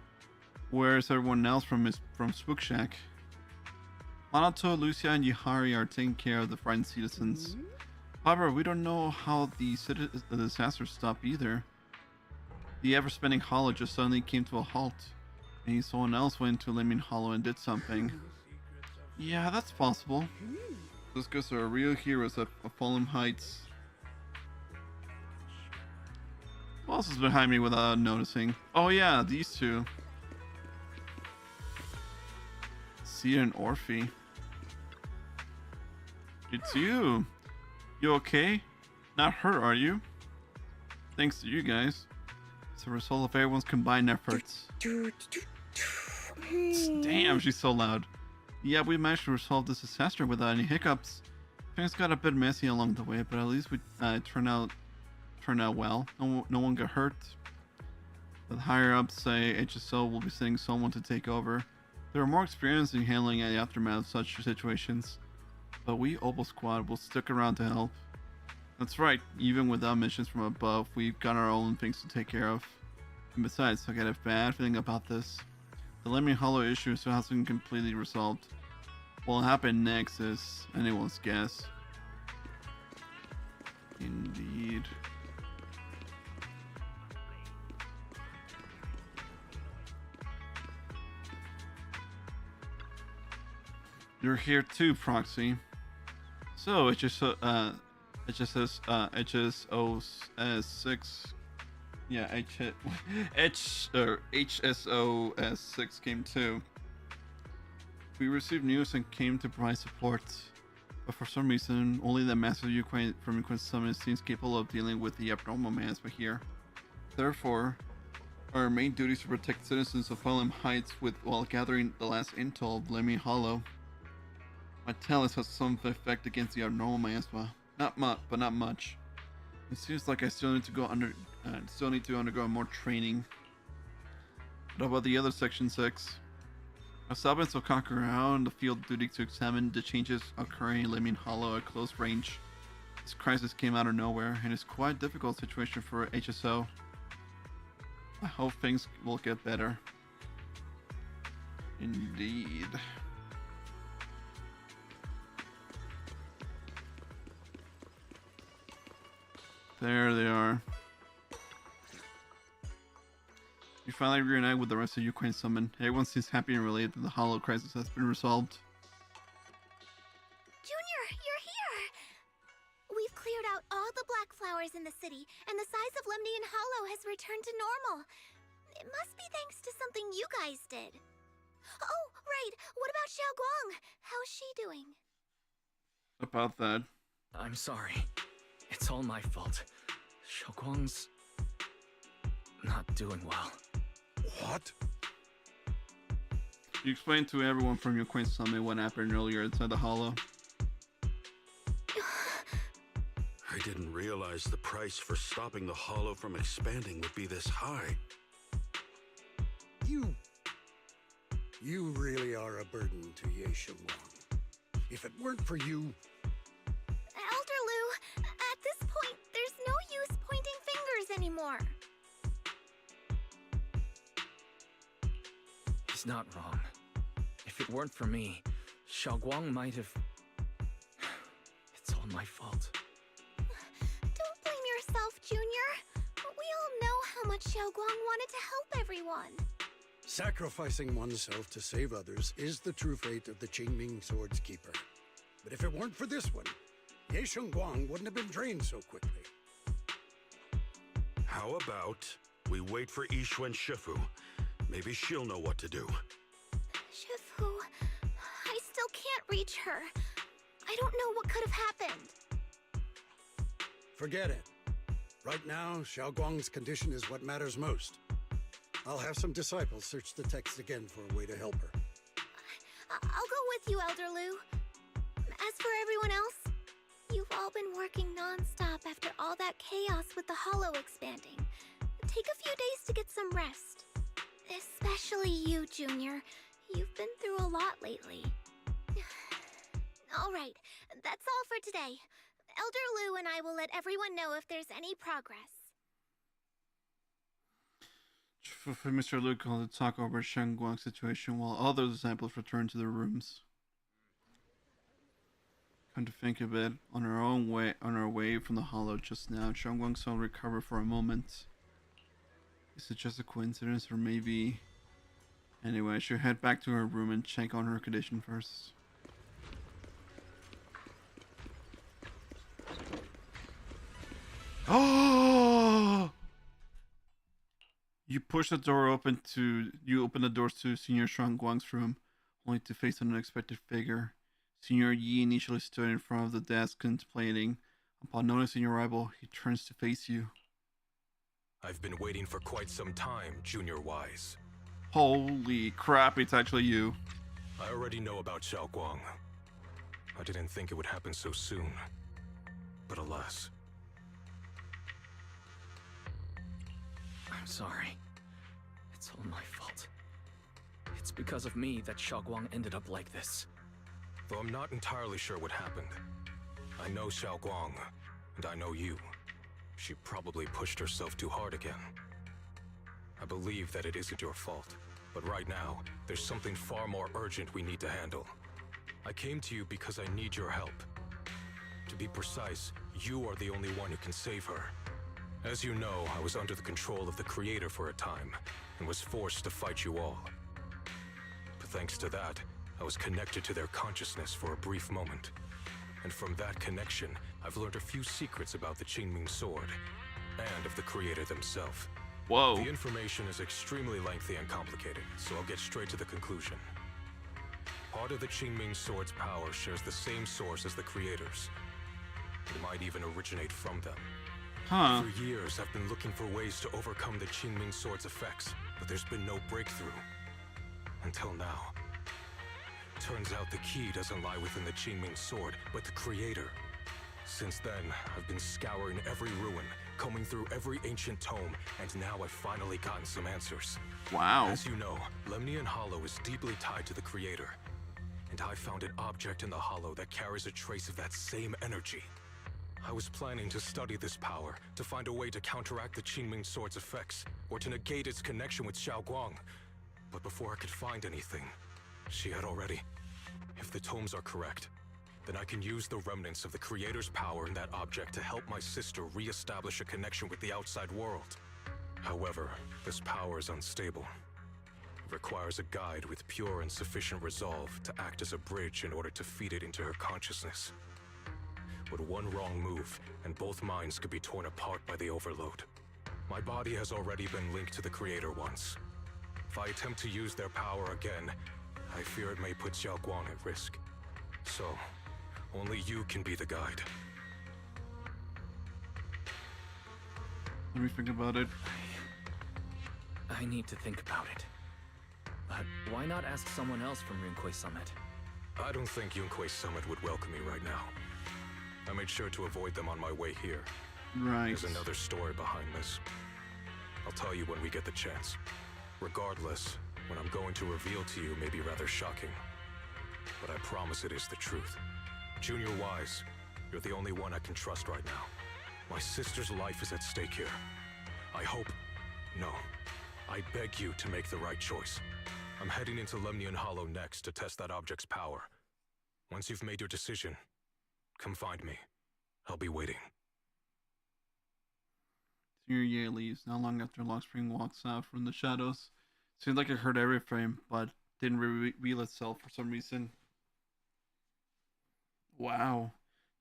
Where's everyone else from Spook Shack? Manato, Lucia, and Yihari are taking care of the frightened citizens. However, we don't know how the disaster stopped either. The ever-spinning Hollow just suddenly came to a halt, and someone else went to Lemnian Hollow and did something. Yeah, that's possible. Those guys are real heroes of Fallen Heights. Who else is behind me without noticing? Oh yeah, these two. Sia and Orphe. It's you. You okay? Not hurt, are you? Thanks to you guys. It's a result of everyone's combined efforts. Damn, she's so loud. Yeah, we managed to resolve this disaster without any hiccups. Things got a bit messy along the way, but at least we turned out well. No one got hurt. The higher ups say HSO will be sending someone to take over. They are more experienced in handling the aftermath of such situations. But we, Opal Squad, will stick around to help. That's right, even without missions from above, we've got our own things to take care of. And besides, I got a bad feeling about this. The Lemnian Hollow issue still hasn't been completely resolved. What will happen next is anyone's guess. Indeed. You're here too, Proxy. So it just HSOS6, yeah, HSOS6 came too. We received news and came to provide support, but for some reason, only the Master Ukraine from Ukraine Summit seems capable of dealing with the abnormal miasma here. Therefore, our main duty is to protect citizens of Fallen Heights while gathering the last intel of Lemmy Hollow. My talents has some effect against the abnormal miasma. Not much. It seems like I still need to undergo more training. What about the other Section 6? I've stopped in Sokakura on the field duty to examine the changes occurring in Lemmy Hollow at close range. This crisis came out of nowhere, and it's quite a difficult situation for HSO. I hope things will get better. Indeed. There they are. We finally reunite with the rest of Ukraine Summon. Everyone seems happy and relieved that the Hollow crisis has been resolved. Junior, you're here! We've cleared out all the black flowers in the city, and the size of Lemnian Hollow has returned to normal. It must be thanks to something you guys did. Oh, right. What about Xiaoguang? How's she doing? About that. I'm sorry. It's all my fault. Xiaoguang's not doing well. What? You explained to everyone from your Queen Summit what happened earlier inside the Hollow. I didn't realize the price for stopping the Hollow from expanding would be this high. You really are a burden to Ye Shunguang. If it weren't for you... Elder Lu, at this point, there's no use pointing fingers anymore. He's not wrong. If it weren't for me, Xiaoguang might have... It's all my fault. Don't blame yourself, Junior. We all know how much Xiaoguang wanted to help everyone. Sacrificing oneself to save others is the true fate of the Qingming Sword's Keeper. But if it weren't for this one, Ye Shunguang wouldn't have been drained so quickly. How about we wait for Yixuan Shifu? Maybe she'll know what to do. Shifu... I still can't reach her. I don't know what could have happened. Forget it. Right now, Xiaoguang's condition is what matters most. I'll have some disciples search the text again for a way to help her. I'll go with you, Elder Lu. As for everyone else, you've all been working non-stop after all that chaos with the Hollow expanding. Take a few days to get some rest. Especially you, Junior. You've been through a lot lately. All right, that's all for today. Elder Lu and I will let everyone know if there's any progress. Mr. Lu called to talk over Shunguang's situation while other disciples returned to their rooms. Come to think of it, on our way from the Hollow just now, Shunguang saw recover for a moment. Is it just a coincidence, or maybe... Anyway, I should head back to her room and check on her condition first. Oh! You push the door open you open the doors to Senior Shunguang's room, only to face an unexpected figure. Senior Yi initially stood in front of the desk contemplating. Upon noticing your arrival, he turns to face you. I've been waiting for quite some time, Junior Wise. Holy crap, it's actually you. I already know about Xiaoguang. I didn't think it would happen so soon. But alas. I'm sorry. It's all my fault. It's because of me that Xiaoguang ended up like this. Though I'm not entirely sure what happened. I know Xiaoguang, and I know you. She probably pushed herself too hard again. I believe that it isn't your fault, but right now, there's something far more urgent we need to handle. I came to you because I need your help. To be precise, you are the only one who can save her. As you know, I was under the control of the Creator for a time, and was forced to fight you all. But thanks to that, I was connected to their consciousness for a brief moment. And from that connection, I've learned a few secrets about the Qingming sword, and of the creator themselves. Whoa. The information is extremely lengthy and complicated, so I'll get straight to the conclusion. Part of the Qingming sword's power shares the same source as the creators. It might even originate from them. Huh. For years, I've been looking for ways to overcome the Qingming sword's effects, but there's been no breakthrough. Until now. Turns out the key doesn't lie within the Qingming sword, but the creator. Since then, I've been scouring every ruin, combing through every ancient tome, and now I've finally gotten some answers. Wow. As you know, Lemnian Hollow is deeply tied to the creator. And I found an object in the hollow that carries a trace of that same energy. I was planning to study this power, to find a way to counteract the Qingming sword's effects, or to negate its connection with Xiaoguang. But before I could find anything, she had already. If the tomes are correct, then I can use the remnants of the creator's power in that object to help my sister re-establish a connection with the outside world. However, this power is unstable. It requires a guide with pure and sufficient resolve to act as a bridge in order to feed it into her consciousness. With one wrong move, and both minds could be torn apart by the overload. My body has already been linked to the creator once. If I attempt to use their power again, I fear it may put Xiaoguang at risk. So, only you can be the guide. Let me think about it. I need to think about it. But why not ask someone else from Yunquei Summit? I don't think Yunquei Summit would welcome me right now. I made sure to avoid them on my way here. Right. There's another story behind this. I'll tell you when we get the chance. Regardless, what I'm going to reveal to you may be rather shocking. But I promise it is the truth. Junior Wise, you're the only one I can trust right now. My sister's life is at stake here. I hope... No. I beg you to make the right choice. I'm heading into Lemnian Hollow next to test that object's power. Once you've made your decision, come find me. I'll be waiting. Senior Ye leaves, not long after Lockspring walks out from the shadows. Seems like it heard every frame, but didn't reveal itself for some reason. Wow.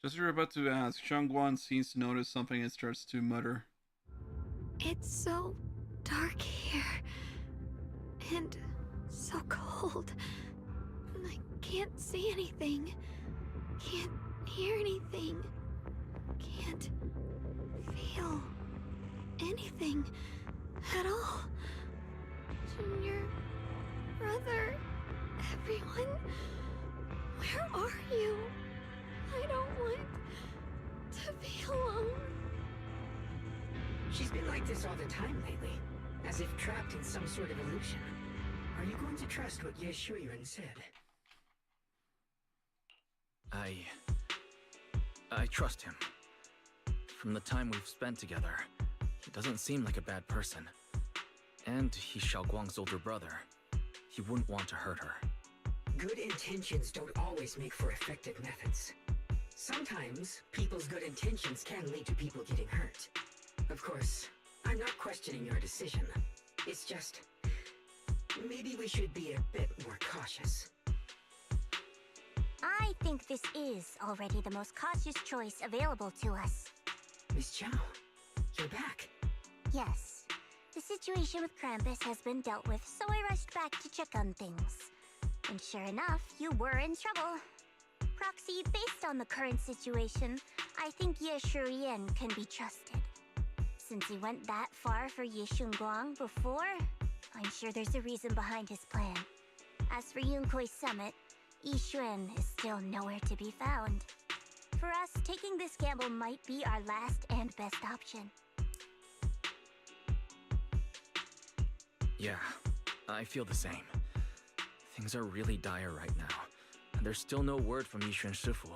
Just as you're about to ask, Shunguang seems to notice something and starts to mutter. It's so dark here. And so cold. I can't see anything. Can't hear anything. Can't feel anything at all. Junior, brother, everyone, where are you? I don't want to be alone. She's been like this all the time lately, as if trapped in some sort of illusion. Are you going to trust what Ye Shunguang said? I trust him. From the time we've spent together, he doesn't seem like a bad person. And he's Xiaoguang's older brother. He wouldn't want to hurt her. Good intentions don't always make for effective methods. Sometimes, people's good intentions can lead to people getting hurt. Of course, I'm not questioning your decision. It's just... maybe we should be a bit more cautious. I think this is already the most cautious choice available to us. Miss Chow, you're back. Yes. The situation with Krampus has been dealt with, so I rushed back to check on things. And sure enough, you were in trouble. Proxy, based on the current situation, I think Ye Shunguang can be trusted. Since he went that far for Ye Shunguang before, I'm sure there's a reason behind his plan. As for Yunquei Summit, Ye Shunguang is still nowhere to be found. For us, taking this gamble might be our last and best option. Yeah, I feel the same. Things are really dire right now, and there's still no word from Yishuan Shifu.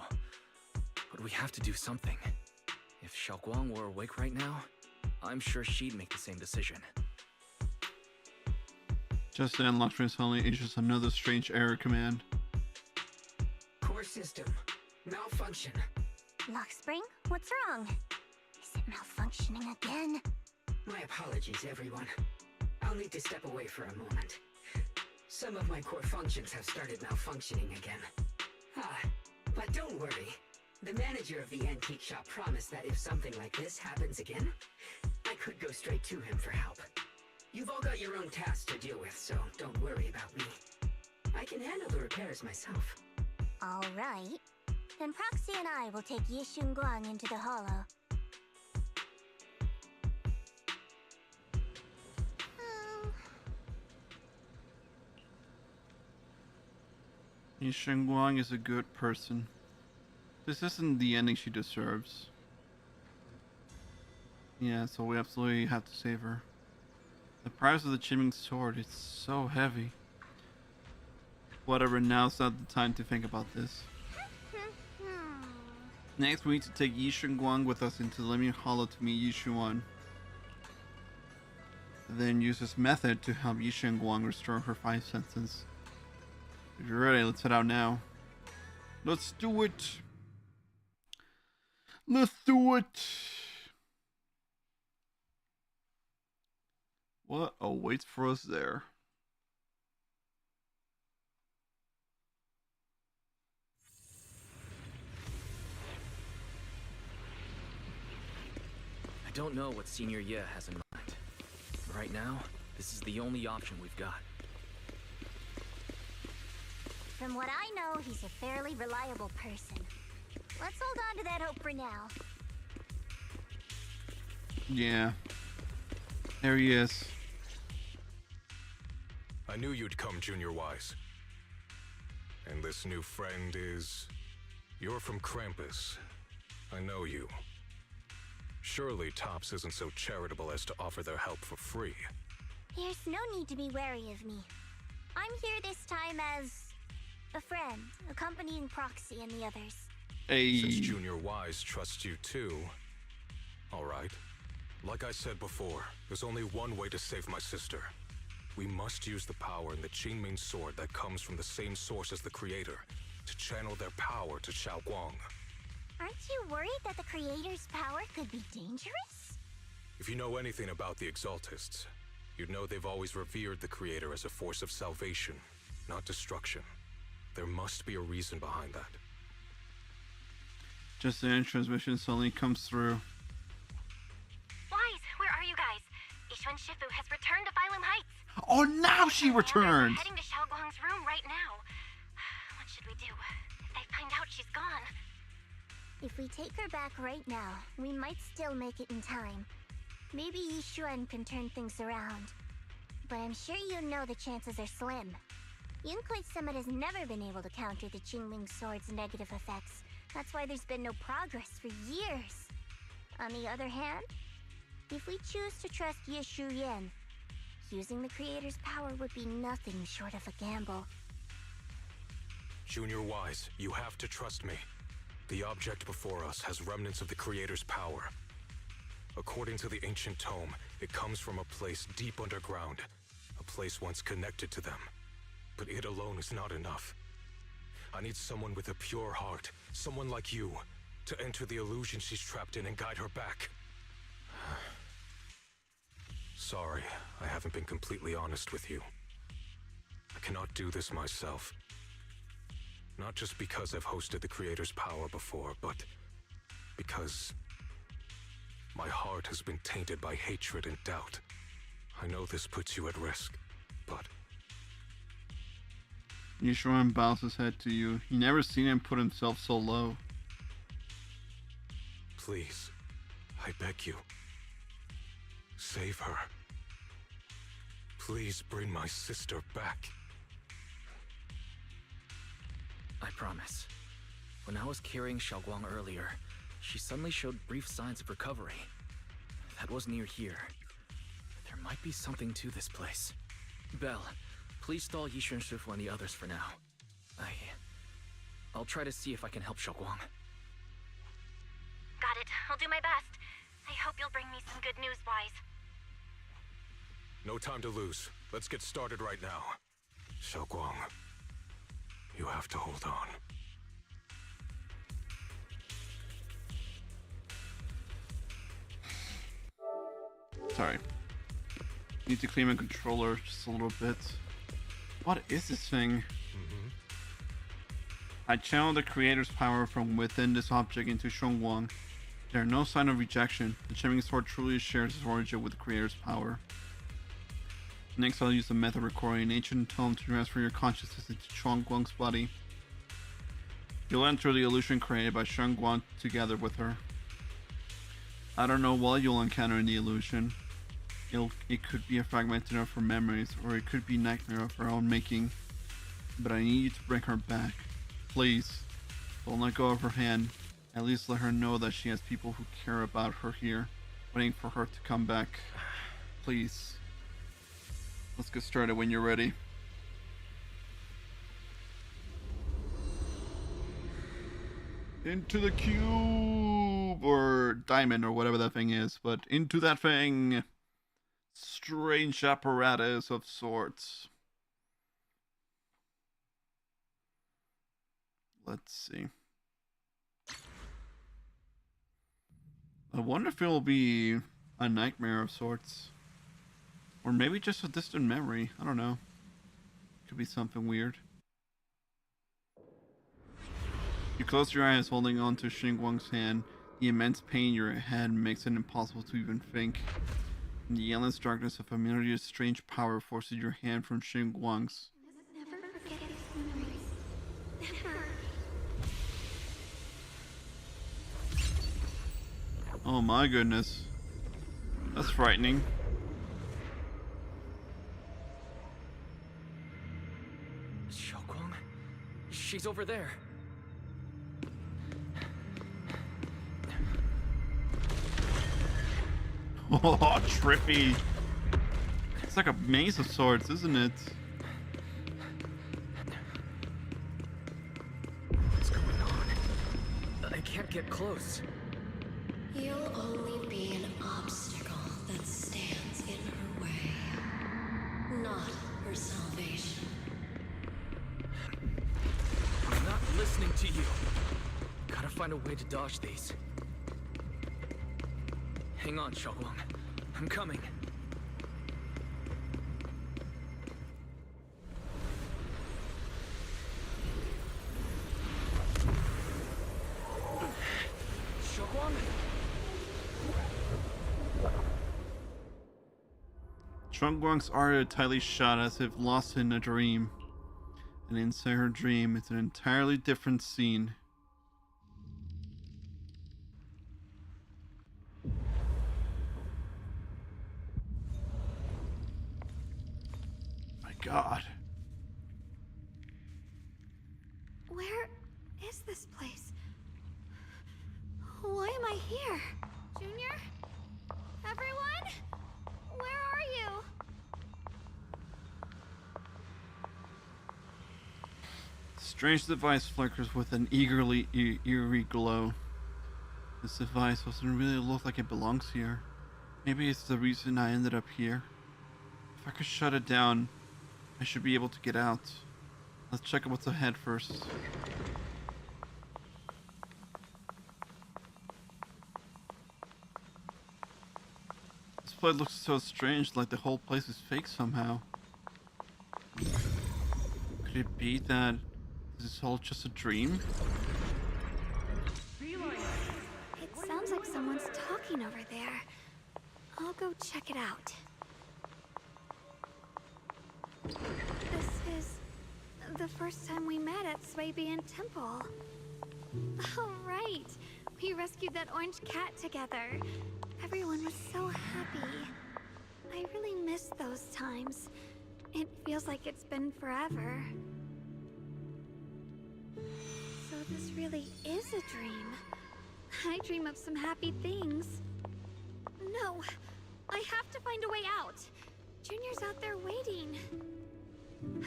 But we have to do something. If Xiaoguang were awake right now, I'm sure she'd make the same decision. Just then, Lockspring suddenly issues another strange error command. Core system. Malfunction. Lockspring, what's wrong? Is it malfunctioning again? My apologies, everyone. I'll need to step away for a moment. Some of my core functions have started malfunctioning again. But don't worry. The manager of the antique shop promised that if something like this happens again, I could go straight to him for help. You've all got your own tasks to deal with, so don't worry about me. I can handle the repairs myself. All right. Then Proxy and I will take Ye Shunguang into the hollow. Ye Shunguang is a good person. This isn't the ending she deserves. Yeah, so we absolutely have to save her. The price of the Qingming sword is so heavy. Whatever, now's not the time to think about this. Next, we need to take Ye Shunguang with us into the Lemon Hollow to meet Ye Shunguang. Then use this method to help Ye Shunguang restore her 5 senses. If you're ready, let's head out now. Let's do it! Let's do it! What awaits for us there? I don't know what Senior Ye has in mind. Right now, this is the only option we've got. From what I know, he's a fairly reliable person. Let's hold on to that hope for now. Yeah. There he is. I knew you'd come, Junior Wise. And this new friend is... You're from Krampus. I know you. Surely Tops isn't so charitable as to offer their help for free. There's no need to be wary of me. I'm here this time as... a friend, accompanying Proxy and the others. Hey. Since Junior Wise trusts you too... Alright. Like I said before, there's only one way to save my sister. We must use the power in the Qingming sword that comes from the same source as the Creator to channel their power to Xiaoguang. Aren't you worried that the Creator's power could be dangerous? If you know anything about the Exaltists, you'd know they've always revered the Creator as a force of salvation, not destruction. There must be a reason behind that. Just then, transmission suddenly comes through. Wise, where are you guys? Yishuan Shifu has returned to Phylum Heights. Oh, now she returned! We're heading to Xiaoguang's room right now. What should we do? If they find out she's gone. If we take her back right now, we might still make it in time. Maybe Yishuan can turn things around. But I'm sure you know the chances are slim. Yunkui's Summit has never been able to counter the Qingming sword's negative effects. That's why there's been no progress for years. On the other hand, if we choose to trust Ye Shunguang, using the Creator's power would be nothing short of a gamble. Junior Wise, you have to trust me. The object before us has remnants of the Creator's power. According to the ancient tome, it comes from a place deep underground, a place once connected to them. But it alone is not enough. I need someone with a pure heart, someone like you, to enter the illusion she's trapped in and guide her back. Sorry, I haven't been completely honest with you. I cannot do this myself. Not just because I've hosted the Creator's power before, but because my heart has been tainted by hatred and doubt. I know this puts you at risk, but... Yishuan bows his head to you. He never seen him put himself so low. Please, I beg you. Save her. Please bring my sister back. I promise. When I was carrying Xiaoguang earlier, she suddenly showed brief signs of recovery. That was near here. There might be something to this place. Belle, please stall Yishuan Shifu and the others for now. I'll try to see if I can help Xiaoguang. Got it. I'll do my best. I hope you'll bring me some good news, Wise. No time to lose. Let's get started right now. Xiaoguang, you have to hold on. Sorry. Need to clean my controller just a little bit. What is this thing? I channeled the creator's power from within this object into Shunguang. There are no sign of rejection. The Shimmering Sword truly shares its origin with the creator's power. Next, I'll use the method recording an ancient tome to transfer your consciousness into Shunguang's body. You'll enter the illusion created by Shunguang together with her. I don't know what you'll encounter in the illusion. It could be a fragmented of her memories, or it could be a nightmare of her own making. But I need you to bring her back. Please, don't let go of her hand. At least let her know that she has people who care about her here, waiting for her to come back. Please. Let's get started when you're ready. Into the cube, or diamond, or whatever that thing is, but into that thing. Strange apparatus of sorts. Let's see. I wonder if it'll be a nightmare of sorts. Or maybe just a distant memory. I don't know. Could be something weird. You close your eyes holding on to Xinguang's hand. The immense pain in your head makes it impossible to even think. In the endless darkness, a familiar strange power forces your hand from Xinguang's. Never forget these memories. Never. Oh my goodness. That's frightening. Shunguang? She's over there. Oh, trippy. It's like a maze of sorts, isn't it? What's going on? I can't get close. You'll only be an obstacle that stands in her way, not her salvation. I'm not listening to you. Gotta find a way to dodge these. Hang on, Shunguang. I'm coming. Shunguang? Shunguang's eyes are tightly shut as if lost in a dream. And inside her dream, it's an entirely different scene. God. Where is this place? Why am I here? Junior? Everyone? Where are you? Strange device flickers with an eerie glow. This device doesn't really look like it belongs here. Maybe it's the reason I ended up here. If I could shut it down, I should be able to get out. Let's check out what's ahead first. This place looks so strange, like the whole place is fake somehow. Could it be that this is all just a dream? It sounds like someone's talking over there. I'll go check it out. This is the first time we met at Swabian Temple. Oh, right. We rescued that orange cat together. Everyone was so happy. I really miss those times. It feels like it's been forever. So this really is a dream. I dream of some happy things. No, I have to find a way out. Junior's out there waiting.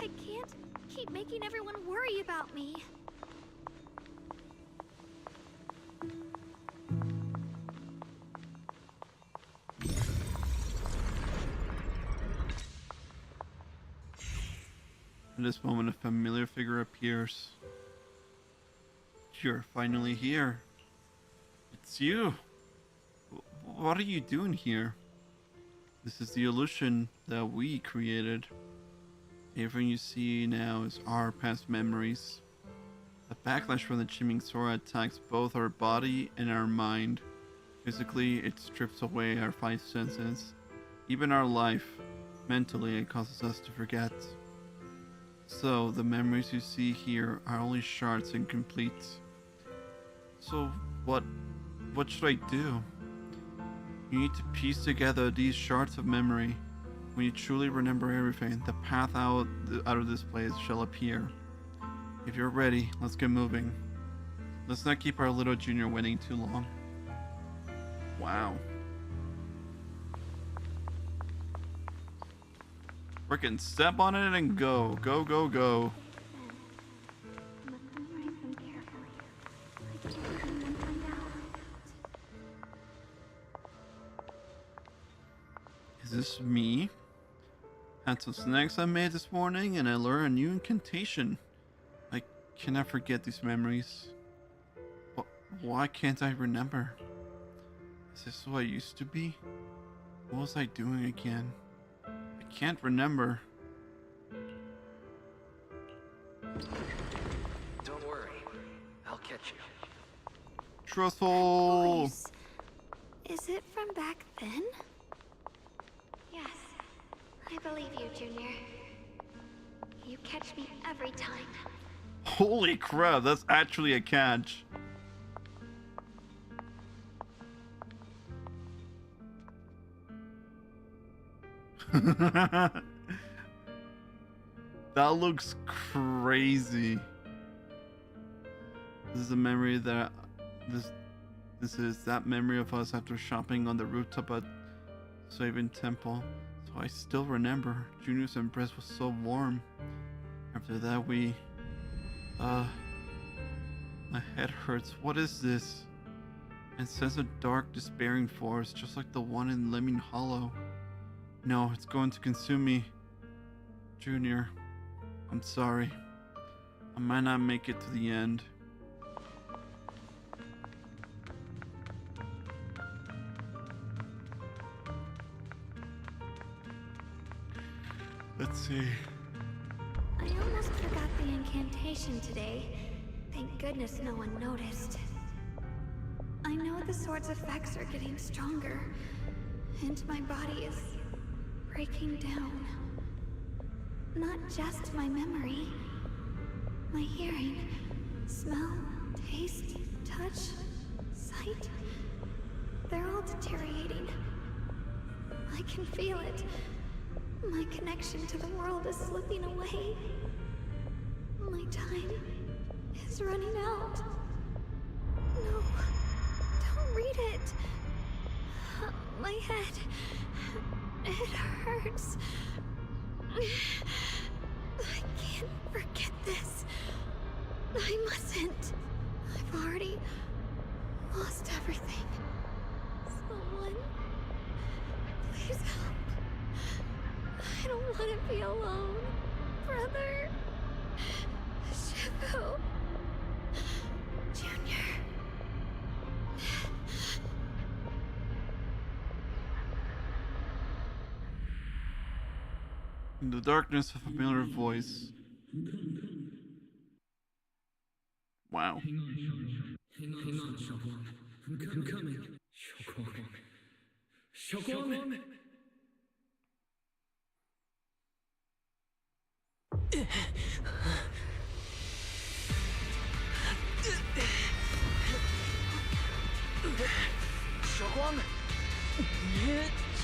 I can't keep making everyone worry about me. In this moment, a familiar figure appears. You're finally here. It's you. What are you doing here? This is the illusion that we created. Everything you see now is our past memories. The backlash from the Chiming Sora attacks both our body and our mind. Physically, it strips away our 5 senses. Even our life, mentally, it causes us to forget. So, the memories you see here are only shards and incomplete. So, what should I do? You need to piece together these shards of memory. When you truly remember everything, the path out of this place shall appear. If you're ready, let's get moving. Let's not keep our little junior waiting too long. Wow. Frickin' step on it and go. Go, go, go. Is this me? Had some snacks I made this morning and I learned a new incantation. I cannot forget these memories. Why can't I remember? Is this who I used to be? What was I doing again? I can't remember. Don't worry. I'll catch you. Truthful! Is it from back then? Yes, I believe you, Junior. You catch me every time. Holy crap, that's actually a catch. That looks crazy. This is a memory that this is that memory of us after shopping on the rooftop at Swaven Temple. So I still remember Junior's embrace was so warm. After that my head hurts. What is this? And sense a dark, despairing force, just like the one in Lemming Hollow. No, it's going to consume me. Junior, I'm sorry. I might not make it to the end. Let's see. I almost forgot the incantation today. Thank goodness no one noticed. I know the sword's effects are getting stronger, and my body is breaking down. Not just my memory, my hearing, smell, taste, touch, sight. They're all deteriorating. I can feel it. My connection to the world is slipping away. My time is running out. No, don't read it. My head, it hurts. I can't forget this. I mustn't. I've already lost everything. Someone, please help. I don't want to be alone. Brother. Shifu. Junior. In the darkness, a familiar voice. Wow. Hang on, Shunguang. I'm coming. Shunguang. Shunguang?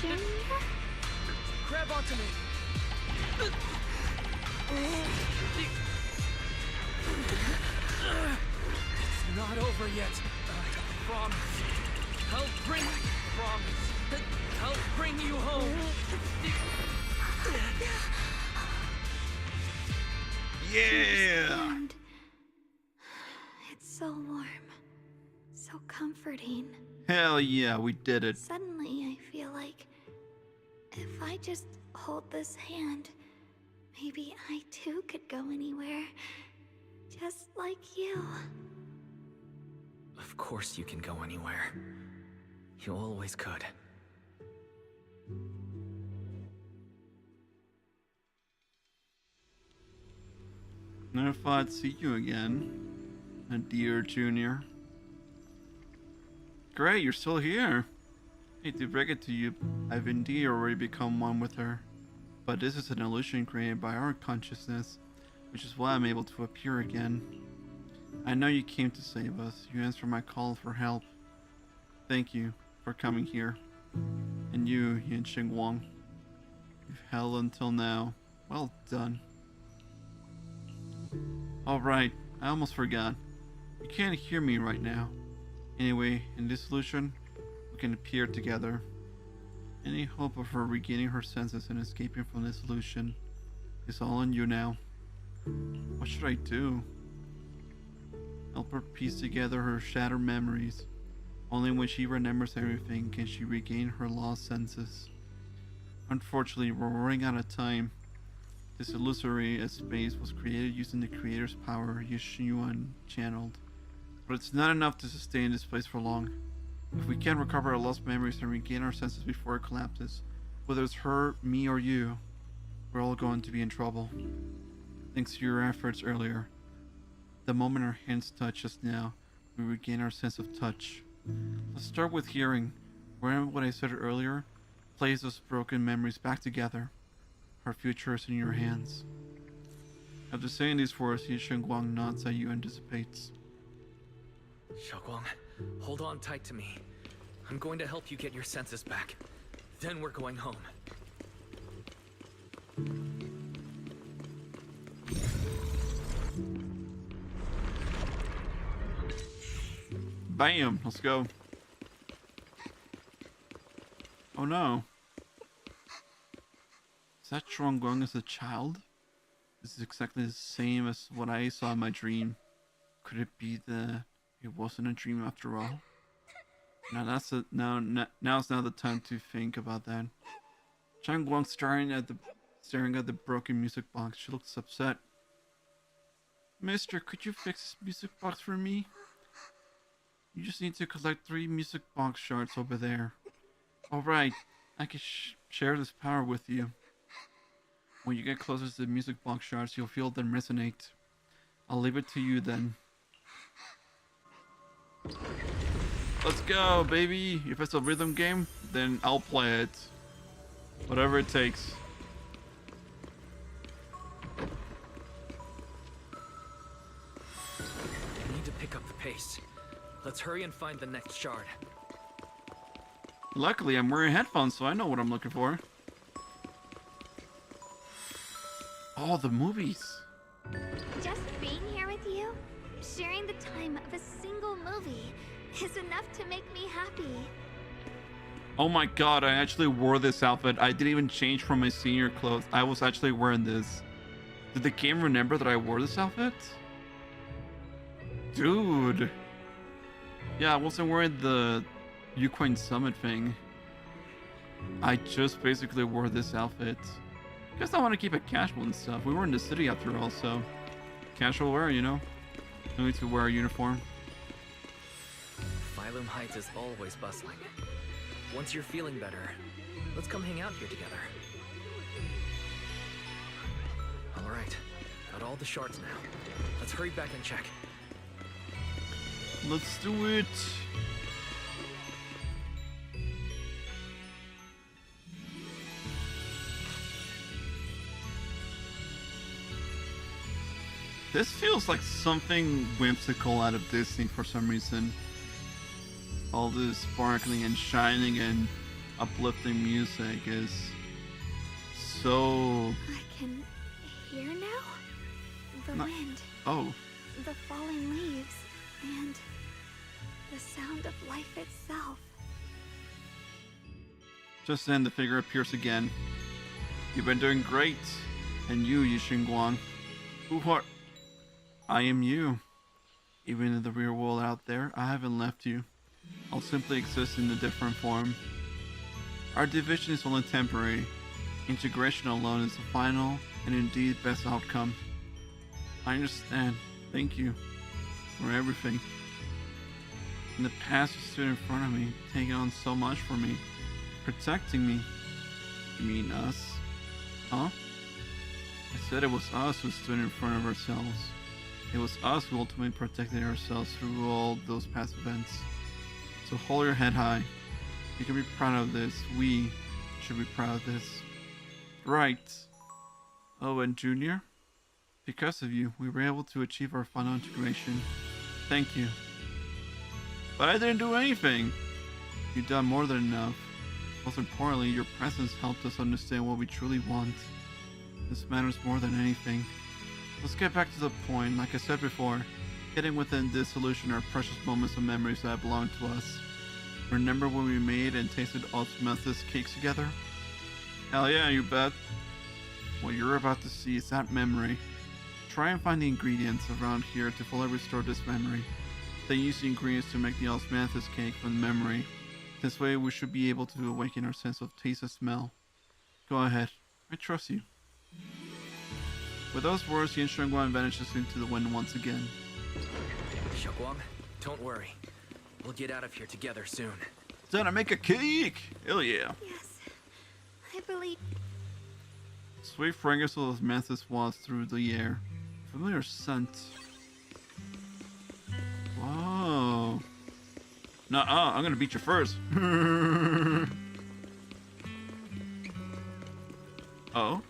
Junior? Grab onto me. It's not over yet. I promise. I'll bring you home. Yeah! And it's so warm, so comforting. Hell yeah, we did it. Suddenly I feel like if I just hold this hand, maybe I too could go anywhere, just like you. Of course you can go anywhere. You always could. Never thought I'd see you again, a dear Junior. Great, you're still here. Hate to break it to you, I've indeed already become one with her. But this is an illusion created by our consciousness, which is why I'm able to appear again. I know you came to save us. You answered my call for help. Thank you for coming here. And you, Ye Shunguang. You've held until now. Well done. Alright, I almost forgot. You can't hear me right now. Anyway, in this illusion, we can appear together. Any hope of her regaining her senses and escaping from this illusion is all on you now. What should I do? Help her piece together her shattered memories. Only when she remembers everything can she regain her lost senses. Unfortunately, we're running out of time. This illusory space was created using the creator's power Ye Shunguang channeled. But it's not enough to sustain this place for long. If we can't recover our lost memories and regain our senses before it collapses, whether it's her, me, or you, we're all going to be in trouble. Thanks to your efforts earlier, the moment our hands touch just now, we regain our sense of touch. Let's start with hearing. Remember what I said earlier? Place those broken memories back together. Our future is in your hands. After saying these words, Ye Shunguang nods at you and dissipates. Xiaoguang, hold on tight to me. I'm going to help you get your senses back. Then we're going home. Bam! Let's go. Oh no. Is that Shunguang as a child? This is exactly the same as what I saw in my dream. Could it be that it wasn't a dream after all? Now's not the time to think about that. Shunguang staring at the broken music box. She looks upset. Mister, could you fix this music box for me? You just need to collect 3 music box shards over there. Alright, I can share this power with you. When you get closer to the music box shards, you'll feel them resonate. I'll leave it to you then. Let's go, baby! If it's a rhythm game, then I'll play it. Whatever it takes. I need to pick up the pace. Let's hurry and find the next shard. Luckily, I'm wearing headphones, so I know what I'm looking for. Oh, the movies. Just being here with you, sharing the time of a single movie, is enough to make me happy. Oh my god, I actually wore this outfit. I didn't even change from my senior clothes. I was actually wearing this. Did the game remember that I wore this outfit? Dude. Yeah, I wasn't wearing the Ukraine Summit thing. I just basically wore this outfit. Guess I want to keep it casual and stuff. We were in the city after all, so casual wear, you know? No need to wear a uniform. Phylum Heights is always bustling. Once you're feeling better, let's come hang out here together. Alright, got all the shards now. Let's hurry back and check. Let's do it! This feels like something whimsical out of Disney for some reason. All this sparkling and shining and uplifting music is so... I can hear now? The wind. Oh. The falling leaves. And the sound of life itself. Just then the figure appears again. You've been doing great. And you, Ye Shunguang. Who are... I am you. Even in the real world out there, I haven't left you. I'll simply exist in a different form. Our division is only temporary. Integration alone is the final and indeed best outcome. I understand. Thank you for everything. In the past, you stood in front of me, taking on so much for me, protecting me. You mean us? Huh? I said it was us who stood in front of ourselves. It was us who ultimately protected ourselves through all those past events. So hold your head high. You can be proud of this. We should be proud of this. Right. Oh, and Junior? Because of you, we were able to achieve our final integration. Thank you. But I didn't do anything. You've done more than enough. Most importantly, your presence helped us understand what we truly want. This matters more than anything. Let's get back to the point. Like I said before, hidden within this solution are precious moments of memories that belong to us. Remember when we made and tasted osmosis cakes together? Hell yeah, you bet. What you're about to see is that memory. Try and find the ingredients around here to fully restore this memory. Then use the ingredients to make the osmosis cake from the memory. This way we should be able to awaken our sense of taste and smell. Go ahead. I trust you. With those words, Ye Shunguang vanishes into the wind once again. Shunguang, don't worry. We'll get out of here together soon. Time to make a cake! Hell yeah. Yes, I believe. Sweet fragrance of osmosis was through the air. Familiar scent. Whoa. Nuh-uh, I'm gonna beat you first. Oh?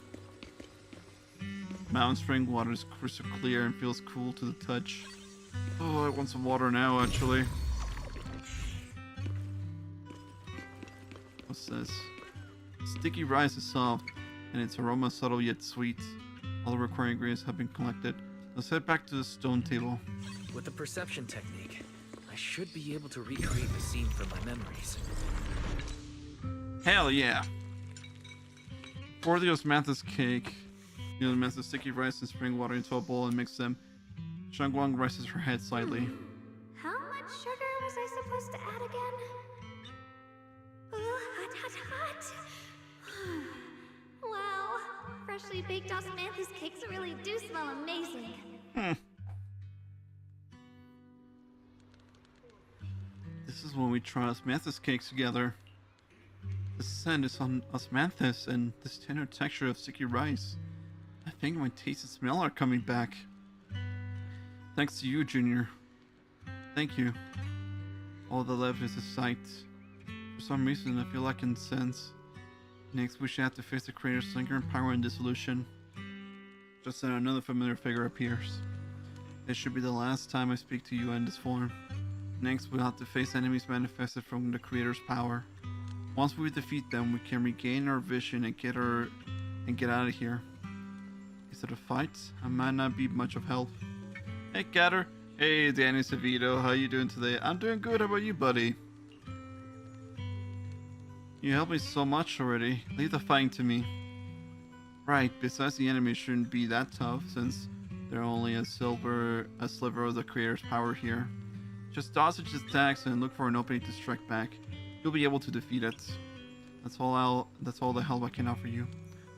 Mountain spring water is crystal clear and feels cool to the touch. Oh, I want some water now, actually. What's this? Sticky rice is soft, and its aroma subtle yet sweet. All the required ingredients have been collected. Let's head back to the stone table. With the perception technique, I should be able to recreate the scene from my memories. Hell yeah! Pour the osmosis cake, the osmosis sticky rice and spring water into a bowl and mix them. Shunguang raises her head slightly. How much sugar was I supposed to add again? Hot, hot, hot. Wow, freshly baked osmanthus cakes really do smell amazing. This is when we try osmanthus cakes together. The scent is on osmanthus and this tender texture of sticky rice. I think my taste and smell are coming back. Thanks to you, Junior. Thank you. All that left is a sight. For some reason, I feel like I can sense. Next, we should have to face the creator's lingering power and dissolution. Just then, another familiar figure appears. This should be the last time I speak to you in this form. Next, we'll have to face enemies manifested from the creator's power. Once we defeat them, we can regain our vision and get out of here. Is it a fight? I might not be much of help. Hey, Gatter. Hey, Danny Savito. How you doing today? I'm doing good. How about you, buddy? You helped me so much already. Leave the fighting to me. Right. Besides, the enemies shouldn't be that tough since they're only a sliver of the creator's power here. Just dodge its attacks and look for an opening to strike back. You'll be able to defeat it. That's all the help I can offer you.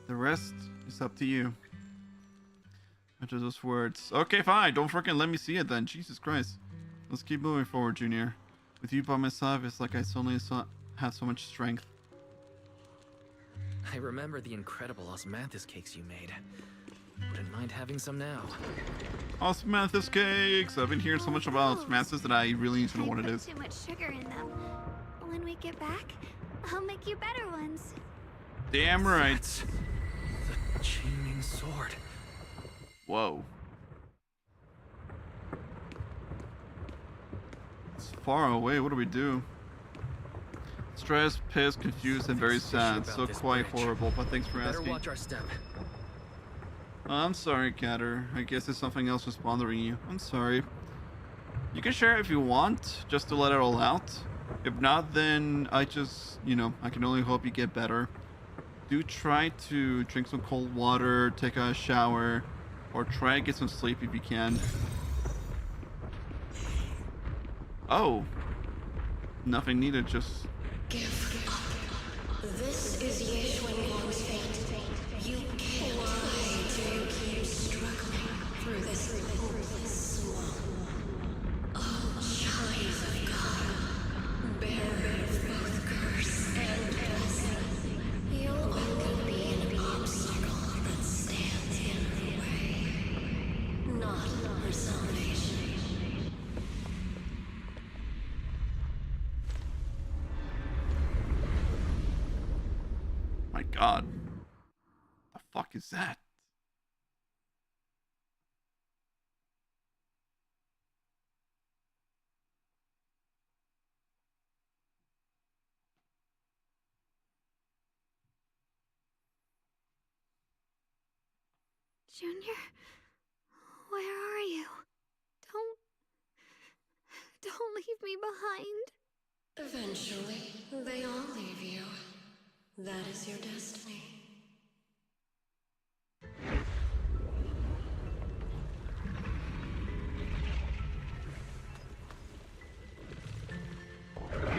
The rest is up to you. After those words. Okay, fine. Don't freaking let me see it then. Jesus Christ. Let's keep moving forward, Junior. With you by my side, it's like I suddenly have so much strength. I remember the incredible osmanthus cakes you made. Wouldn't mind having some now. Osmanthus cakes! I've been hearing so much about osmanthus that I really need to know what it is. Too much sugar in them. When we get back, I'll make you better ones. Damn right. That's the chaining sword. Whoa. It's far away. What do we do? Stressed, pissed, confused, and very sad. So quite horrible, but thanks for asking. Better watch our step. I'm sorry, Catter. I guess there's something else that's bothering you. I'm sorry. You can share it if you want, just to let it all out. If not, then I just, I can only hope you get better. Do try to drink some cold water, take a shower, or try to get some sleep if you can. Oh. Nothing needed, just... Give up. This is Ye Shunguang's fate. You can't. Why do you keep struggling through this hopeless swamp? Oh, child of God, bearer of both curse and blessing, you'll only be an obstacle that stands in god. The fuck is that? Junior, where are you? Don't leave me behind. Eventually, they all leave you. That is your destiny.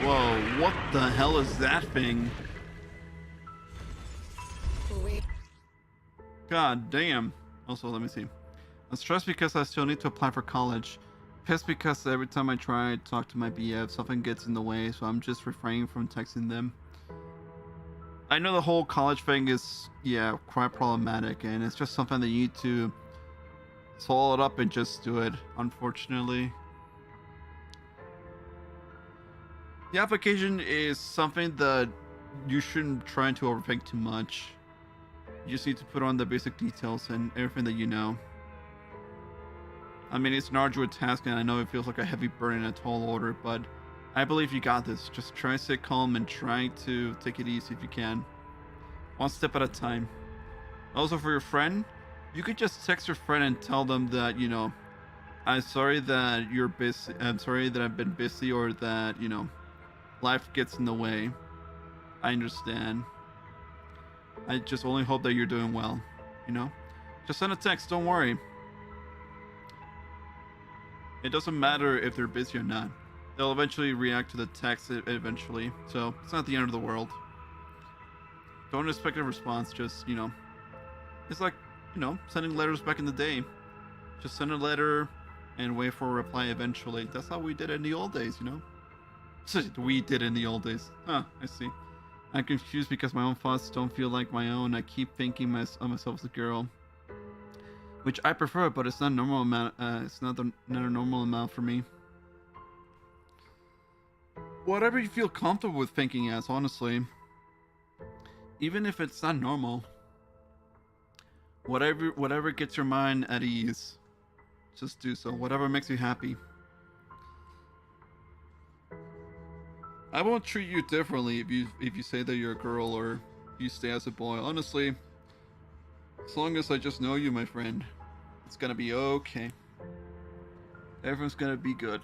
Whoa, what the hell is that thing? God damn. Also, let me see. I'm stressed because I still need to apply for college. Pissed because every time I try to talk to my BF, something gets in the way, so I'm just refraining from texting them. I know the whole college thing is, yeah, quite problematic, and it's just something that you need to swallow it up and just do it, unfortunately. The application is something that you shouldn't try to overthink too much. You just need to put on the basic details and everything that you know. I mean, it's an arduous task, and I know it feels like a heavy burden and a tall order, but I believe you got this. Just try to stay calm and try to take it easy if you can. One step at a time. Also, for your friend, you could just text your friend and tell them that, you know, I'm sorry that you're busy. I'm sorry that I've been busy, or that, you know, life gets in the way. I understand. I just only hope that you're doing well, you know? Just send a text, don't worry. It doesn't matter if they're busy or not. They'll eventually react to the text eventually, so it's not the end of the world. Don't expect a response, just, you know, it's like, you know, sending letters back in the day. Just send a letter and wait for a reply eventually. That's how we did it in the old days, you know? We did in the old days. Huh, I see. I'm confused because my own thoughts don't feel like my own. I keep thinking of myself as a girl, which I prefer, but it's not a normal amount. It's not a normal amount for me. Whatever you feel comfortable with thinking as, honestly. Even if it's not normal. Whatever gets your mind at ease, just do so. Whatever makes you happy. I won't treat you differently if you say that you're a girl or you stay as a boy. Honestly, as long as I just know you, my friend, it's gonna be okay. Everyone's gonna be good.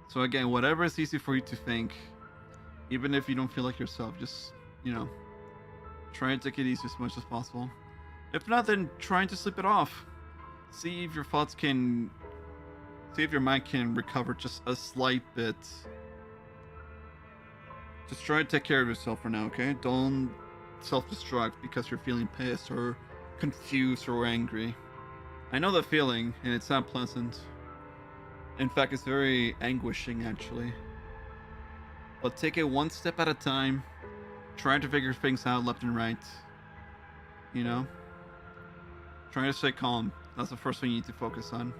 So again, whatever is easy for you to think, even if you don't feel like yourself, just, you know, try and take it easy as much as possible. If not, then trying to sleep it off. See if your thoughts can... See if your mind can recover just a slight bit. Just try to take care of yourself for now, okay? Don't self-destruct because you're feeling pissed or confused or angry. I know the feeling, and it's not pleasant. In fact, it's very anguishing, actually. But take it one step at a time. Try to figure things out left and right. You know? Try to stay calm. That's the first thing you need to focus on.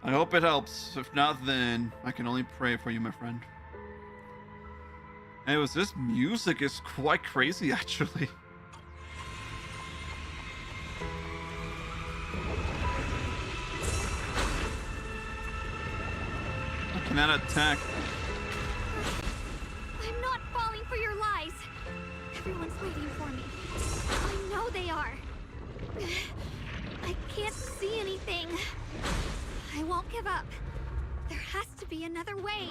I hope it helps. If not, then I can only pray for you, my friend. Anyways, this music is quite crazy, actually. I cannot attack. I'm not falling for your lies. Everyone's waiting for me. I know they are. I can't see anything. I won't give up. There has to be another way.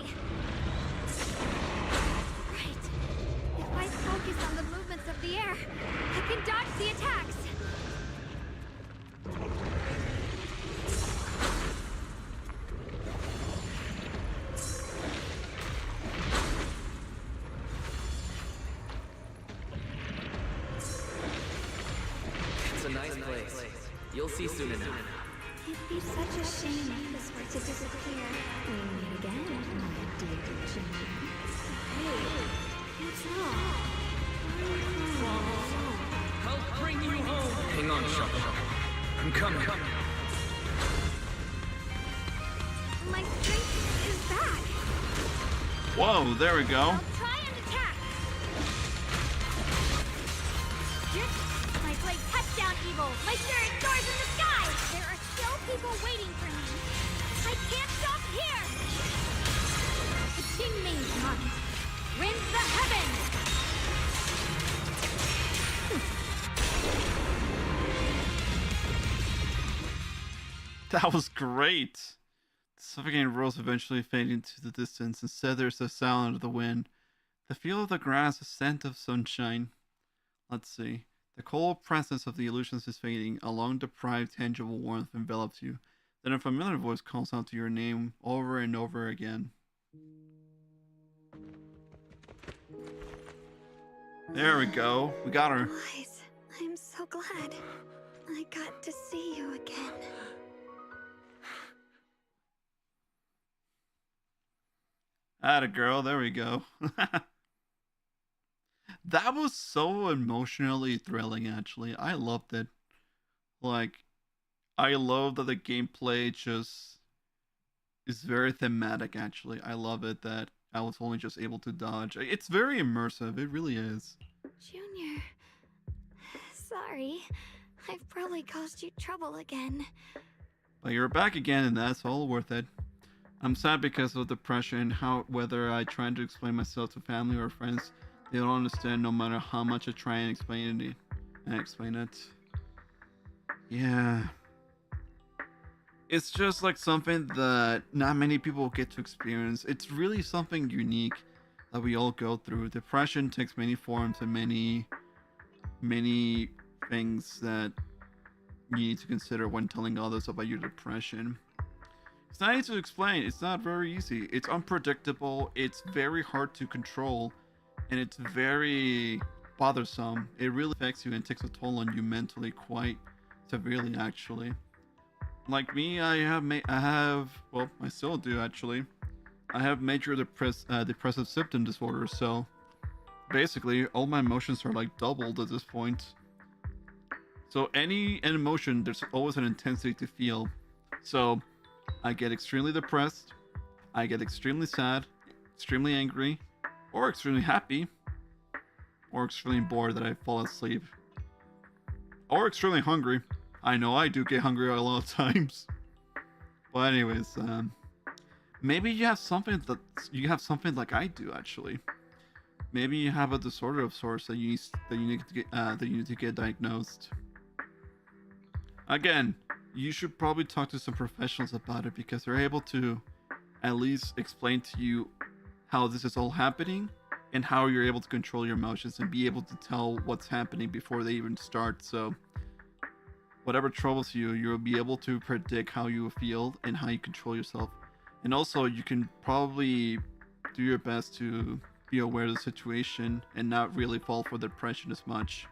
Right. If I focus on the movements of the air, I can dodge the attacks. It's a nice place. You'll see soon enough. It'd be such a shame if this were to disappear. We meet again, my dear Jimmy. Hey, what's wrong? I'll bring you home. Hang on, Shaka. I'm coming. My strength is back. Whoa, there we go. Now try and attack. My blade touchdown evil. My spirit soars in the sky. There are still people waiting for me. I can't stop here. The Ting Ming's mind. Rend the heavens. That was great. The suffocating roars eventually fade into the distance. Instead, there's the sound of the wind, the feel of the grass, the scent of sunshine. Let's see. The cold presence of the illusions is fading. A long-deprived, tangible warmth envelops you. Then a familiar voice calls out to your name over and over again. There we go. We got her. Wise, I'm so glad I got to see you again. Atta girl, there we go. That was so emotionally thrilling, actually. I loved it. Like, I love that the gameplay just is very thematic, actually. I love it that I was only just able to dodge. It's very immersive, it really is. Junior, sorry. I've probably caused you trouble again. But you're back again, and that's all worth it. I'm sad because of the pressure and how whether I try to explain myself to family or friends, they don't understand no matter how much I try and explain it. Yeah. It's just like something that not many people get to experience. It's really something unique that we all go through. Depression takes many forms and many things that you need to consider when telling others about your depression. It's not easy to explain. It's not very easy. It's unpredictable. It's very hard to control, and it's very bothersome. It really affects you and takes a toll on you mentally quite severely, actually. Like me, I still do actually. I have major depressive symptom disorder, so basically all my emotions are like doubled at this point. So any emotion, there's always an intensity to feel. So I get extremely depressed, I get extremely sad, extremely angry, or extremely happy, or extremely bored that I fall asleep, or extremely hungry. I know I do get hungry a lot of times. But anyways, maybe you have something like I do actually. Maybe you have a disorder of sorts that you need to get diagnosed. Again, you should probably talk to some professionals about it because they're able to at least explain to you how this is all happening and how you're able to control your emotions and be able to tell what's happening before they even start. So whatever troubles you, you'll be able to predict how you feel and how you control yourself. And also, you can probably do your best to be aware of the situation and not really fall for depression as much.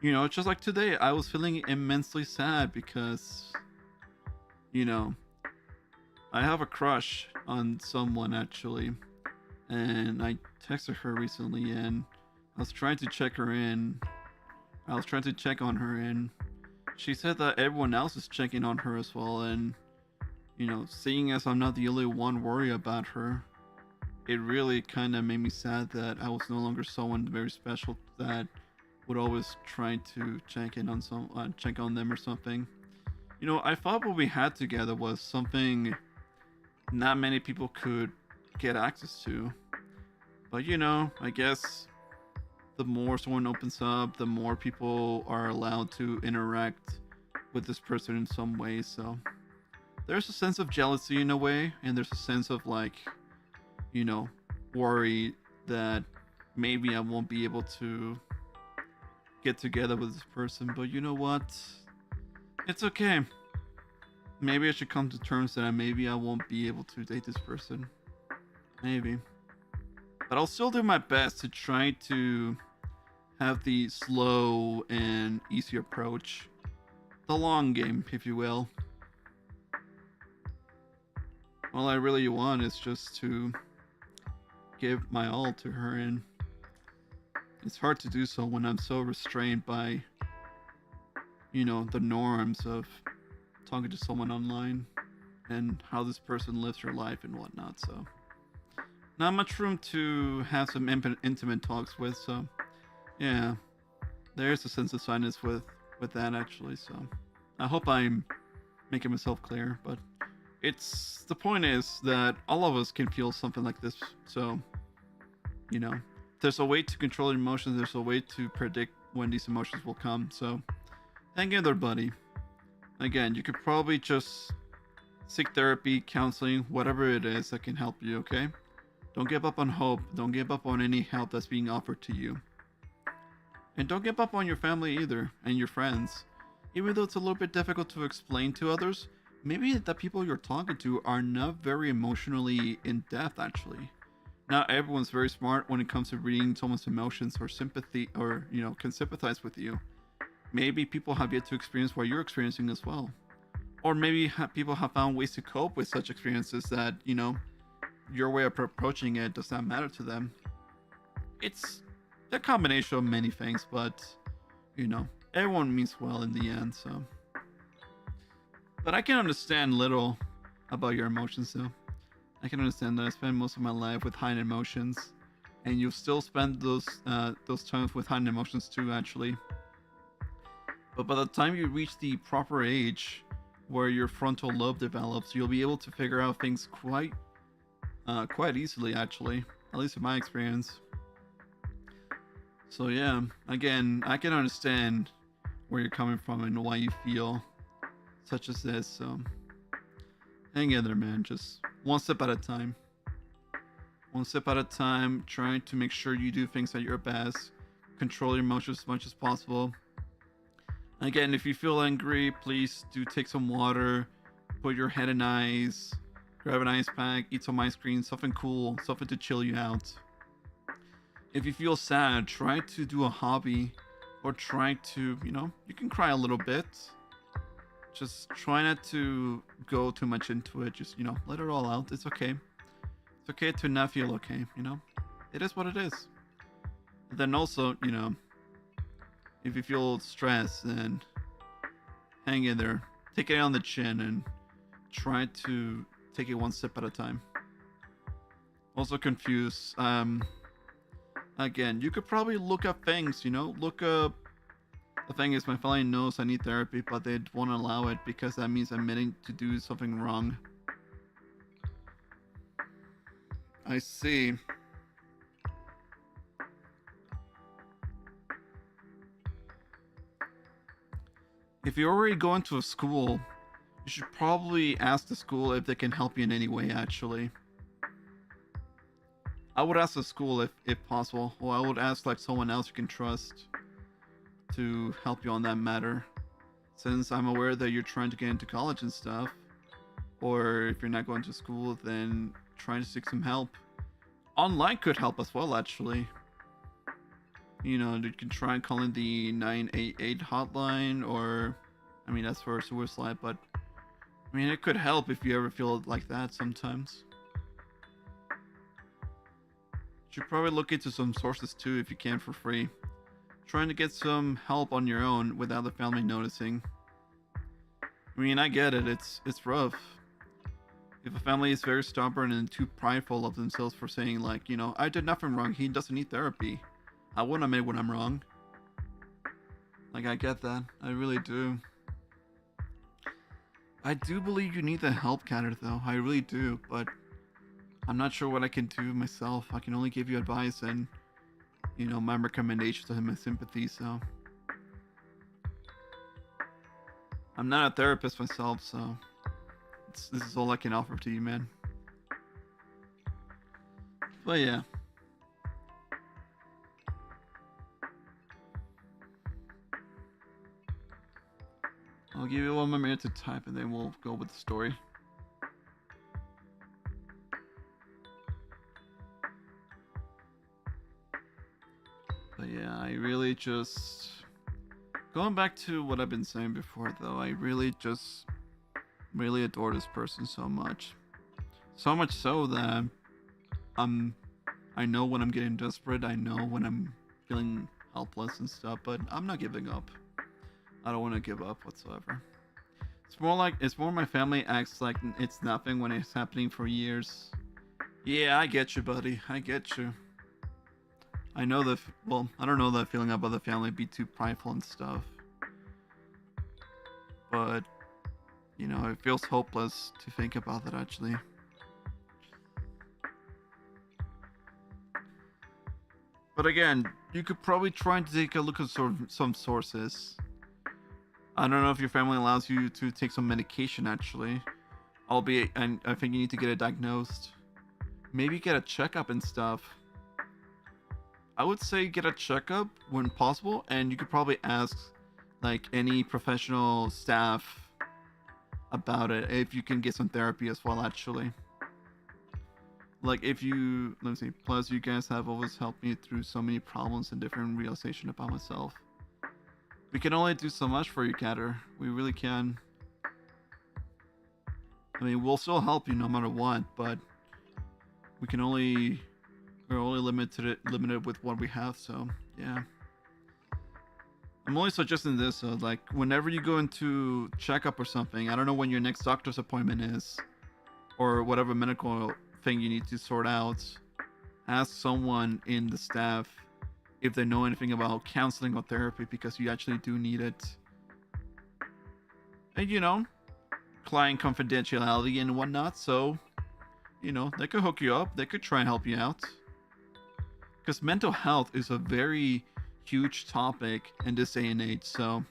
You know, just like today, I was feeling immensely sad because, you know, I have a crush on someone actually. And I texted her recently and I was trying to check on her, and she said that everyone else is checking on her as well, and you know, seeing as I'm not the only one worried about her, it really kind of made me sad that I was no longer someone very special that would always try to check on them or something. You know, I thought what we had together was something not many people could get access to. But you know, I guess the more someone opens up, the more people are allowed to interact with this person in some way. So there's a sense of jealousy in a way, and there's a sense of like, you know, worry that maybe I won't be able to get together with this person. But you know what? It's okay. Maybe I should come to terms that maybe I won't be able to date this person. Maybe. But I'll still do my best to try to have the slow and easy approach. The long game, if you will. All I really want is just to give my all to her, and it's hard to do so when I'm so restrained by, you know, the norms of talking to someone online and how this person lives her life and whatnot. So not much room to have some intimate talks with, so yeah, there's a sense of sadness with that actually. So I hope I'm making myself clear, but it's the point is that all of us can feel something like this. So you know, there's a way to control your emotions. There's a way to predict when these emotions will come. So hang in there, buddy. Again, you could probably just seek therapy, counseling, whatever it is that can help you. Okay. Don't give up on hope. Don't give up on any help that's being offered to you. And don't give up on your family either, and your friends. Even though it's a little bit difficult to explain to others, maybe the people you're talking to are not very emotionally in depth actually. Not everyone's very smart when it comes to reading someone's emotions or sympathy, or, you know, can sympathize with you. Maybe people have yet to experience what you're experiencing as well. Or maybe people have found ways to cope with such experiences that, you know, your way of approaching it does not matter to them. It's a combination of many things, but, you know, everyone means well in the end, so. But I can understand little about your emotions, though. I can understand that I spend most of my life with high emotions, and you still spend those times with high emotions too, actually. But by the time you reach the proper age, where your frontal lobe develops, you'll be able to figure out things quite easily, actually. At least in my experience. So yeah, again, I can understand where you're coming from and why you feel such as this, so hang in there, man. Just one step at a time. One step at a time, trying to make sure you do things at your best. Control your emotions as much as possible. Again, if you feel angry, please do take some water, put your head in ice, grab an ice pack, eat some ice cream, something cool, something to chill you out. If you feel sad, try to do a hobby, or try to, you know, you can cry a little bit. Just try not to go too much into it. Just, you know, let it all out. It's okay. It's okay to not feel okay, you know? It is what it is. And then also, you know, if you feel stressed, then hang in there. Take it on the chin and try to take it one step at a time. Also confused. Again, you could probably look up things, you know? Look up... The thing is, my family knows I need therapy, but they won't allow it because that means I'm admitting to do something wrong. I see. If you're already going to a school, you should probably ask the school if they can help you in any way, actually. I would ask the school if possible, or I would ask like someone else you can trust to help you on that matter. Since I'm aware that you're trying to get into college and stuff, or if you're not going to school, then trying to seek some help. Online could help as well, actually. You know, you can try calling the 988 hotline, or, I mean, that's for suicide, but, I mean, it could help if you ever feel like that sometimes. You should probably look into some sources too if you can for free. Trying to get some help on your own without the family noticing. I mean, I get it, it's rough. If a family is very stubborn and too prideful of themselves for saying like, you know, I did nothing wrong, he doesn't need therapy. I wouldn't admit when I'm wrong. Like, I get that. I really do. I do believe you need the help, Catter, though. I really do, but I'm not sure what I can do myself. I can only give you advice and, you know, my recommendations and my sympathy, so. I'm not a therapist myself, so this is all I can offer to you, man. But yeah. I'll give you 1 more minute to type and then we'll go with the story. But yeah, I really just... Going back to what I've been saying before though, I really just really adore this person so much. So much so that I know when I'm getting desperate, I know when I'm feeling helpless and stuff, but I'm not giving up. I don't want to give up whatsoever. It's more my family acts like it's nothing when it's happening for years. Yeah, I get you, buddy. I get you. I know that. Well, I don't know that feeling about the family be too prideful and stuff. But, you know, it feels hopeless to think about that actually. But again, you could probably try to take a look at some sources. I don't know if your family allows you to take some medication actually. Albeit, and I think you need to get it diagnosed. Maybe get a checkup and stuff. I would say get a checkup when possible, and you could probably ask like any professional staff about it if you can get some therapy as well actually. Like if you, let me see, plus you guys have always helped me through so many problems and different realization about myself. We can only do so much for you, Catter. We really can. I mean, we'll still help you no matter what, but we're only limited with what we have, so yeah. I'm only suggesting this, so like whenever you go into checkup or something, I don't know when your next doctor's appointment is, or whatever medical thing you need to sort out, ask someone in the staff if they know anything about counseling or therapy, because you actually do need it. And you know, client confidentiality and whatnot, so you know, they could hook you up, they could try and help you out. Because mental health is a very huge topic in this day and age, so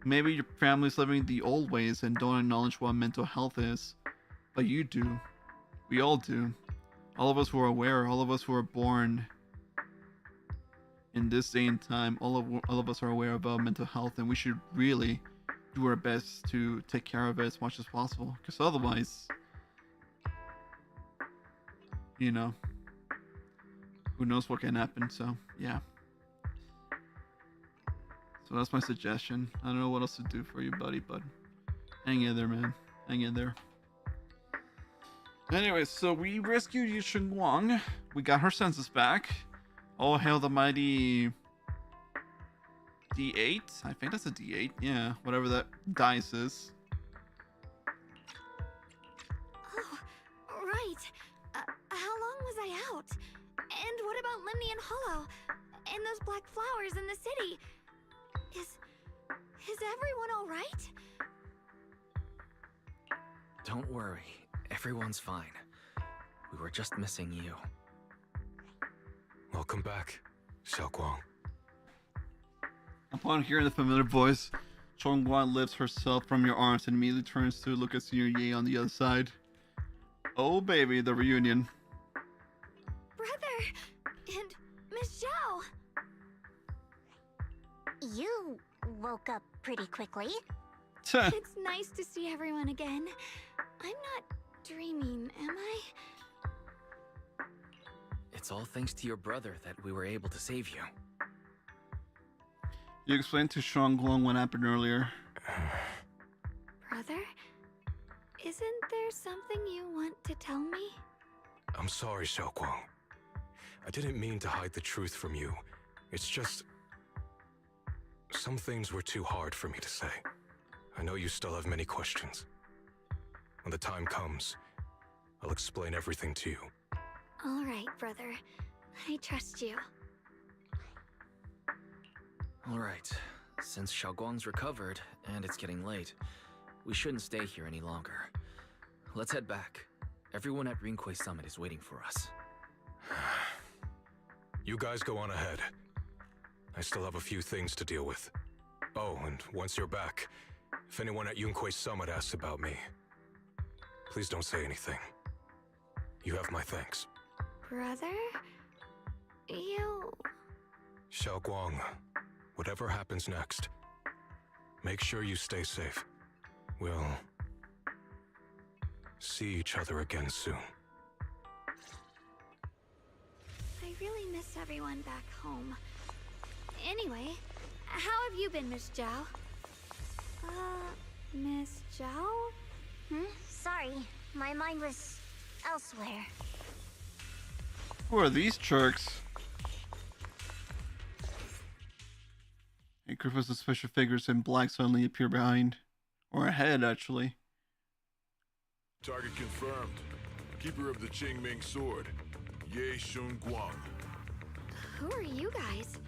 maybe your family's living the old ways and don't acknowledge what mental health is, but you do. We all do. All of us who are aware, all of us who are born in this day and time, all of us are aware about mental health, and we should really do our best to take care of it as much as possible, because otherwise, you know, who knows what can happen. So yeah, so that's my suggestion. I don't know what else to do for you, buddy, but hang in there, man. Hang in there. Anyway, so we rescued Ye Shunguang. We got her senses back. All hail the mighty D8. I think that's a D8. Yeah, whatever that dice is. Oh, right. How long was I out? And what about Lemny and Hollow? And those black flowers in the city? Is everyone all right? Don't worry. Everyone's fine. We were just missing you. Welcome back, Xiaoguang. Upon hearing the familiar voice, Chongguan lifts herself from your arms and immediately turns to look at Senior Ye on the other side. Oh baby, the reunion. Brother! And Miss Zhao! You woke up pretty quickly. It's nice to see everyone again. I'm not dreaming, am I? It's all thanks to your brother that we were able to save you. You explained to Shunguang what happened earlier. Brother? Isn't there something you want to tell me? I'm sorry, Xiaoguang. I didn't mean to hide the truth from you. It's just... some things were too hard for me to say. I know you still have many questions. When the time comes, I'll explain everything to you. All right, brother. I trust you. All right. Since Xiaoguang's recovered, and it's getting late, we shouldn't stay here any longer. Let's head back. Everyone at Rinquay Summit is waiting for us. You guys go on ahead. I still have a few things to deal with. Oh, and once you're back, if anyone at Yunquay Summit asks about me, please don't say anything. You have my thanks. Brother? You... Xiaoguang, whatever happens next, make sure you stay safe. We'll see each other again soon. I really miss everyone back home. Anyway, how have you been, Miss Zhao? Miss Zhao? Sorry, my mind was elsewhere. Who are these jerks? A group of suspicious figures in black suddenly appear behind. Or ahead, actually. Target confirmed. keeper of the Qingming sword, Ye Shunguang. Who are you guys?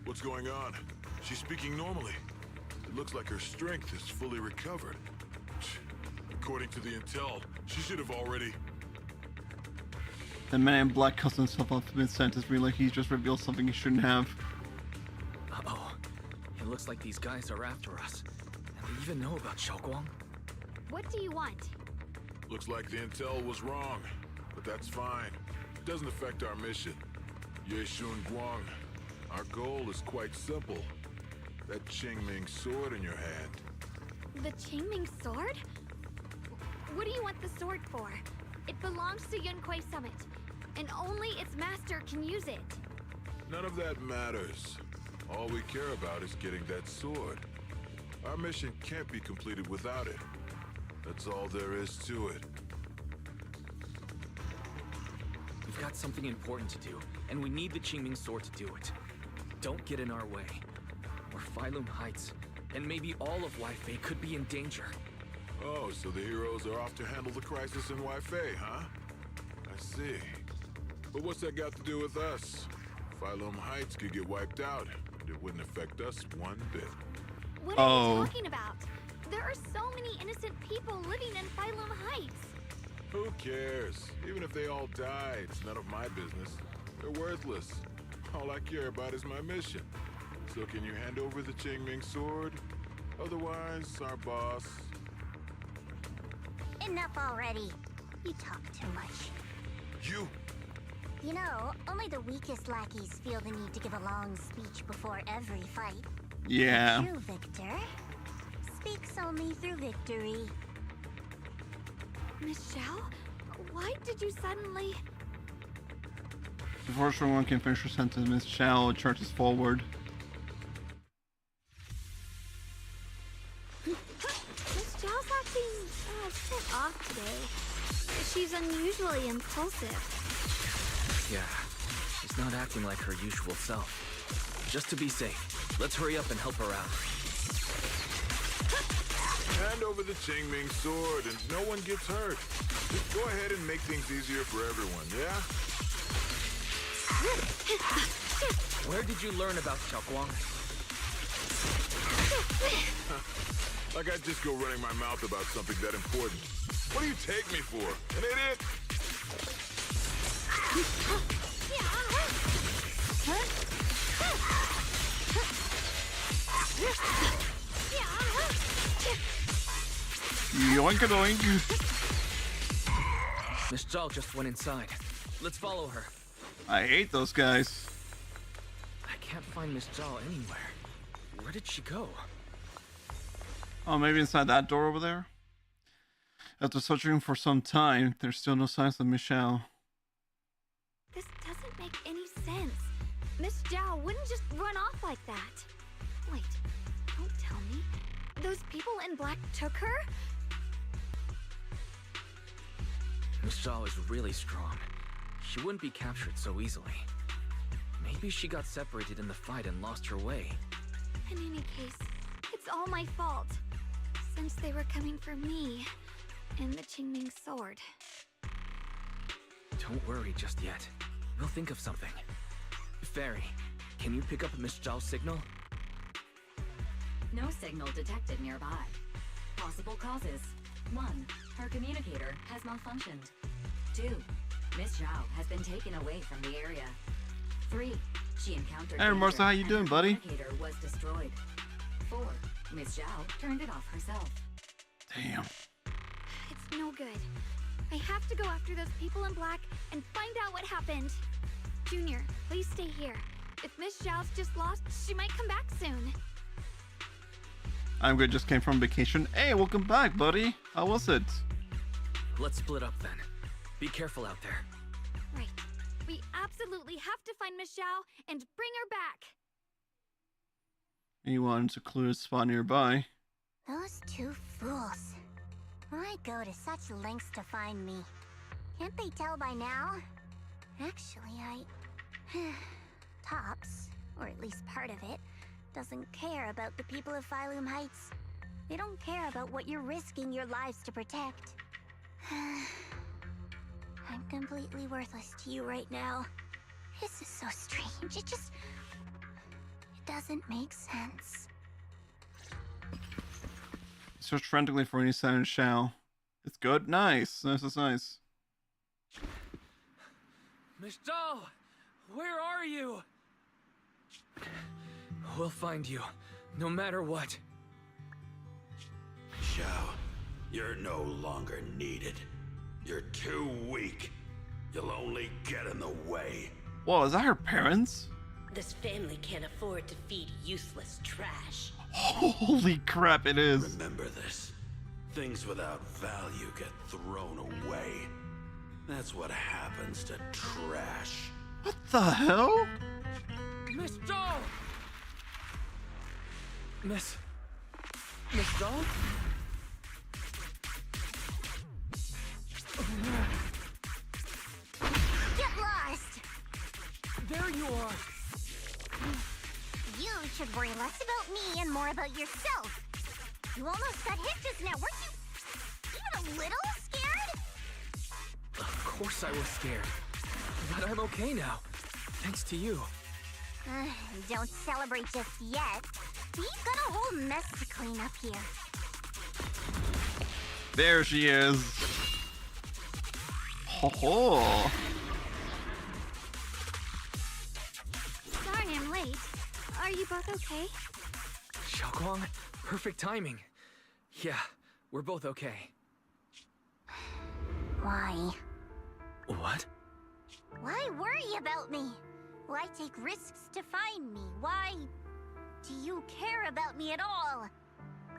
What's going on? She's speaking normally. It looks like her strength is fully recovered. According to the intel, she should have already... The man in black cuts himself off mid-sentence, like he just revealed something he shouldn't have. Uh-oh. It looks like these guys are after us. And they even know about Xiaoguang. What do you want? Looks like the intel was wrong, but that's fine. It doesn't affect our mission. Ye Shunguang, our goal is quite simple. That Qingming sword in your hand. The Qingming sword? What do you want the sword for? It belongs to Yunquai Summit, and only its master can use it. None of that matters. All we care about is getting that sword. Our mission can't be completed without it. That's all there is to it. We've got something important to do, and we need the Qingming sword to do it. Don't get in our way. Or Phylum Heights, and maybe all of Weifei could be in danger. Oh, so the heroes are off to handle the crisis in Weifei, huh? I see. But what's that got to do with us? Phylum Heights could get wiped out, but it wouldn't affect us one bit. What are you talking about? There are so many innocent people living in Phylum Heights. Who cares? Even if they all die, it's none of my business. They're worthless. All I care about is my mission. So can you hand over the Qingming sword? Otherwise, our boss... Enough already. You talk too much. You? You know, only the weakest lackeys feel the need to give a long speech before every fight. Yeah. The true victor speaks only through victory. Miss Xiao? Why did you suddenly... Before Shunguang can finish her sentence, Miss Xiao charges forward. Miss Xiao's acting a bit off today. She's unusually impulsive. Yeah, she's not acting like her usual self. Just to be safe, let's hurry up and help her out. Hand over the Qingming sword and no one gets hurt. Just go ahead and make things easier for everyone, yeah? Where did you learn about Xiaoguang? Like I'd just go running my mouth about something that important. What do you take me for? An idiot? Yoink-a-doink. Miss Zhao just went inside. Let's follow her. I hate those guys. I can't find Miss Zhao anywhere. Where did she go? Oh, maybe inside that door over there? After searching for some time, there's still no signs of Miss Xiao. This doesn't make any sense. Miss Zhao wouldn't just run off like that. Wait, don't tell me. Those people in black took her? Miss Zhao is really strong. She wouldn't be captured so easily. Maybe she got separated in the fight and lost her way. In any case, it's all my fault. Since they were coming for me and the Qingming sword. Don't worry just yet. We'll think of something. Fairy, can you pick up Miss Zhao's signal? No signal detected nearby. Possible causes. 1. Her communicator has malfunctioned. 2. Miss Zhao has been taken away from the area. 3. She encountered Hey, Marcel, how you doing, buddy? The communicator was destroyed. 4. Miss Zhao turned it off herself. Damn. It's no good. I have to go after those people in black and find out what happened. Junior, please stay here. If Miss Zhao's just lost, she might come back soon. I'm good, just came from vacation. Hey, welcome back, buddy. How was it? Let's split up then. Be careful out there. Right. We absolutely have to find Miss Xiao and bring her back. He wanted to clue a spot nearby. Those two fools. Why go to such lengths to find me? Can't they tell by now? Actually, Tops, or at least part of it, doesn't care about the people of Phylum Heights. They don't care about what you're risking your lives to protect. I'm completely worthless to you right now. This is so strange. It doesn't make sense. Search frantically for any sign of Shao. It's good? Nice. Nice. Miss Zhao, where are you? We'll find you, no matter what. Shao, you're no longer needed. You're too weak. You'll only get in the way. Whoa, is that her parents? This family can't afford to feed useless trash. Holy crap, it is. Remember this. Things without value get thrown away. That's what happens to trash. What the hell? Miss Zhao! Miss Zhao? Get lost! There you are! You should worry less about me and more about yourself. You almost got hit just now, weren't you even a little scared? Of course I was scared. But I'm okay now. Thanks to you. Don't celebrate just yet. We've got a whole mess to clean up here. There she is. Ho. Sorry I'm late. Are you both okay? Shunguang, perfect timing. Yeah, we're both okay. Why? What? Why worry about me? Why take risks to find me? Why do you care about me at all?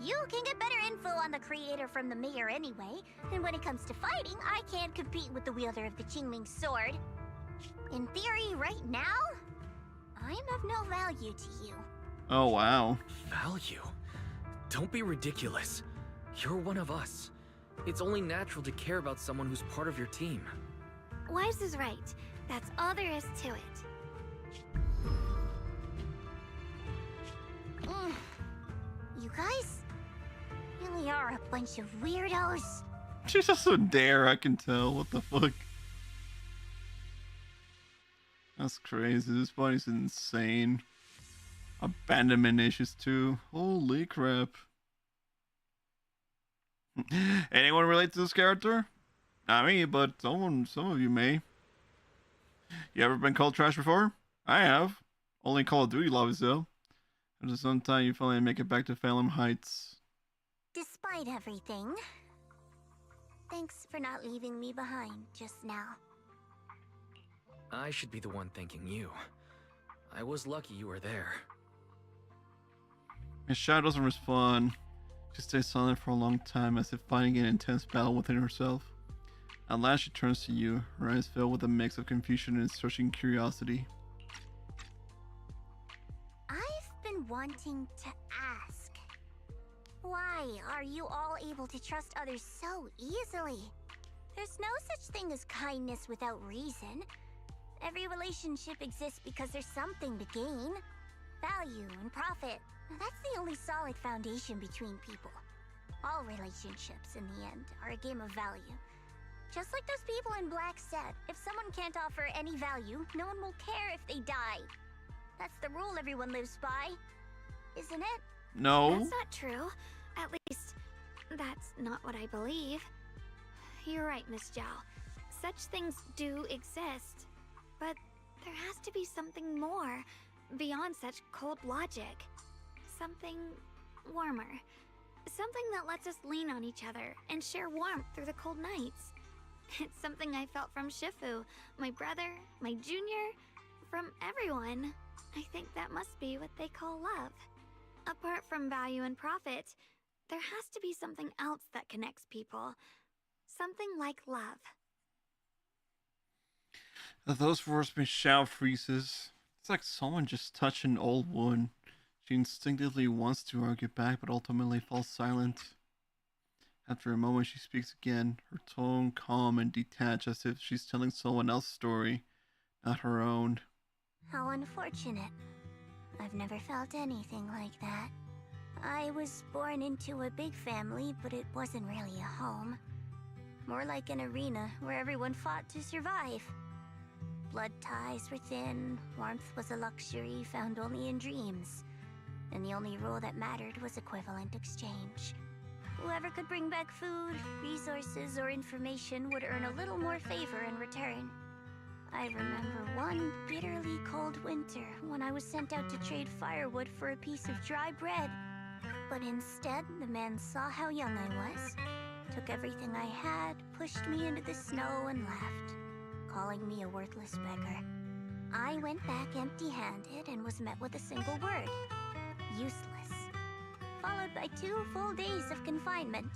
You can get better info on the creator from the mayor anyway, and when it comes to fighting, I can't compete with the wielder of the Qingming sword. In theory, right now, I'm of no value to you. Oh, wow. Value? Don't be ridiculous. You're one of us. It's only natural to care about someone who's part of your team. Wise is right. That's all there is to it. You guys really are a bunch of weirdos. She's just so dare, I can tell. What the fuck? That's crazy. This body's insane. Abandonment issues too. Holy crap. Anyone relate to this character? Not me, but some of you may. You ever been called trash before? I have. Only Call of Duty lobbies though. There's some time you finally make it back to Phelan Heights. Despite everything, thanks for not leaving me behind just now. I should be the one thanking you. I was lucky you were there. Miss Shao doesn't respond. She stays silent for a long time as if fighting an intense battle within herself. At last she turns to you, her eyes filled with a mix of confusion and searching curiosity. I've been wanting to ask, why are you all able to trust others so easily? There's no such thing as kindness without reason. Every relationship exists because there's something to gain. Value and profit. That's the only solid foundation between people. All relationships, in the end, are a game of value. Just like those people in Black said, if someone can't offer any value, no one will care if they die. That's the rule everyone lives by, isn't it? No. That's not true. At least, that's not what I believe. You're right, Miss Zhao. Such things do exist. But there has to be something more, beyond such cold logic. Something warmer. Something that lets us lean on each other and share warmth through the cold nights. It's something I felt from Shifu, my brother, my junior, from everyone. I think that must be what they call love. Apart from value and profit, there has to be something else that connects people. Something like love. At those words, Miss Shao freezes. It's like someone just touched an old wound. She instinctively wants to argue back, but ultimately falls silent. After a moment, she speaks again, her tone calm and detached, as if she's telling someone else's story, not her own. How unfortunate. I've never felt anything like that. I was born into a big family, but it wasn't really a home. more like an arena where everyone fought to survive. Blood ties were thin, warmth was a luxury found only in dreams, and the only rule that mattered was equivalent exchange. Whoever could bring back food, resources, or information would earn a little more favor in return. I remember one bitterly cold winter when I was sent out to trade firewood for a piece of dry bread. But instead, the man saw how young I was, took everything I had, pushed me into the snow, and left, calling me a worthless beggar. I went back empty-handed and was met with a single word: useless, followed by 2 full days of confinement.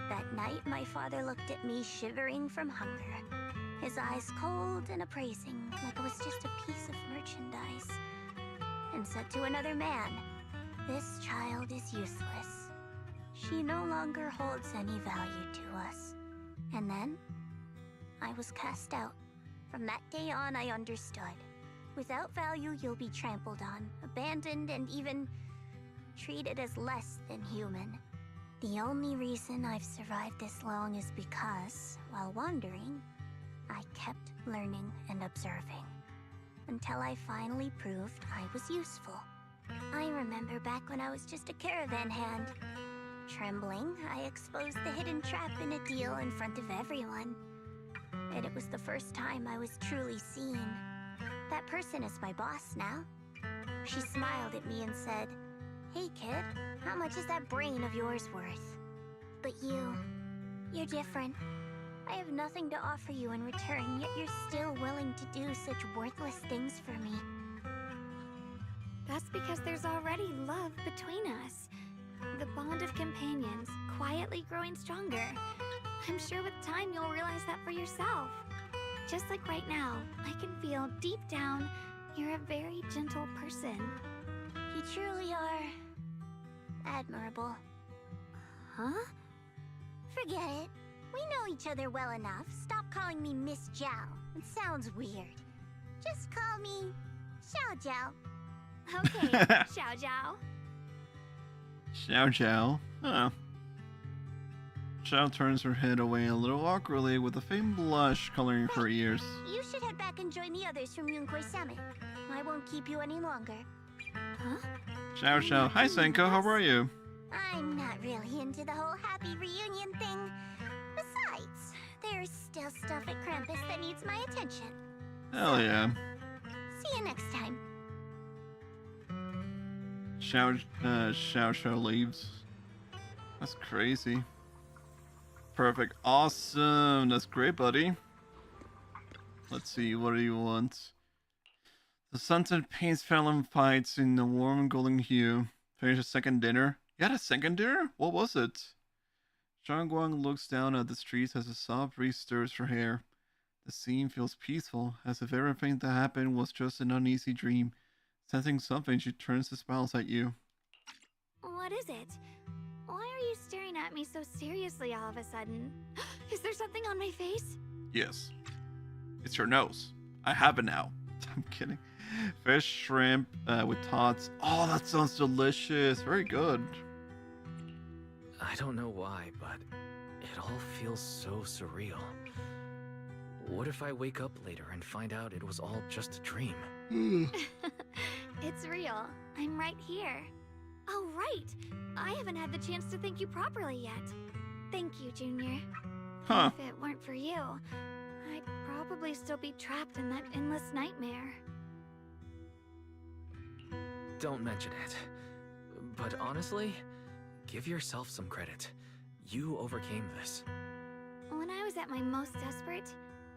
That night, my father looked at me shivering from hunger, his eyes cold and appraising, like it was just a piece of merchandise, and said to another man, "This child is useless. She no longer holds any value to us." And then, I was cast out. From that day on, I understood. Without value, you'll be trampled on, abandoned, and even treated as less than human. The only reason I've survived this long is because, while wandering, I kept learning and observing, until I finally proved I was useful. I remember back when I was just a caravan hand. Trembling, I exposed the hidden trap in a deal in front of everyone. And it was the first time I was truly seen. That person is my boss now. She smiled at me and said, "Hey kid, how much is that brain of yours worth? But you're different. I have nothing to offer you in return, yet you're still willing to do such worthless things for me." That's because there's already love between us. The bond of companions, quietly growing stronger. I'm sure with time you'll realize that for yourself. Just like right now, I can feel deep down you're a very gentle person. You truly are admirable. Huh? Forget it. We know each other well enough. Stop calling me Miss Zhao. It sounds weird. Just call me Xiao Zhao. Okay, Xiao Zhao. Xiao Zhao. Huh. Xiao turns her head away a little awkwardly with a faint blush coloring her ears. You should head back and join the others from Yunquai Summit. I won't keep you any longer. Huh? Xiao Xiao. Hi Senko, how are you? I'm not really into the whole happy reunion thing. Besides, there's still stuff at Krampus that needs my attention. Hell yeah. See you next time. Xiao Xiao leaves. That's crazy. Perfect. Awesome. That's great, buddy. Let's see. What do you want? The sunset paints Fallon fights in the warm golden hue. Finish a second dinner. You had a second dinner? What was it? Shunguang looks down at the streets as a soft breeze stirs her hair. The scene feels peaceful, as if everything that happened was just an uneasy dream. Sensing something, she turns to smiles at you. What is it? Why are you staring at me so seriously all of a sudden? Is there something on my face? Yes. It's your nose. I have it now. I'm kidding. Fish, shrimp, with tots. Oh, that sounds delicious. Very good. I don't know why, but it all feels so surreal. What if I wake up later and find out it was all just a dream? It's real. I'm right here. Oh, right. I haven't had the chance to thank you properly yet. Thank you, Junior. Huh. If it weren't for you, I'd probably still be trapped in that endless nightmare. Don't mention it. But honestly, give yourself some credit. You overcame this. When I was at my most desperate,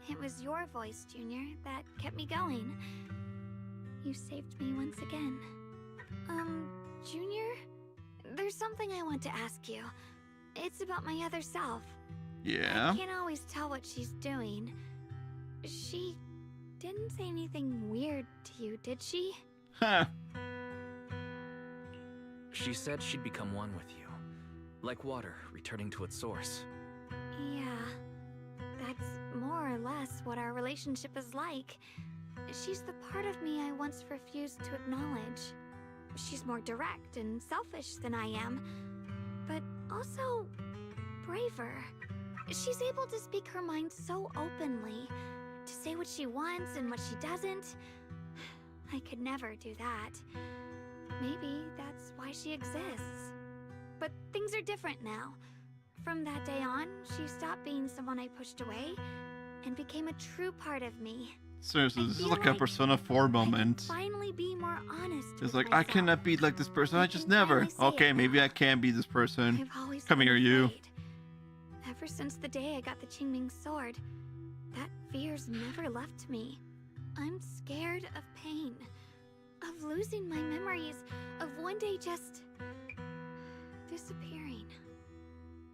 it was your voice, Junior, that kept me going. You saved me once again. Junior? There's something I want to ask you. It's about my other self. Yeah? I can't always tell what she's doing. She didn't say anything weird to you, did she? Huh. She said she'd become one with you. Like water returning to its source. Yeah. That's more or less what our relationship is like. She's the part of me I once refused to acknowledge. She's more direct and selfish than I am, but also braver. She's able to speak her mind so openly, to say what she wants and what she doesn't. I could never do that. Maybe that's why she exists. But things are different now. From that day on, she stopped being someone I pushed away and became a true part of me. Seriously, this is like a Persona 4 moment. Finally be more honest. It's like, I cannot be like this person, I just never. Okay, maybe I can be this person. Come here, you. Ever since the day I got the Qingming sword, that fear's never left me. I'm scared of pain, of losing my memories, of one day just disappearing.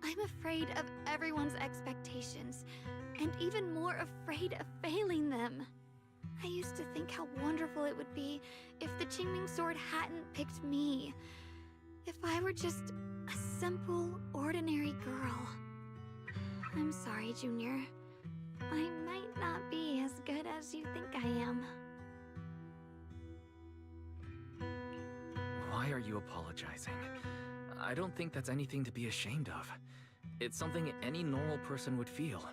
I'm afraid of everyone's expectations, and even more afraid of failing them. I used to think how wonderful it would be if the Qingming sword hadn't picked me. If I were just a simple, ordinary girl. I'm sorry, Junior. I might not be as good as you think I am. Why are you apologizing? I don't think that's anything to be ashamed of. It's something any normal person would feel.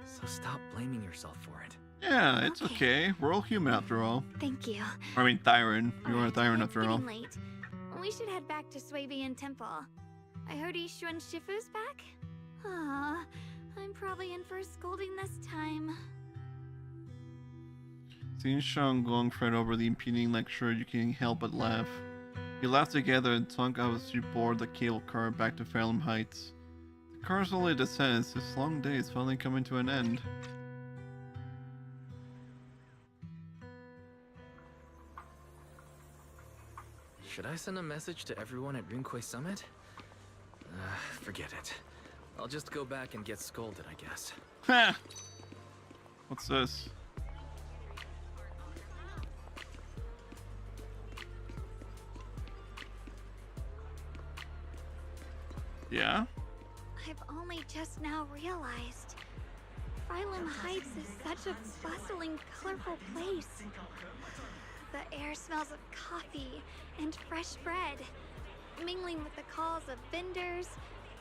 So stop blaming yourself for it. Yeah, it's okay. We're all human after all. Thank you. I mean, Thyron. You are a Thyron after all. It's getting late. We should head back to Suibian Temple. I heard Yishuan Shifu's back? Aw, I'm probably in for a scolding this time. Seeing Shunguang fret over the impeding lecture, you can't help but laugh. You laugh together and Tunk obviously board the cable car back to Fairlem Heights. The car slowly descends, this long day is finally coming to an end. Should I send a message to everyone at Rinkway Summit? Forget it. I'll just go back and get scolded, I guess. Ha! What's this? Yeah? I've only just now realized. Fairlem Heights is such a bustling, colorful place. The air smells of coffee and fresh bread, mingling with the calls of vendors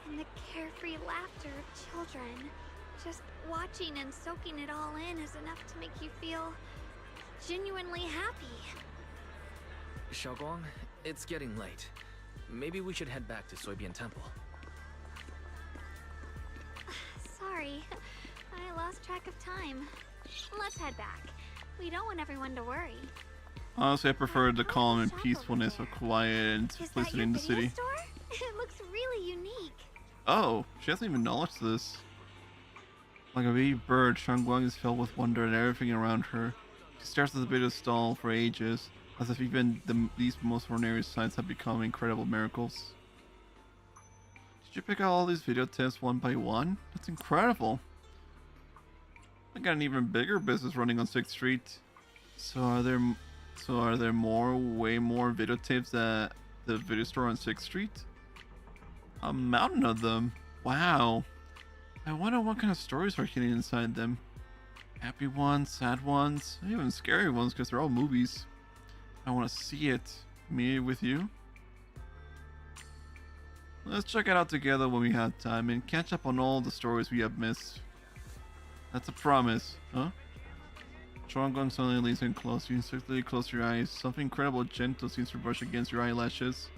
and the carefree laughter of children. Just watching and soaking it all in is enough to make you feel genuinely happy. Xiaoguang, it's getting late. Maybe we should head back to Suibian Temple. Sorry, I lost track of time. Let's head back. We don't want everyone to worry. Honestly, I prefer the calm and peacefulness of quiet and simplicity in the city. Store? It looks really unique. Oh, she hasn't even acknowledged this. Like a baby bird, Shunguang is filled with wonder at everything around her. She stares at the video stall for ages, as if even these most ordinary sights have become incredible miracles. Did you pick out all these video tips one by one? That's incredible. I got an even bigger business running on 6th Street. So are there way more videotapes at the video store on 6th Street? A mountain of them. Wow. I wonder what kind of stories are hidden inside them. Happy ones, sad ones, even scary ones because they're all movies. I want to see it. Me with you? Let's check it out together when we have time and catch up on all the stories we have missed. That's a promise, huh? Shunguang suddenly leans in close. You instinctively close your eyes. Something incredible gentle seems to brush against your eyelashes.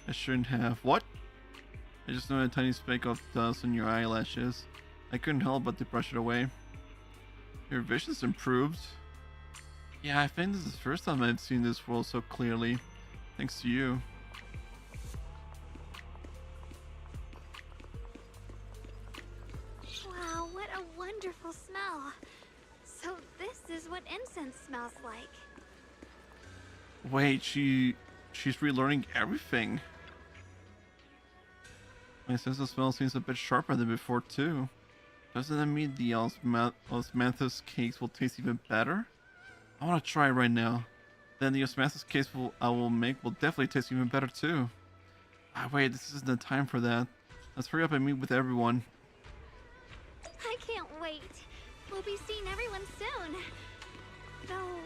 I shouldn't have. What? I just noticed a tiny speck of dust on your eyelashes. I couldn't help but to brush it away. Your vision's improved. Yeah, I think this is the first time I've seen this world so clearly. Thanks to you. Wow, what a wonderful smell. So this is what incense smells like. Wait, she's relearning everything. My sense of smell seems a bit sharper than before too. Doesn't that mean the osmanthus cakes will taste even better? I want to try it right now. Then the osmanthus cakes I will make will definitely taste even better too. Wait, this isn't the time for that. Let's hurry up and meet with everyone. I can't wait. We'll be seeing everyone soon. Though,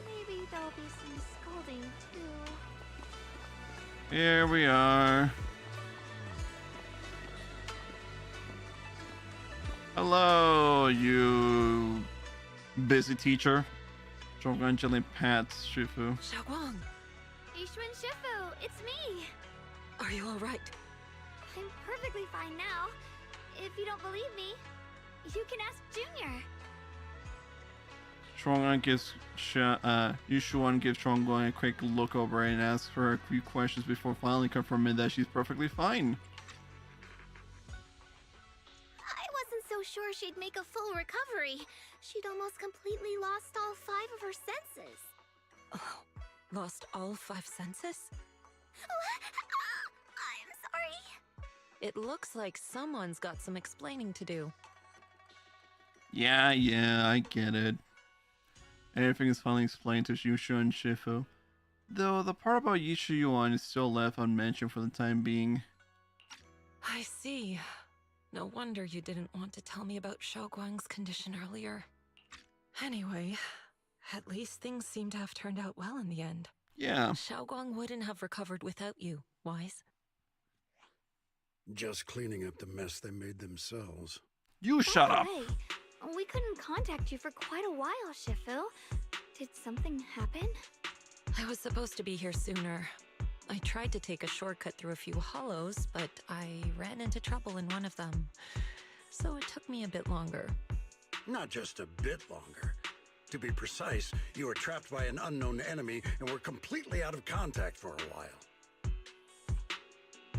maybe there'll be some scolding too. Here we are. Hello, you busy teacher. Shogun gently pats Shifu. Xiaoguang, Ye Shifu, it's me. are you all right? I'm perfectly fine now. If you don't believe me, you can ask Junior. Shogun gives Yushuan gives Shogun a quick look over and asks her a few questions before finally confirming that she's perfectly fine. I wasn't so sure she'd make a full recovery. She'd almost completely lost all 5 of her senses. Oh, lost all 5 senses? I'm sorry. It looks like someone's got some explaining to do. Yeah, I get it. Everything is finally explained to Yushu and Shifu, though the part about Yishuyuan is still left unmentioned for the time being. I see. No wonder you didn't want to tell me about Xiaoguang's condition earlier. Anyway, at least things seem to have turned out well in the end. Yeah. Xiaoguang wouldn't have recovered without you, Wise. Just cleaning up the mess they made themselves. You shut up! Hey, we couldn't contact you for quite a while, Shifu. Did something happen? I was supposed to be here sooner. I tried to take a shortcut through a few hollows, but I ran into trouble in one of them. So it took me a bit longer. Not just a bit longer. To be precise, you were trapped by an unknown enemy and were completely out of contact for a while.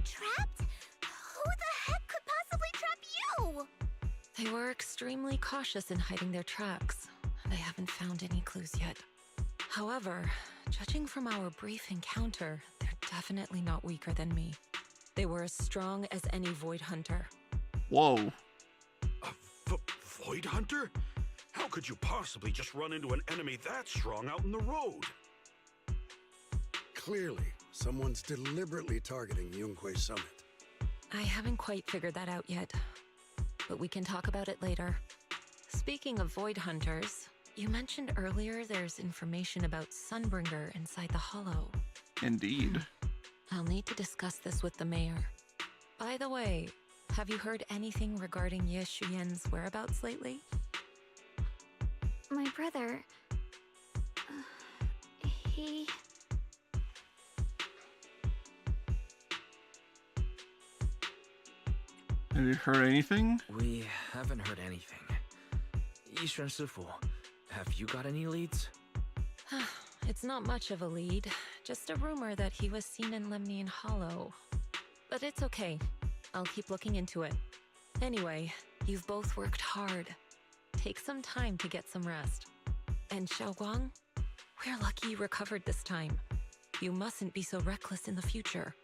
Trapped? Who the heck could possibly trap you? They were extremely cautious in hiding their tracks. They haven't found any clues yet. However, judging from our brief encounter, they're definitely not weaker than me. They were as strong as any Void Hunter. Whoa. A Void Hunter? How could you possibly just run into an enemy that strong out in the road? Clearly, someone's deliberately targeting Yunque Summit. I haven't quite figured that out yet, but we can talk about it later. Speaking of Void Hunters, you mentioned earlier there's information about Sunbringer inside the Hollow. Indeed. I'll need to discuss this with the mayor. By the way, have you heard anything regarding Ye Shunguang's whereabouts lately? My brother... he... Have you heard anything? We haven't heard anything. Yishan Sifu, have you got any leads? It's not much of a lead, just a rumor that he was seen in Lemnian Hollow. But it's okay. I'll keep looking into it. Anyway, you've both worked hard. Take some time to get some rest. And Xiaoguang, we're lucky you recovered this time. You mustn't be so reckless in the future.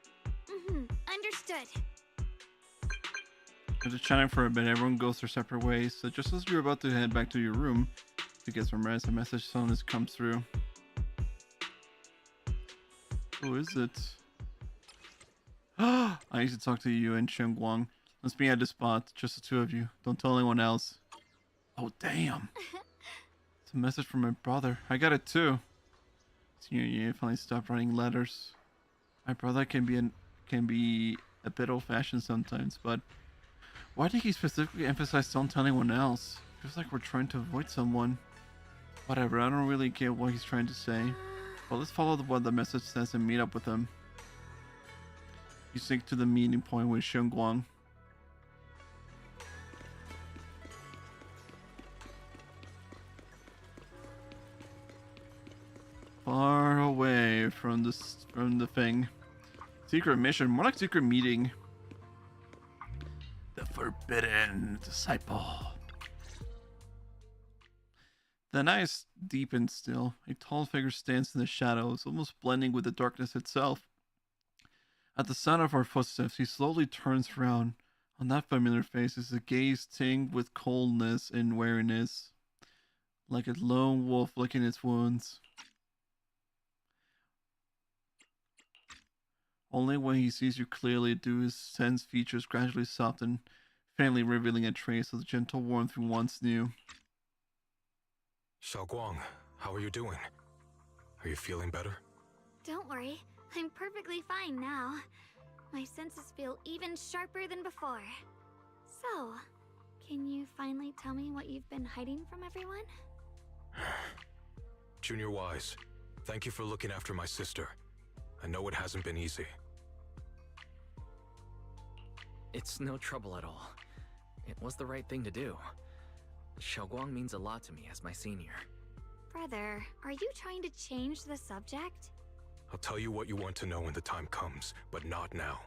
Understood. After chatting for a bit, everyone goes their separate ways, so just as you're about to head back to your room to get some rest, a message Sonus comes through. Who is it? I need to talk to you and Shunguang. Let's be at the spot, just the 2 of you. Don't tell anyone else. Oh, damn. It's a message from my brother. I got it too. Senior Ye finally stopped writing letters. My brother can be a bit old-fashioned sometimes, but why did he specifically emphasize don't tell anyone else? Feels like we're trying to avoid someone. Whatever, I don't really get what he's trying to say. But let's follow what the message says and meet up with him. You stick to the meeting point with Shunguang. Far away from the thing. Secret mission, more like secret meeting. The Forbidden Disciple. The night is deep and still. A tall figure stands in the shadows, almost blending with the darkness itself. At the sound of our footsteps, he slowly turns around. On that familiar face is a gaze tinged with coldness and weariness, like a lone wolf licking its wounds. Only when he sees you clearly do his tense features gradually soften, faintly revealing a trace of the gentle warmth we once knew. Xiaoguang, how are you doing? Are you feeling better? Don't worry, I'm perfectly fine now. My senses feel even sharper than before. So, Can you finally tell me what you've been hiding from everyone? Junior Wise, thank you for looking after my sister. I know it hasn't been easy. It's no trouble at all. It was the right thing to do. Xiaoguang means a lot to me as my senior. Brother, are you trying to change the subject? I'll tell you what you want to know when the time comes, but not now.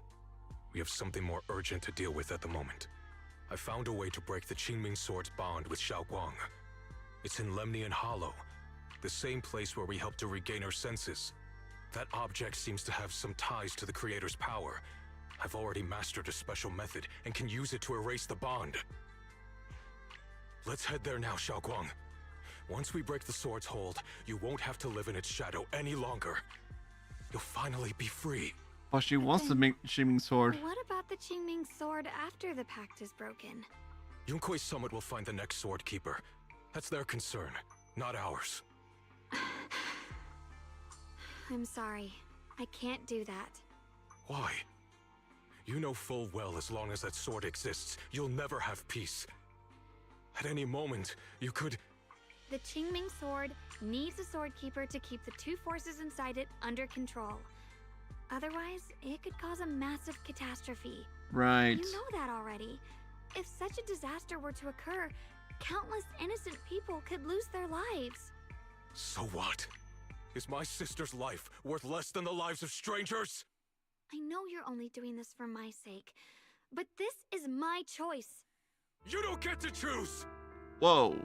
We have something more urgent to deal with at the moment. I found a way to break the Qingming Sword's bond with Xiaoguang. It's in Lemnian Hollow, the same place where we helped to regain her senses. That object seems to have some ties to the Creator's power. I've already mastered a special method and can use it to erase the bond. Let's head there now, Xiaoguang. Once we break the sword's hold, you won't have to live in its shadow any longer. You'll finally be free. But she wants the Qingming Sword. What about the Qingming Sword after the pact is broken? Yunkui's Summit will find the next Sword Keeper. That's their concern, not ours. I'm sorry. I can't do that. Why? You know full well as long as that sword exists, you'll never have peace. At any moment, you could... The Qingming Sword needs a Sword Keeper to keep the two forces inside it under control. Otherwise, it could cause a massive catastrophe. Right. You know that already. If such a disaster were to occur, countless innocent people could lose their lives. So what? Is my sister's life worth less than the lives of strangers? I know you're only doing this for my sake, but this is my choice. You don't get to choose! Whoa.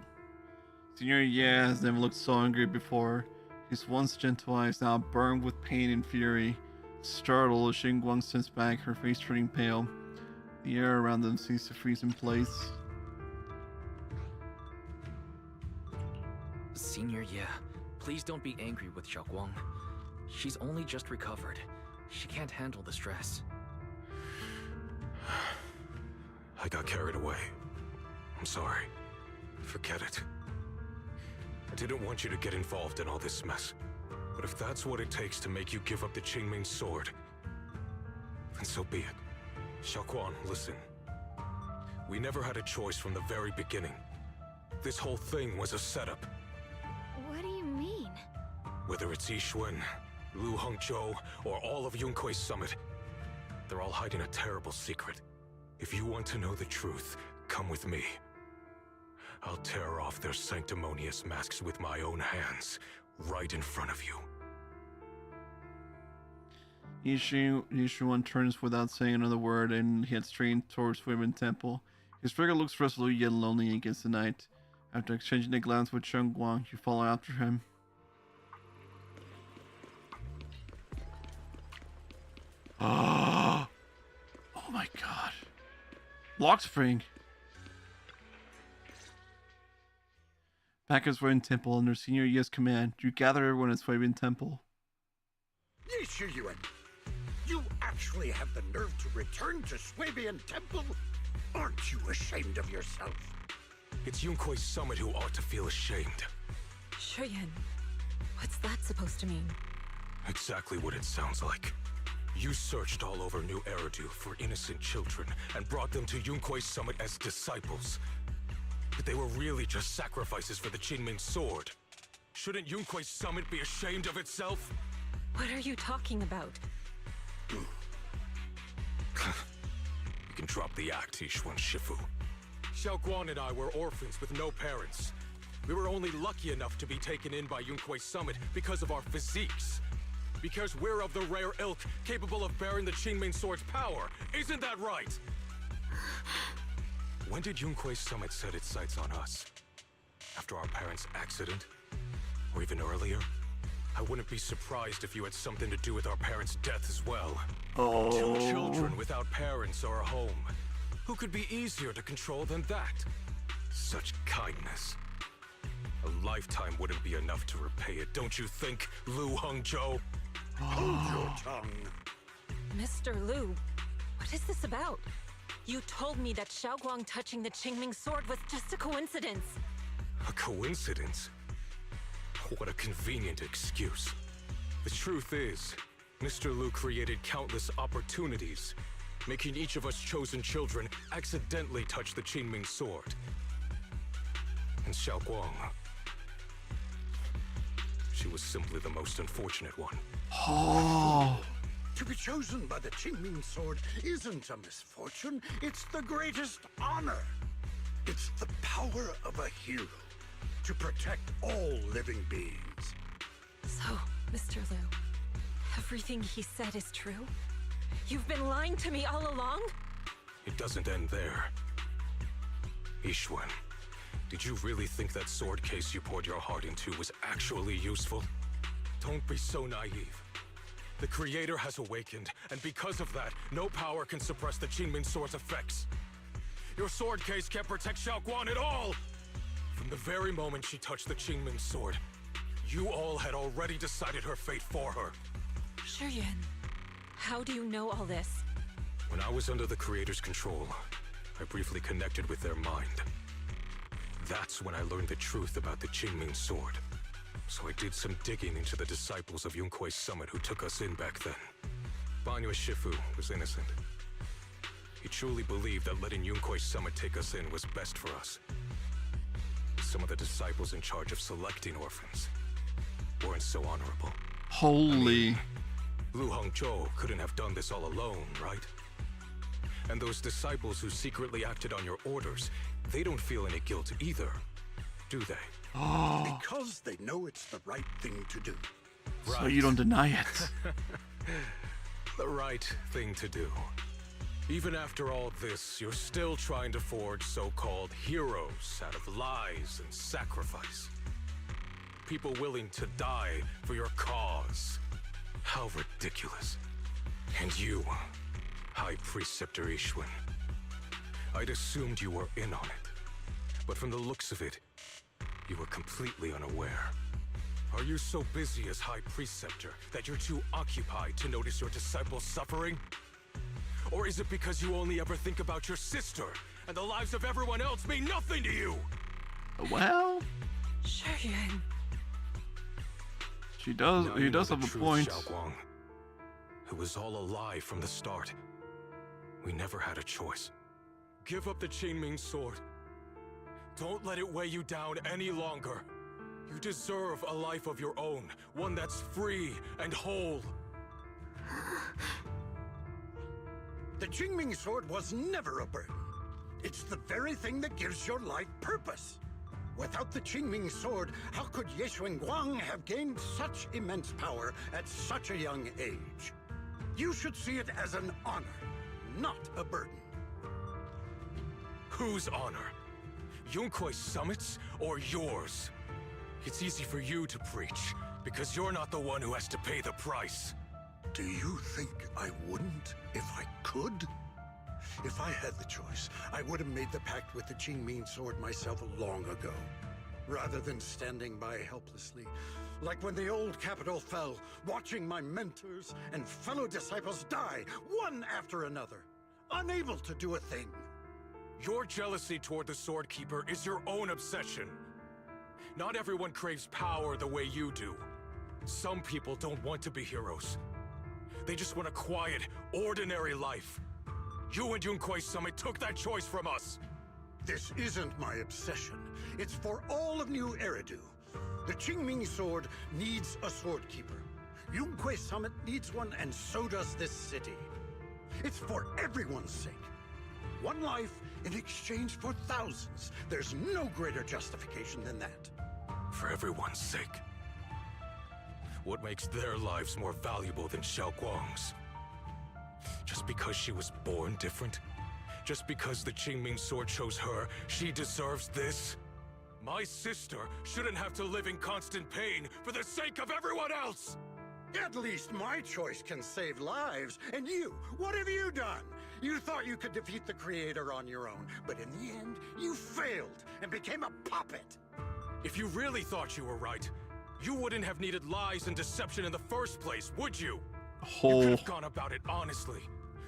Senior Ye has never looked so angry before. His once gentle eyes now burned with pain and fury. Startled, Shunguang sits back, her face turning pale. The air around them seems to freeze in place. Senior Ye, please don't be angry with Xiaoguang. She's only just recovered. She can't handle the stress. I got carried away. I'm sorry. Forget it. I didn't want you to get involved in all this mess. But if that's what it takes to make you give up the Qingming Sword, then so be it. Xiaoguang, listen. We never had a choice from the very beginning. This whole thing was a setup. What do you mean? Whether it's Yixuan, Lu Hongzhou, or all of Yunkui's Summit, they're all hiding a terrible secret. If you want to know the truth, come with me. I'll tear off their sanctimonious masks with my own hands, right in front of you. Ye Shunguang turns without saying another word and heads straight towards Forbidden Temple. His figure looks resolute yet lonely against the night. After exchanging a glance with Shunguang, you follow after him. Oh my god. Lock spring. Back at Forbidden Temple under Senior Ye's command, you gather everyone at Forbidden Temple. Ye Shunguang, you actually have the nerve to return to Swabian Temple? Aren't you ashamed of yourself? It's Yunkui's Summit who ought to feel ashamed. Shuyan, what's that supposed to mean? Exactly what it sounds like. You searched all over New Eridu for innocent children and brought them to Yunkui's Summit as disciples. But they were really just sacrifices for the Qingming Sword. Shouldn't Yunkui's Summit be ashamed of itself? What are you talking about? You can drop the act, Yixuan Shifu. Xiaoguang and I were orphans with no parents. We were only lucky enough to be taken in by Yunkui's Summit because of our physiques. Because we're of the rare ilk capable of bearing the Qingming Sword's power. Isn't that right? When did Yunkui's Summit set its sights on us? After our parents' accident? Or even earlier? I wouldn't be surprised if you had something to do with our parents' death as well. Oh. 2 children without parents or a home. Who could be easier to control than that? Such kindness. A lifetime wouldn't be enough to repay it, don't you think, Lu Hongzhou? Hold your tongue. Mr. Lu, what is this about? You told me that Xiaoguang touching the Qingming Sword was just a coincidence. A coincidence? What a convenient excuse. The truth is, Mr. Lu created countless opportunities. making each of us chosen children accidentally touch the Qingming sword. And Xiaoguang, she was simply the most unfortunate one. Oh. To be chosen by the Qingming sword isn't a misfortune, it's the greatest honor. It's the power of a hero to protect all living beings. So, Mr. Liu, everything he said is true? You've been lying to me all along? It doesn't end there. Ye Shunguang, did you really think that sword case you poured your heart into was actually useful? Don't be so naive. The Creator has awakened, and because of that, no power can suppress the Qingming sword's effects. Your sword case can't protect Xiaoguang at all! From the very moment she touched the Qingming sword, you all had already decided her fate for her. Shuyuan, how do you know all this? When I was under the Creator's control, I briefly connected with their mind. That's when I learned the truth about the Qingming sword. So I did some digging into the disciples of Yunkui's summit who took us in back then. Banyue Shifu was innocent. He truly believed that letting Yunkui's summit take us in was best for us. Some of the disciples in charge of selecting orphans weren't so honorable. Holy. Lu Hongzhou couldn't have done this all alone, right? And those disciples who secretly acted on your orders, they don't feel any guilt either, do they? Oh. Because they know it's the right thing to do. So you don't deny it. The right thing to do. Even after all this, you're still trying to forge so-called heroes out of lies and sacrifice. People willing to die for your cause. How ridiculous. And you, High Preceptor Ye Shunguang, I'd assumed you were in on it. But from the looks of it, you were completely unaware. Are you so busy as High Preceptor that you're too occupied to notice your disciples suffering? Or is it because you only ever think about your sister, and the lives of everyone else mean nothing to you? Well, Shuyuan. He does have a point. Xiaoguang. It was all a lie from the start. We never had a choice. Give up the Qingming sword. Don't let it weigh you down any longer. You deserve a life of your own, one that's free and whole. The Qingming sword was never a burden. It's the very thing that gives your life purpose. Without the Qingming sword, how could Ye Shunguang have gained such immense power at such a young age? You should see it as an honor, not a burden. Whose honor? Yunkui's summit's or yours? It's easy for you to preach, because you're not the one who has to pay the price. Do you think I wouldn't if I could? If I had the choice, I would have made the pact with the Qingming sword myself long ago, rather than standing by helplessly, like when the old capital fell, watching my mentors and fellow disciples die, one after another, unable to do a thing. Your jealousy toward the Sword Keeper is your own obsession. Not everyone craves power the way you do. Some people don't want to be heroes. They just want a quiet, ordinary life. You and Yunkui's summit took that choice from us. This isn't my obsession. It's for all of New Eridu. The Qingming sword needs a sword keeper. Yunkui's summit needs one, and so does this city. It's for everyone's sake. One life in exchange for thousands. There's no greater justification than that. For everyone's sake. What makes their lives more valuable than Xiaoguang's? Just because she was born different? Just because the Qingming sword chose her, she deserves this? My sister shouldn't have to live in constant pain for the sake of everyone else! At least my choice can save lives. And you, what have you done? You thought you could defeat the Creator on your own, but in the end, you failed and became a puppet. If you really thought you were right, you wouldn't have needed lies and deception in the first place, would you? You could have gone about it honestly.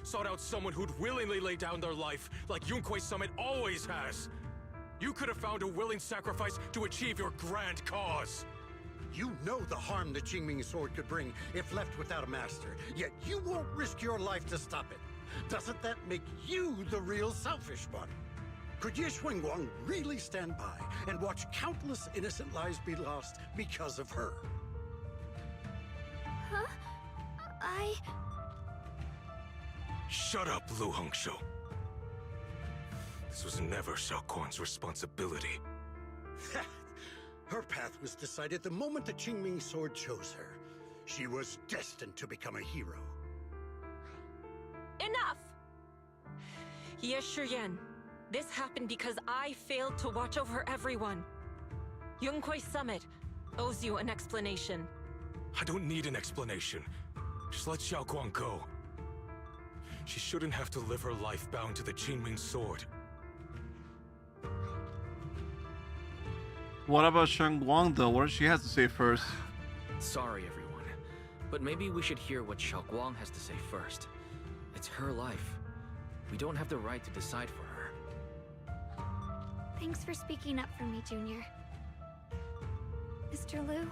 Sought out someone who'd willingly lay down their life, like Yunkui's summit always has. You could have found a willing sacrifice to achieve your grand cause. You know the harm the Qingming sword could bring if left without a master, yet you won't risk your life to stop it. Doesn't that make you the real selfish one? Could Ye Shunguang really stand by and watch countless innocent lives be lost because of her? Huh? Shut up, Lu Hongshou. This was never Xiaoguang's responsibility. Her path was decided the moment the Qingming sword chose her. She was destined to become a hero. Enough! Ye Shunguang, this happened because I failed to watch over everyone. Yunhui Summit owes you an explanation. I don't need an explanation. Just let Xiaoguang go. She shouldn't have to live her life bound to the Qingming sword. What about Shunguang though? What does she have to say first? Sorry, everyone, but maybe we should hear what Xiaoguang has to say first. It's her life. We don't have the right to decide for her. Thanks for speaking up for me, Junior. Mr. Liu,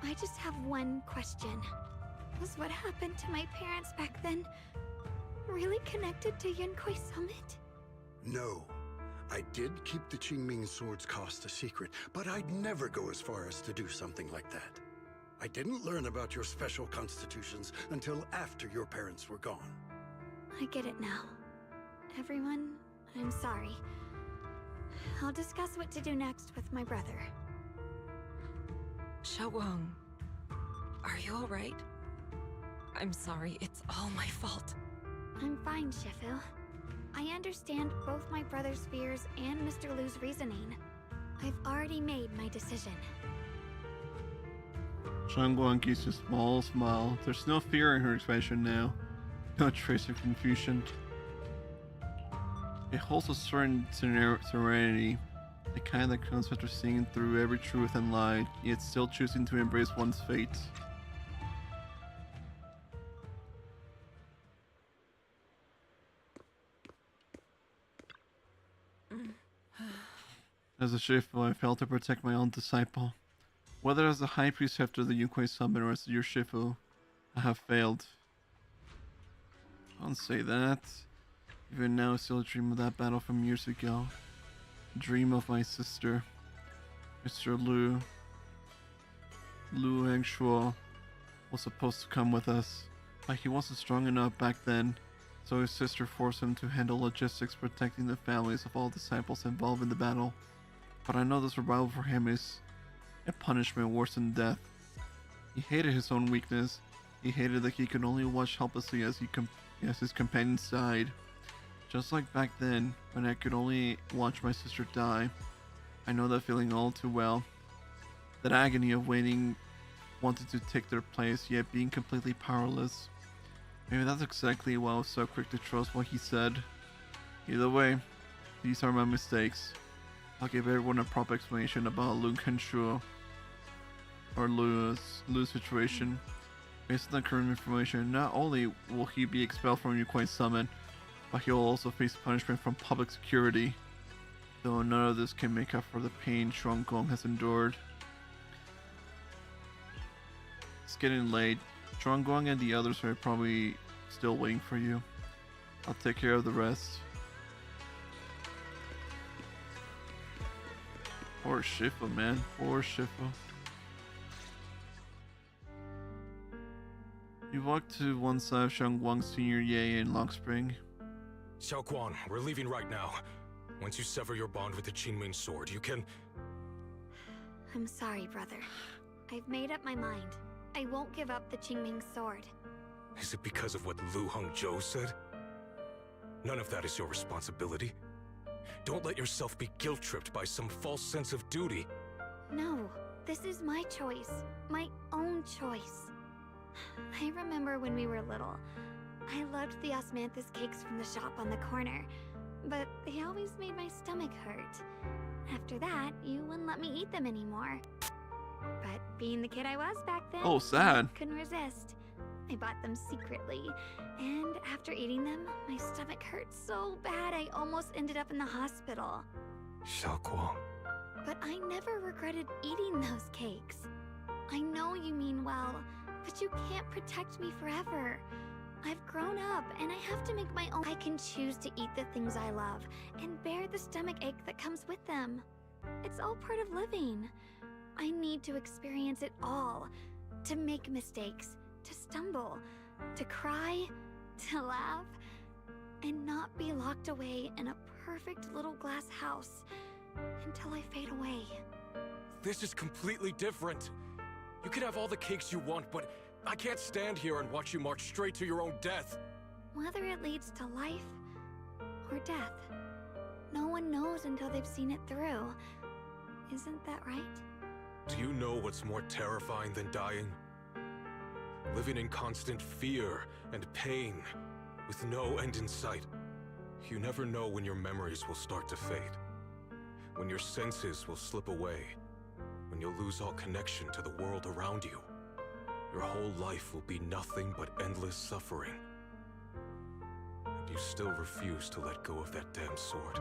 I just have one question. Was what happened to my parents back then really connected to Yunhui Summit? No. I did keep the Qingming sword's cost a secret, but I'd never go as far as to do something like that. I didn't learn about your special constitutions until after your parents were gone. I get it now. Everyone, I'm sorry. I'll discuss what to do next with my brother. Xiaoguang, are you alright? I'm sorry, it's all my fault. I'm fine, Shifu. I understand both my brother's fears and Mr. Liu's reasoning. I've already made my decision. Shunguang gives a small smile. There's no fear in her expression now. No trace of confusion. It holds a certain serenity, the kind that comes after seeing through every truth and lie, yet still choosing to embrace one's fate. As a Shifu, I failed to protect my own disciple. Whether as the High Priest after the Yunhui Summit or as your Shifu, I have failed. Don't say that. Even now I still dream of that battle from years ago. Dream of my sister, Mr. Liu. Lu Hangshuo was supposed to come with us, but he wasn't strong enough back then, so his sister forced him to handle logistics protecting the families of all disciples involved in the battle. But I know the survival for him is a punishment worse than death. He hated his own weakness. He hated that he could only watch helplessly as his companions died. Just like back then, when I could only watch my sister die. I know that feeling all too well. That agony of waiting, wanting to take their place, yet being completely powerless. Maybe that's exactly why I was so quick to trust what he said. Either way, these are my mistakes. I'll give everyone a proper explanation about Lu Hangshuo, or Lu's situation. Based on the current information, not only will he be expelled from Yunhui Summit, but he will also face punishment from public security. Though none of this can make up for the pain Shunguang has endured. It's getting late. Shunguang and the others are probably still waiting for you. I'll take care of the rest. Poor Shifu, man. Poor Shifu. You walk to one side of Shunguang's senior Ye in Long Spring. Xiaoguang, we're leaving right now. Once you sever your bond with the Qingming sword, you can... I'm sorry, brother. I've made up my mind. I won't give up the Qingming sword. Is it because of what Lu Hongzhou said? None of that is your responsibility. Don't let yourself be guilt-tripped by some false sense of duty. No, this is my choice. My own choice. I remember when we were little. I loved the osmanthus cakes from the shop on the corner, but they always made my stomach hurt. After that, you wouldn't let me eat them anymore. But being the kid I was back then, oh, sad. I couldn't resist. I bought them secretly, and after eating them, my stomach hurt so bad I almost ended up in the hospital. Xiaoguang. But I never regretted eating those cakes. I know you mean well, but you can't protect me forever. I've grown up, and I have to make my own. I can choose to eat the things I love, and bear the stomach ache that comes with them. It's all part of living. I need to experience it all. To make mistakes, to stumble, to cry, to laugh, and not be locked away in a perfect little glass house until I fade away. This is completely different. You can have all the cakes you want, but I can't stand here and watch you march straight to your own death. Whether it leads to life or death, no one knows until they've seen it through. Isn't that right? Do you know what's more terrifying than dying? Living in constant fear and pain, with no end in sight. You never know when your memories will start to fade. When your senses will slip away. When you'll lose all connection to the world around you. Your whole life will be nothing but endless suffering. And you still refuse to let go of that damn sword.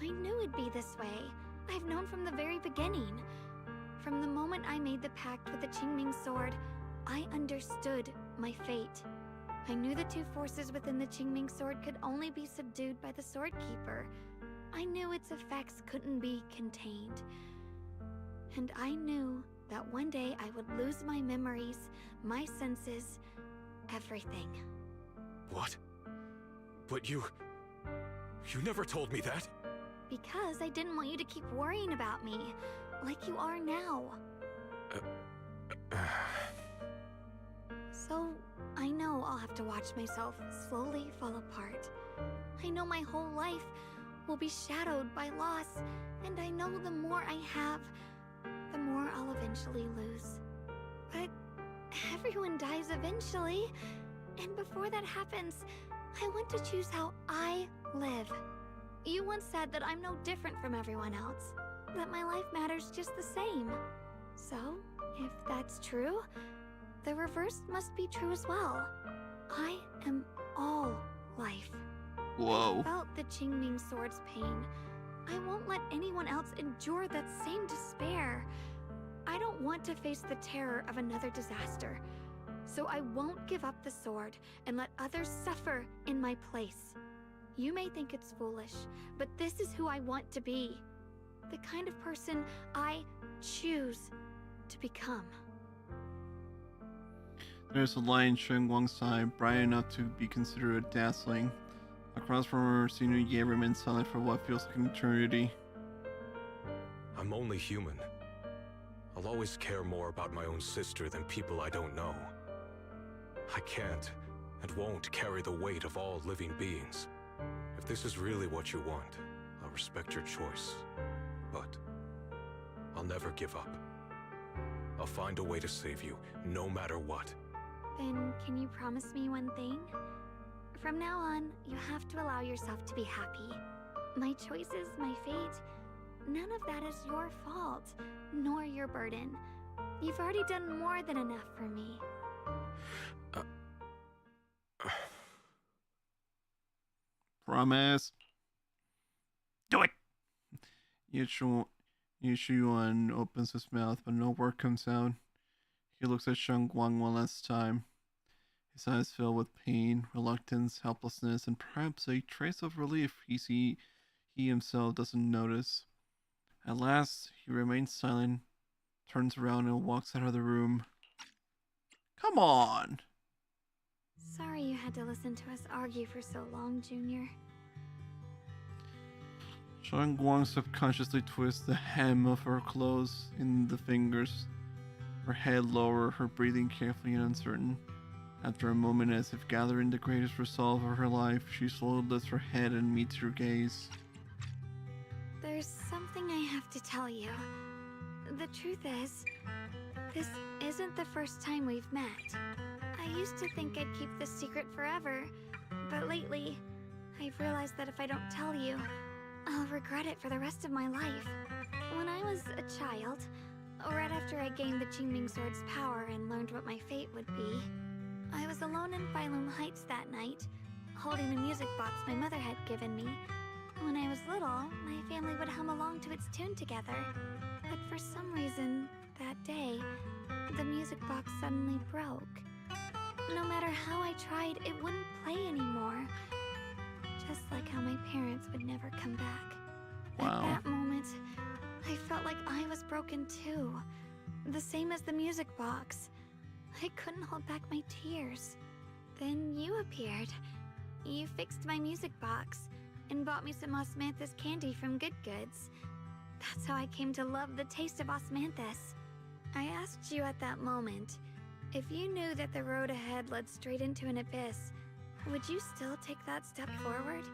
I knew it'd be this way. I've known from the very beginning. From the moment I made the pact with the Qingming sword, I understood my fate. I knew the two forces within the Qingming sword could only be subdued by the sword keeper. I knew its effects couldn't be contained. And I knew that one day I would lose my memories, my senses, everything. What? But you never told me that. Because I didn't want you to keep worrying about me, like you are now. So, I know I'll have to watch myself slowly fall apart. I know my whole life will be shadowed by loss, and I know the more I have, the more I'll eventually lose. But everyone dies eventually, and before that happens, I want to choose how I live. You once said that I'm no different from everyone else, that my life matters just the same. So, if that's true, the reverse must be true as well. I am all life. Whoa. I felt the Qingming sword's pain. I won't let anyone else endure that same despair. I don't want to face the terror of another disaster. So I won't give up the sword and let others suffer in my place. You may think it's foolish, but this is who I want to be. The kind of person I choose to become. There's a light in Shunguang's side, bright enough to be considered dazzling. Across from her, senior Ye remains silent for what feels like an eternity. I'm only human. I'll always care more about my own sister than people I don't know. I can't and won't carry the weight of all living beings. If this is really what you want, I'll respect your choice. But I'll never give up. I'll find a way to save you, no matter what. Then can you promise me one thing? From now on, you have to allow yourself to be happy. My choices, my fate, none of that is your fault, nor your burden. You've already done more than enough for me. Promise. Do it! Ye Shunguang opens his mouth, but no word comes out. He looks at Shunguang one last time. His eyes fill with pain, reluctance, helplessness, and perhaps a trace of relief he himself doesn't notice. At last, he remains silent, turns around, and walks out of the room. Come on! Sorry you had to listen to us argue for so long, Junior. Shunguang subconsciously twists the hem of her clothes in the fingers. Her head lower, her breathing carefully and uncertain. After a moment, as if gathering the greatest resolve of her life, she slowly lifts her head and meets your gaze. There's something I have to tell you. The truth is, this isn't the first time we've met. I used to think I'd keep this secret forever, but lately, I've realized that if I don't tell you, I'll regret it for the rest of my life. When I was a child, right after I gained the Qingming sword's power and learned what my fate would be, I was alone in Feilun Heights that night, holding a music box my mother had given me. When I was little, my family would hum along to its tune together. But for some reason, that day, the music box suddenly broke. no matter how I tried, it wouldn't play anymore. Just like how my parents would never come back. Wow. At that moment, I felt like I was broken too. The same as the music box. I couldn't hold back my tears. Then you appeared. You fixed my music box and bought me some osmanthus candy from Good Goods. That's how I came to love the taste of osmanthus. I asked you at that moment, if you knew that the road ahead led straight into an abyss, would you still take that step forward?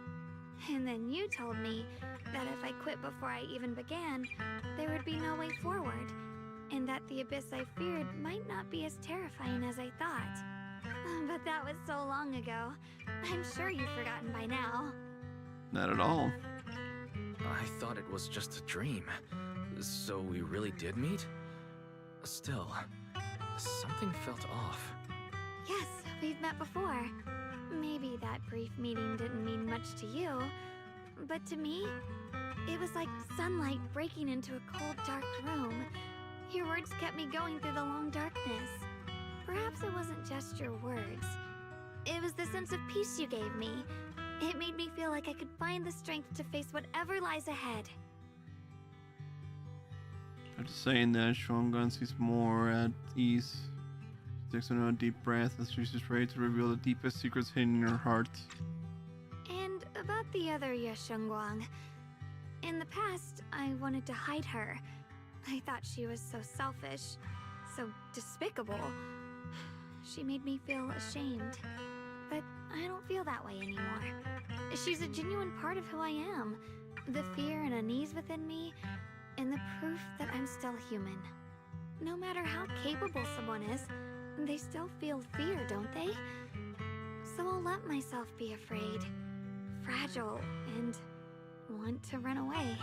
And then you told me that if I quit before I even began, there would be no way forward, and that the abyss I feared might not be as terrifying as I thought. But that was so long ago. I'm sure you've forgotten by now. Not at all. I thought it was just a dream. So we really did meet? Still, something felt off. Yes, we've met before. Maybe that brief meeting didn't mean much to you, but to me, it was like sunlight breaking into a cold, dark room. Your words kept me going through the long darkness. Perhaps it wasn't just your words. It was the sense of peace you gave me. It made me feel like I could find the strength to face whatever lies ahead. After saying that, Shunguang seems more at ease. She takes another deep breath as she's ready to reveal the deepest secrets hidden in her heart. And about the other Ye Shunguang. In the past, I wanted to hide her. I thought she was so selfish, so despicable. She made me feel ashamed. But I don't feel that way anymore. She's a genuine part of who I am. The fear and unease within me, and the proof that I'm still human. No matter how capable someone is, they still feel fear, don't they? So I'll let myself be afraid, fragile, and want to run away.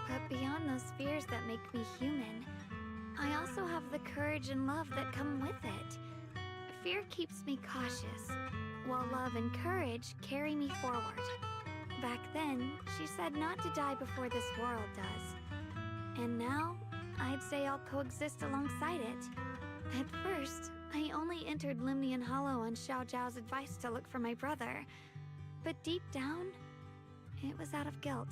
But beyond those fears that make me human, I also have the courage and love that come with it. Fear keeps me cautious, while love and courage carry me forward. Back then, she said not to die before this world does. And now, I'd say I'll coexist alongside it. At first, I only entered Limnian Hollow on Xiao Zhao's advice to look for my brother. But deep down, it was out of guilt.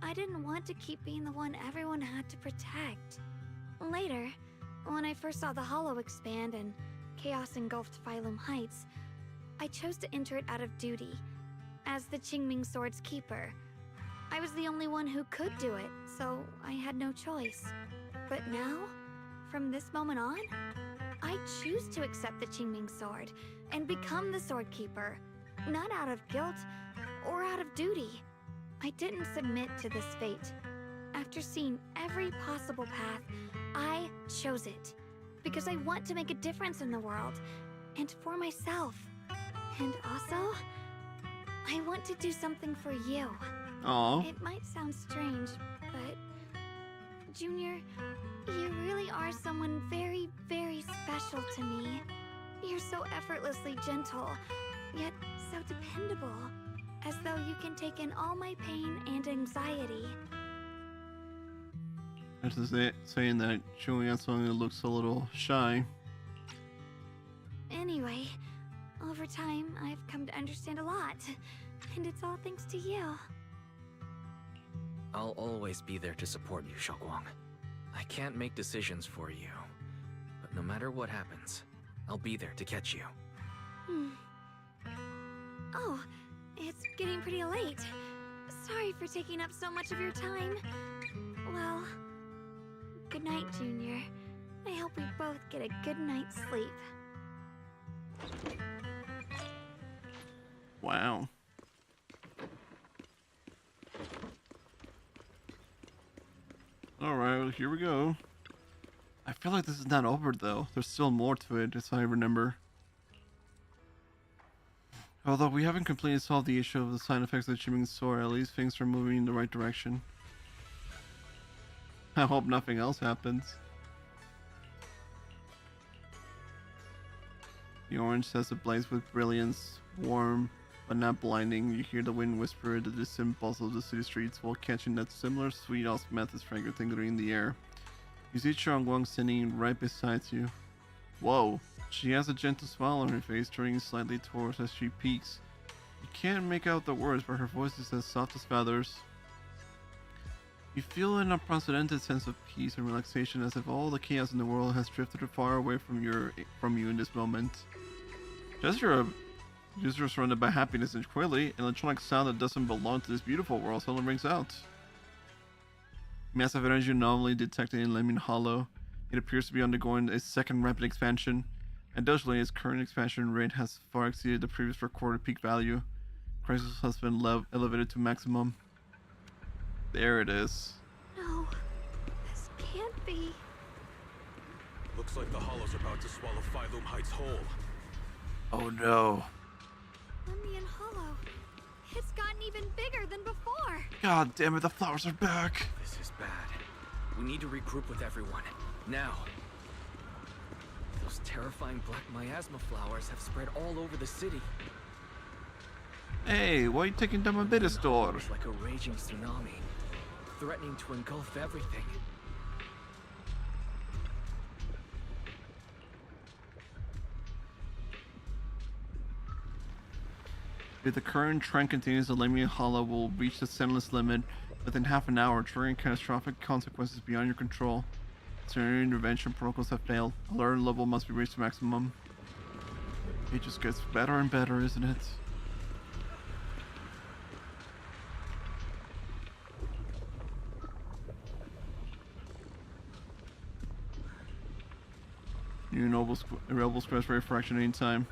I didn't want to keep being the one everyone had to protect. Later, when I first saw the Hollow expand and chaos engulfed Phylum Heights, I chose to enter it out of duty, as the Qingming Sword's keeper. I was the only one who could do it, so I had no choice. But now, from this moment on, I choose to accept the Qingming Sword and become the Sword Keeper, not out of guilt or out of duty. I didn't submit to this fate. After seeing every possible path, I chose it, because I want to make a difference in the world, and for myself. And also, I want to do something for you. Aww. It might sound strange, but Junior, you really are someone very, very special to me. You're so effortlessly gentle, yet so dependable, as though you can take in all my pain and anxiety. After saying that, Shunguang suddenly looks a little shy. Anyway, over time, I've come to understand a lot, and it's all thanks to you. I'll always be there to support you, Shunguang. I can't make decisions for you, but no matter what happens, I'll be there to catch you. Oh, it's getting pretty late. Sorry for taking up so much of your time. Well, good night, Junior. I hope we both get a good night's sleep. Wow. Alright, well, here we go. I feel like this is not over though. There's still more to it, as I remember. Although we haven't completely solved the issue of the side effects of the Qingming Sword, at least things are moving in the right direction. I hope nothing else happens. The orange says ablaze with brilliance, warm but not blinding. You hear the wind whisper the distant bustle of the city streets while catching that similar sweet osmanthus fragrance lingering in the air. You see Shunguang standing right beside you. Whoa, She has a gentle smile on her face, turning slightly towards as she peeks. You can't make out the words, but her voice is as soft as feathers. You feel an unprecedented sense of peace and relaxation, as if all the chaos in the world has drifted far away from you in this moment. You're surrounded by happiness, and quickly, an electronic sound that doesn't belong to this beautiful world suddenly rings out. Massive energy anomaly detected in Lemon Hollow. It appears to be undergoing a second rapid expansion. Additionally, its current expansion rate has far exceeded the previous recorded peak value. Crisis has been elevated to maximum. There it is. No, this can't be. Looks like the Hollow's about to swallow Phylum Heights whole. Oh no. Lemnian Hollow. It's gotten even bigger than before. God damn it, the flowers are back. This is bad. We need to regroup with everyone. Now. Those terrifying black miasma flowers have spread all over the city. Hey, why are you taking down my beta store? It's like a raging tsunami, threatening to engulf everything. If the current trend continues, the Lemnian Hollow will reach the Zenless limit within half an hour, triggering catastrophic consequences beyond your control. Certain intervention protocols have failed. Alert level must be raised to maximum. It just gets better and better, isn't it? New Noble Squares for a fraction any time.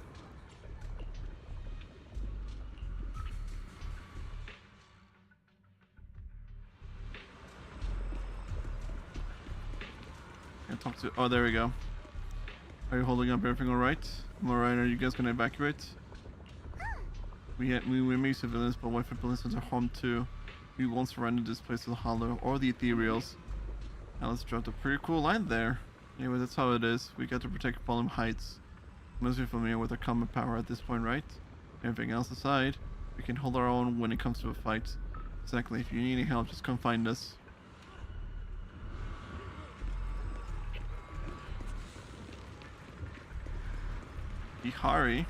Talk to. Oh, there we go. Are you holding up everything all right? I'm all right. Are you guys gonna evacuate? We may civilians, but wife and police are home too. We won't surrender this place to the Hollow or the Ethereals. Now let's drop a pretty cool line there. Anyway, that's how it is. We got to protect Phylum Heights. You must be familiar with our common power at this point, right? Everything else aside, we can hold our own when it comes to a fight. Exactly. If you need any help, just come find us. Ihari.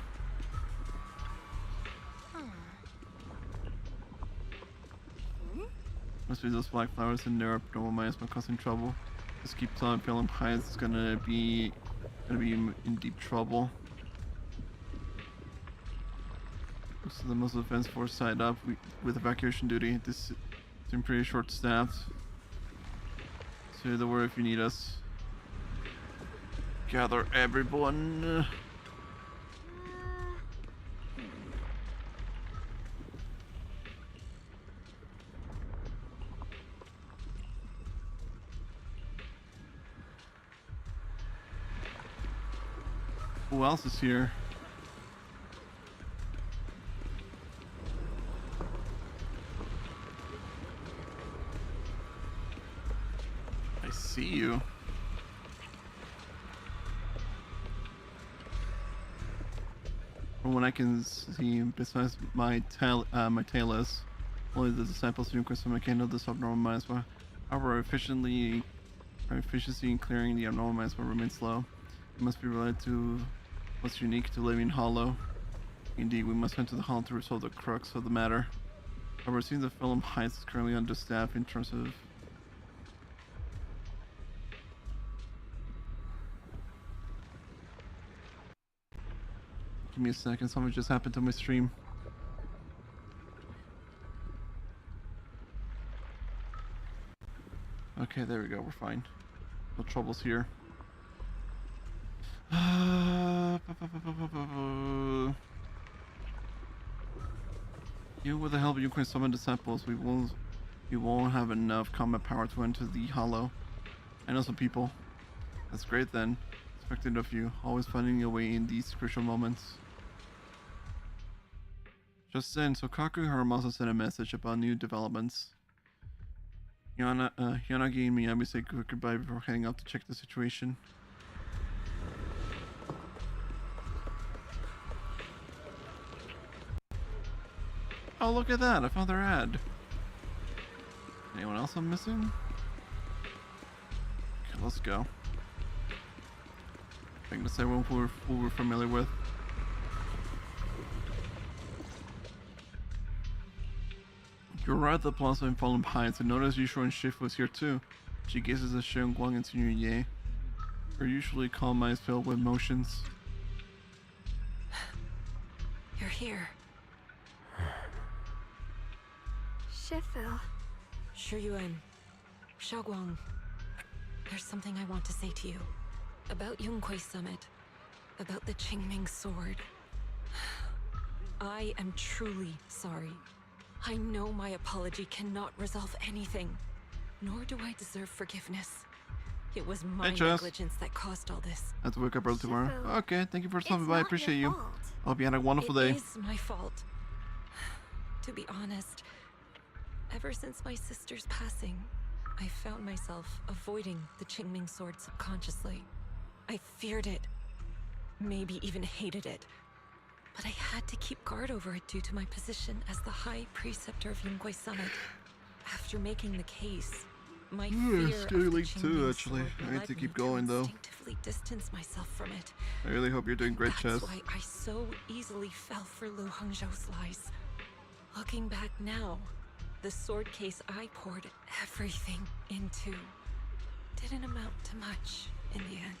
Must be those black flowers in there. Abnormal miasma causing trouble. Just keep telling Phylum Heights is gonna be in deep trouble. So the Muslim Defense Force side up with evacuation duty. This seems pretty short-staffed. So the word if you need us. Gather everyone. Who else is here? I see you. From what I can see, besides my tailors, only the disciples who Christmas can handle this abnormal miasma. However, our efficiency in clearing the abnormal miasma remains low. It must be related to what's unique to Lemnian Hollow. Indeed, we must enter the Hollow to resolve the crux of the matter. However, it seems that Phylum Heights is currently understaffed in terms of... Give me a second, something just happened to my stream. Okay, there we go, we're fine. No troubles here. You with the help of Ukraine summon disciples, we won't have enough combat power to enter the Hollow. I know some people. That's great then. Expected of you, always finding a way in these crucial moments. Just then, Sokaku and Haramasa sent a message about new developments. Yanagi and Miyabi say goodbye before heading out to check the situation. Oh, look at that! I found their ad. Anyone else I'm missing? Okay, let's go. think that's everyone who we're familiar with. You arrived at the plaza in Fallen Heights and noticed Yushu and Shift was here too. She gazes at Shunguang and Senior Ye. Her usually calm eyes filled with emotions. You're here. Shifu. Shuyuan. Xiaoguang. There's something I want to say to you. About Yunquei Summit. About the Qingming sword. I am truly sorry. I know my apology cannot resolve anything, nor do I deserve forgiveness. It was my negligence that caused all this. I have to wake up early tomorrow. Okay, thank you for stopping by. I appreciate you. I hope you had a wonderful day. It is my fault. To be honest, ever since my sister's passing, I found myself avoiding the Qingming sword subconsciously. I feared it, maybe even hated it. But I had to keep guard over it due to my position as the High Preceptor of Yunquei Summit. After making the case, my fear of the Qingming actually. sword I need to keep going though. instinctively distance myself from it. I really hope you're doing great, Chess. That's why I so easily fell for Lu Hangzhou's lies. Looking back now, the sword case I poured everything into didn't amount to much in the end.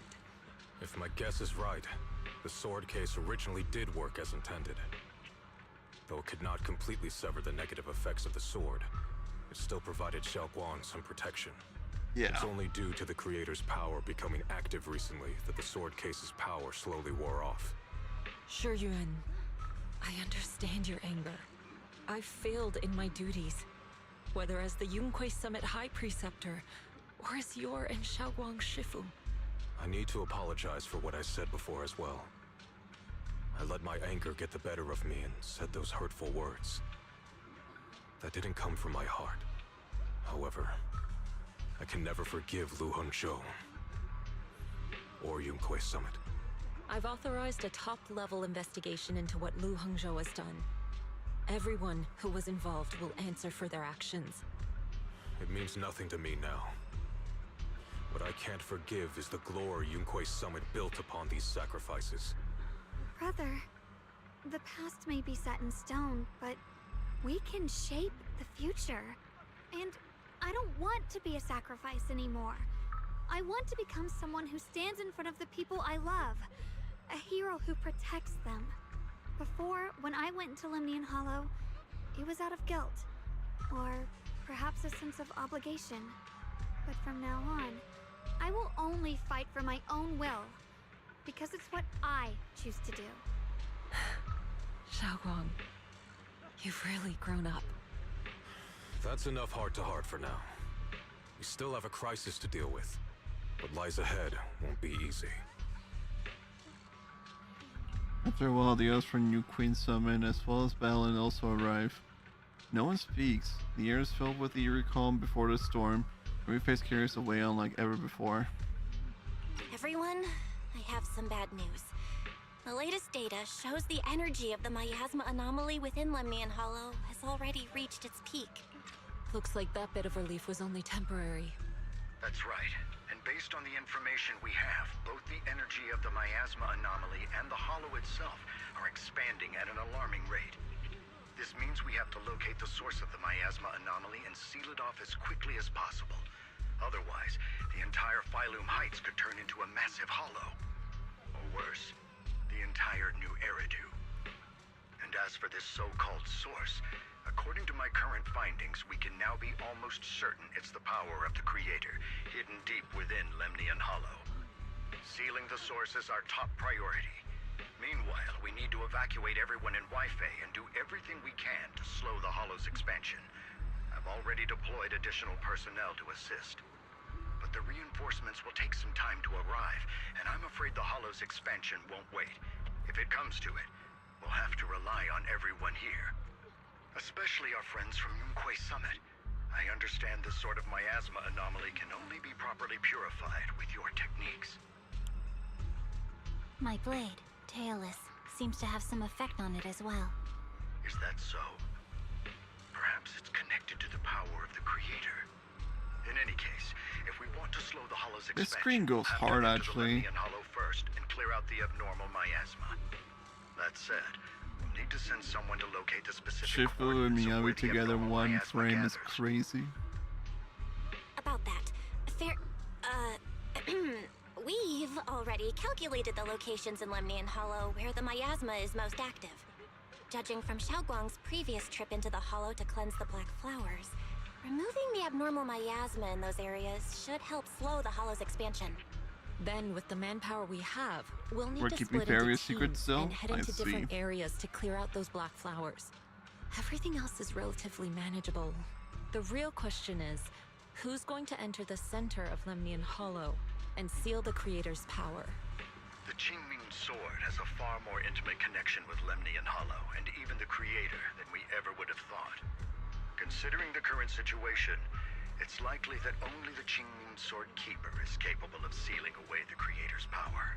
If my guess is right, the sword case originally did work as intended. Though it could not completely sever the negative effects of the sword, it still provided Xiaoguang some protection. Yeah. It's only due to the creator's power becoming active recently that the sword case's power slowly wore off. Shuyuan, I understand your anger. I failed in my duties, whether as the Yunquei Summit High Preceptor or as your and Xiaoguang's Shifu. I need to apologize for what I said before as well. I let my anger get the better of me and said those hurtful words. That didn't come from my heart. However, I can never forgive Lu Hangzhou or Yunquei Summit. I've authorized a top-level investigation into what Lu Hangzhou has done. Everyone who was involved will answer for their actions. It means nothing to me now. What I can't forgive is the glory Yunquei Summit built upon these sacrifices. Brother, the past may be set in stone, but we can shape the future. And I don't want to be a sacrifice anymore. I want to become someone who stands in front of the people I love. A hero who protects them. Before, when I went into Lemnian Hollow, it was out of guilt. Or perhaps a sense of obligation. But from now on, I will only fight for my own will. Because it's what I choose to do. Xiaoguang, you've really grown up. That's enough heart-to-heart for now. We still have a crisis to deal with. What lies ahead won't be easy. After a while, the others from New Queen Summon as well as Balin also arrive. No one speaks. The air is filled with eerie calm before the storm. Every face carries a way unlike ever before. Everyone, I have some bad news. The latest data shows the energy of the miasma anomaly within Lemnian Hollow has already reached its peak. Looks like that bit of relief was only temporary. That's right. And based on the information we have, both the energy of the miasma anomaly and the hollow itself are expanding at an alarming rate. This means we have to locate the source of the miasma anomaly and seal it off as quickly as possible. Otherwise, the entire Phylum Heights could turn into a massive hollow. Or worse, the entire new Eridu. And as for this so-called source, according to my current findings, we can now be almost certain it's the power of the Creator, hidden deep within Lemnian Hollow. Sealing the source is our top priority. Meanwhile, we need to evacuate everyone in Wi-Fi and do everything we can to slow the Hollow's expansion. I've already deployed additional personnel to assist. But the reinforcements will take some time to arrive, and I'm afraid the Hollow's expansion won't wait. If it comes to it, we'll have to rely on everyone here. Especially our friends from Yunquei Summit. I understand this sort of miasma anomaly can only be properly purified with your techniques. My blade, Tailless, seems to have some effect on it as well. Is that so? Perhaps it's connected to the power of the Creator. In any case, if we want to slow the Hollow's expansion, This screen goes hard actually. first and clear out the abnormal miasma. That said, we'll need to send someone to locate the specific Shifu and coordinates of where Miyabi the together in abnormal one miasma frame is gathers. crazy. About that, we've already calculated the locations in Lemnian Hollow where the miasma is most active. Judging from Shunguang's previous trip into the Hollow to cleanse the Black Flowers, removing the abnormal miasma in those areas should help slow the Hollow's expansion. Then, with the manpower we have, we'll need We're to keeping split into various secrets teams still? and head I into different see. areas to clear out those black flowers. Everything else is relatively manageable. The real question is, who's going to enter the center of Lemnian Hollow and seal the Creator's power? The Qingming Sword has a far more intimate connection with Lemnian Hollow and even the Creator than we ever would have thought. Considering the current situation, it's likely that only the Qingming Sword Keeper is capable of sealing away the Creator's power.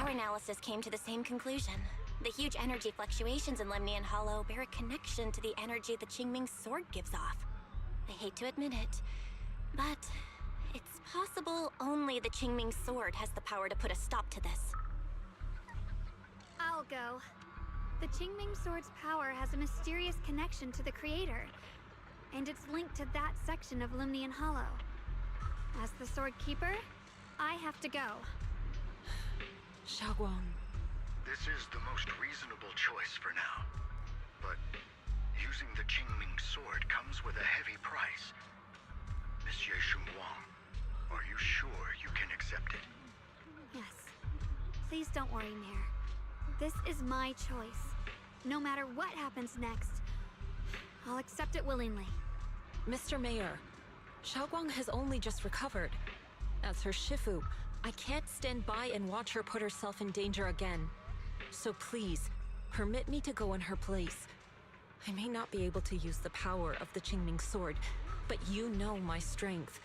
Our analysis came to the same conclusion. The huge energy fluctuations in Lemnian Hollow bear a connection to the energy the Qingming Sword gives off. I hate to admit it, but it's possible only the Qingming Sword has the power to put a stop to this. I'll go. The Qingming Sword's power has a mysterious connection to the Creator, and it's linked to that section of Lemnian Hollow. As the Sword Keeper, I have to go. Shunguang. This is the most reasonable choice for now. But using the Qingming Sword comes with a heavy price. Miss Ye Shunguang, are you sure you can accept it? Yes. Please don't worry, Mayor. This is my choice. No matter what happens next, I'll accept it willingly. Mr. Mayor, Shunguang has only just recovered. As her Shifu, I can't stand by and watch her put herself in danger again. So please, permit me to go in her place. I may not be able to use the power of the Qingming Sword, but you know my strength.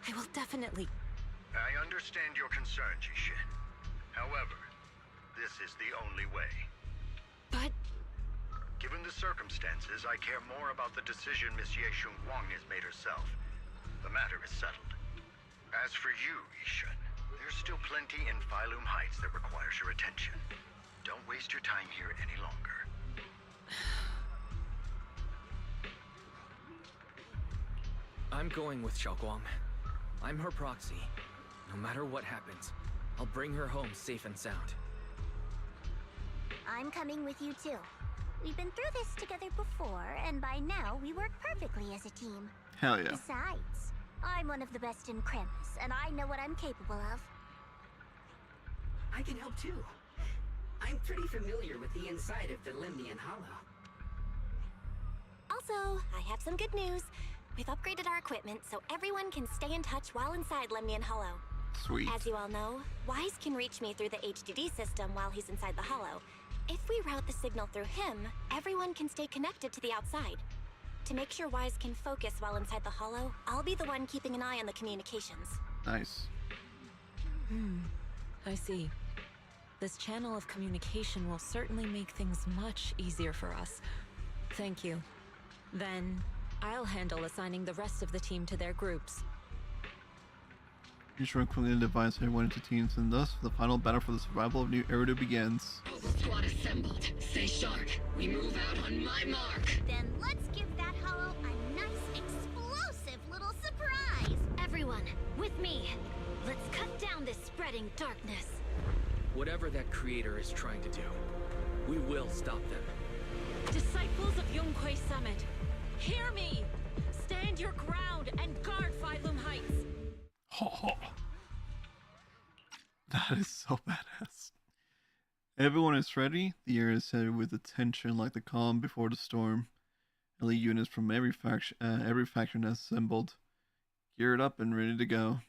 I will definitely... I understand your concern, Jishin. However, this is the only way. But... Given the circumstances, I care more about the decision Miss Ye Shunguang has made herself. The matter is settled. As for you, Yishun, there's still plenty in Phylum Heights that requires your attention. Don't waste your time here any longer. I'm going with Shunguang. I'm her proxy. No matter what happens, I'll bring her home safe and sound. I'm coming with you too. We've been through this together before, and by now we work perfectly as a team. Hell yeah. Besides, I'm one of the best in Krampus, and I know what I'm capable of. I can help too. I'm pretty familiar with the inside of the Lemnian Hollow. Also, I have some good news. We've upgraded our equipment so everyone can stay in touch while inside Lemnian Hollow. Sweet. As you all know, Wise can reach me through the HDD system while he's inside the Hollow. If we route the signal through him, everyone can stay connected to the outside. To make sure Wise can focus while inside the Hollow, I'll be the one keeping an eye on the communications. Nice. I see. This channel of communication will certainly make things much easier for us. Thank you. Then, I'll handle assigning the rest of the team to their groups. Yishun quickly divides everyone into teams, and thus the final battle for the survival of New Eridu begins. Squad assembled. Stay sharp. We move out on my mark. Then let's give that Hollow a nice, explosive little surprise. Everyone, with me. Let's cut down this spreading darkness. Whatever that Creator is trying to do, we will stop them. Disciples of Yonghui Summit, hear me! Stand your ground and guard Phylum Heights! That is so badass. Everyone is ready. The air is heavy with attention like the calm before the storm. Elite units from every faction has assembled, geared up and ready to go.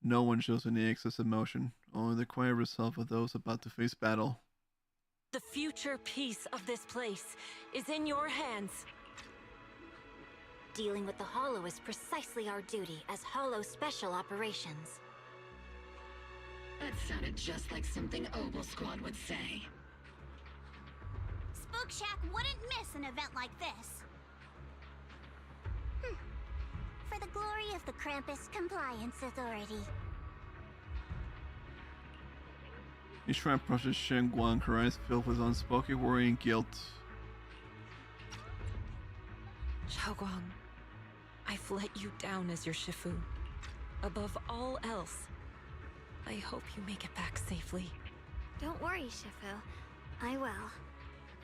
No one shows any excess emotion, only the quiet resolve of those about to face battle. The future peace of this place is in your hands. Dealing with the Hollow is precisely our duty as Hollow Special Operations. That sounded just like something Obel Squad would say. Spook Shack wouldn't miss an event like this. For the glory of the Krampus Compliance Authority. Yishuan approaches Shunguang, her eyes filled with unspoken worry and guilt. Xiaoguang, I've let you down as your Shifu. Above all else, I hope you make it back safely. Don't worry, Shifu. I will.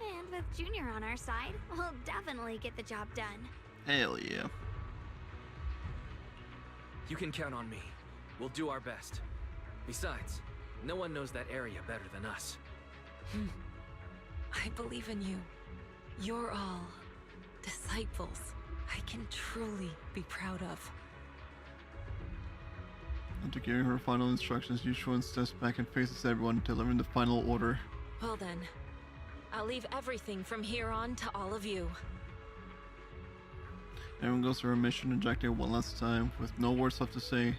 And with Junior on our side, we'll definitely get the job done. Hell yeah. You can count on me. We'll do our best. Besides, no one knows that area better than us. I believe in you. You're all disciples I can truly be proud of. After giving her final instructions, Yishuan steps back and faces everyone, delivering the final order. Well then, I'll leave everything from here on to all of you. Everyone goes through her mission objective one last time, with no words left to say.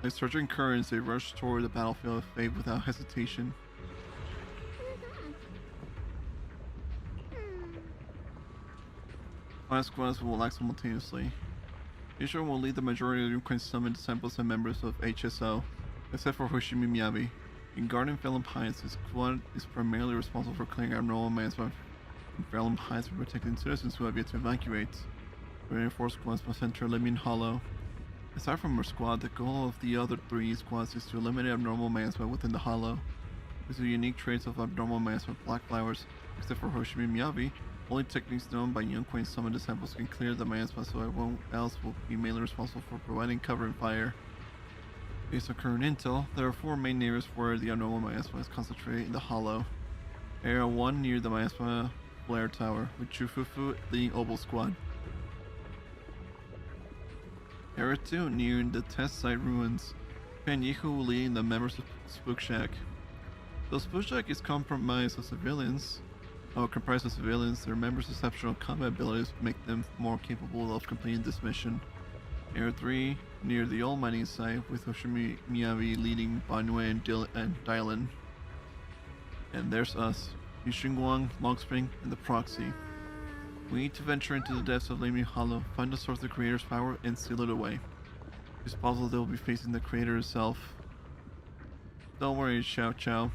Like surging currents, they rush toward the battlefield of fate without hesitation. Five squads will act simultaneously. Yishuan will lead the majority of the Yunquin Summit disciples and members of HSO, except for Hoshimi Miyabi. In Garden Phelan Heights, his squad is primarily responsible for clearing abnormal management in Phelan Heights for protecting citizens who have yet to evacuate. The remaining 4 squads must enter Lemon Hollow. Aside from her squad, the goal of the other 3 squads is to eliminate abnormal management within the Hollow. With the unique traits of abnormal management black flowers, except for Hoshimi Miyabi, only techniques known by Yunquin Summit disciples can clear the management, so everyone else will be mainly responsible for providing cover and fire. Based on current intel, there are 4 main areas where the abnormal miasma is concentrated in the Hollow. Area 1 near the miasma flare tower, with Chufufu leading Oval Squad. Area 2 near the test site ruins, Pan Yihu leading the members of Spook Shack. Though Spook Shack is comprised of civilians, their members' exceptional combat abilities make them more capable of completing this mission. Area 3 near the old mining site, with Hoshimi Miyabi leading Banwei and Dylan. And there's us, Ye Shunguang, Longspring, and the Proxy. We need to venture into the depths of Lemon Hollow, find the source of the Creator's power, and seal it away. It's possible they'll be facing the Creator himself. Don't worry, Xiao Chao.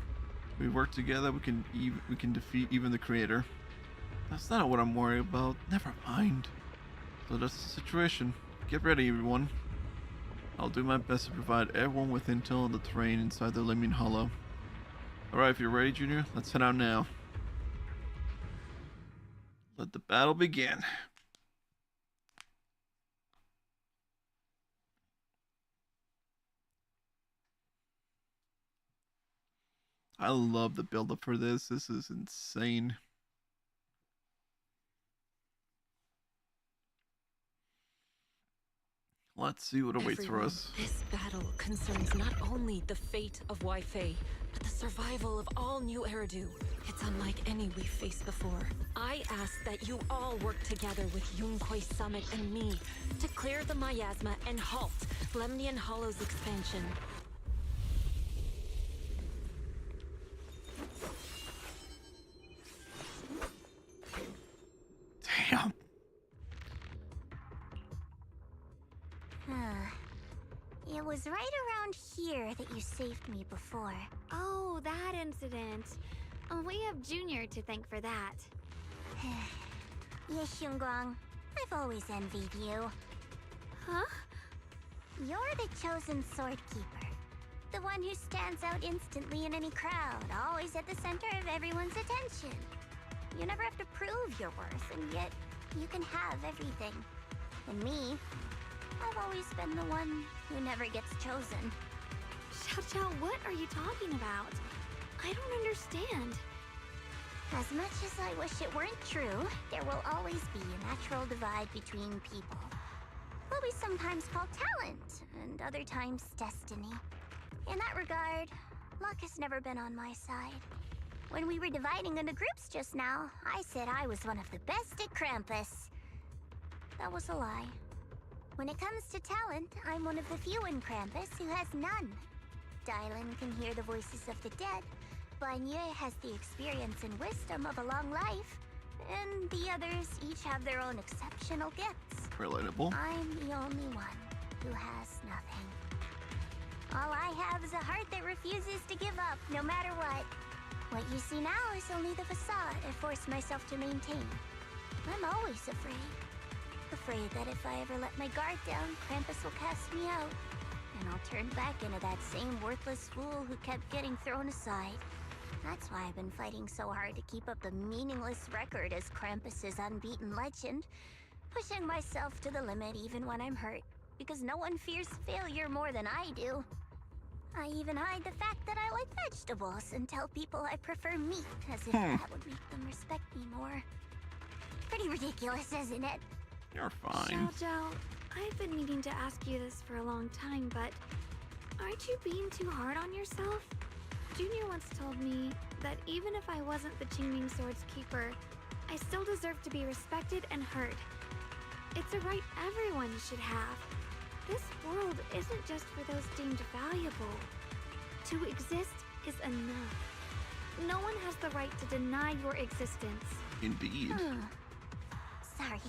If we work together, we can defeat even the Creator. That's not what I'm worried about. Never mind. So that's the situation. Get ready, everyone. I'll do my best to provide everyone with intel on the terrain inside the Lemon Hollow. Alright, if you're ready, Junior, let's head out now. Let the battle begin. I love the build-up for this. This is insane. Let's see what awaits for us. This battle concerns not only the fate of Wei Fei, but the survival of all new Eridu. It's unlike any we've faced before. I ask that you all work together with Yunquin Summit and me to clear the miasma and halt Lemnian Hollow's expansion. Damn. It was right around here that you saved me before. Oh, that incident. We have Junior to thank for that. Ye Shunguang, I've always envied you. Huh? You're the chosen sword keeper. The one who stands out instantly in any crowd, always at the center of everyone's attention. You never have to prove your worth, and yet you can have everything. And me, I've always been the one who never gets chosen. Xiao Xiao, what are you talking about? I don't understand. As much as I wish it weren't true, there will always be a natural divide between people. What we sometimes call talent, and other times destiny. In that regard, luck has never been on my side. When we were dividing into groups just now, I said I was one of the best at Krampus. That was a lie. When it comes to talent, I'm one of the few in Krampus who has none. Dylan can hear the voices of the dead. Banwei has the experience and wisdom of a long life. And the others each have their own exceptional gifts. Relatable. I'm the only one who has nothing. All I have is a heart that refuses to give up, no matter what. What you see now is only the facade I forced myself to maintain. I'm always afraid. Afraid that if I ever let my guard down, Krampus will cast me out. And I'll turn back into that same worthless fool who kept getting thrown aside. That's why I've been fighting so hard to keep up the meaningless record as Krampus's unbeaten legend. Pushing myself to the limit even when I'm hurt, because no one fears failure more than I do. I even hide the fact that I like vegetables and tell people I prefer meat, as if that would make them respect me more. Pretty ridiculous, isn't it? You're fine. Xiao, I've been meaning to ask you this for a long time, but aren't you being too hard on yourself? Junior once told me that even if I wasn't the Qingming Sword's keeper, I still deserve to be respected and heard. It's a right everyone should have. This world isn't just for those deemed valuable. To exist is enough. No one has the right to deny your existence. Indeed. Sorry.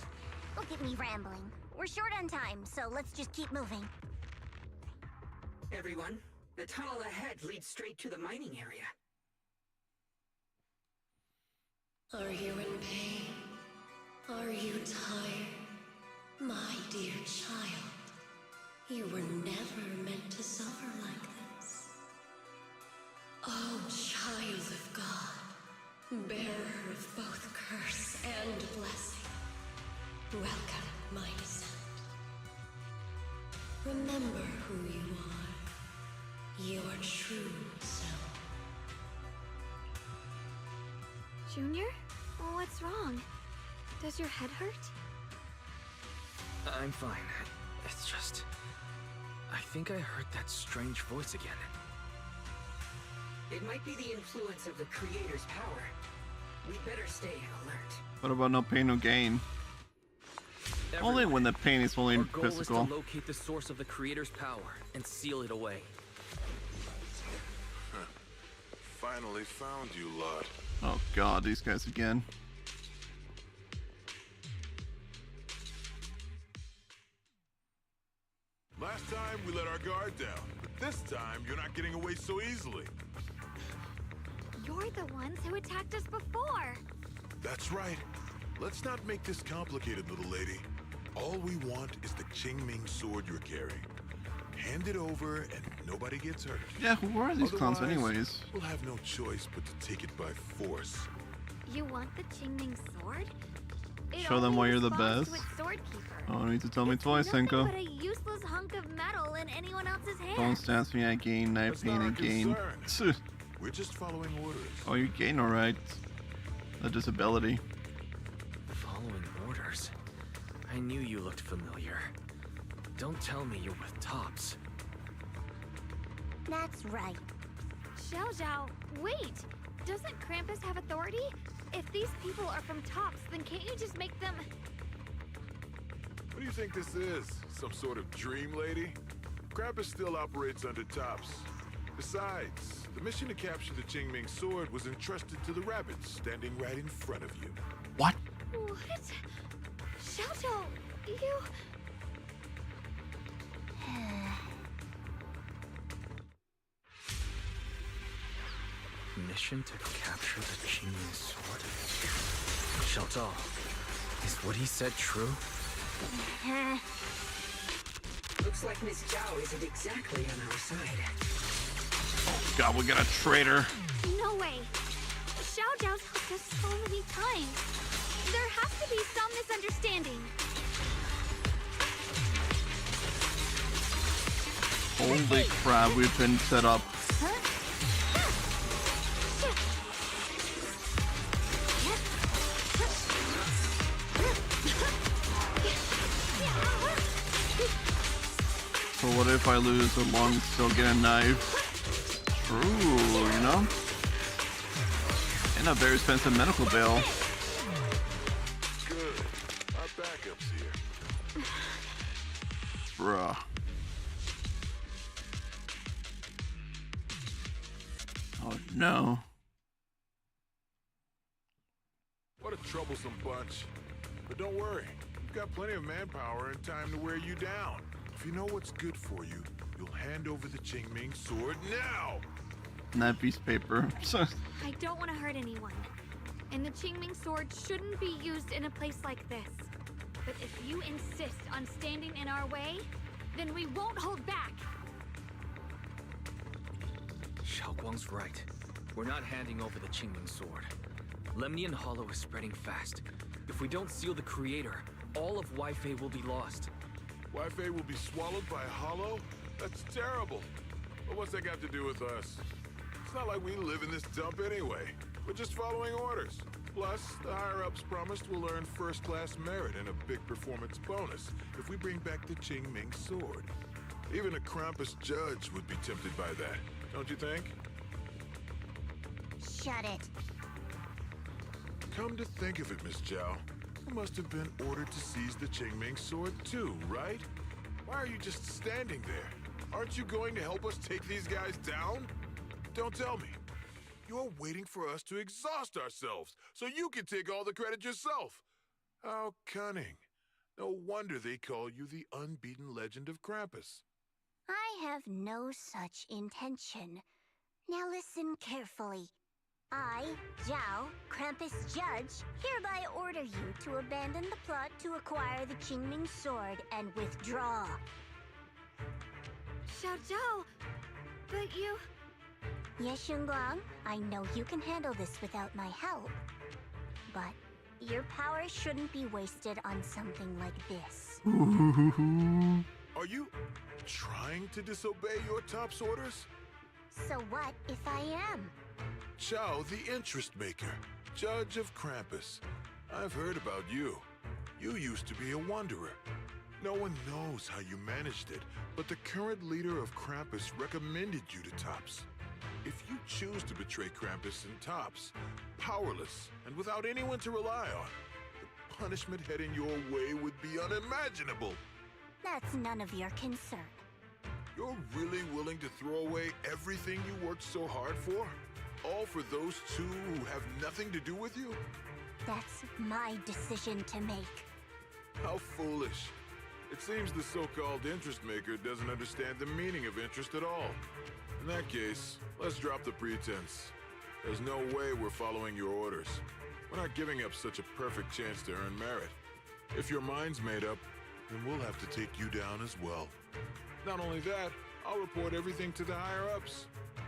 Don't get me rambling. We're short on time, so let's just keep moving. Everyone, the tunnel ahead leads straight to the mining area. Are you in pain? Are you tired? My dear child, you were never meant to suffer like this. Oh, child of God, bearer of both curse and blessing, welcome my descent. Remember who you are, your true self. Junior? What's wrong? Does your head hurt? I'm fine. It's just... I think I heard that strange voice again. It might be the influence of the Creator's power. We better stay alert. What about no pain, no gain? Only when the pain is only Our goal physical. is to locate the source of the Creator's power and seal it away. Finally found you, lot. Oh god, these guys again. Last time we let our guard down, but this time you're not getting away so easily. You're the ones who attacked us before. That's right. Let's not make this complicated, little lady. All we want is the Qingming sword you're carrying. Hand it over and nobody gets hurt. Yeah, who are these clowns Otherwise, anyways? We'll have no choice but to take it by force. You want the Qingming sword? It Show them only why you're the responds best. to its swordkeeper. Oh, you need to tell me It's twice, nothing Senko. but a useless hunk of metal in anyone else's hands. Don't stance me, I gain, knife That's gain, not I our gain. concern. We're just following orders. Oh, you gain alright. A disability. Following orders? I knew you looked familiar. Don't tell me you're with Tops. That's right. Xiao, wait! Doesn't Krampus have authority? If these people are from Tops, then can't you just make them... What do you think this is? Some sort of dream lady? Krampus still operates under Tops. Besides, the mission to capture the Qingming sword was entrusted to the rabbits standing right in front of you. What? What? Xiao, you... Mission to capture the Qingming sword? Xiao, is what he said true? Looks like Miss Zhao isn't exactly on our side. Oh god, we got a traitor. No way! Xiao's helped us so many times. There has to be some misunderstanding. Holy crap, we've been set up. So what if I lose a lung, still get a knife? True, you know? And a very expensive medical bill. Good. Our backup's here. Bruh. Oh no. What a troublesome bunch. But don't worry. We've got plenty of manpower and time to wear you down. If you know what's good for you, you'll hand over the Qingming sword now! And that piece of paper. I don't want to hurt anyone. And the Qingming sword shouldn't be used in a place like this. But if you insist on standing in our way, then we won't hold back. Xiaoguang's right. We're not handing over the Qingming sword. Lemnian Hollow is spreading fast. If we don't seal the creator, all of Wi-Fei will be lost. Wi-Fei will be swallowed by a hollow? That's terrible. But what's that got to do with us? It's not like we live in this dump anyway. We're just following orders. Plus, the higher-ups promised we'll earn first-class merit and a big performance bonus if we bring back the Qingming sword. Even a Krampus judge would be tempted by that, don't you think? Shut it. Come to think of it, Miss Zhao, you must have been ordered to seize the Qingming sword too, right? Why are you just standing there? Aren't you going to help us take these guys down? Don't tell me. You're waiting for us to exhaust ourselves so you can take all the credit yourself. How cunning. No wonder they call you the unbeaten legend of Krampus. I have no such intention. Now listen carefully. I, Zhao, Krampus Judge, hereby order you to abandon the plot to acquire the Qingming sword and withdraw. Xiao Zhao, but you... Ye Shunguang, I know you can handle this without my help. But your power shouldn't be wasted on something like this. Are you trying to disobey your top's orders? So what if I am? Zhao, the interest maker, judge of Krampus. I've heard about you. You used to be a wanderer. No one knows how you managed it, but the current leader of Krampus recommended you to Tops. If you choose to betray Krampus and Tops, powerless and without anyone to rely on, the punishment heading your way would be unimaginable. That's none of your concern. You're really willing to throw away everything you worked so hard for? All for those two who have nothing to do with you? That's my decision to make. How foolish. It seems the so-called interest maker doesn't understand the meaning of interest at all. In that case, let's drop the pretense. There's no way we're following your orders. We're not giving up such a perfect chance to earn merit. If your mind's made up, then we'll have to take you down as well. Not only that, I'll report everything to the higher-ups.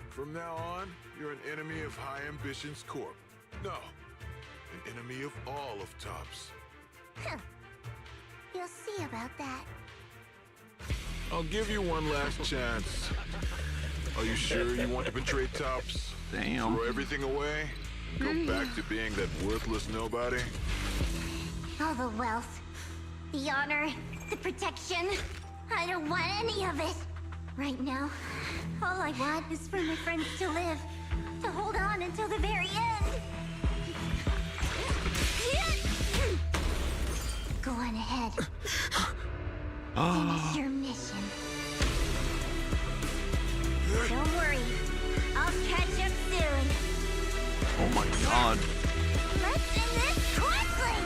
From now on, you're an enemy of High Ambitions Corp. No, an enemy of all of Tops. Huh. You'll see about that. I'll give you one last chance. Are you sure you want to betray Tops? Damn. Throw everything away? Go back to being that worthless nobody? All the wealth, the honor, the protection. I don't want any of it. Right now, all I want is for my friends to live, to hold on until the very end. Go on ahead. Finish your mission. Don't worry, I'll catch up soon. Oh my god. Let's end this quickly!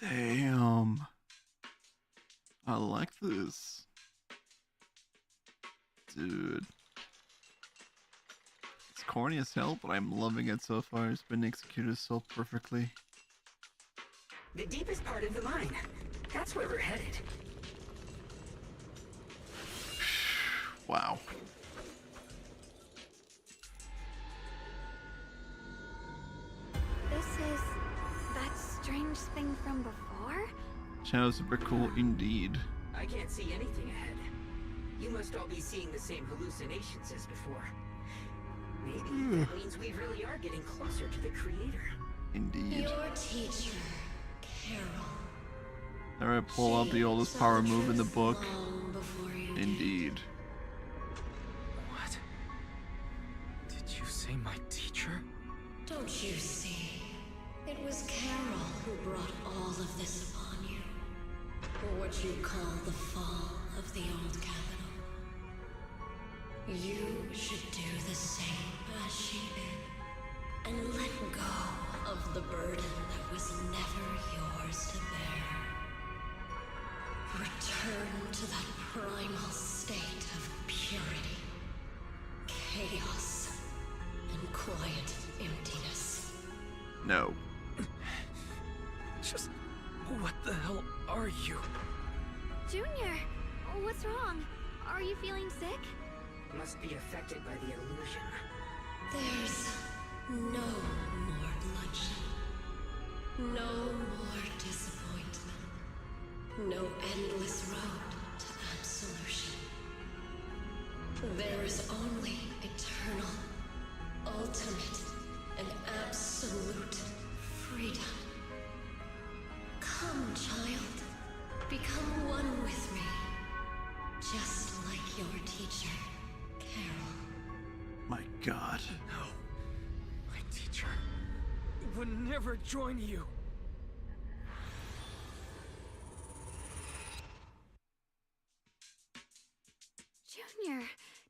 Damn. I like this. Dude. It's corny as hell, but I'm loving it so far. It's been executed so perfectly. The deepest part of the mine. That's where we're headed. Wow. This is that strange thing from before? Channel's super cool indeed. I can't see anything ahead. You must all be seeing the same hallucinations as before. Maybe that means we really are getting closer to the creator. Indeed. Your teacher, Carol. Alright, pull out the oldest power move in the book. Indeed. What? Did you say my teacher? Don't you see? It was Carol who brought all of this upon you. For what you call the fall of the old capital. You should do the same as she did. And let go of the burden that was never yours to bear. Return to that primal state of purity, chaos, and quiet emptiness. No. Just what the hell are you? Junior, what's wrong? Are you feeling sick? Must be affected by the illusion. There's no more bloodshed, no more disappointment, no endless road to absolution. There is only eternal, ultimate, and absolute freedom. Come, child, become one with me, just like your teacher, Carol. My God. No. My teacher would never join you. Junior,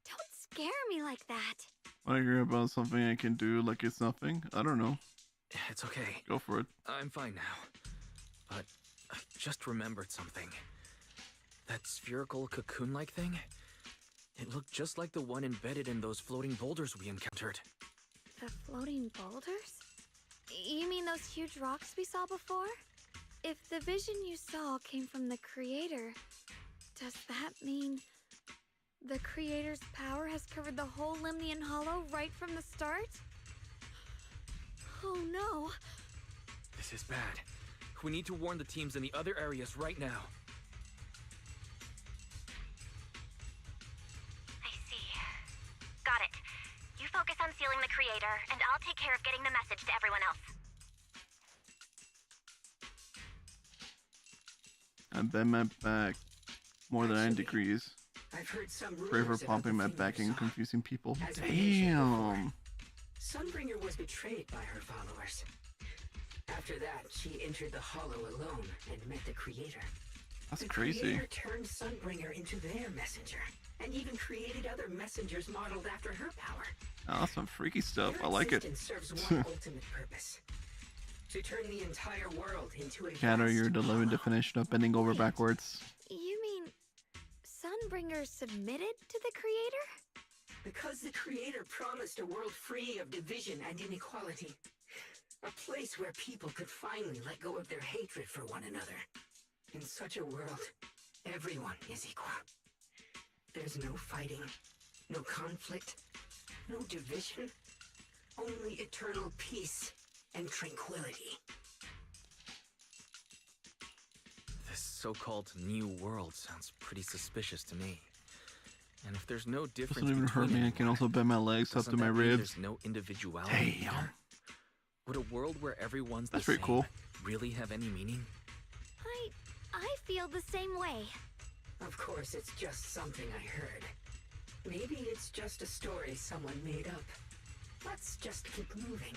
don't scare me like that. Want to hear about something I can do like it's nothing? I don't know. It's okay. Go for it. I'm fine now. But I just remembered something. That spherical cocoon-like thing? It looked just like the one embedded in those floating boulders we encountered. The floating boulders? You mean those huge rocks we saw before? If the vision you saw came from the Creator, does that mean the Creator's power has covered the whole Lemnian Hollow right from the start? Oh no. This is bad. We need to warn the teams in the other areas right now. I see. Got it. You focus on sealing the Creator, and I'll take care of getting the message to everyone else. I bent my back more than 9 degrees. I've heard some Pray for rumors about pumping the my thing back you and saw. confusing people. As I mentioned before, Damn. Sunbringer was betrayed by her followers. After that, she entered the Hollow alone and met the Creator. That's the crazy. Creator turned Sunbringer into their messenger, and even created other messengers modeled after her power. Oh, that's some freaky stuff. Their I like it. existence serves one ultimate purpose: to turn the entire world into a Cat, vast you're the living definition of bending over backwards. You mean Sunbringer submitted to the Creator? Because the Creator promised a world free of division and inequality. A place where people could finally let go of their hatred for one another. In such a world, everyone is equal. There's no fighting, no conflict, no division, only eternal peace and tranquility. This so-called new world sounds pretty suspicious to me. And if there's no difference Doesn't even hurt me. I can also bend my legs up to my ribs. There's no individuality. Damn. Either? Would a world where everyone's That's the pretty same cool. really have any meaning? I feel the same way. Of course, it's just something I heard. Maybe it's just a story someone made up. Let's just keep moving.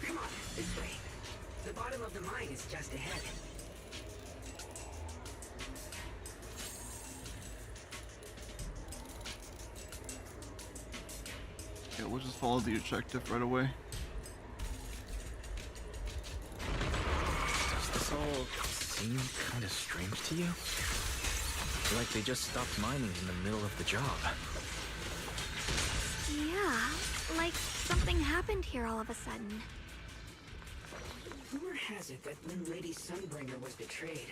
Come on, this way. The bottom of the mine is just ahead. Yeah, we'll just follow the objective right away. Does this all seem kind of strange to you? Like they just stopped mining in the middle of the job. Yeah, like something happened here all of a sudden. Rumor has it that when Lady Sunbringer was betrayed,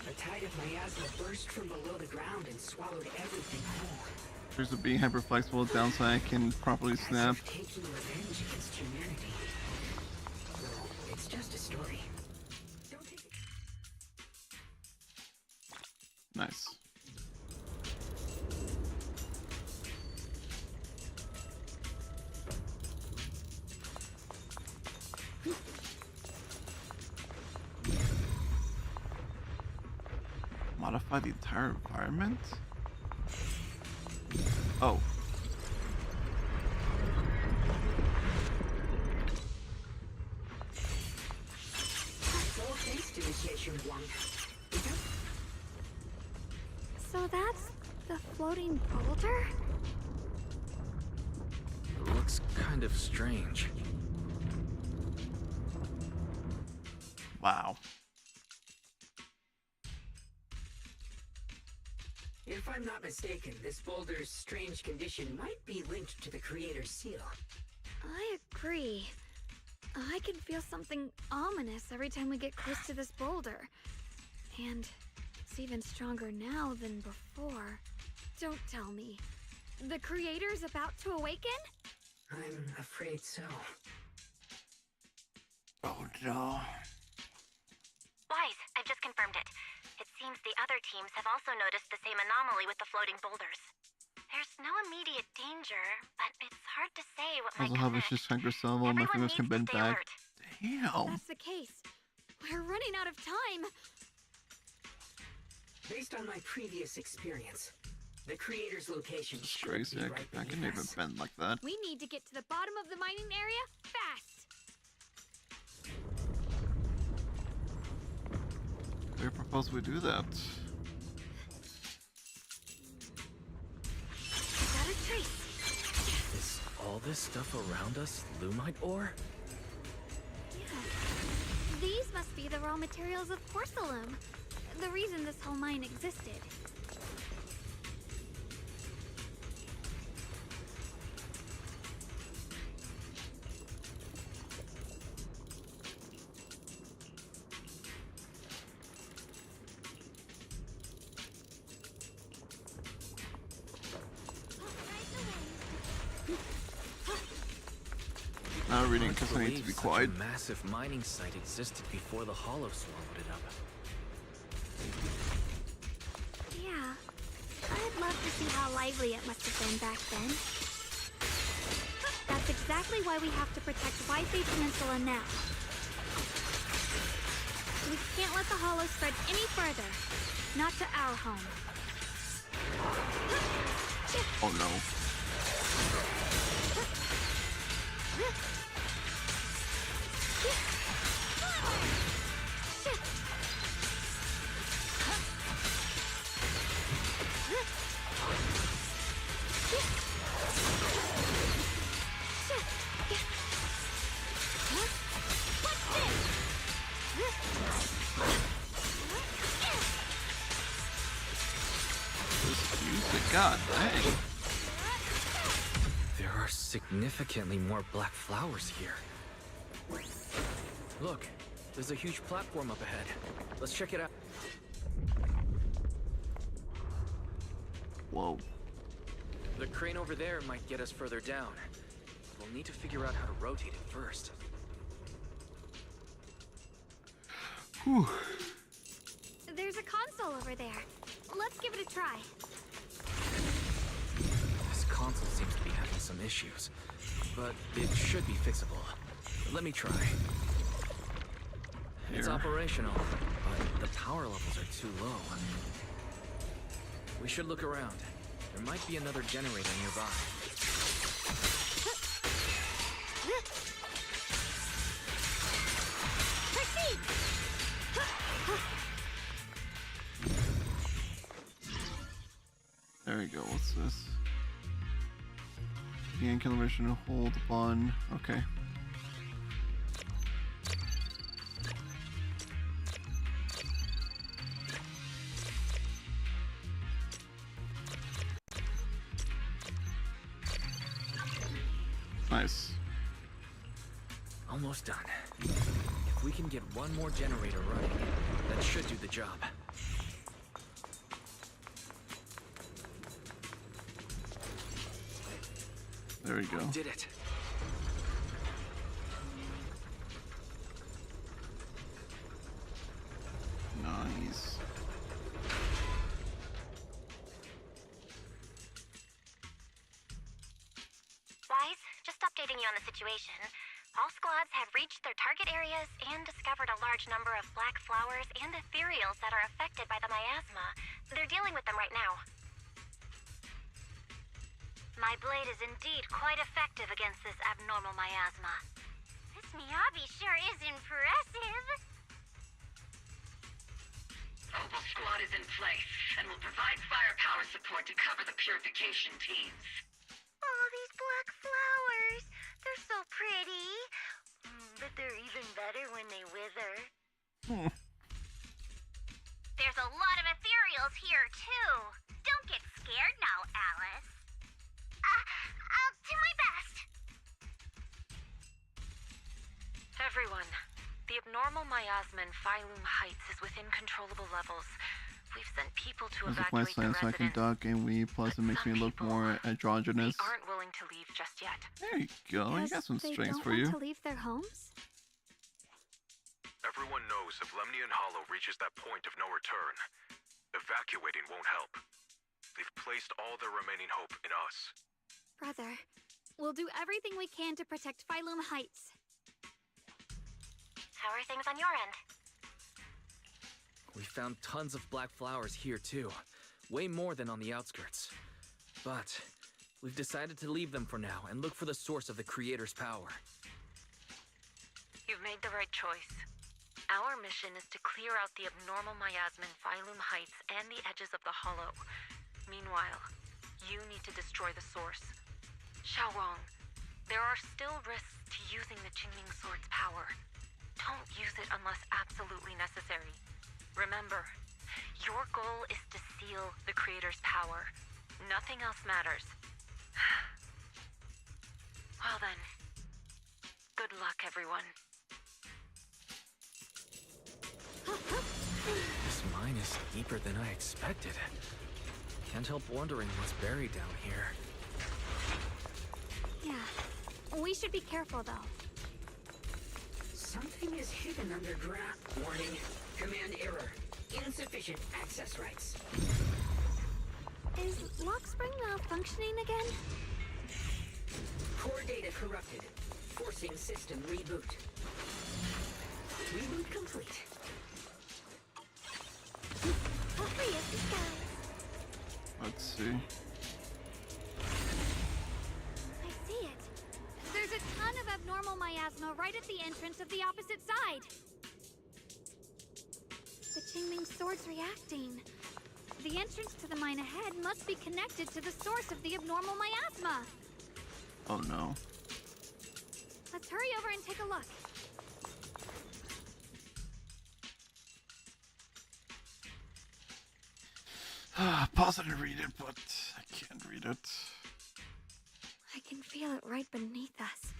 a tide of miasma burst from below the ground and swallowed everything whole. There's a being hyper flexible downside I can properly snap. Taking revenge against humanity. No, it's just a story. Don't take it. Nice. Modify the entire environment? Oh. It's all thanks to Ye Shunguang. So that's the floating boulder? Look looks kind of strange. Wow. If I'm not mistaken, this boulder's strange condition might be linked to the creator's seal. I agree. I can feel something ominous every time we get close to this boulder. And it's even stronger now than before. Don't tell me. The creator's about to awaken? I'm afraid so. Oh no. Wise, I've just confirmed it. It seems the other teams have also noticed the same anomaly with the floating boulders. There's no immediate danger, but it's hard to say what might Also come habe ich das Krankenhaus while my fingers can bend back. Damn. That's the case. We're running out of time. Based on my previous experience, the creator's location It's should crazy. be right I can beneath even us. bend like that. We need to get to the bottom of the mining area fast. I propose we do that. Got a trace. Is all this stuff around us Lumite ore? Yeah. These must be the raw materials of porcelain. The reason this whole mine existed. Not reading because I need to be quiet. A massive mining site existed before the Hollow swallowed it up. Yeah. I'd love to see how lively it must have been back then. That's exactly why we have to protect Wi-Fi Peninsula now. We can't let the Hollow spread any further. Not to our home. Oh no. This music, god dang. There are significantly more black flowers here. Look, there's a huge platform up ahead. Let's check it out. Whoa. The crane over there might get us further down. We'll need to figure out how to rotate it first. Whew. There's a console over there. Let's give it a try. This console seems to be having some issues, but it should be fixable. Let me try. It's operational, but the power levels are too low. We should look around. There might be another generator nearby. Proceed! There we go. What's this? Gain calibration to hold upon. Okay. Nice. Almost done. If we can get one more generator running, that should do the job. There we go. We did it. Nice. Wise, just updating you on the situation. All squads have reached their target areas and discovered a large number of black flowers and ethereals that are affected by the miasma. They're dealing with them right now. My blade is indeed quite effective against this abnormal miasma. This Miyabi sure is impressive. Opal Squad is in place and will provide firepower support to cover the purification teams. All these black flowers. they're even better when they wither. Hmm. There's a lot of ethereals here, too. Don't get scared now, Alice. I'll do my best. Everyone, the abnormal miasma in Phylum Heights is within controllable levels. We've sent people to This is my evacuate the science I can residents. duck and weave, plus it makes me look more androgynous. They aren't willing to leave just yet. There you go, you got some strengths for you. To leave their homes? Everyone knows if Lemnian Hollow reaches that point of no return, evacuating won't help. They've placed all their remaining hope in us. Brother, we'll do everything we can to protect Phylum Heights. How are things on your end? We found tons of black flowers here too. Way more than on the outskirts. But we've decided to leave them for now and look for the source of the Creator's power. You've made the right choice. Our mission is to clear out the abnormal miasma in Phylum Heights and the edges of the Hollow. Meanwhile, you need to destroy the source. Xiaowang, there are still risks to using the Qingming Sword's power. Don't use it unless absolutely necessary. Remember, your goal is to seal the Creator's power. Nothing else matters. Well then, good luck, everyone. This mine is deeper than I expected. Can't help wondering what's buried down here. Yeah, we should be careful though. Something is hidden underground. Warning. Command error. Insufficient access rights. Is Lockspring malfunctioning again? Core data corrupted. Forcing system reboot. Reboot complete. Hurry up, you guys. Let's see. I see it. There's a ton of abnormal miasma right at the entrance of the opposite side. The Qingming Sword's reacting. The entrance to the mine ahead must be connected to the source of the abnormal miasma. Oh no. Let's hurry over and take a look. Pause it and read it, but I can't read it. I can feel it right beneath us.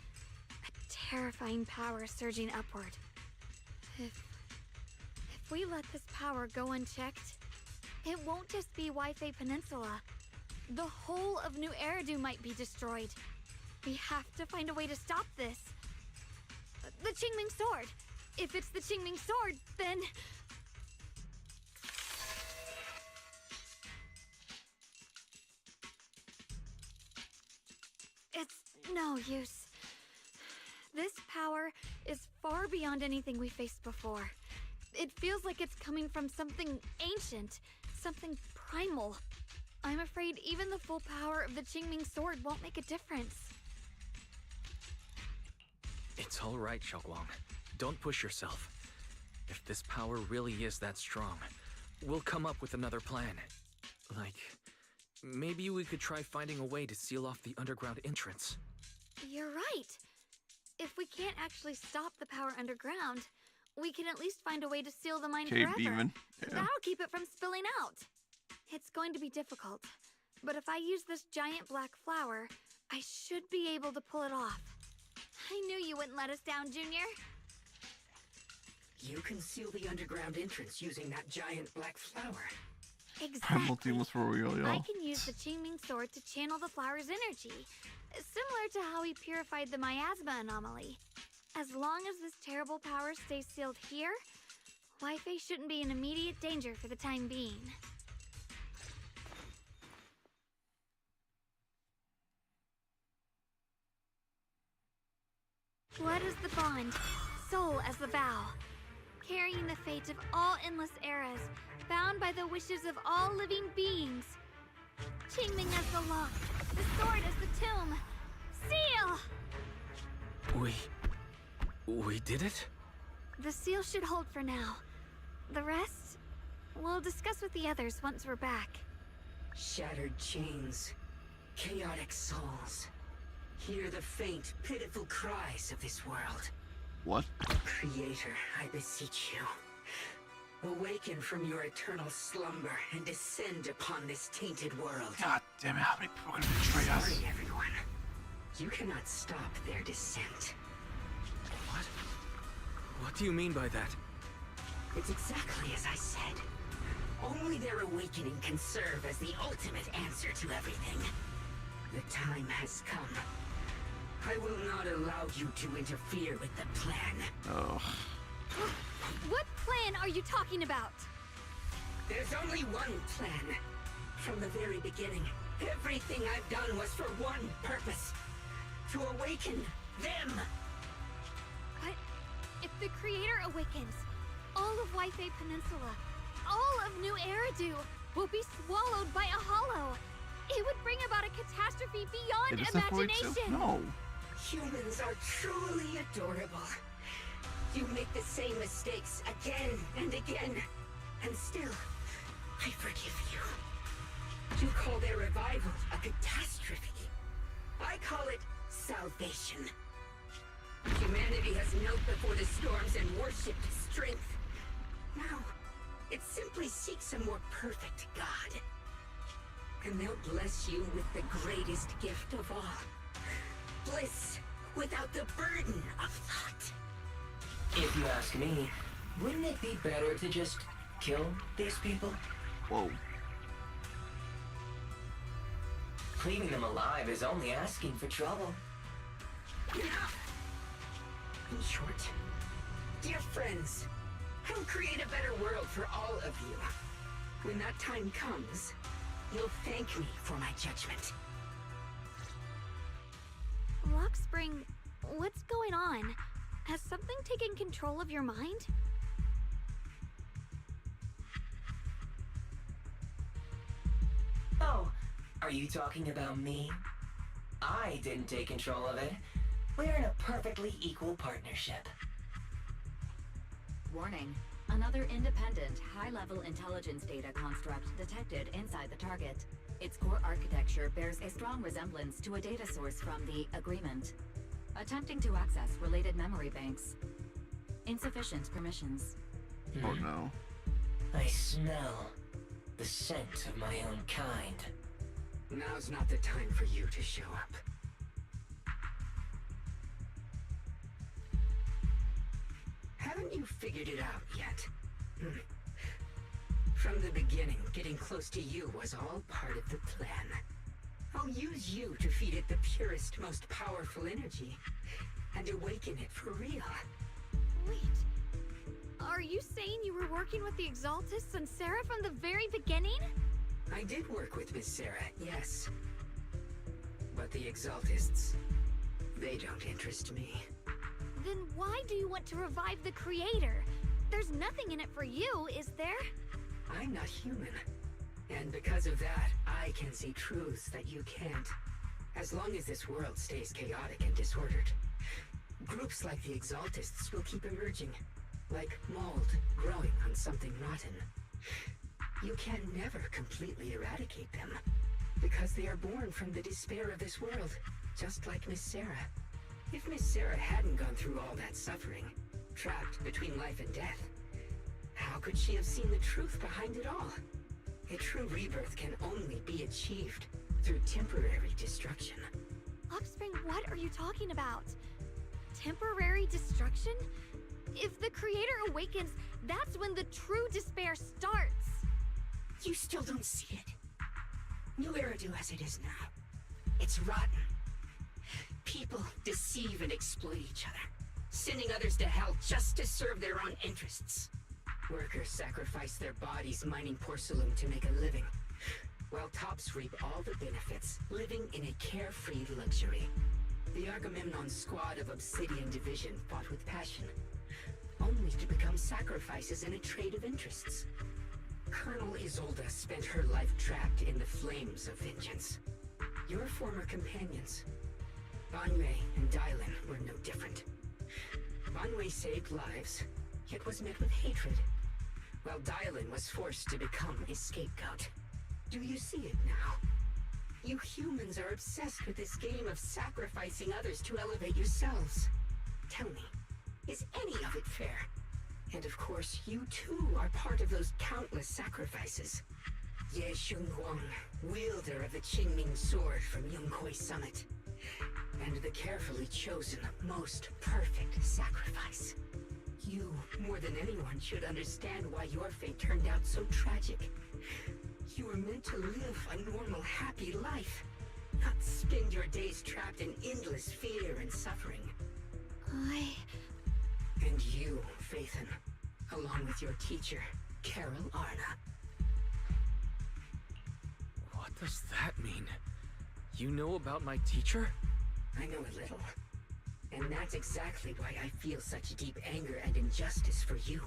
A terrifying power surging upward. If we let this power go unchecked, it won't just be Wi-Fi Peninsula. The whole of New Eridu might be destroyed. We have to find a way to stop this. The Qingming Sword. If it's the Qingming Sword, then... It's no use. This power is far beyond anything we faced before. It feels like it's coming from something ancient, something primal. I'm afraid even the full power of the Qingming Sword won't make a difference. It's all right, Xiaoguang. Don't push yourself. If this power really is that strong, we'll come up with another plan. Like, maybe we could try finding a way to seal off the underground entrance. You're right. If we can't actually stop the power underground, we can at least find a way to seal the mine forever. Demon. Yeah. That'll keep it from spilling out. It's going to be difficult, but if I use this giant black flower, I should be able to pull it off. I knew you wouldn't let us down, Junior. You can seal the underground entrance using that giant black flower. Exactly. Was for real, y'all. I can use the Qingming Sword to channel the flower's energy, similar to how we purified the miasma anomaly. As long as this terrible power stays sealed here, Wi-Fi shouldn't be in immediate danger for the time being. Blood is the bond, soul as the vow, carrying the fate of all endless eras, bound by the wishes of all living beings. Qingming as the lock, the sword as the tomb. Seal! We did it? The seal should hold for now. The rest, we'll discuss with the others once we're back. Shattered chains, chaotic souls. Hear the faint, pitiful cries of this world. What? Creator, I beseech you. Awaken from your eternal slumber and descend upon this tainted world. God damn it, how many people are gonna betray us? Sorry, everyone. You cannot stop their descent. What? What do you mean by that? It's exactly as I said. Only their awakening can serve as the ultimate answer to everything. The time has come. I will not allow you to interfere with the plan. Oh. What plan are you talking about? There's only one plan. From the very beginning, everything I've done was for one purpose. To awaken them. But if the Creator awakens, all of Waifei Peninsula, all of New Eridu will be swallowed by a hollow. It would bring about a catastrophe beyond imagination. No. Humans are truly adorable. You make the same mistakes again and again, and still, I forgive you. You call their revival a catastrophe. I call it salvation. Humanity has knelt before the storms and worshipped strength. Now, it simply seeks a more perfect God. And they'll bless you with the greatest gift of all. Bliss without the burden of thought. If you ask me, wouldn't it be better to just kill these people? Whoa. Leaving them alive is only asking for trouble. Enough! In short, dear friends, I'll create a better world for all of you. When that time comes, you'll thank me for my judgment. Rockspring, what's going on? Has something taken control of your mind? Oh, are you talking about me? I didn't take control of it. We're in a perfectly equal partnership. Warning. Another independent, high-level intelligence data construct detected inside the target. Its core architecture bears a strong resemblance to a data source from the Agreement. Attempting to access related memory banks. Insufficient permissions. Oh no. I smell the scent of my own kind. Now's not the time for you to show up. Haven't you figured it out yet? From the beginning, getting close to you was all part of the plan. I'll use you to feed it the purest, most powerful energy, and awaken it for real. Wait, are you saying you were working with the Exaltists and Sarah from the very beginning? I did work with Miss Sarah, yes. But the Exaltists, they don't interest me. Then why do you want to revive the Creator? There's nothing in it for you, is there? I'm not human. And because of that, I can see truths that you can't. As long as this world stays chaotic and disordered, groups like the Exaltists will keep emerging, like mold growing on something rotten. You can never completely eradicate them, because they are born from the despair of this world, just like Miss Sarah. If Miss Sarah hadn't gone through all that suffering, trapped between life and death, how could she have seen the truth behind it all? A true rebirth can only be achieved through temporary destruction. Offspring, what are you talking about? Temporary destruction? If the Creator awakens, that's when the true despair starts. You still don't see it. New Eridu as it is now. It's rotten. People deceive and exploit each other, sending others to hell just to serve their own interests. Workers sacrifice their bodies mining porcelain to make a living, while tops reap all the benefits, living in a carefree luxury. The Agamemnon squad of Obsidian Division fought with passion, only to become sacrifices in a trade of interests. Colonel Isolda spent her life trapped in the flames of vengeance. Your former companions, Banwei and Dylan, were no different. Banwei saved lives, yet was met with hatred, while Dylan was forced to become a scapegoat. Do you see it now? You humans are obsessed with this game of sacrificing others to elevate yourselves. Tell me, Is any of it fair? And of course, you too are part of those countless sacrifices. Ye Shunguang, wielder of the Qingming sword from Yonghui Summit. And the carefully chosen, most perfect sacrifice. You, more than anyone, should understand why your fate turned out so tragic. You were meant to live a normal, happy life, not spend your days trapped in endless fear and suffering. And you, Phaethon, along with your teacher, Carol Arna. What does that mean? You know about my teacher? I know a little. And that's exactly why I feel such deep anger and injustice for you.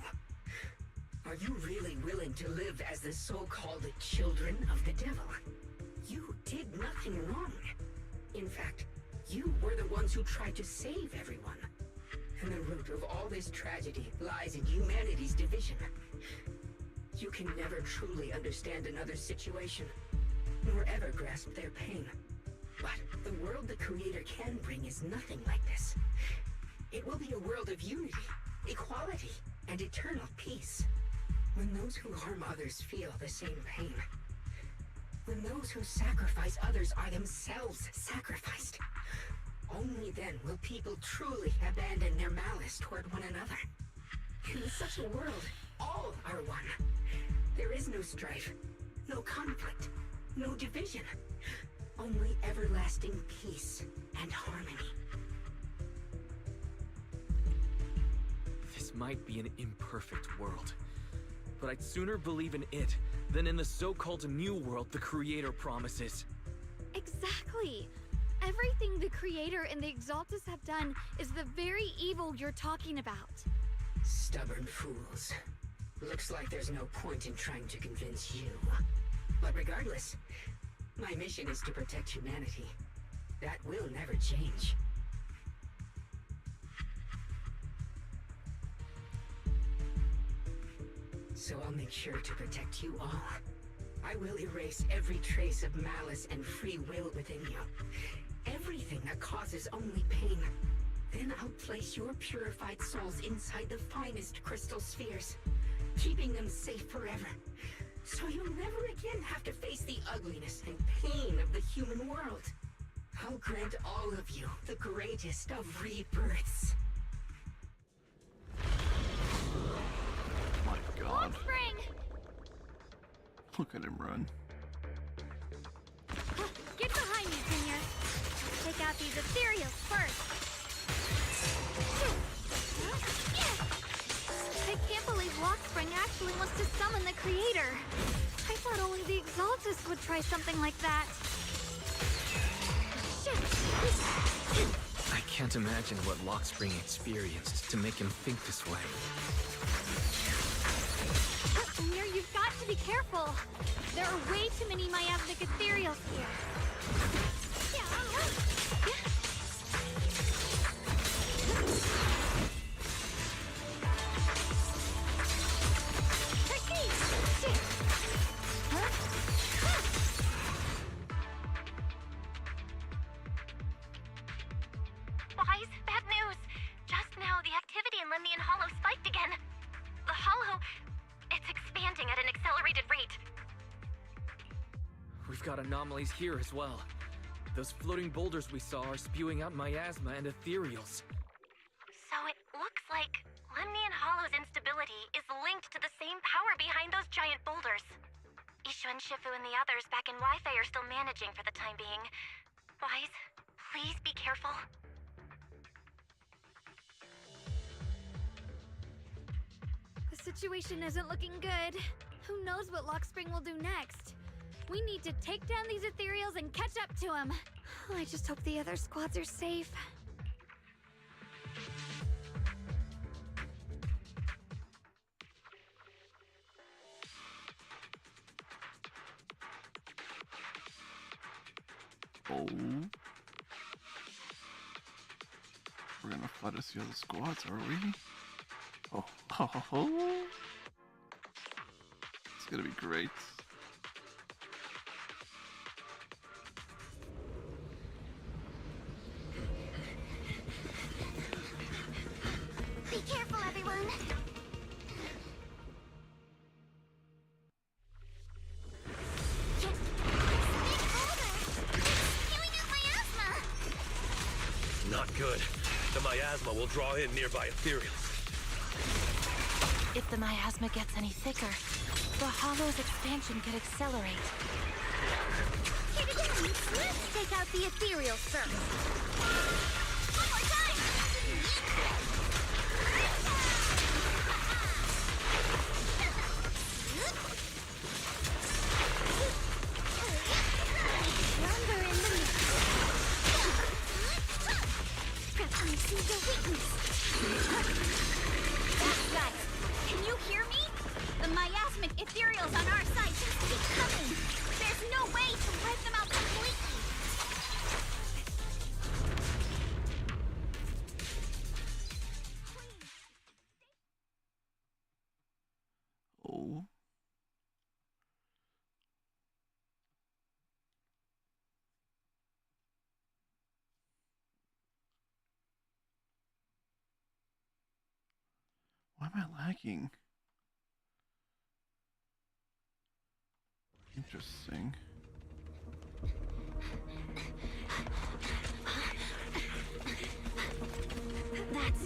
Are you really willing to live as the so-called children of the devil? You did nothing wrong. In fact, you were the ones who tried to save everyone. And the root of all this tragedy lies in humanity's division. You can never truly understand another's situation, nor ever grasp their pain. But the world the Creator can bring is nothing like this. It will be a world of unity, equality, and eternal peace. When those who harm others feel the same pain. When those who sacrifice others are themselves sacrificed. Only then will people truly abandon their malice toward one another. In such a world, all are one. There is no strife, no conflict, no division. Only everlasting peace and harmony. This might be an imperfect world, but I'd sooner believe in it than in the so-called new world the Creator promises. Exactly! Everything the Creator and the Exaltus have done is the very evil you're talking about. Stubborn fools. Looks like there's no point in trying to convince you. But regardless, my mission is to protect humanity. That will never change. So I'll make sure to protect you all. I will erase every trace of malice and free will within you. Everything that causes only pain. Then I'll place your purified souls inside the finest crystal spheres, keeping them safe forever. So you'll never again have to face the ugliness and pain of the human world. I'll grant all of you the greatest of rebirths. My God. Spring! Look at him run. Get behind me, Junior. Take out these ethereals first. I can't believe Lockspring actually wants to summon the Creator. I thought only the Exaltus would try something like that. I can't imagine what Lockspring experienced to make him think this way. Junior, you've got to be careful. There are way too many miasmic ethereals here. Wise, bad news. Just now, the activity in Lemnian Hollow spiked again. The Hollow, it's expanding at an accelerated rate. We've got anomalies here as well. Those floating boulders we saw are spewing out miasma and ethereals. So it looks like Lemnian Hollow's instability is linked to the same power behind those giant boulders. Ishu and Shifu and the others back in Wi-Fi are still managing for the time being. Wise, please be careful. The situation isn't looking good. Who knows what Lockspring will do next? We need to take down these ethereals and catch up to him. I just hope the other squads are safe. Oh. We're gonna fight us the other squads, are we? Oh, ho, ho, ho. It's gonna be great. The good. The miasma will draw in nearby ethereals. If the miasma gets any thicker, the hollow's expansion could accelerate. Let's take out the ethereal first. One more time! Lumber in the middle. I see the weakness. Guys, can you hear me? The miasmic ethereals on our side just keep coming. There's no way to wipe them out completely. Oh. Why am I lagging? Interesting. That's...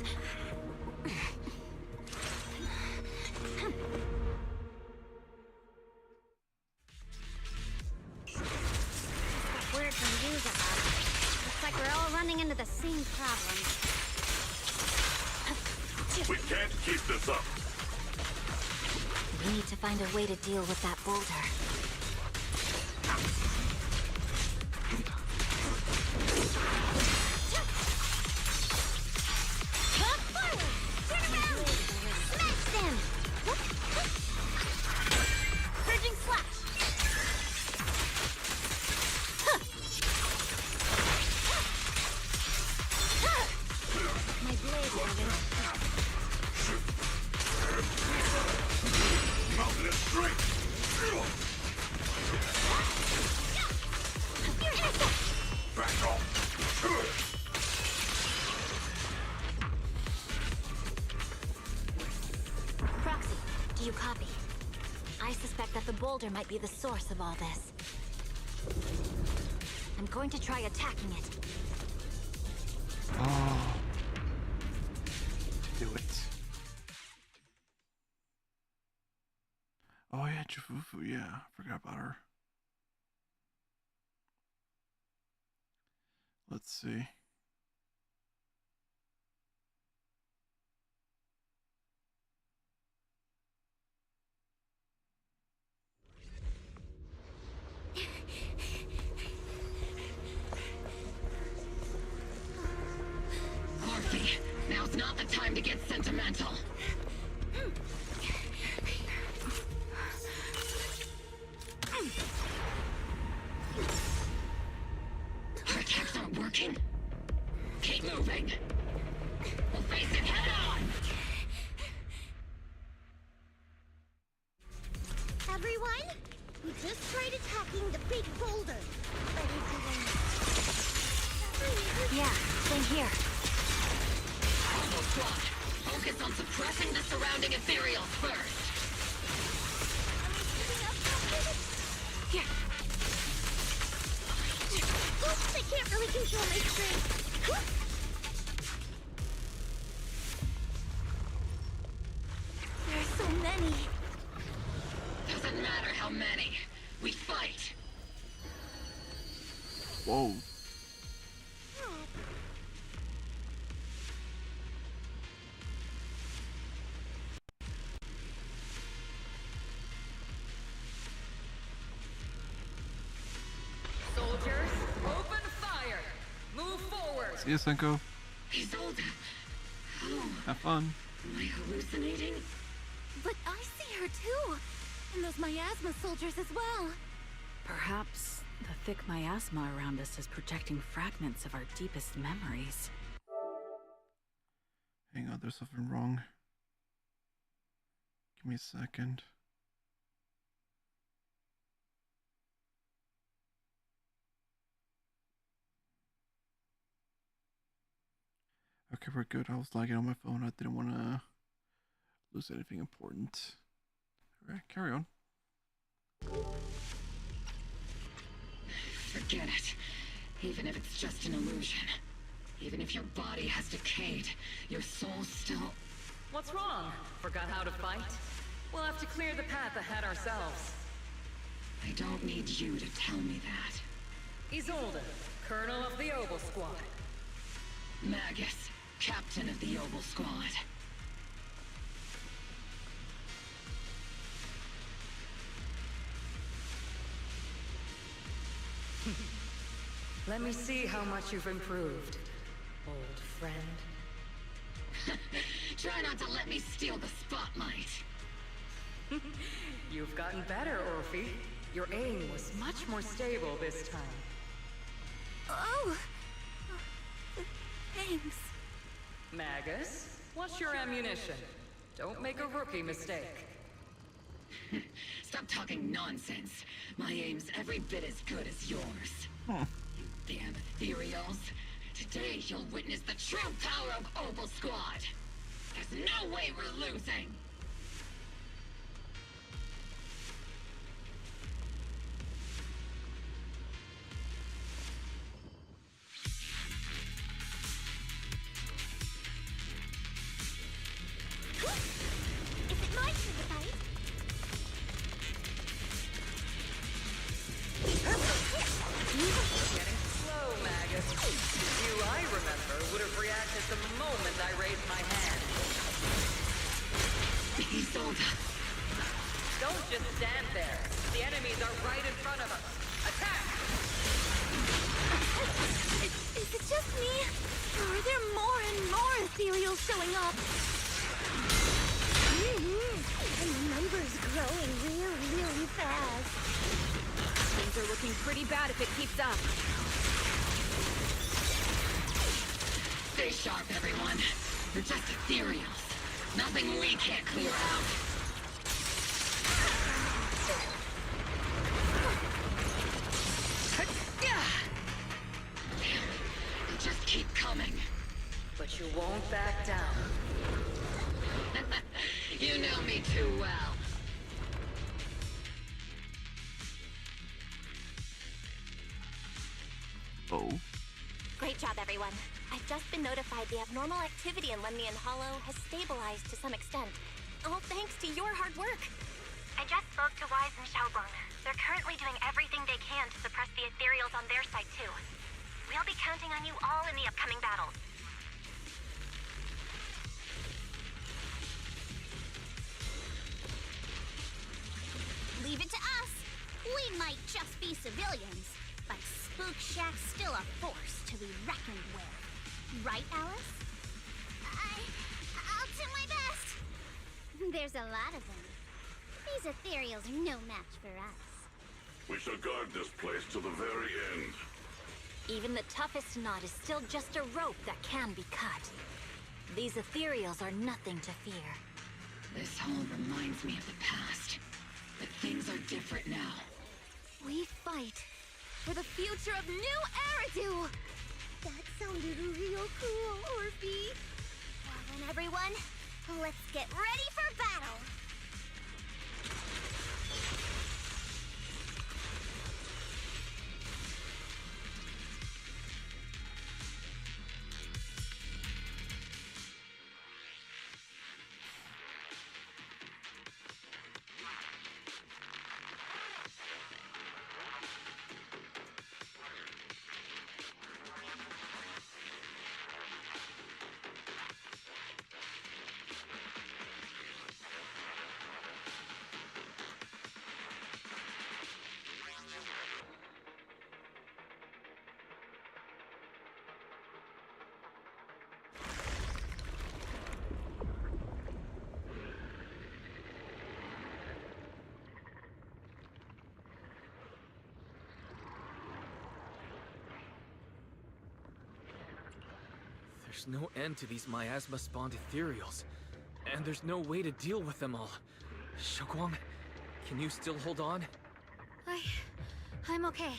Word from news about it. Looks like we're all running into the same problem. We can't keep this up. We need to find a way to deal with that boulder. Do you copy? I suspect that the boulder might be the source of all this. I'm going to try attacking it. Oh. Do it. Oh yeah, Chifufu, yeah. I forgot about her. Let's see. Morphe, now's not the time to get sentimental. Our attacks aren't working. Keep moving. We'll face it head on. Everyone, we just tried attacking the big boulder. But it didn't... Yeah, same here. Bravo Squad, focus on suppressing the surrounding ethereals first. Here. Oops, I can't really control my strength. There are so many. Doesn't matter how many. We fight. Whoa. Soldiers, open fire! Move forward! See ya, Senko. Isolde. Oh, Have fun. am I hallucinating? But I see her too. And those miasma soldiers as well. Perhaps the thick miasma around us is projecting fragments of our deepest memories. Hang on, there's something wrong. Give me a second. Okay, we're good. I was lagging on my phone. I didn't want to lose anything important. Alright, carry on. Forget it. Even if it's just an illusion. Even if your body has decayed, your soul still... What's wrong? Forgot how to fight? We'll have to clear the path ahead ourselves. I don't need you to tell me that. Isolde, Colonel of the Oval Squad. Magus, Captain of the Oval Squad. Let me see how much you've improved, old friend. Try not to let me steal the spotlight. You've gotten better, Orphe. Your aim was much more stable this time. Oh! Thanks. Magus, what's your ammunition? Don't make a rookie mistake. Stop talking nonsense. My aim's every bit as good as yours. You damn ethereals. Today you'll witness the true power of Oval Squad. There's no way we're losing. Is it my turn to fight? Getting slow, Magus. You, I remember, would have reacted the moment I raised my hand. Isolde. Don't just stand there. The enemies are right in front of us. Attack! Is it just me? Or are there more and more ethereals showing up? And the number's growing really fast. Things are looking pretty bad if it keeps up. Stay sharp, everyone. They're just ethereals. Nothing we can't clear out. They just keep coming. But you won't back down. You know me too well. Oh. Great job, everyone. I've just been notified the abnormal activity in Lemnian Hollow has stabilized to some extent. All thanks to your hard work. I just spoke to Wise and Shouguang. They're currently doing everything they can to suppress the ethereals on their side, too. We'll be counting on you all in the upcoming battles. Leave it to us. We might just be civilians, but Spook Shack's still a force to be reckoned with. Right, Alice? I'll do my best. There's a lot of them. These ethereals are no match for us. We shall guard this place till the very end. Even the toughest knot is still just a rope that can be cut. These ethereals are nothing to fear. This hole reminds me of the past. But things are different now. We fight for the future of New Eridu! That sounded real cool, Orphe. Well then, everyone, let's get ready for battle! There's no end to these miasma-spawned ethereals, and there's no way to deal with them all. Shunguang, can you still hold on? I'm okay.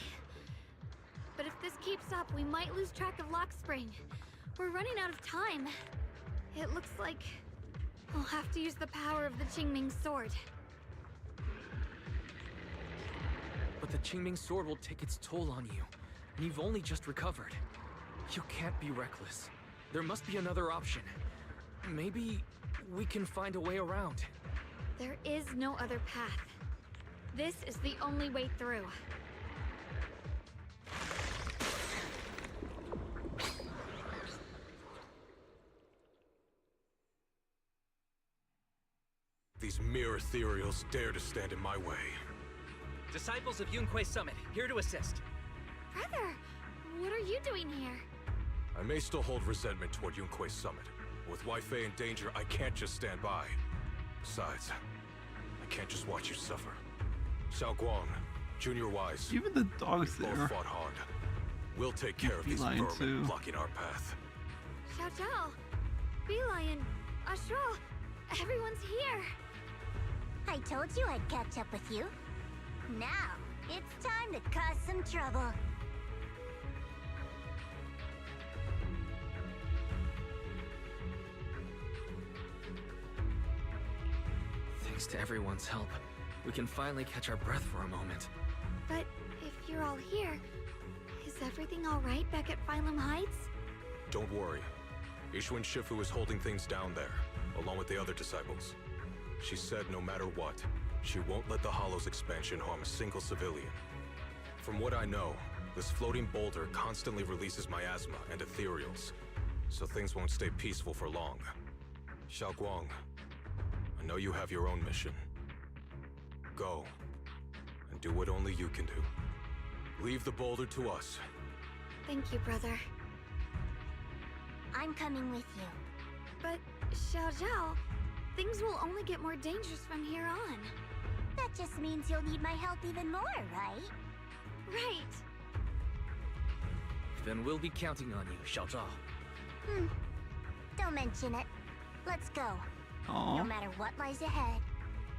But if this keeps up, we might lose track of Lock Spring. We're running out of time. It looks like I'll have to use the power of the Qingming sword. But the Qingming sword will take its toll on you, and you've only just recovered. You can't be reckless. There must be another option. Maybe we can find a way around. There is no other path. This is the only way through. These mere ethereals dare to stand in my way. Disciples of Yunquei Summit, here to assist. Brother, what are you doing here? I may still hold resentment toward Yunquei Summit. With Wei-Fei in danger, I can't just stand by. Besides, I can't just watch you suffer. Xiaoguang, Junior Wise. Even the dog's we there. both fought hard. We'll take care of these vermin blocking our path. Xiao Zhao, Beelion, Astral, everyone's here. I told you I'd catch up with you. Now, it's time to cause some trouble. Thanks to everyone's help, we can finally catch our breath for a moment. But if you're all here, is everything all right back at Phylum Heights? Don't worry. Ishun Shifu is holding things down there, along with the other disciples. She said no matter what, she won't let the Hollow's expansion harm a single civilian. From what I know, this floating boulder constantly releases miasma and ethereals, so things won't stay peaceful for long. Xiaoguang, I know you have your own mission. Go, and do what only you can do. Leave the boulder to us. Thank you, brother. I'm coming with you. But, Xiao Zhao, things will only get more dangerous from here on. That just means you'll need my help even more, right? Right. Then we'll be counting on you, Xiao Zhao. Don't mention it. Let's go. Aww. No matter what lies ahead,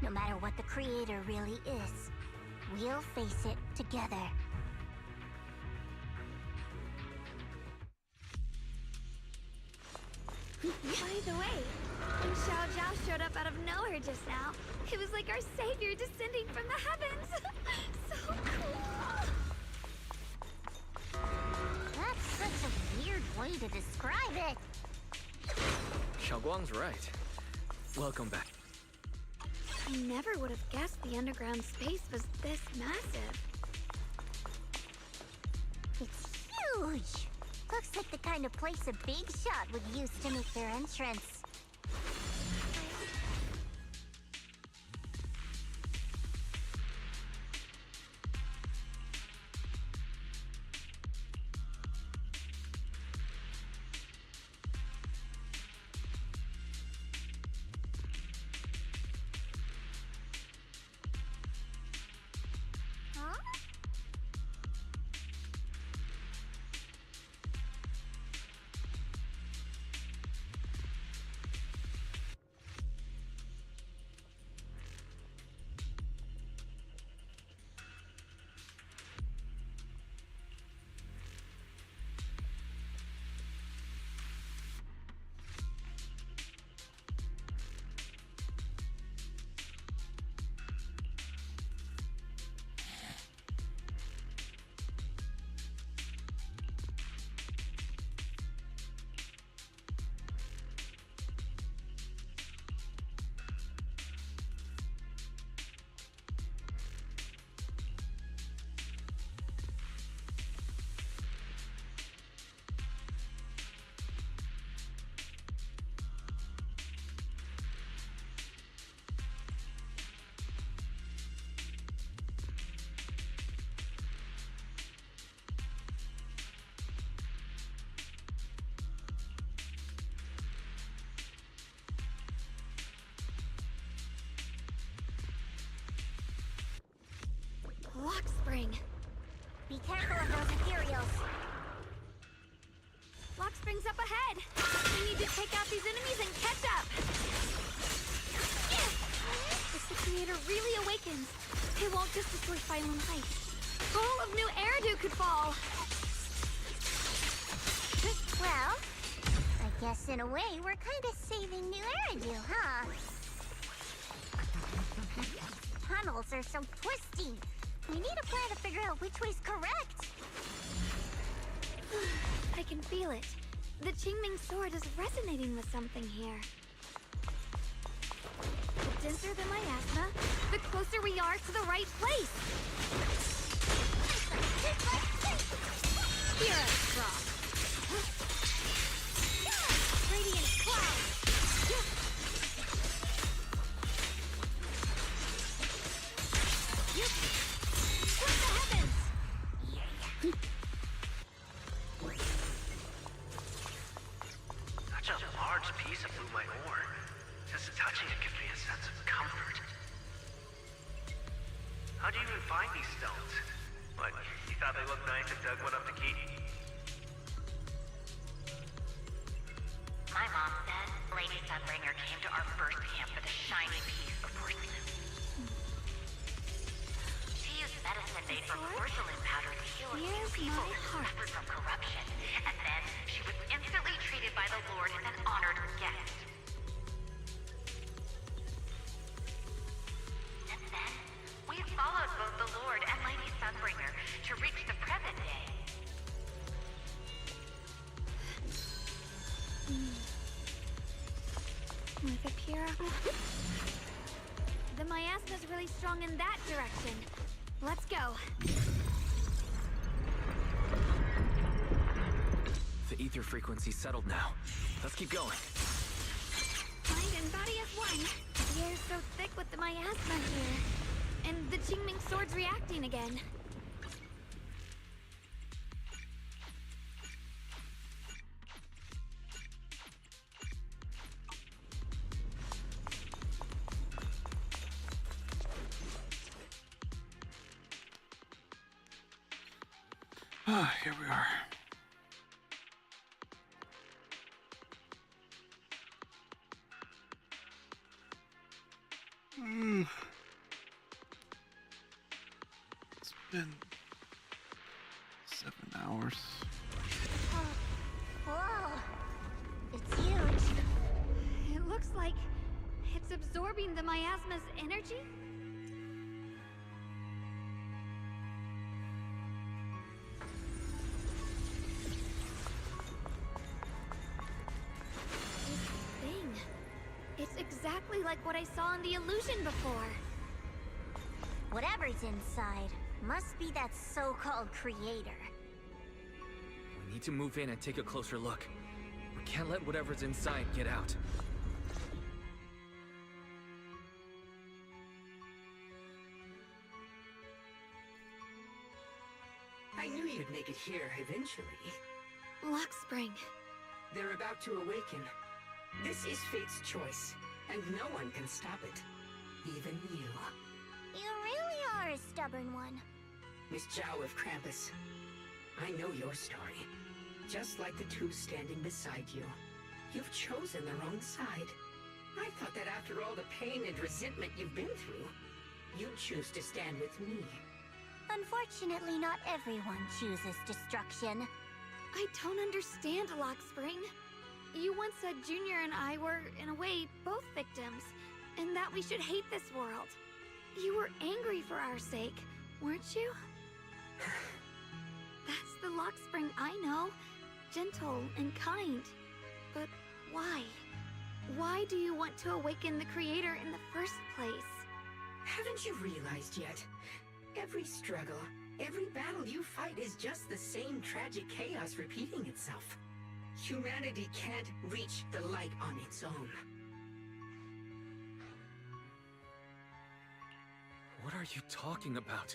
no matter what the Creator really is, we'll face it together. By the way, when Xiao Zhao showed up out of nowhere just now, it was like our savior descending from the heavens. So cool. That's such a weird way to describe it. Xiaoguang's right. Welcome back. I never would have guessed the underground space was this massive. It's huge. Looks like the kind of place a big shot would use to make their entrance. Lock spring. Be careful of those ethereals. Lock spring's up ahead. We need to take out these enemies and catch up. If the Creator really awakens, it won't just destroy Phylum Heights. All of New Eridu could fall. Well, I guess in a way we're kind of saving New Eridu, huh? Tunnels are so twisty. We need a plan to figure out which way's correct. I can feel it. The Qingming sword is resonating with something here. The denser the miasma, the closer we are to the right place. Spirit drop. Radiant cloud. Split the heavens. Such a large piece of blue white ore. Just touching it gives me a sense of comfort. How do you even find these stones? What, you thought they looked nice and dug one up to keep? My mom said Lady Sunbringer came to our first camp with a shiny piece of porcelain. She used medicine made from porcelain powder to heal a few people who suffered from corruption, and then she was instantly treated by the Lord as an honored guest. Since then, we've followed both the Lord and Lady Sunbringer to reach the present day. With a pure... The miasma's really strong in that direction. Let's go. The ether frequency's settled now. Let's keep going. Mind and body as one. The air's so thick with the miasma here. And the Qingming sword's reacting again. Ah, here we are. It's been 7 hours. Whoa! It's huge. It looks like it's absorbing the miasma's energy? It's exactly like what I saw in the illusion before. Whatever's inside must be that so-called creator. We need to move in and take a closer look. We can't let whatever's inside get out. I knew you'd make it here eventually. Lock Spring. They're about to awaken. This is fate's choice, and no one can stop it. Even you. You really are a stubborn one. Miss Zhao of Krampus. I know your story. Just like the two standing beside you. You've chosen the wrong side. I thought that after all the pain and resentment you've been through, you'd choose to stand with me. Unfortunately, not everyone chooses destruction. I don't understand, Lock Spring. You once said Junior and I were, in a way, both victims, and that we should hate this world. You were angry for our sake, weren't you? That's the Lock Spring I know. Gentle and kind. But why? Why do you want to awaken the Creator in the first place? Haven't you realized yet? Every struggle, every battle you fight is just the same tragic chaos repeating itself. Humanity can't reach the light on its own. What are you talking about?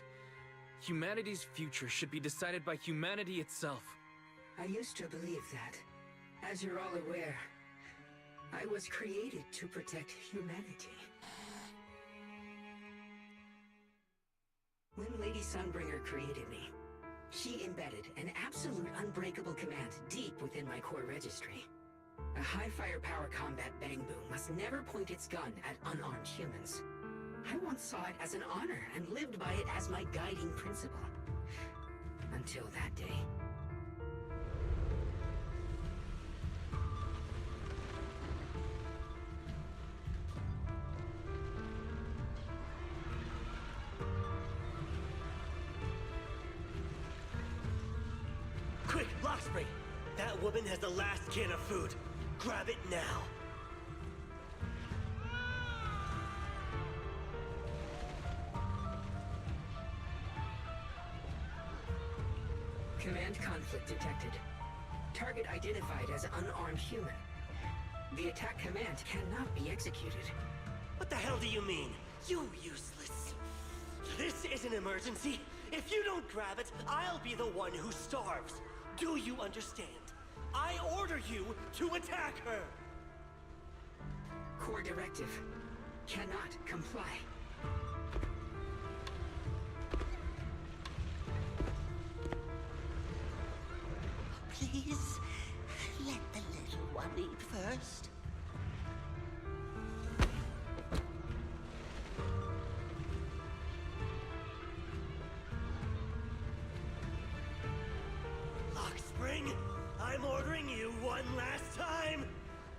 Humanity's future should be decided by humanity itself. I used to believe that. As you're all aware, I was created to protect humanity. When Lady Sunbringer created me, she embedded an absolute unbreakable command deep within my core registry. A high firepower combat bangbu must never point its gun at unarmed humans. I once saw it as an honor and lived by it as my guiding principle. Until that day. Quick, Lockspring, that woman has the last can of food. Grab it now. Command conflict detected. Target identified as unarmed human. The attack command cannot be executed. What the hell do you mean? You useless. This is an emergency. If you don't grab it, I'll be the one who starves. Do you understand? I order you to attack her! Core directive. Cannot comply. Please, let the little one eat first. Lockspring, I'm ordering you one last time.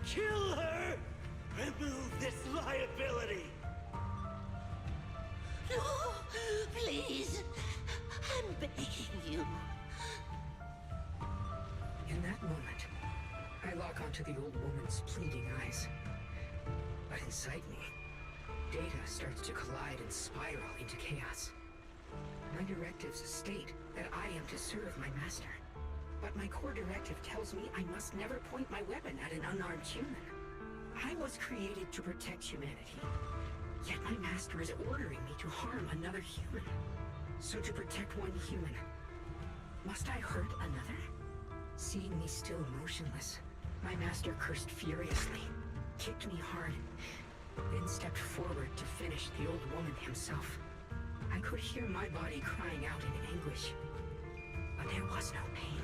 Kill her! Remove this liability! No, please. I'm begging you. In that moment, I lock onto the old woman's pleading eyes. But inside me, data starts to collide and spiral into chaos. My directives state that I am to serve my master. But my core directive tells me I must never point my weapon at an unarmed human. I was created to protect humanity. Yet my master is ordering me to harm another human. So to protect one human, must I hurt another? Seeing me still motionless, my master cursed furiously, kicked me hard, then stepped forward to finish the old woman himself. I could hear my body crying out in anguish, but there was no pain.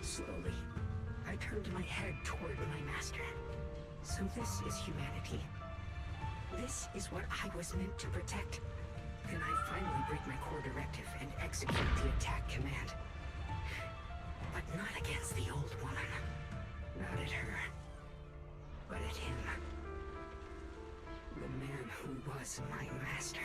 Slowly, I turned my head toward my master. So this is humanity. This is what I was meant to protect. Then I finally break my core directive and execute the attack command. But not against the old woman. Not at her. But at him. The man who was my master.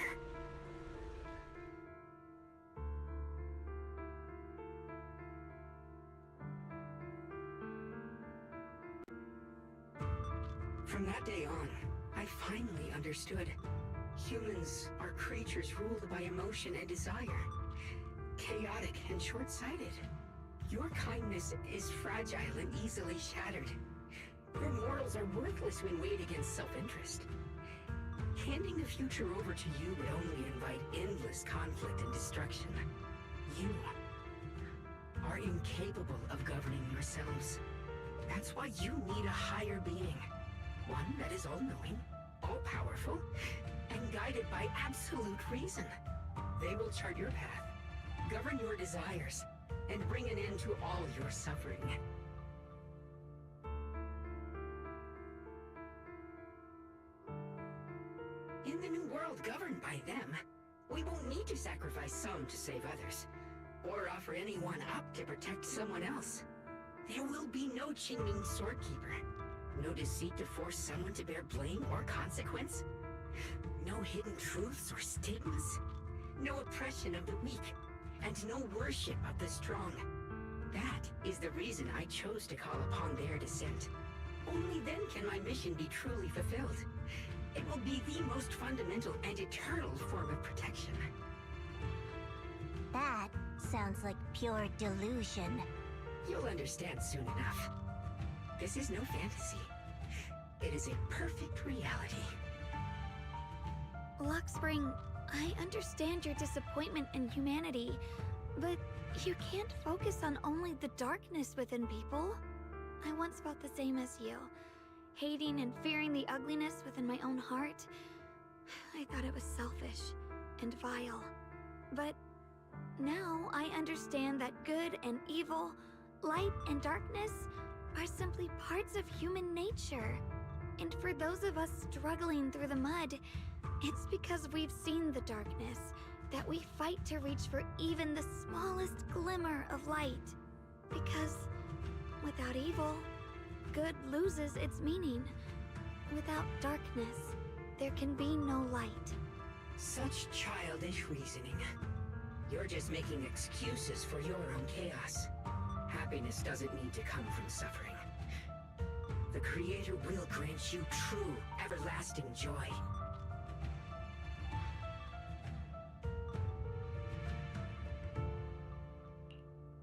From that day on, I finally understood. Humans are creatures ruled by emotion and desire. Chaotic and short-sighted. Your kindness is fragile and easily shattered. Your morals are worthless when weighed against self-interest. Handing the future over to you would only invite endless conflict and destruction. You are incapable of governing yourselves. That's why you need a higher being. One that is all-knowing, all-powerful, and guided by absolute reason. They will chart your path, govern your desires, and bring an end to all your suffering. In the new world governed by them, we won't need to sacrifice some to save others, or offer anyone up to protect someone else. There will be no Qingming Swordkeeper, no deceit to force someone to bear blame or consequence, no hidden truths or stigmas, no oppression of the weak, and no worship of the strong. That is the reason I chose to call upon their descent. Only then can my mission be truly fulfilled. It will be the most fundamental and eternal form of protection. That sounds like pure delusion. You'll understand soon enough. This is no fantasy. It is a perfect reality. Luxspring, I understand your disappointment in humanity, but you can't focus on only the darkness within people. I once felt the same as you, hating and fearing the ugliness within my own heart. I thought it was selfish and vile. But now I understand that good and evil, light and darkness are simply parts of human nature. And for those of us struggling through the mud, it's because we've seen the darkness that we fight to reach for even the smallest glimmer of light. Because without evil, good loses its meaning. Without darkness, there can be no light. Such childish reasoning. You're just making excuses for your own chaos. Happiness doesn't need to come from suffering. The Creator will grant you true, everlasting joy.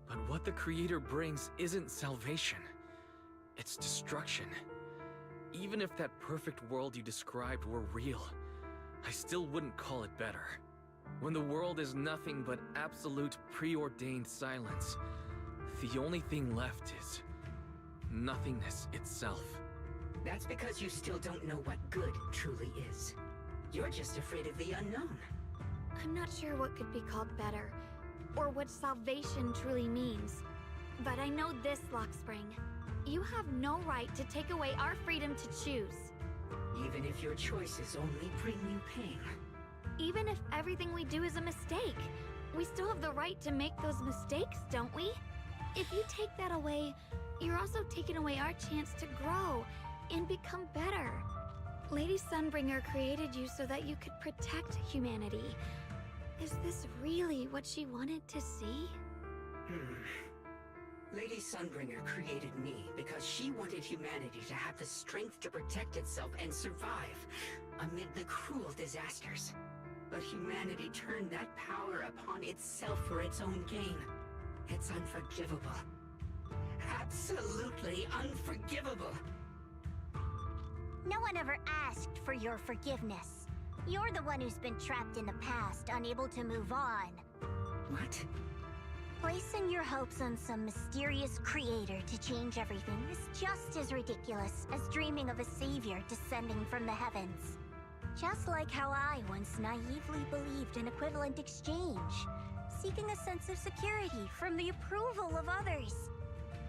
But what the Creator brings isn't salvation. It's destruction. Even if that perfect world you described were real, I still wouldn't call it better. When the world is nothing but absolute preordained silence, the only thing left is nothingness itself. That's because you still don't know what good truly is. You're just afraid of the unknown. I'm not sure what could be called better, or what salvation truly means. But I know this, Lockspring. You have no right to take away our freedom to choose. Even if your choices only bring you pain. Even if everything we do is a mistake, we still have the right to make those mistakes, don't we? If you take that away, you're also taking away our chance to grow and become better. Lady Sunbringer created you so that you could protect humanity. Is this really what she wanted to see? Lady Sunbringer created me because she wanted humanity to have the strength to protect itself and survive amid the cruel disasters. But humanity turned that power upon itself for its own gain. It's unforgivable. Absolutely unforgivable. No one ever asked for your forgiveness. You're the one who's been trapped in the past, unable to move on. What? Placing your hopes on some mysterious creator to change everything is just as ridiculous as dreaming of a savior descending from the heavens. Just like how I once naively believed in equivalent exchange, seeking a sense of security from the approval of others.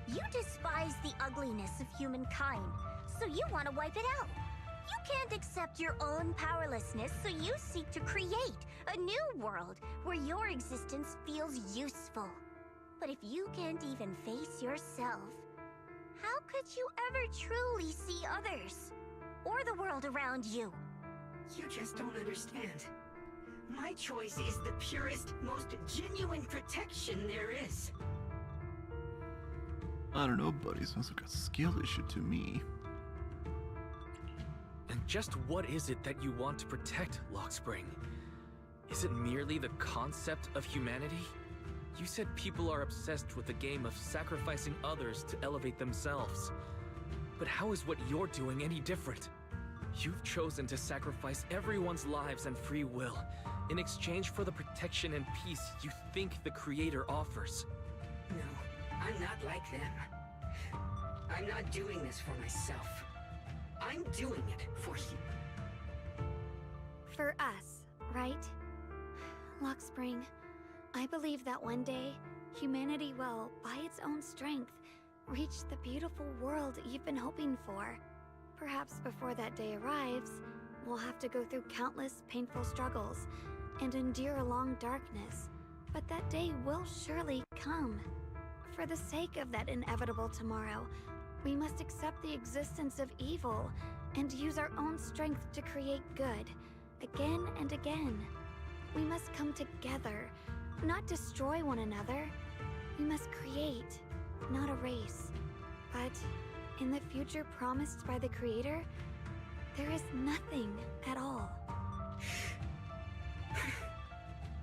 You despise the ugliness of humankind, so you want to wipe it out. You can't accept your own powerlessness, so you seek to create a new world where your existence feels useful. But if you can't even face yourself, how could you ever truly see others? Or the world around you? You just don't understand. My choice is the purest, most genuine protection there is. I don't know, buddy. Sounds like a skill issue to me. And just what is it that you want to protect, Lockspring? Is it merely the concept of humanity? You said people are obsessed with the game of sacrificing others to elevate themselves. But how is what you're doing any different? You've chosen to sacrifice everyone's lives and free will in exchange for the protection and peace you think the Creator offers. No, I'm not like them. I'm not doing this for myself. I'm doing it for you. For us, right? Lockspring, I believe that one day, humanity will, by its own strength, reach the beautiful world you've been hoping for. Perhaps before that day arrives, we'll have to go through countless painful struggles and endure a long darkness. But that day will surely come. For the sake of that inevitable tomorrow, we must accept the existence of evil and use our own strength to create good, again and again. We must come together, not destroy one another. We must create, not erase. But in the future promised by the Creator, there is nothing at all.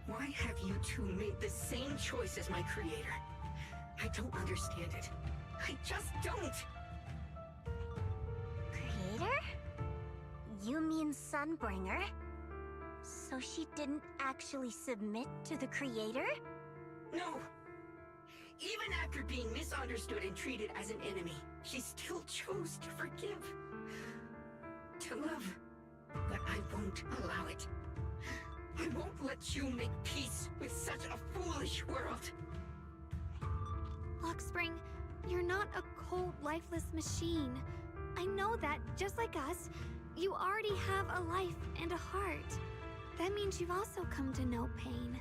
Why have you two made the same choice as my Creator? I don't understand it. I just don't! Creator? You mean Sunbringer? So she didn't actually submit to the Creator? No! Even after being misunderstood and treated as an enemy, she still chose to forgive. To love. But I won't allow it. I won't let you make peace with such a foolish world. Lockspring, you're not a cold, lifeless machine. I know that, just like us, you already have a life and a heart. That means you've also come to know pain.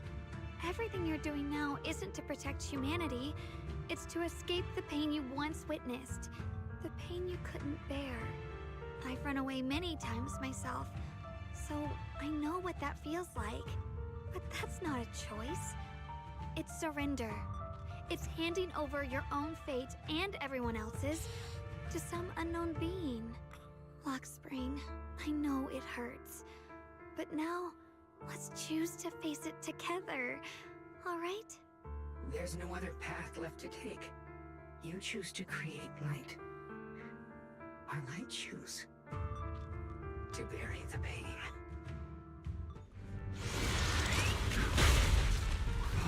Everything you're doing now isn't to protect humanity. It's to escape the pain you once witnessed. The pain you couldn't bear. I've run away many times myself, so I know what that feels like. But that's not a choice. It's surrender. It's handing over your own fate and everyone else's to some unknown being. Lockspring, I know it hurts, but now let's choose to face it together, all right? There's no other path left to take. You choose to create light, while I choose to bury the pain.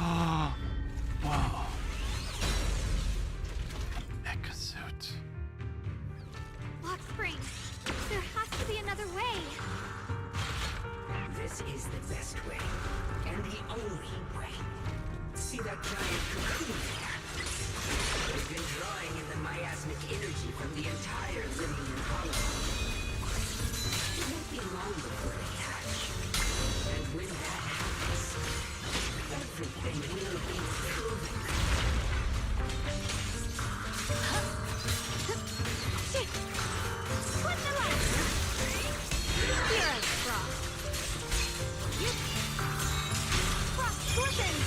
Oh, wow. Mecha suit. Lockspring, there has to be another way. This is the best way, and the only way. See that giant cocoon there? They've been drawing in the miasmic energy from the entire living hollow. It won't be long before they hatch. And when that happens, everything will be proven. Put the light! Here I cross. Cross scorpions!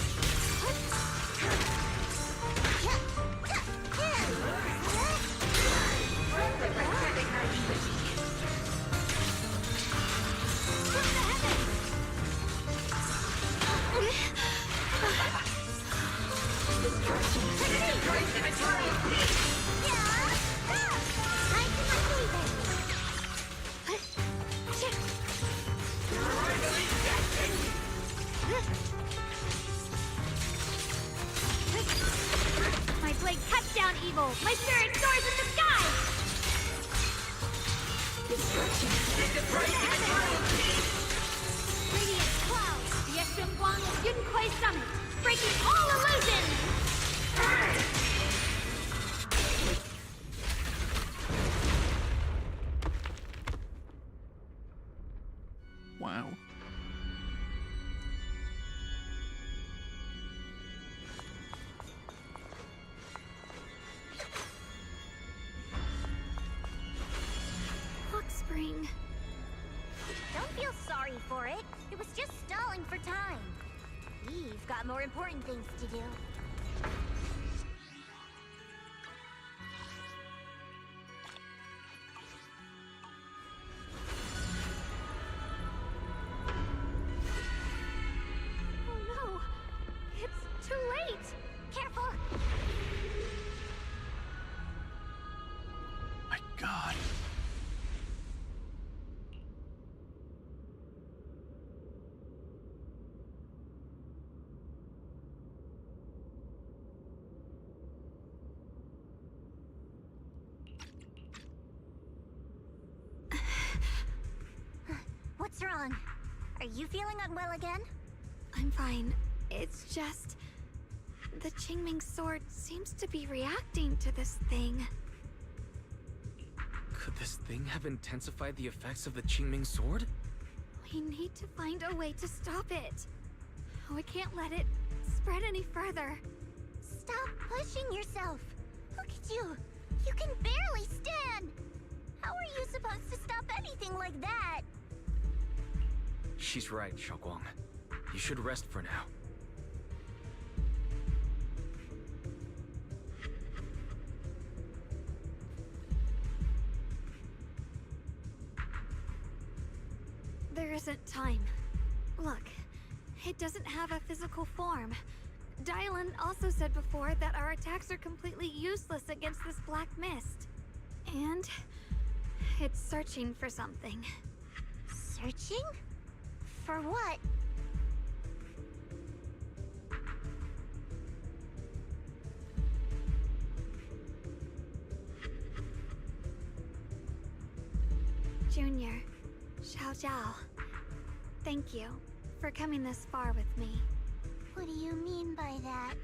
My blade cuts down evil! My spirit soars in the sky! Radiant cloud! Ye Shunguang Yunquei Summit! Breaking all illusions! Wow. Lockspring. Don't feel sorry for it. It was just stalling for time. We've got more important things to do. Oh no! It's too late! Careful! My God. What's wrong? Are you feeling unwell again? I'm fine. It's just... the Qingming sword seems to be reacting to this thing. Could this thing have intensified the effects of the Qingming sword? We need to find a way to stop it. We can't let it spread any further. Stop pushing yourself. Look at you. You can barely stand. How are you supposed to stop anything like that? She's right, Shunguang. You should rest for now. There isn't time. Look, it doesn't have a physical form. Dylan also said before that our attacks are completely useless against this black mist. And it's searching for something. Searching? For what? Junior, Xiao Zhao, thank you for coming this far with me. What do you mean by that?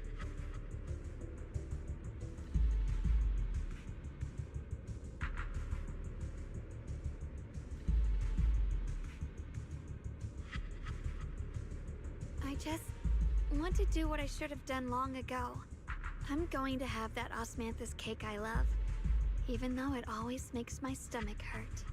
I just want to do what I should have done long ago. I'm going to have that osmanthus cake I love, even though it always makes my stomach hurt.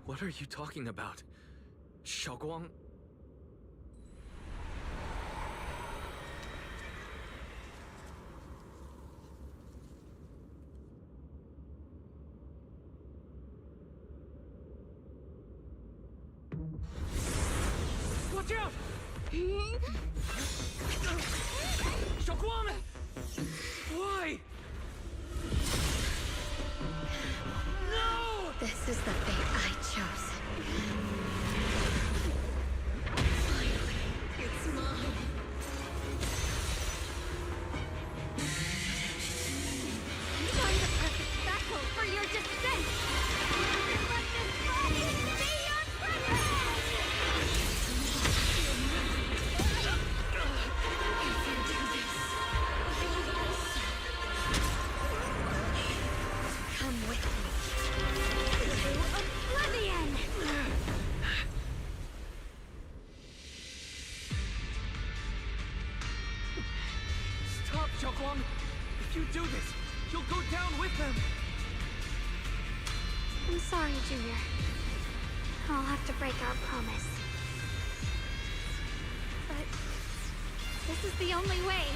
What are you talking about? Shunguang? Watch out! Shunguang! Why? No! This is the fate I chose. Finally, it's mine. Find the perfect vessel for your descent! Let this body be your presence! If you do this, you'll also come with me. To oblivion! Stop, Shunguang! If you do this, you'll go down with them! I'm sorry, Junior. I'll have to break our promise. But this is the only way.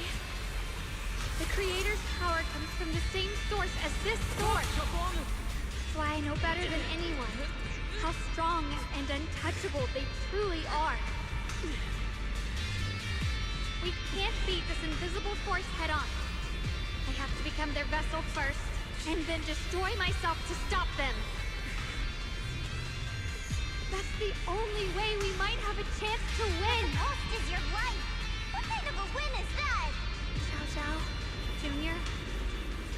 The Creator's power comes from the same source as this sword. That's why I know better than anyone how strong and untouchable they truly are. We can't beat this invisible force head on. I have to become their vessel first, and then destroy myself to stop them. That's the only way we might have a chance to win. The cost is your life. What kind of a win is that? Xiao, Junior,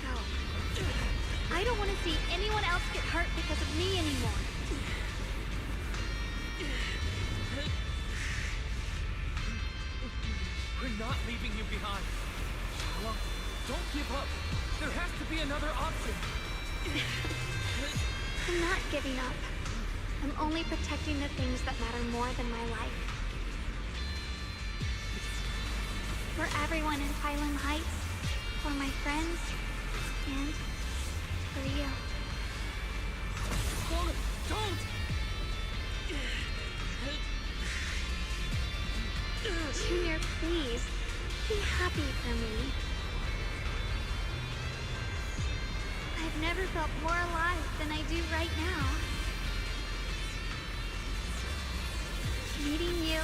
go. I don't want to see anyone else get hurt because of me anymore. We're not leaving you behind. Shunguang, don't give up. There has to be another option. I'm not giving up. I'm only protecting the things that matter more than my life. For everyone in Phylum Heights, for my friends, and for you. Don't! Junior, please, be happy for me. I've never felt more alive than I do right now. Meeting you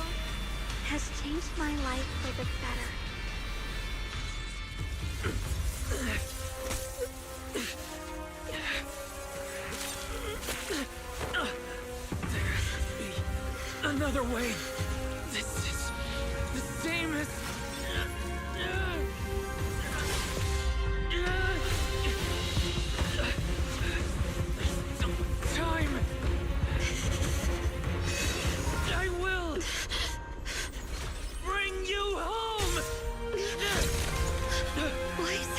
has changed my life for the better. Another way. This is the same as... Time. I will bring you home. Boys.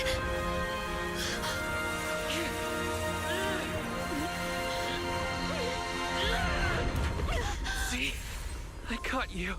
See? I caught you.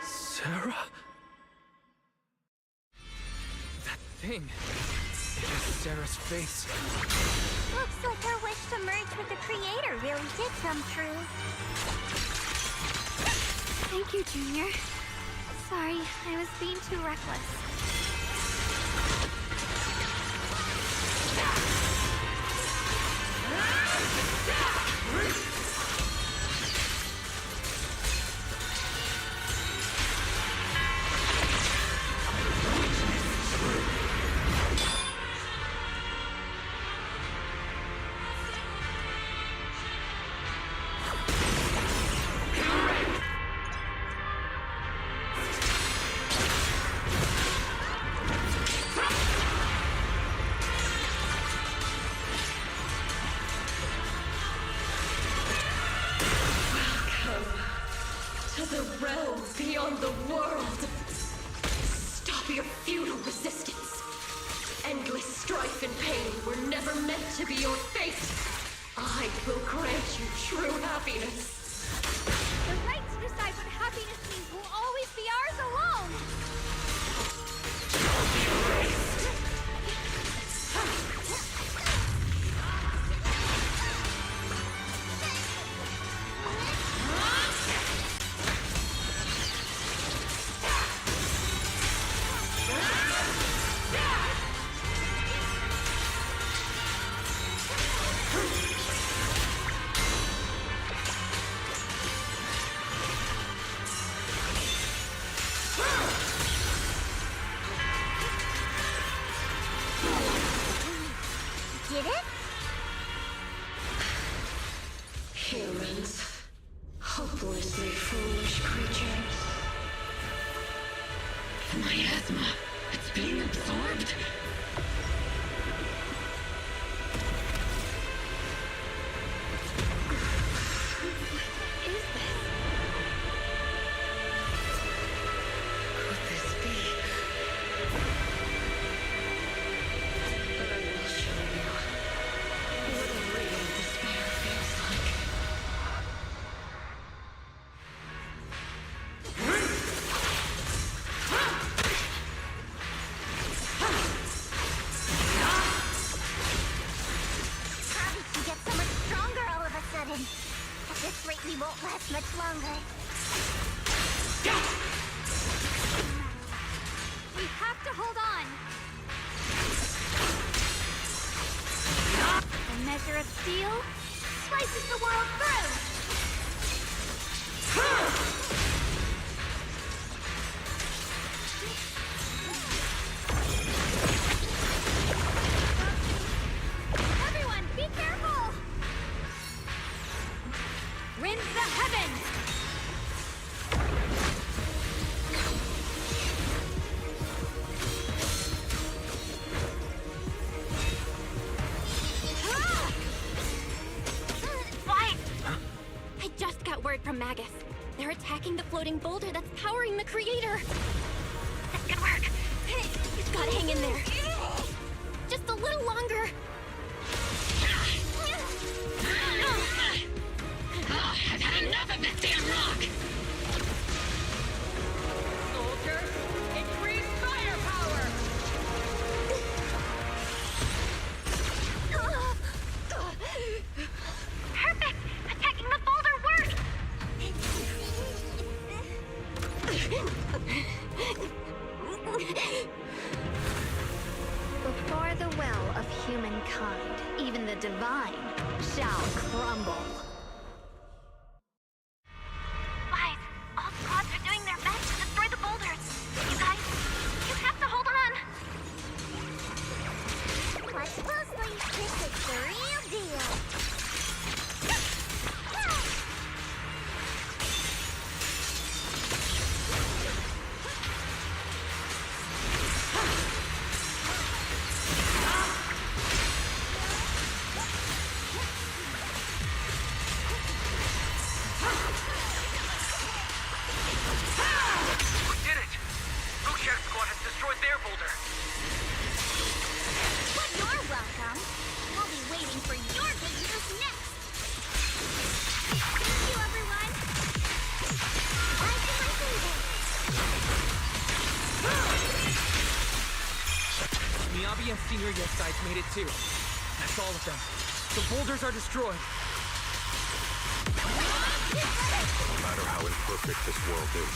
Sarah? That thing. It is Sarah's face. Looks like her wish to merge with the Creator really did come true. Thank you, Junior. Sorry, I was being too reckless. beyond the world. Stop your futile resistance. Endless strife and pain were never meant to be your fate. I will grant you true happiness. The right to decide what happiness means will always be ours alone! Get it? Humans. Hopelessly foolish creatures. My asthma, it's being absorbed. At this rate, we won't last much longer. We have to hold on. The measure of steel slices the world through. Everyone, be careful! Rend the heavens! What? I just got word from Magus. They're attacking the floating boulder that's powering the creator. That's good work. You've got to hang in there. Just a little longer. I've had enough of this damn rock! Soldier, increase firepower! Perfect! Attacking the boulder worked! Before the will of humankind, even the divine shall crumble. All squads are doing their best to destroy the boulders. You guys, you have to hold on. Watch closely. This is the real deal. Miyabi and Senior Yes sides made it too. That's all of them. The boulders are destroyed. No matter how imperfect this world is,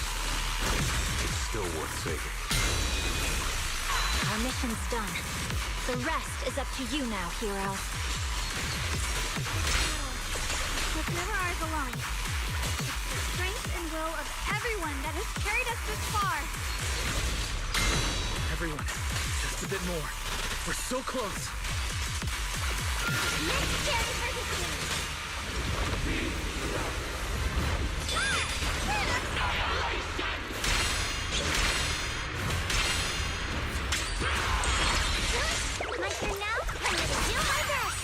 it's still worth saving. Our mission's done. The rest is up to you now, hero. Was never ours alone. It's the strength and will of everyone that has carried us this far. Everyone, just a bit more. We're so close. Necessary for the team. My turn now? I'm gonna do my best.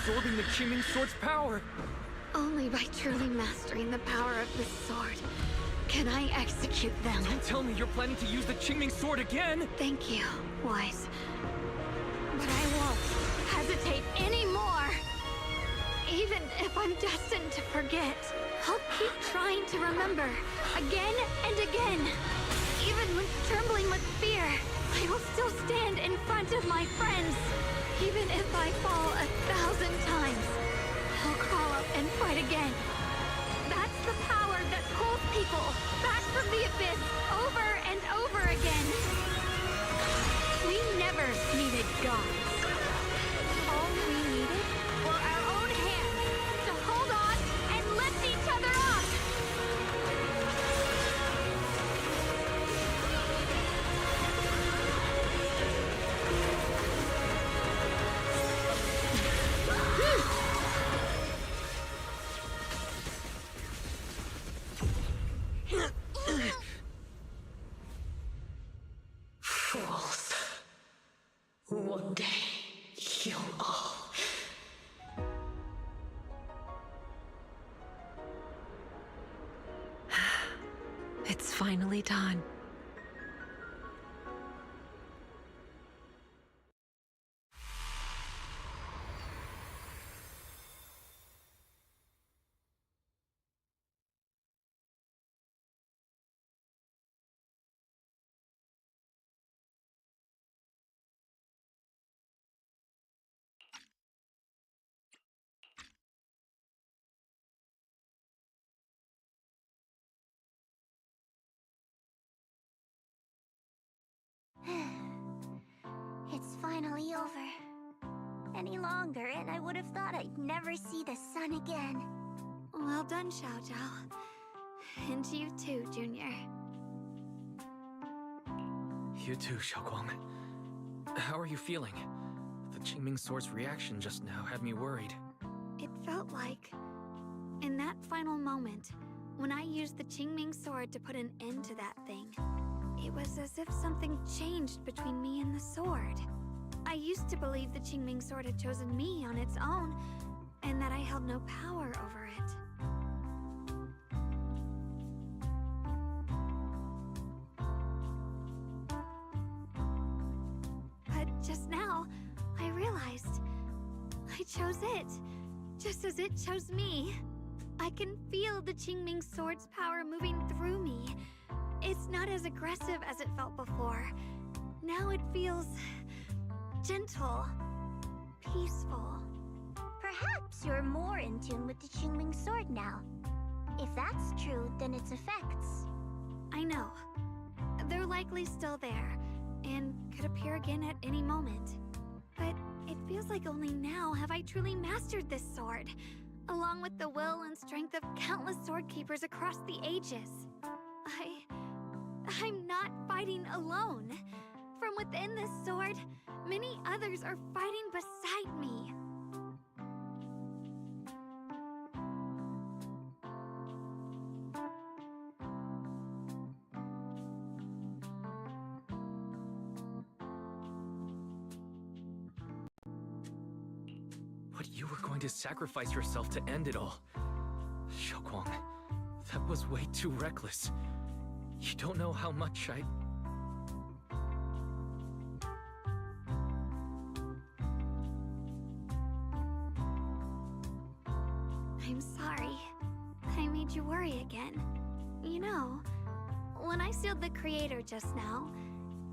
absorbing the Qingming Sword's power. Only by truly mastering the power of this sword can I execute them. Don't tell me you're planning to use the Qingming Sword again! Thank you, Wise. But I won't hesitate anymore. Even if I'm destined to forget, I'll keep trying to remember, again and again. Even when trembling with fear, I will still stand in front of my friends. Even if I fall 1,000 times, I'll crawl up and fight again. That's the power that pulls people back from the abyss over and over again. We never needed gods. All we needed were our own hands to hold on and lift each other up. Fools. One day, you'll all... It's finally done. It's finally over. Any longer, and I would have thought I'd never see the sun again. Well done, Xiao Zhao. And to you too, Junior. You too, Xiaoguang. How are you feeling? The Qingming Sword's reaction just now had me worried. It felt like, in that final moment, when I used the Qingming Sword to put an end to that thing, it was as if something changed between me and the sword. I used to believe the Qingming Sword had chosen me on its own, and that I held no power over it. But just now, I realized I chose it, just as it chose me. I can feel the Qingming Sword's power moving through me. It's not as aggressive as it felt before. Now it feels gentle, peaceful. Perhaps you're more in tune with the Qingming Sword now. If that's true, then its effects... I know. They're likely still there, and could appear again at any moment. But it feels like only now have I truly mastered this sword, along with the will and strength of countless sword keepers across the ages. I'm not fighting alone. From within this sword, many others are fighting beside me. But you were going to sacrifice yourself to end it all. Xiaoguang, that was way too reckless. You don't know how much I'm sorry. I made you worry again. You know, when I sealed the Creator just now,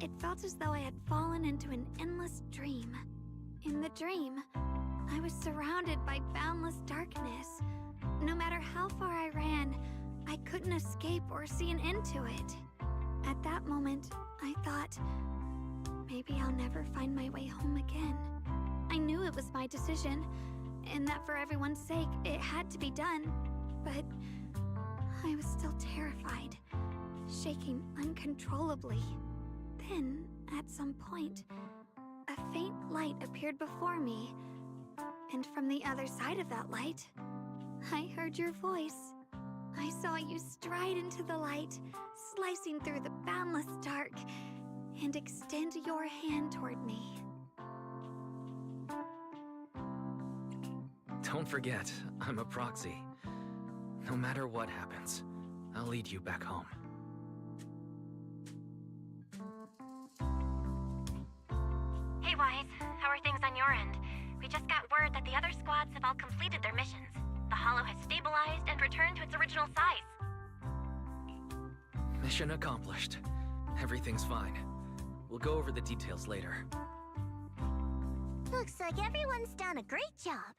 it felt as though I had fallen into an endless dream. In the dream, I was surrounded by boundless darkness. No matter how far I ran, I couldn't escape or see an end to it. At that moment, I thought, maybe I'll never find my way home again. I knew it was my decision, and that for everyone's sake, it had to be done. But I was still terrified, shaking uncontrollably. Then, at some point, a faint light appeared before me. And from the other side of that light, I heard your voice. I saw you stride into the light, slicing through the boundless dark, and extend your hand toward me. don't forget, I'm a proxy. No matter what happens, I'll lead you back home. Hey, Wise. How are things on your end? We just got word that the other squads have all completed their missions. The Hollow has stabilized and returned to its original size. Mission accomplished. Everything's fine. We'll go over the details later. Looks like everyone's done a great job.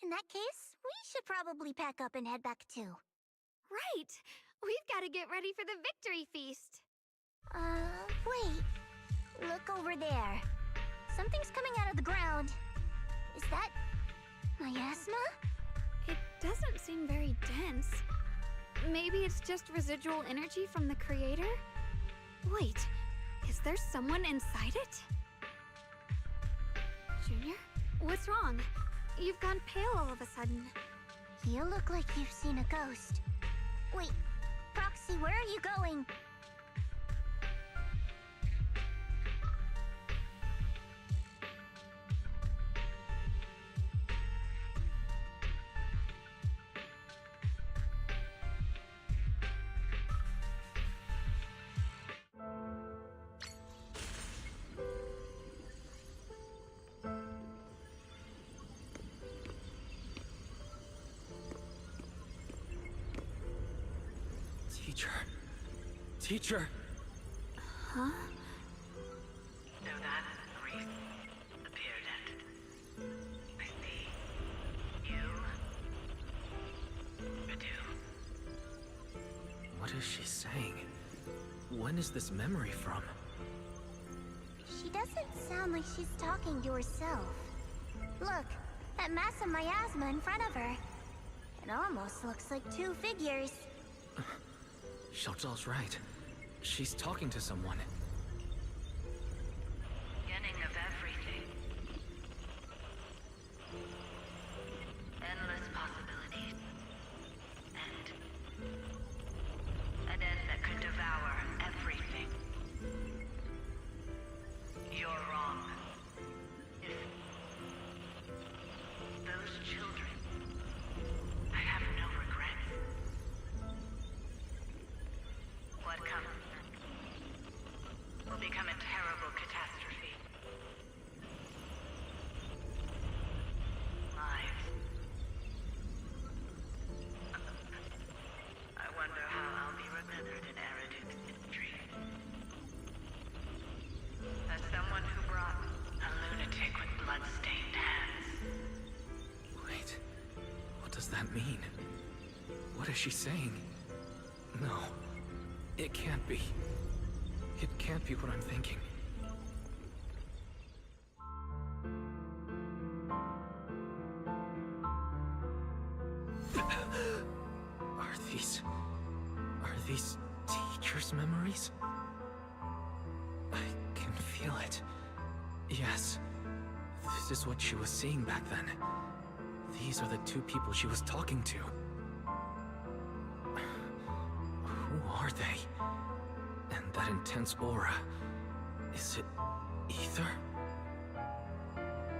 In that case, we should probably pack up and head back too. Right! We've got to get ready for the victory feast. Wait. Look over there. Something's coming out of the ground. Is that miasma? It doesn't seem very dense. Maybe it's just residual energy from the creator? Wait, is there someone inside it? Junior? What's wrong? You've gone pale all of a sudden. You look like you've seen a ghost. Wait, Proxy, where are you going? Teacher! Huh? So that priest appeared and I see you are due. What is she saying? When is this memory from? She doesn't sound like she's talking to herself. Look, that mass of miasma in front of her. It almost looks like two figures. Xiaozhao's right. She's talking to someone. Beginning of everything. Endless possibilities. An end that could devour everything. You're wrong. If those children, I have no regrets. What comes will become a terrible catastrophe. Lives. I wonder how I'll be remembered in Eridu's history. As someone who brought a lunatic with blood-stained hands. Wait, what does that mean? What is she saying? No, it can't be. It can't be what I'm thinking. Are these teachers' memories? I can feel it. Yes, this is what she was seeing back then. These are the two people she was talking to. Who are they? And that intense aura, is it ether?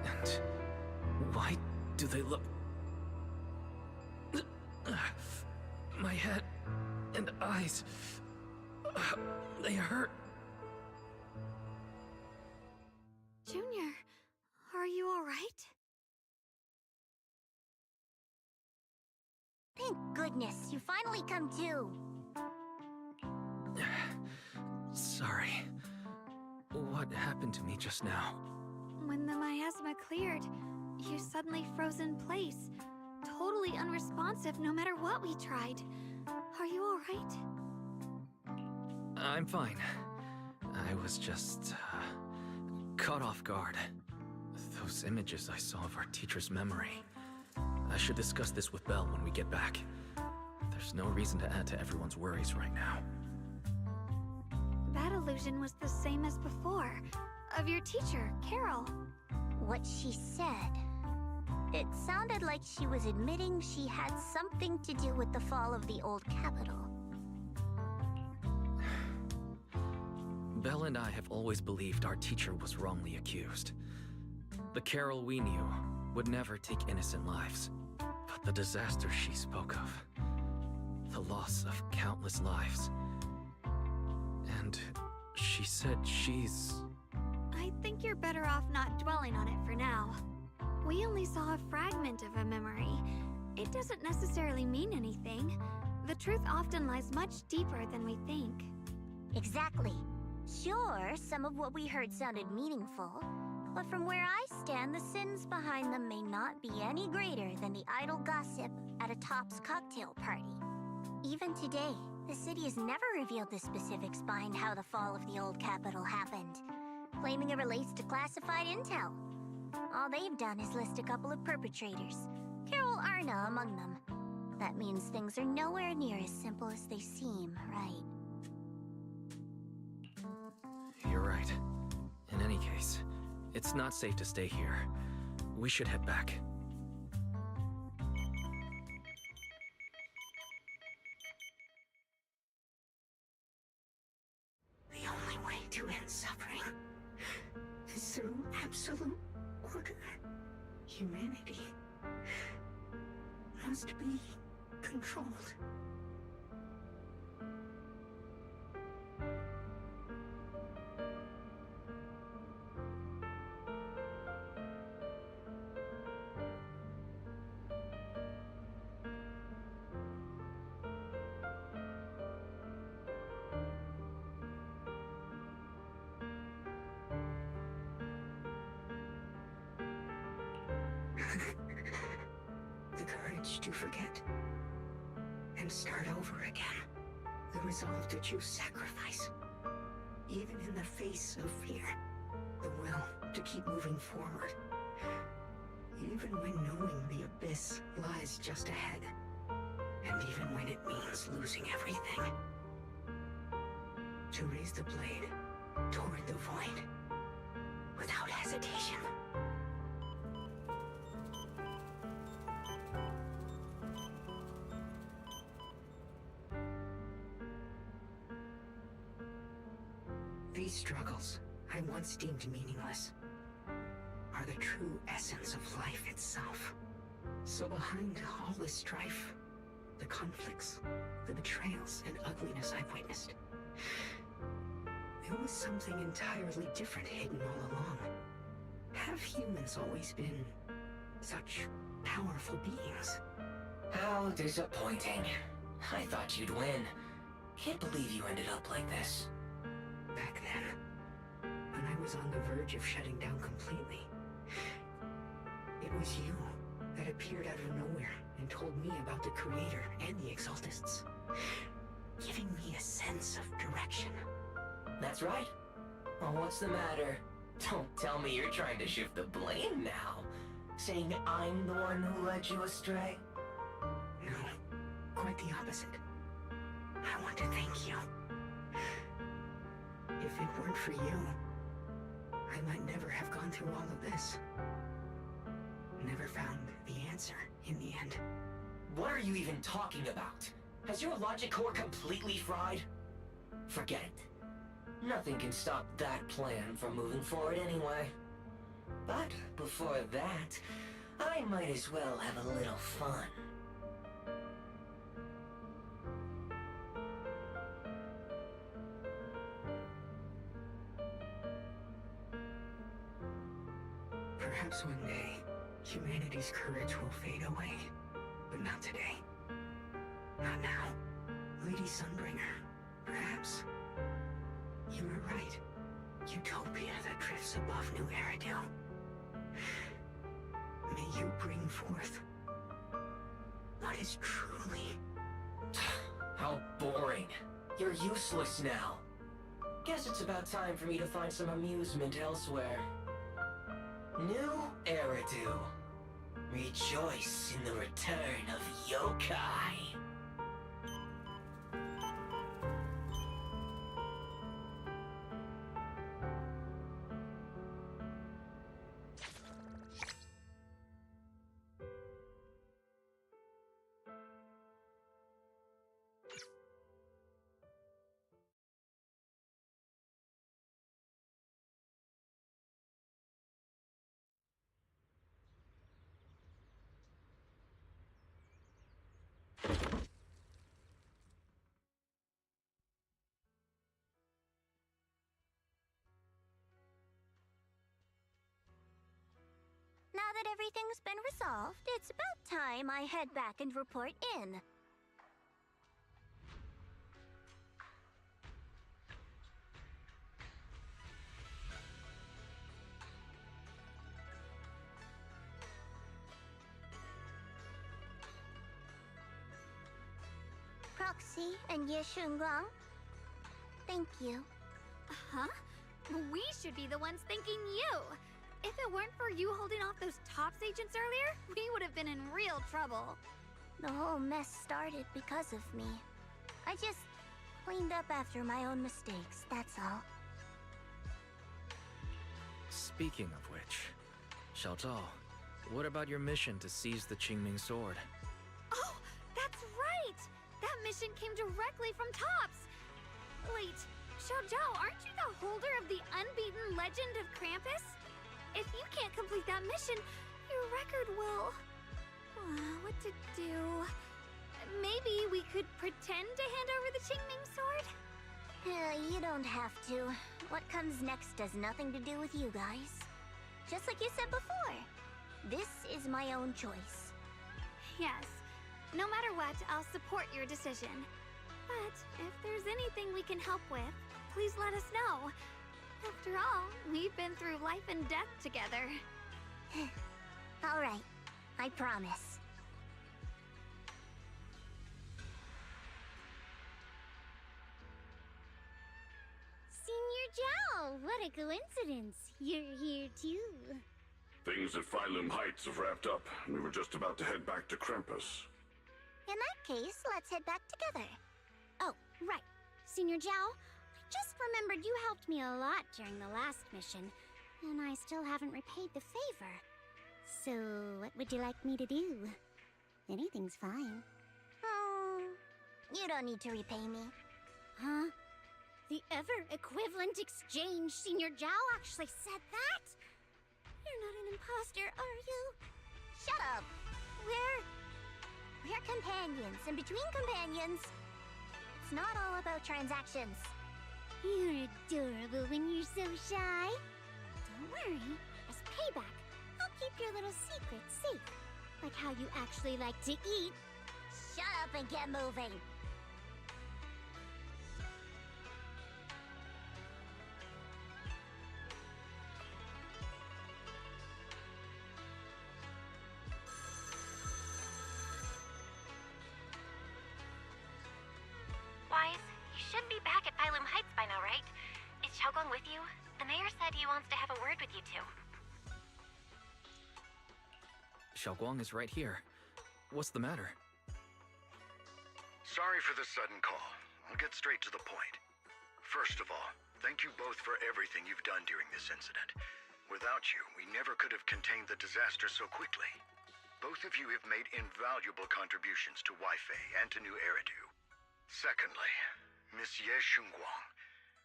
And why do they look... My head and eyes, they hurt. Junior, are you all right? Thank goodness, you finally come to. Sorry. What happened to me just now? When the miasma cleared, you suddenly froze in place. Totally unresponsive no matter what we tried. Are you all right? I'm fine. I was just... caught off guard. Those images I saw of our teacher's memory. I should discuss this with Belle when we get back. There's no reason to add to everyone's worries right now. That illusion was the same as before. Of your teacher, Carol. What she said. It sounded like she was admitting she had something to do with the fall of the old capital. Belle and I have always believed our teacher was wrongly accused. The Carol we knew would never take innocent lives. The disaster she spoke of. The loss of countless lives. And she said she's... I think you're better off not dwelling on it for now. We only saw a fragment of a memory. It doesn't necessarily mean anything. The truth often lies much deeper than we think. Exactly. Sure, some of what we heard sounded meaningful, but from where I stand, the sins behind them may not be any greater than the idle gossip at a Top's cocktail party. Even today, the city has never revealed the specifics behind how the fall of the old capital happened, claiming it relates to classified intel. All they've done is list a couple of perpetrators, Carol Arna among them. That means things are nowhere near as simple as they seem, right? You're right. In any case, it's not safe to stay here. We should head back. The only way to end suffering is through absolute order. Humanity must be controlled. The courage to forget and start over again. The resolve to choose sacrifice, even in the face of fear. The will to keep moving forward, even when knowing the abyss lies just ahead, and even when it means losing everything. To raise the blade toward the void without hesitation. These struggles, I once deemed meaningless, are the true essence of life itself. So behind all the strife, the conflicts, the betrayals and ugliness I've witnessed, there was something entirely different hidden all along. Have humans always been such powerful beings? How disappointing. I thought you'd win. Can't believe you ended up like this. Back then, when I was on the verge of shutting down completely, it was you that appeared out of nowhere and told me about the Creator and the Exaltists, giving me a sense of direction. That's right. Oh, what's the matter? Don't tell me you're trying to shift the blame now, saying I'm the one who led you astray. No, quite the opposite. I want to thank you. If it weren't for you, I might never have gone through all of this. Never found the answer in the end. What are you even talking about? Has your logic core completely fried? Forget it. Nothing can stop that plan from moving forward anyway. But before that, I might as well have a little fun. Perhaps one day, humanity's courage will fade away. But not today. Not now. Lady Sunbringer, perhaps. You were right. Utopia that drifts above New Eridu. May you bring forth what is truly... How boring. You're useless now. Guess it's about time for me to find some amusement elsewhere. New Eridu. Rejoice in the return of yokai. that everything's been resolved, it's about time I head back and report in. Proxy and Ye Shunguang, thank you. Huh? We should be the ones thanking you. If it weren't for you holding off those TOPS agents earlier, we would have been in real trouble. The whole mess started because of me. I just cleaned up after my own mistakes, that's all. Speaking of which, Xiaozhao, what about your mission to seize the Qingming sword? Oh, that's right! That mission came directly from TOPS! Wait, Xiaozhao, aren't you the holder of the unbeaten legend of Krampus? If you can't complete that mission, your record will... what to do? Maybe we could pretend to hand over the Qingming sword? You don't have to. What comes next has nothing to do with you guys. Just like you said before, this is my own choice. Yes. No matter what, I'll support your decision. But if there's anything we can help with, please let us know. After all, we've been through life and death together. All right, I promise. Senior Zhao, what a coincidence. You're here too. Things at Phylum Heights have wrapped up, and we were just about to head back to Krampus. In that case, let's head back together. Oh, right. Senior Zhao, I just remembered you helped me a lot during the last mission, and I still haven't repaid the favor. So, what would you like me to do? Anything's fine. You don't need to repay me. Huh? The ever-equivalent exchange, Senior Zhao actually said that? You're not an imposter, are you? Shut up! We're companions, and between companions, it's not all about transactions. You're adorable when you're so shy. Don't worry, as payback, I'll keep your little secrets safe. Like how you actually like to eat. Shut up and get moving. Wise, you should be back at Phylum Heights by now, right? Is Xiaoguang with you? The mayor said he wants to have a word with you two. Xiaoguang is right here. What's the matter? Sorry for the sudden call. I'll get straight to the point. First of all, thank you both for everything you've done during this incident. Without you, we never could have contained the disaster so quickly. Both of you have made invaluable contributions to Wi-Fi and to New Eridu. Secondly, Miss Ye Shunguang,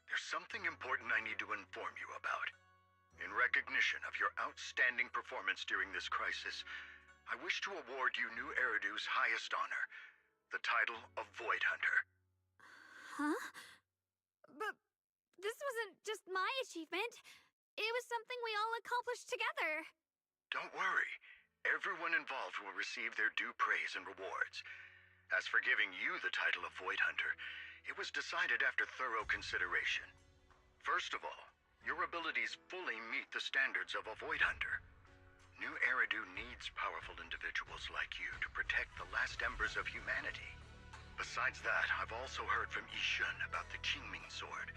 there's something important I need to inform you about. In recognition of your outstanding performance during this crisis, I wish to award you New Eridu's highest honor, the title of Void Hunter. Huh? But this wasn't just my achievement. It was something we all accomplished together. Don't worry. Everyone involved will receive their due praise and rewards. As for giving you the title of Void Hunter, it was decided after thorough consideration. First of all, your abilities fully meet the standards of a Void Hunter. New Eridu needs powerful individuals like you to protect the last embers of humanity. Besides that, I've also heard from Ye Shun about the Qingming sword.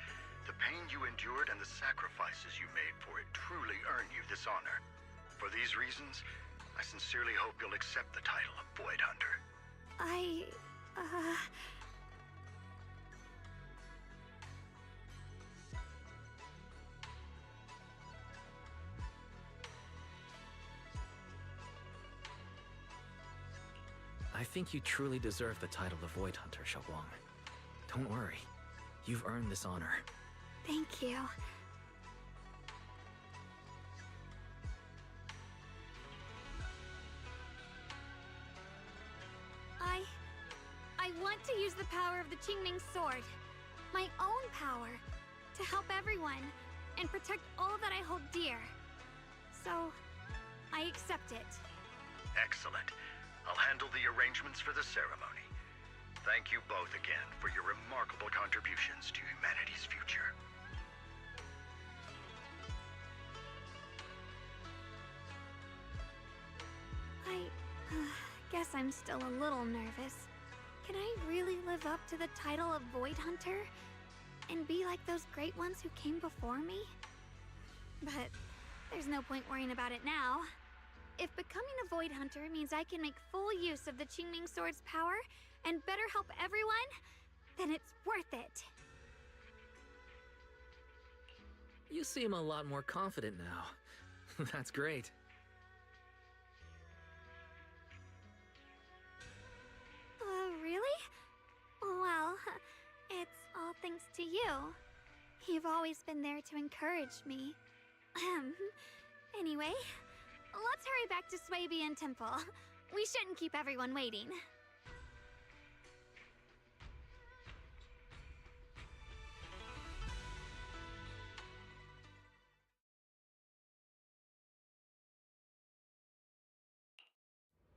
The pain you endured and the sacrifices you made for it truly earn you this honor. For these reasons, I sincerely hope you'll accept the title of Void Hunter. I think you truly deserve the title of Void Hunter, Xiaoguang. Don't worry. You've earned this honor. Thank you. I want to use the power of the Qingming sword. My own power. To help everyone. And protect all that I hold dear. So, I accept it. Excellent. I'll handle the arrangements for the ceremony. Thank you both again for your remarkable contributions to humanity's future. I guess I'm still a little nervous. Can I really live up to the title of Void Hunter? And be like those great ones who came before me? But there's no point worrying about it now. If becoming a Void Hunter means I can make full use of the Qingming Sword's power and better help everyone, then it's worth it. You seem a lot more confident now. That's great. Really? Well, it's all thanks to you. You've always been there to encourage me. Anyway, let's hurry back to Swabian Temple. We shouldn't keep everyone waiting.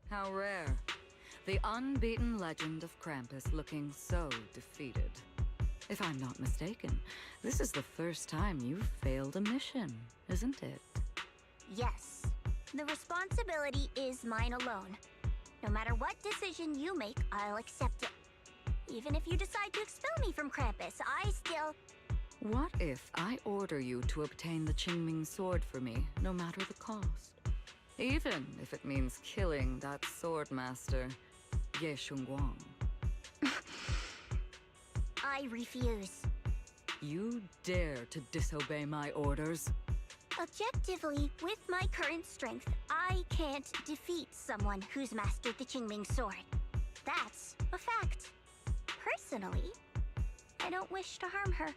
How rare. The unbeaten legend of Krampus looking so defeated. If I'm not mistaken, this is the first time you've failed a mission, isn't it? Yes. The responsibility is mine alone. No matter what decision you make, I'll accept it. Even if you decide to expel me from Krampus, I still... What if I order you to obtain the Qingming Sword for me, no matter the cost? Even if it means killing that sword master, Ye Shunguang. I refuse. You dare to disobey my orders? Objectively, with my current strength, I can't defeat someone who's mastered the Qingming Sword. That's a fact. Personally, I don't wish to harm her.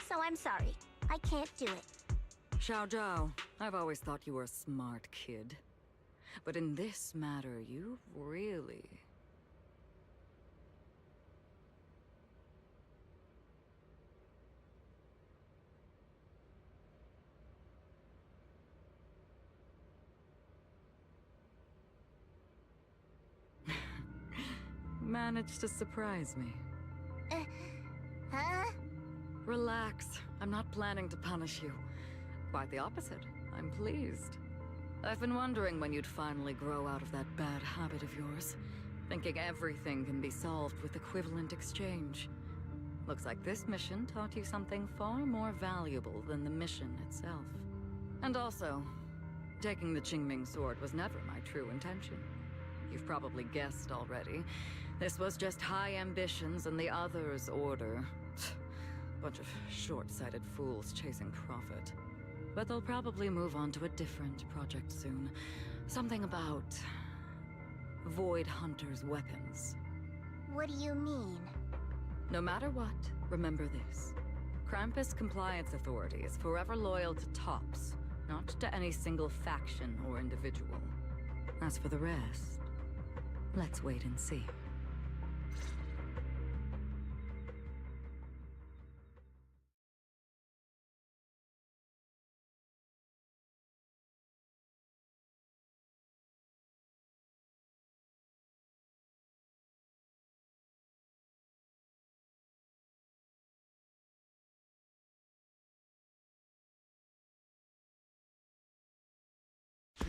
So I'm sorry. I can't do it. Xiao Zhao, I've always thought you were a smart kid. But in this matter, you really... managed to surprise me. Huh? Relax. I'm not planning to punish you. Quite the opposite. I'm pleased. I've been wondering when you'd finally grow out of that bad habit of yours. Thinking everything can be solved with equivalent exchange. Looks like this mission taught you something far more valuable than the mission itself. And also, taking the Qingming Sword was never my true intention. You've probably guessed already. This was just high ambitions and the others' order. Bunch of short-sighted fools chasing profit. But they'll probably move on to a different project soon. Something about... Void Hunter's weapons. What do you mean? No matter what, remember this. Krampus Compliance Authority is forever loyal to TOPS, not to any single faction or individual. As for the rest, let's wait and see.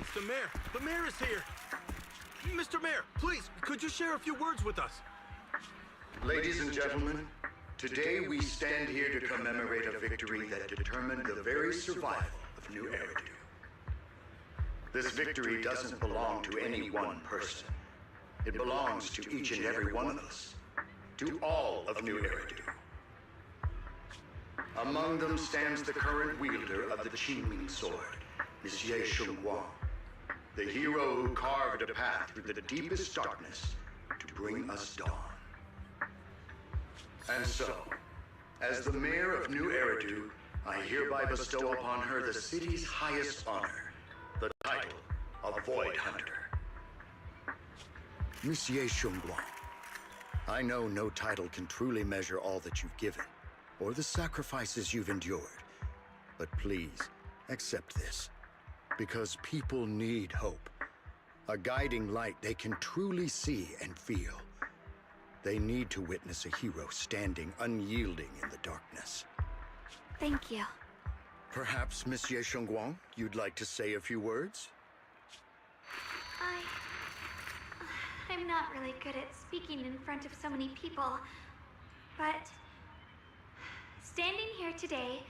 Mr. Mayor! The mayor is here! Mr. Mayor, please, could you share a few words with us? Ladies and gentlemen, today we stand here to commemorate a victory that determined the very survival of New Eridu. This victory doesn't belong to any one person. It belongs to each and every one of us. To all of New Eridu. Among them stands the current wielder of the Qingming Sword, Miss Ye Shunguang. The hero who carved a path through the deepest darkness to bring us dawn. And so, as the mayor of New Eridu, I hereby bestow upon her the city's highest honor, the title of Void Hunter. Miss Ye Shunguang, I know no title can truly measure all that you've given, or the sacrifices you've endured. But please, accept this. Because people need hope. A guiding light they can truly see and feel. They need to witness a hero standing unyielding in the darkness. Thank you. Perhaps, Miss Ye Shunguang, you'd like to say a few words? I'm not really good at speaking in front of so many people, but standing here today,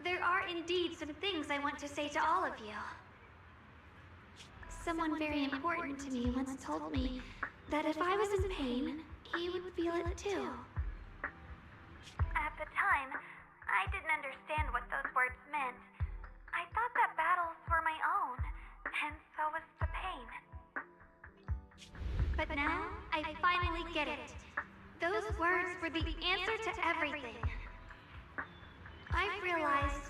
there are indeed some things I want to say to all of you. Someone very important to me once told me that if I was in pain, he would feel it too. At the time, I didn't understand what those words meant. I thought that battles were my own, and so was the pain. But now, I finally get it. Those words were the answer to everything. I've realized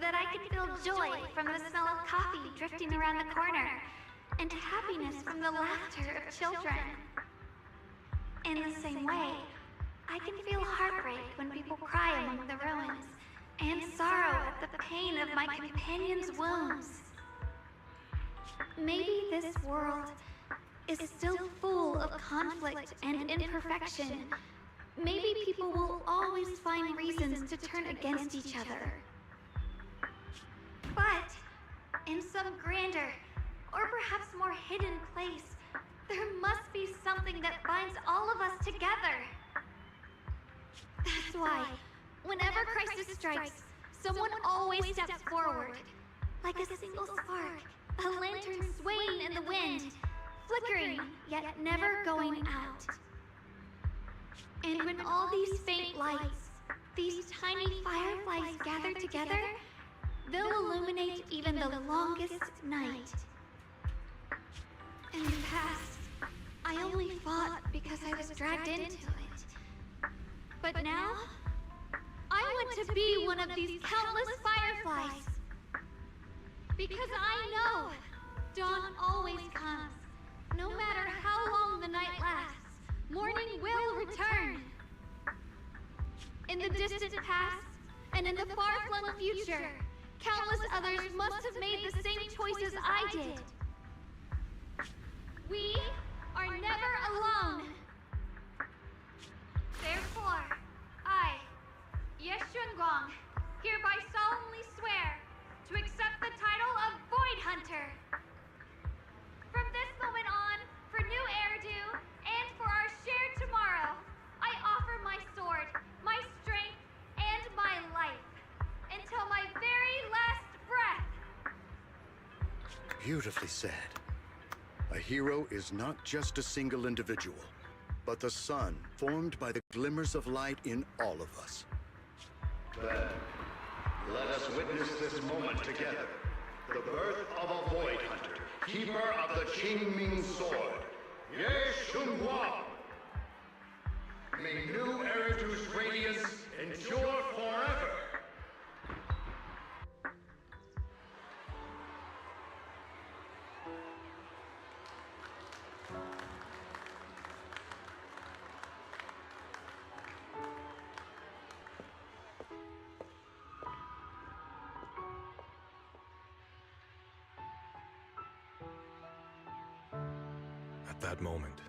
that I can feel joy from the smell of coffee drifting around the corner, and happiness from the laughter of children. In the same way, I can feel heartbreak when people cry among the ruins, and sorrow at the pain of my companion's wounds. Maybe this world is still full of conflict and imperfection. Maybe people will always find reasons to turn against each other. But in some grander, or perhaps more hidden place, there must be something that binds all of us together. That's why, whenever crisis strikes, someone always steps forward. Like a single spark, a lantern swaying in the wind, flickering, yet never going out. And when all these faint lights, these tiny fireflies gather together, they'll illuminate even the longest night. In the past, I only fought because I was dragged into it. But now, I want to be one of these countless fireflies. Because I know dawn always comes. No matter how long the night lasts, morning will return. In the distant past, and in the far-flung future, countless others must have made the same choices I did. We are never alone. Therefore, I, Ye Shunguang, hereby solemnly swear to accept the title of Void Hunter. From this moment on, for new Eridu, and for our shared tomorrow, I offer my sword, my strength, and my life, until my very last breath. Beautifully said. A hero is not just a single individual, but the sun formed by the glimmers of light in all of us. Then, let us witness this moment together. The birth of a Void Hunter, keeper of the Qingming Sword, Ye Shunguang. May new Eridu's radiance endure forever. At that moment,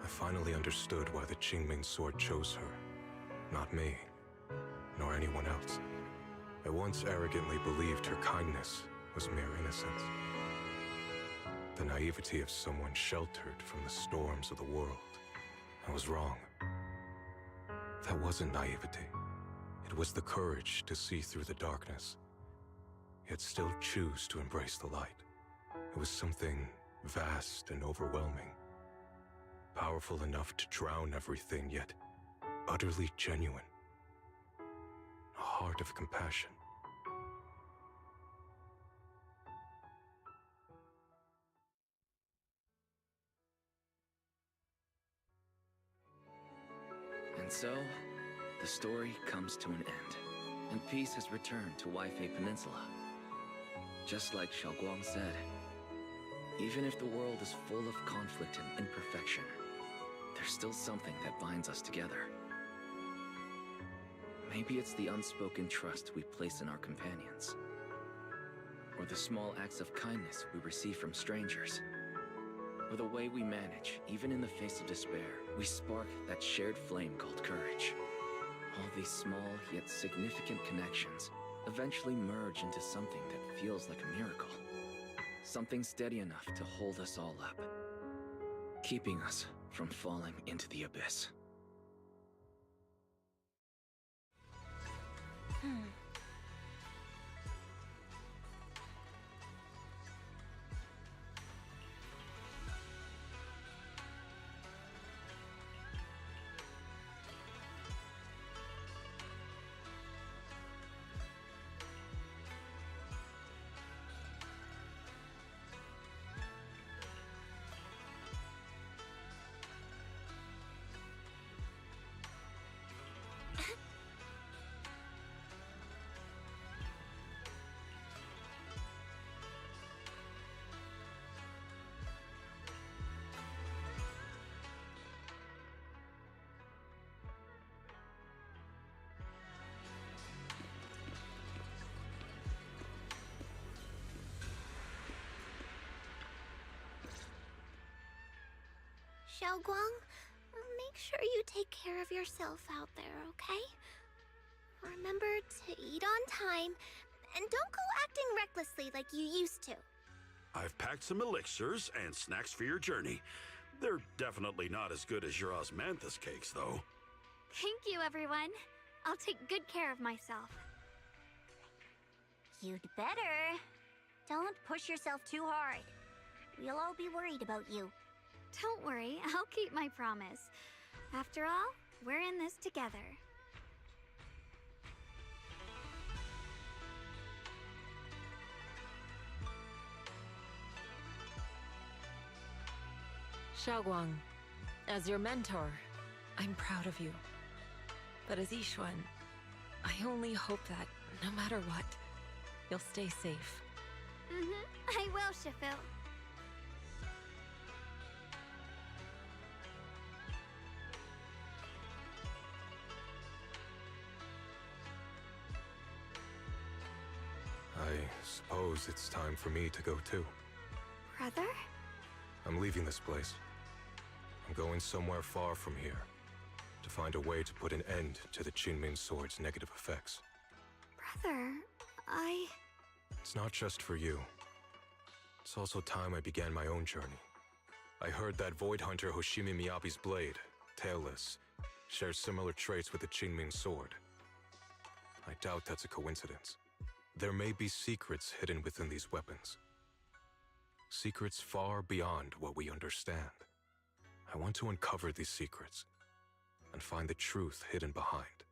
I finally understood why the Qingming Sword chose her. Not me, nor anyone else. I once arrogantly believed her kindness was mere innocence. The naivety of someone sheltered from the storms of the world. I was wrong. That wasn't naivety. It was the courage to see through the darkness, yet still choose to embrace the light. It was something vast and overwhelming. Powerful enough to drown everything, yet utterly genuine. A heart of compassion. And so, the story comes to an end, and peace has returned to Weifei Peninsula. Just like Xiaoguang said, even if the world is full of conflict and imperfection, there's still something that binds us together. Maybe it's the unspoken trust we place in our companions. or the small acts of kindness we receive from strangers, or the way we manage, even in the face of despair, we spark that shared flame called courage. All these small yet significant connections eventually merge into something that feels like a miracle. Something steady enough to hold us all up, keeping us from falling into the abyss. Shunguang, make sure you take care of yourself out there, okay? Remember to eat on time, and don't go acting recklessly like you used to. I've packed some elixirs and snacks for your journey. They're definitely not as good as your osmanthus cakes, though. Thank you, everyone. I'll take good care of myself. You'd better. Don't push yourself too hard. We'll all be worried about you. Don't worry, I'll keep my promise. After all, we're in this together. Shunguang, as your mentor, I'm proud of you. But as Ye Shun, I only hope that, no matter what, you'll stay safe. I will, Shifu. I suppose it's time for me to go too. Brother? I'm leaving this place. I'm going somewhere far from here, to find a way to put an end to the Qingming Sword's negative effects. Brother, It's not just for you. It's also time I began my own journey. I heard that Void Hunter Hoshimi Miyabi's blade, Tailless, shares similar traits with the Qingming Sword. I doubt that's a coincidence. There may be secrets hidden within these weapons. Secrets far beyond what we understand. I want to uncover these secrets and find the truth hidden behind.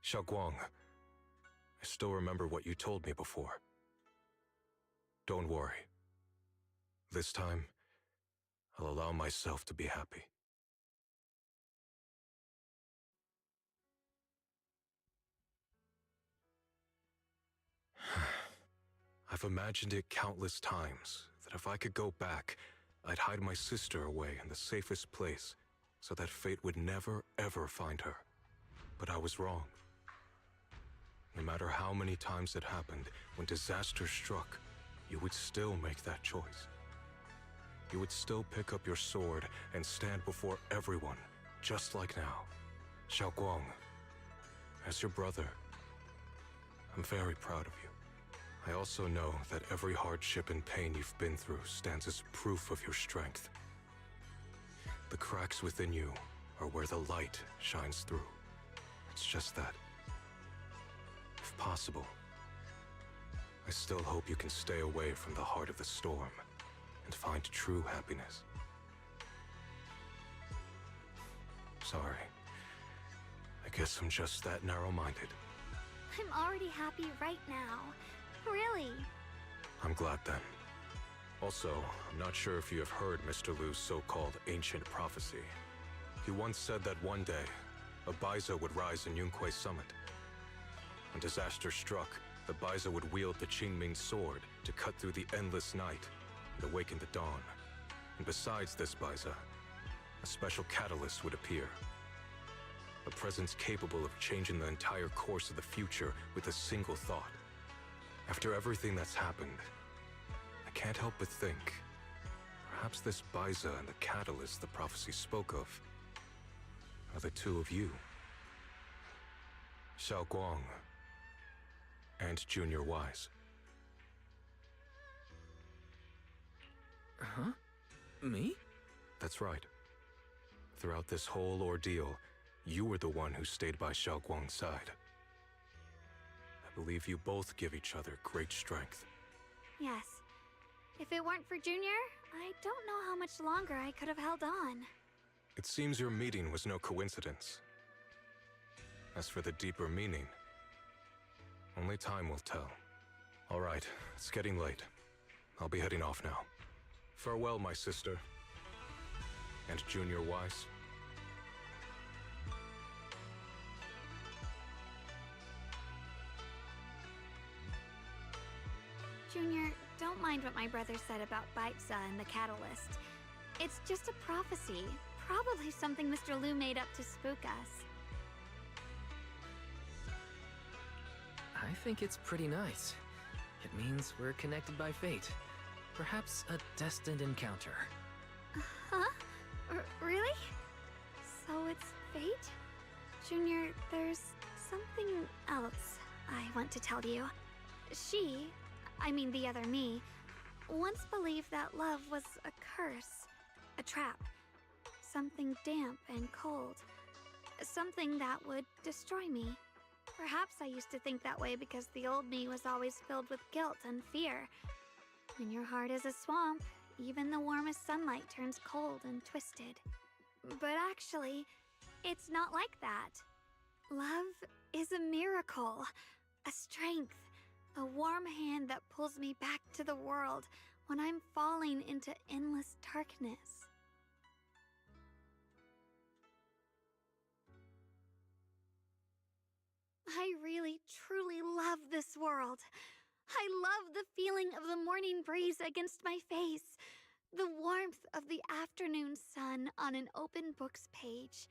Shunguang, I still remember what you told me before. Don't worry. This time, I'll allow myself to be happy. I've imagined it countless times, that if I could go back, I'd hide my sister away in the safest place, so that fate would never, ever find her. But I was wrong. No matter how many times it happened, when disaster struck, you would still make that choice. You would still pick up your sword and stand before everyone, just like now. Shunguang, as your brother, I'm very proud of you. I also know that every hardship and pain you've been through stands as proof of your strength. The cracks within you are where the light shines through. It's just that, if possible, I still hope you can stay away from the heart of the storm and find true happiness. Sorry. I guess I'm just that narrow-minded. I'm already happy right now. Really? I'm glad then. Also, I'm not sure if you have heard Mr. Liu's so-called ancient prophecy. He once said that one day, a Baiza would rise in Yunque Summit. When disaster struck, the Baiza would wield the Qingming Sword to cut through the endless night and awaken the dawn. And besides this Baiza, a special catalyst would appear. A presence capable of changing the entire course of the future with a single thought. After everything that's happened, I can't help but think, perhaps this Baiza and the catalyst the prophecy spoke of are the two of you. Xiaoguang and Junior Wise. Huh? Me? That's right. Throughout this whole ordeal, you were the one who stayed by Xiaoguang's side. I believe you both give each other great strength. Yes. If it weren't for Junior, I don't know how much longer I could have held on. It seems your meeting was no coincidence. As for the deeper meaning, only time will tell. All right, it's getting late. I'll be heading off now. Farewell, my sister. And Junior Wise. Junior, don't mind what my brother said about Baiza and the catalyst. It's just a prophecy. Probably something Mr. Liu made up to spook us. I think it's pretty nice. It means we're connected by fate. Perhaps a destined encounter. Huh? Really? So it's fate? Junior, there's something else I want to tell you. The other me, once believed that love was a curse, a trap, something damp and cold, something that would destroy me. Perhaps I used to think that way because the old me was always filled with guilt and fear. When your heart is a swamp, even the warmest sunlight turns cold and twisted. But actually, it's not like that. Love is a miracle, a strength, a warm hand that pulls me back to the world when I'm falling into endless darkness. I really, truly love this world. I love the feeling of the morning breeze against my face, the warmth of the afternoon sun on an open book's page,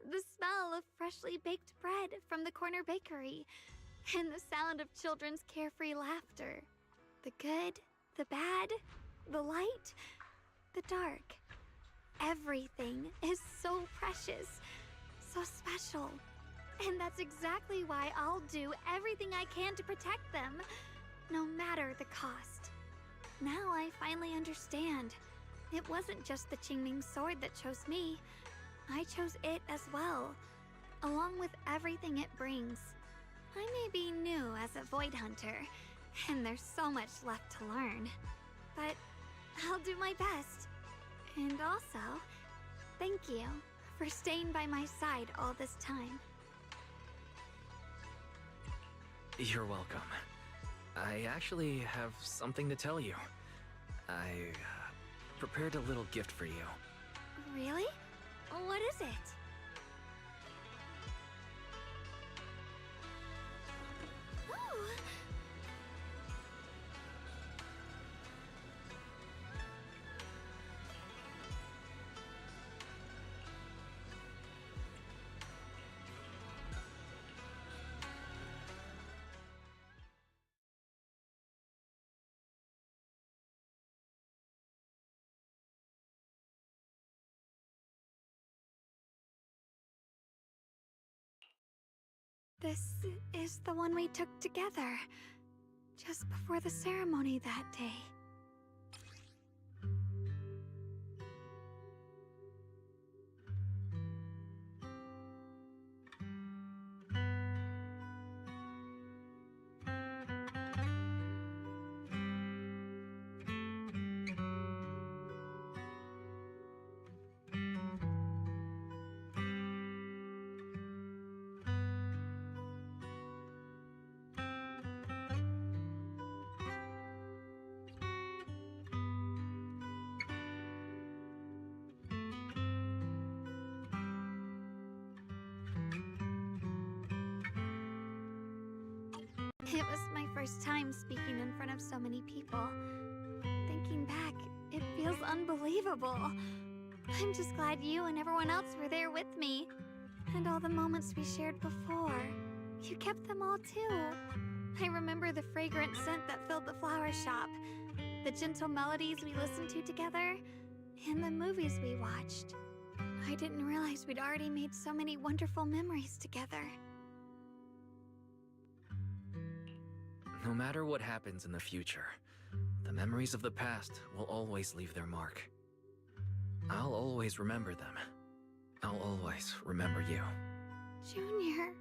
the smell of freshly baked bread from the corner bakery, and the sound of children's carefree laughter. The good, the bad, the light, the dark. Everything is so precious, so special. And that's exactly why I'll do everything I can to protect them, no matter the cost. Now I finally understand. It wasn't just the Qingming sword that chose me. I chose it as well, along with everything it brings. I may be new as a Void Hunter, and there's so much left to learn. But I'll do my best. And also, thank you for staying by my side all this time. You're welcome. I actually have something to tell you. I prepared a little gift for you. Really? What is it? Ooh. This is the one we took together, just before the ceremony that day. It was my first time speaking in front of so many people. Thinking back, it feels unbelievable. I'm just glad you and everyone else were there with me. And all the moments we shared before. You kept them all too. I remember the fragrant scent that filled the flower shop, the gentle melodies we listened to together, and the movies we watched. I didn't realize we'd already made so many wonderful memories together. No matter what happens in the future, the memories of the past will always leave their mark. I'll always remember them. I'll always remember you. Junior,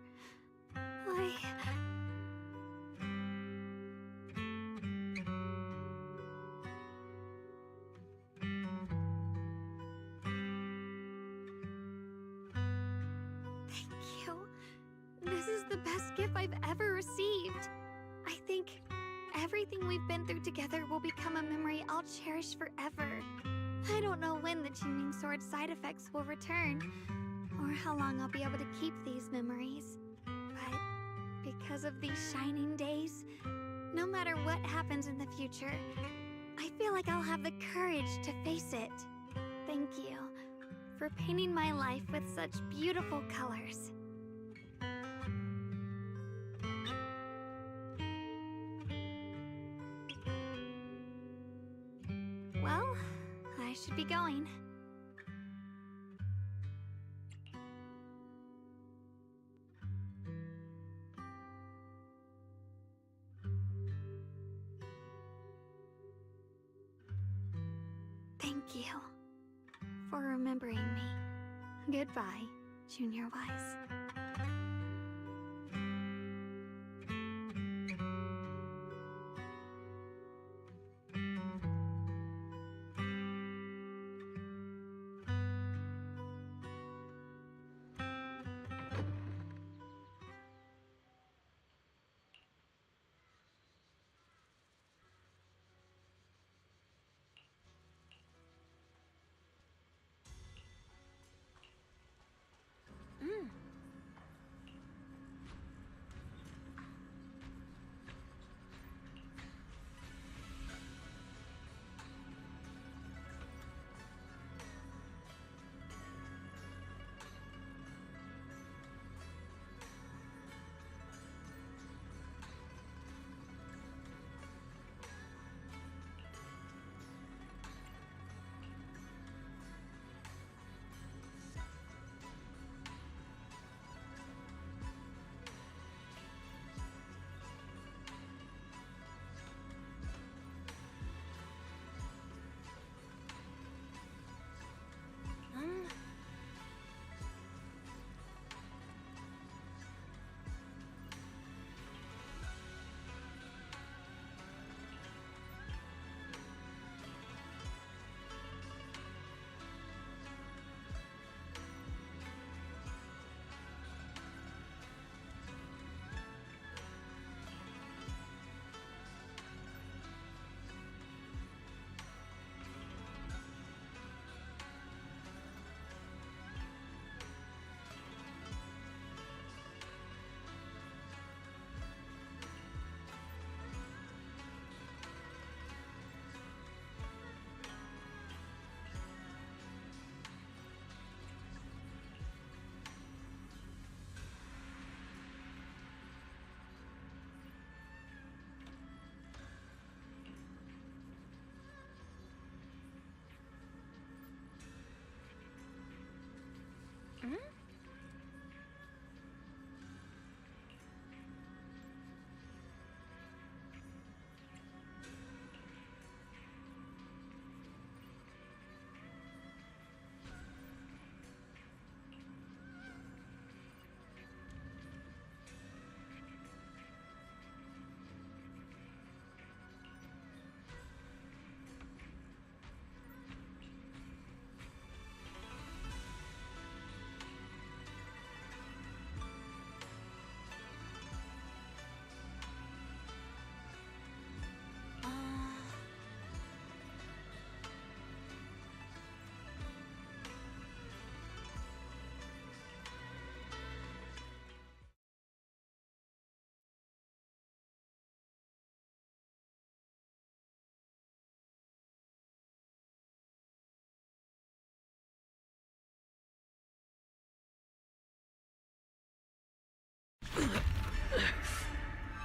Thank you. This is the best gift I've ever received. I think everything we've been through together will become a memory I'll cherish forever. I don't know when the Qingming Sword side effects will return, or how long I'll be able to keep these memories. But because of these shining days, no matter what happens in the future, I feel like I'll have the courage to face it. Thank you for painting my life with such beautiful colors. Well, I should be going. Thank you for remembering me. Goodbye, Junior Wise.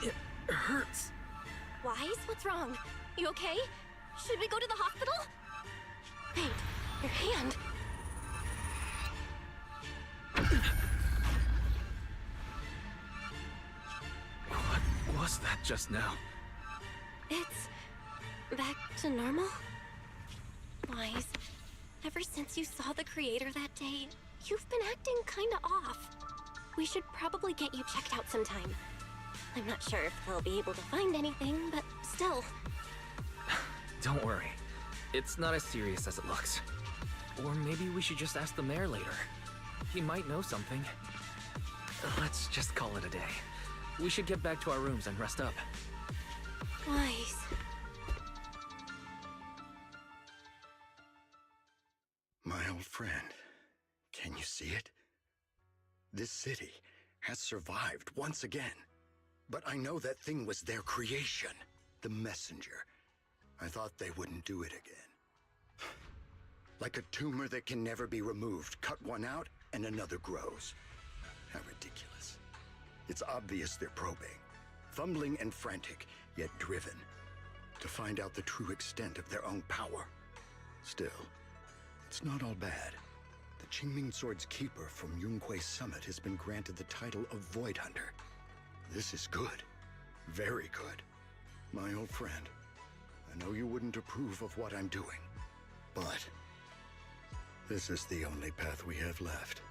It What's wrong? You okay? Should we go to the hospital? Wait, your hand. What was that just now? It's back to normal? Wise, ever since you saw the creator that day, you've been acting kinda off. We should probably get you checked out sometime. I'm not sure if they'll be able to find anything, but still. Don't worry. It's not as serious as it looks. Or maybe we should just ask the mayor later. He might know something. Let's just call it a day. We should get back to our rooms and rest up. Wise. My old friend, can you see it? This city has survived once again. But I know that thing was their creation, the messenger. I thought they wouldn't do it again. Like a tumor that can never be removed. Cut one out and another grows. How ridiculous. It's obvious they're probing. Fumbling and frantic, yet driven. To find out the true extent of their own power. Still, it's not all bad. The Qingming Sword's keeper from Yungui's summit has been granted the title of Void Hunter. This is good. Very good. My old friend, I know you wouldn't approve of what I'm doing, but this is the only path we have left.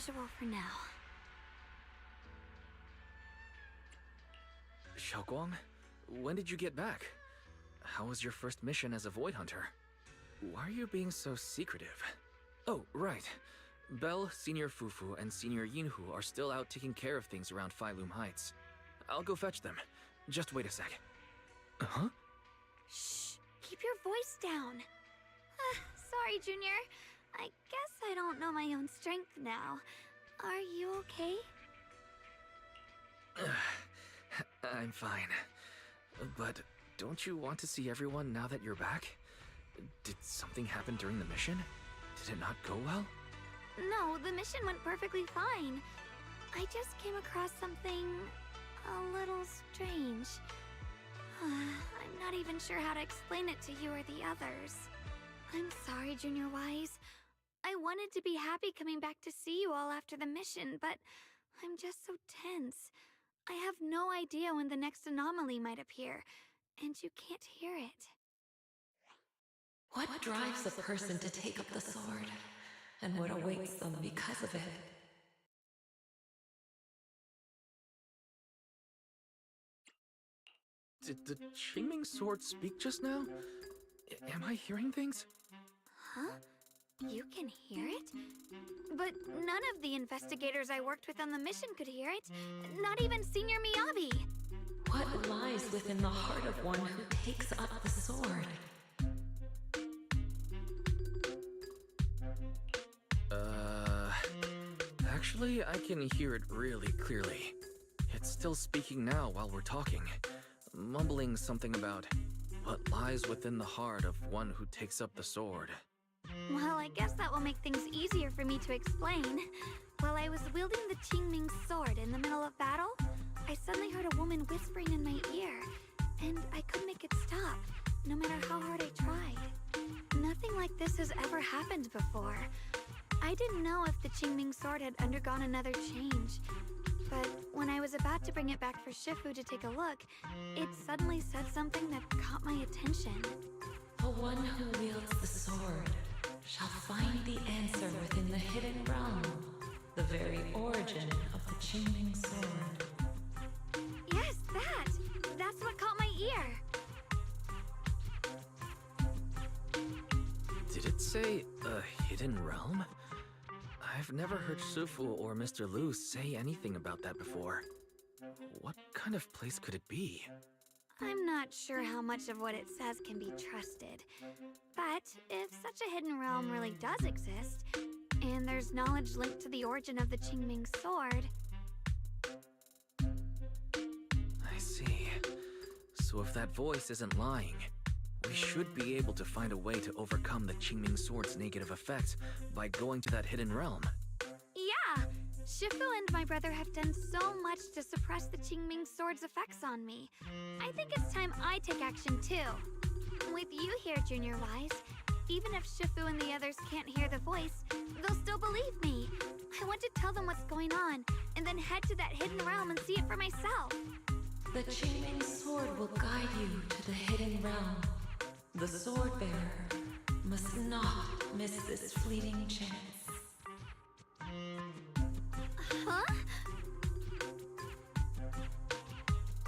usual for now. Shunguang, when did you get back? How was your first mission as a Void Hunter? Why are you being so secretive? Oh, right. Belle, Senior Fufu, and Senior Yinhu are still out taking care of things around Phylum Heights. I'll go fetch them. Just wait a sec. Huh? Shh! Keep your voice down. Sorry, Junior. I guess I don't know my own strength now. Are you okay? I'm fine. But don't you want to see everyone now that you're back? Did something happen during the mission? Did it not go well? No, the mission went perfectly fine. I just came across something a little strange. I'm not even sure how to explain it to you or the others. I'm sorry, Junior Wise. I wanted to be happy coming back to see you all after the mission, but I'm just so tense. I have no idea when the next anomaly might appear, and you can't hear it. What drives a person to take up the sword, and what awaits them because of it? Did the Qingming sword speak just now? Am I hearing things? Huh? You can hear it? But none of the investigators I worked with on the mission could hear it. Not even Senior Miyabi. What lies within the heart of one who takes up the sword? Actually, I can hear it really clearly. It's still speaking now while we're talking, mumbling something about what lies within the heart of one who takes up the sword. Well, I guess that will make things easier for me to explain. While I was wielding the Qingming sword in the middle of battle, I suddenly heard a woman whispering in my ear, and I couldn't make it stop, no matter how hard I tried. Nothing like this has ever happened before. I didn't know if the Qingming sword had undergone another change, but when I was about to bring it back for Shifu to take a look, it suddenly said something that caught my attention. The one who wields the sword shall find the answer within the hidden realm, the very origin of the Qingming sword. Yes, that's what caught my ear. Did it say a hidden realm? I've never heard Shifu or Mr. Lu say anything about that before. What kind of place could it be? I'm not sure how much of what it says can be trusted. But if such a hidden realm really does exist, and there's knowledge linked to the origin of the Qingming sword... I see. So if that voice isn't lying, we should be able to find a way to overcome the Qingming sword's negative effects by going to that hidden realm. Yeah! Shifu and my brother have done so much to suppress the Qingming sword's effects on me. I think it's time I take action too. With you here, Junior Wise, even if Shifu and the others can't hear the voice, they'll still believe me. I want to tell them what's going on, and then head to that hidden realm and see it for myself. The Qingming sword will guide you to the hidden realm. The sword bearer must not miss this fleeting chance. Huh?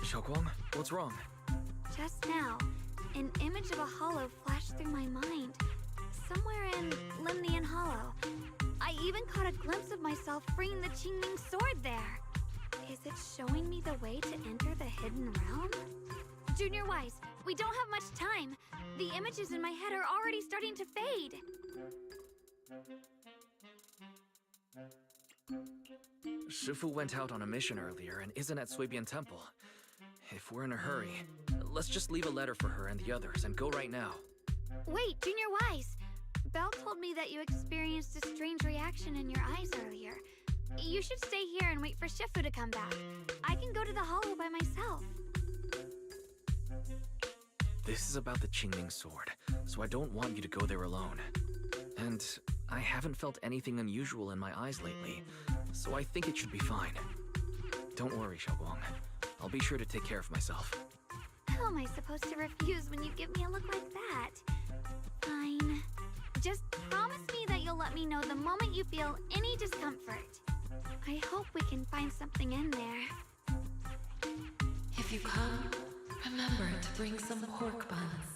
Shunguang, what's wrong? Just now, an image of a hollow flashed through my mind. Somewhere in Limnian Hollow. I even caught a glimpse of myself freeing the Qingming sword there. Is it showing me the way to enter the hidden realm? Junior Wise, we don't have much time. The images in my head are already starting to fade. Shifu went out on a mission earlier and isn't at Suibian Temple. If we're in a hurry, let's just leave a letter for her and the others and go right now. Wait, Junior Wise! Belle told me that you experienced a strange reaction in your eyes earlier. You should stay here and wait for Shifu to come back. I can go to the hollow by myself. This is about the Qingming sword, so I don't want you to go there alone. And I haven't felt anything unusual in my eyes lately, so I think it should be fine. Don't worry, Shunguang. I'll be sure to take care of myself. How am I supposed to refuse when you give me a look like that? Fine. Just promise me that you'll let me know the moment you feel any discomfort. I hope we can find something in there. If you come, remember to bring some pork buns.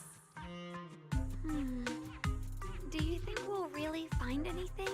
Do you think we'll really find anything?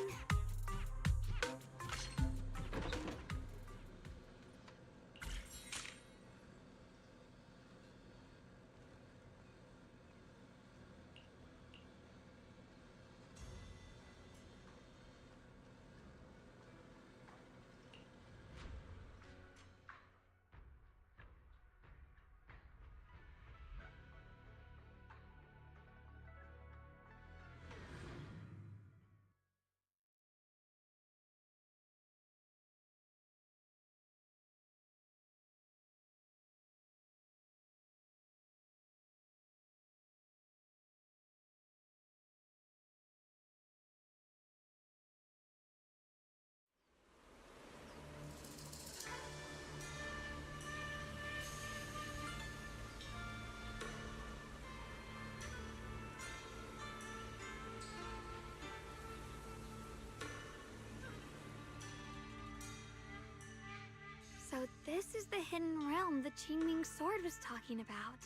So this is the hidden realm the Qingming sword was talking about.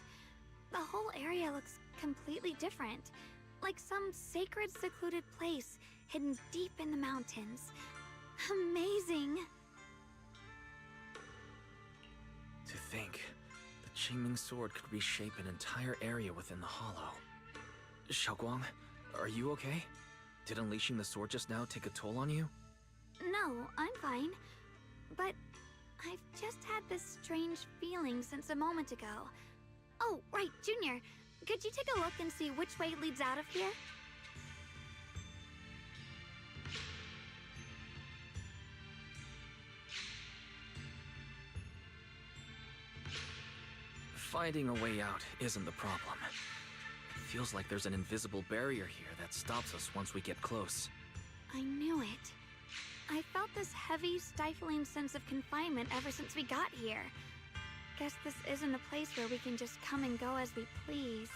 The whole area looks completely different, like some sacred, secluded place hidden deep in the mountains. Amazing! To think, the Qingming sword could reshape an entire area within the hollow. Xiaoguang, are you okay? Did unleashing the sword just now take a toll on you? No, I'm fine. But I've just had this strange feeling since a moment ago. Oh, right, Junior. Could you take a look and see which way leads out of here? Finding a way out isn't the problem. It feels like there's an invisible barrier here that stops us once we get close. I knew it. I felt this heavy, stifling sense of confinement ever since we got here. Guess this isn't a place where we can just come and go as we please.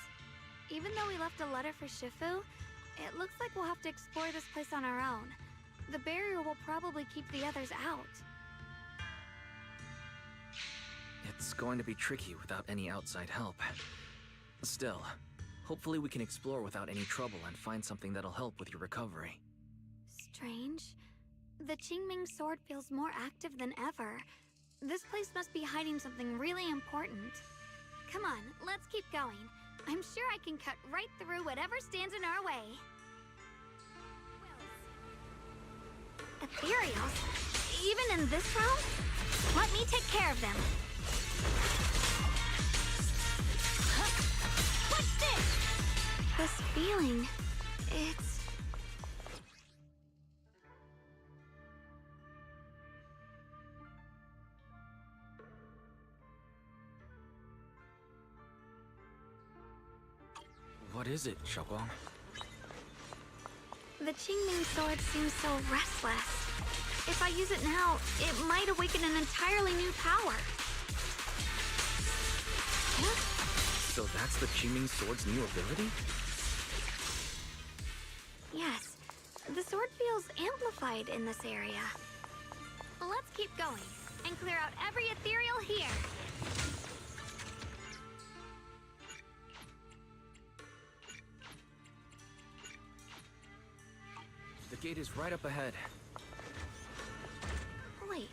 Even though we left a letter for Shifu, it looks like we'll have to explore this place on our own. The barrier will probably keep the others out. It's going to be tricky without any outside help. Still, hopefully we can explore without any trouble and find something that'll help with your recovery. Strange. The Qingming sword feels more active than ever. This place must be hiding something really important. Come on, let's keep going. I'm sure I can cut right through whatever stands in our way. Ethereals? Even in this realm? Let me take care of them. What's this? This feeling, it's... What is it, Xiaoguang? The Qingming sword seems so restless. If I use it now, it might awaken an entirely new power. So that's the Qingming sword's new ability? Yes, the sword feels amplified in this area. Let's keep going and clear out every ethereal here. The gate is right up ahead. Wait,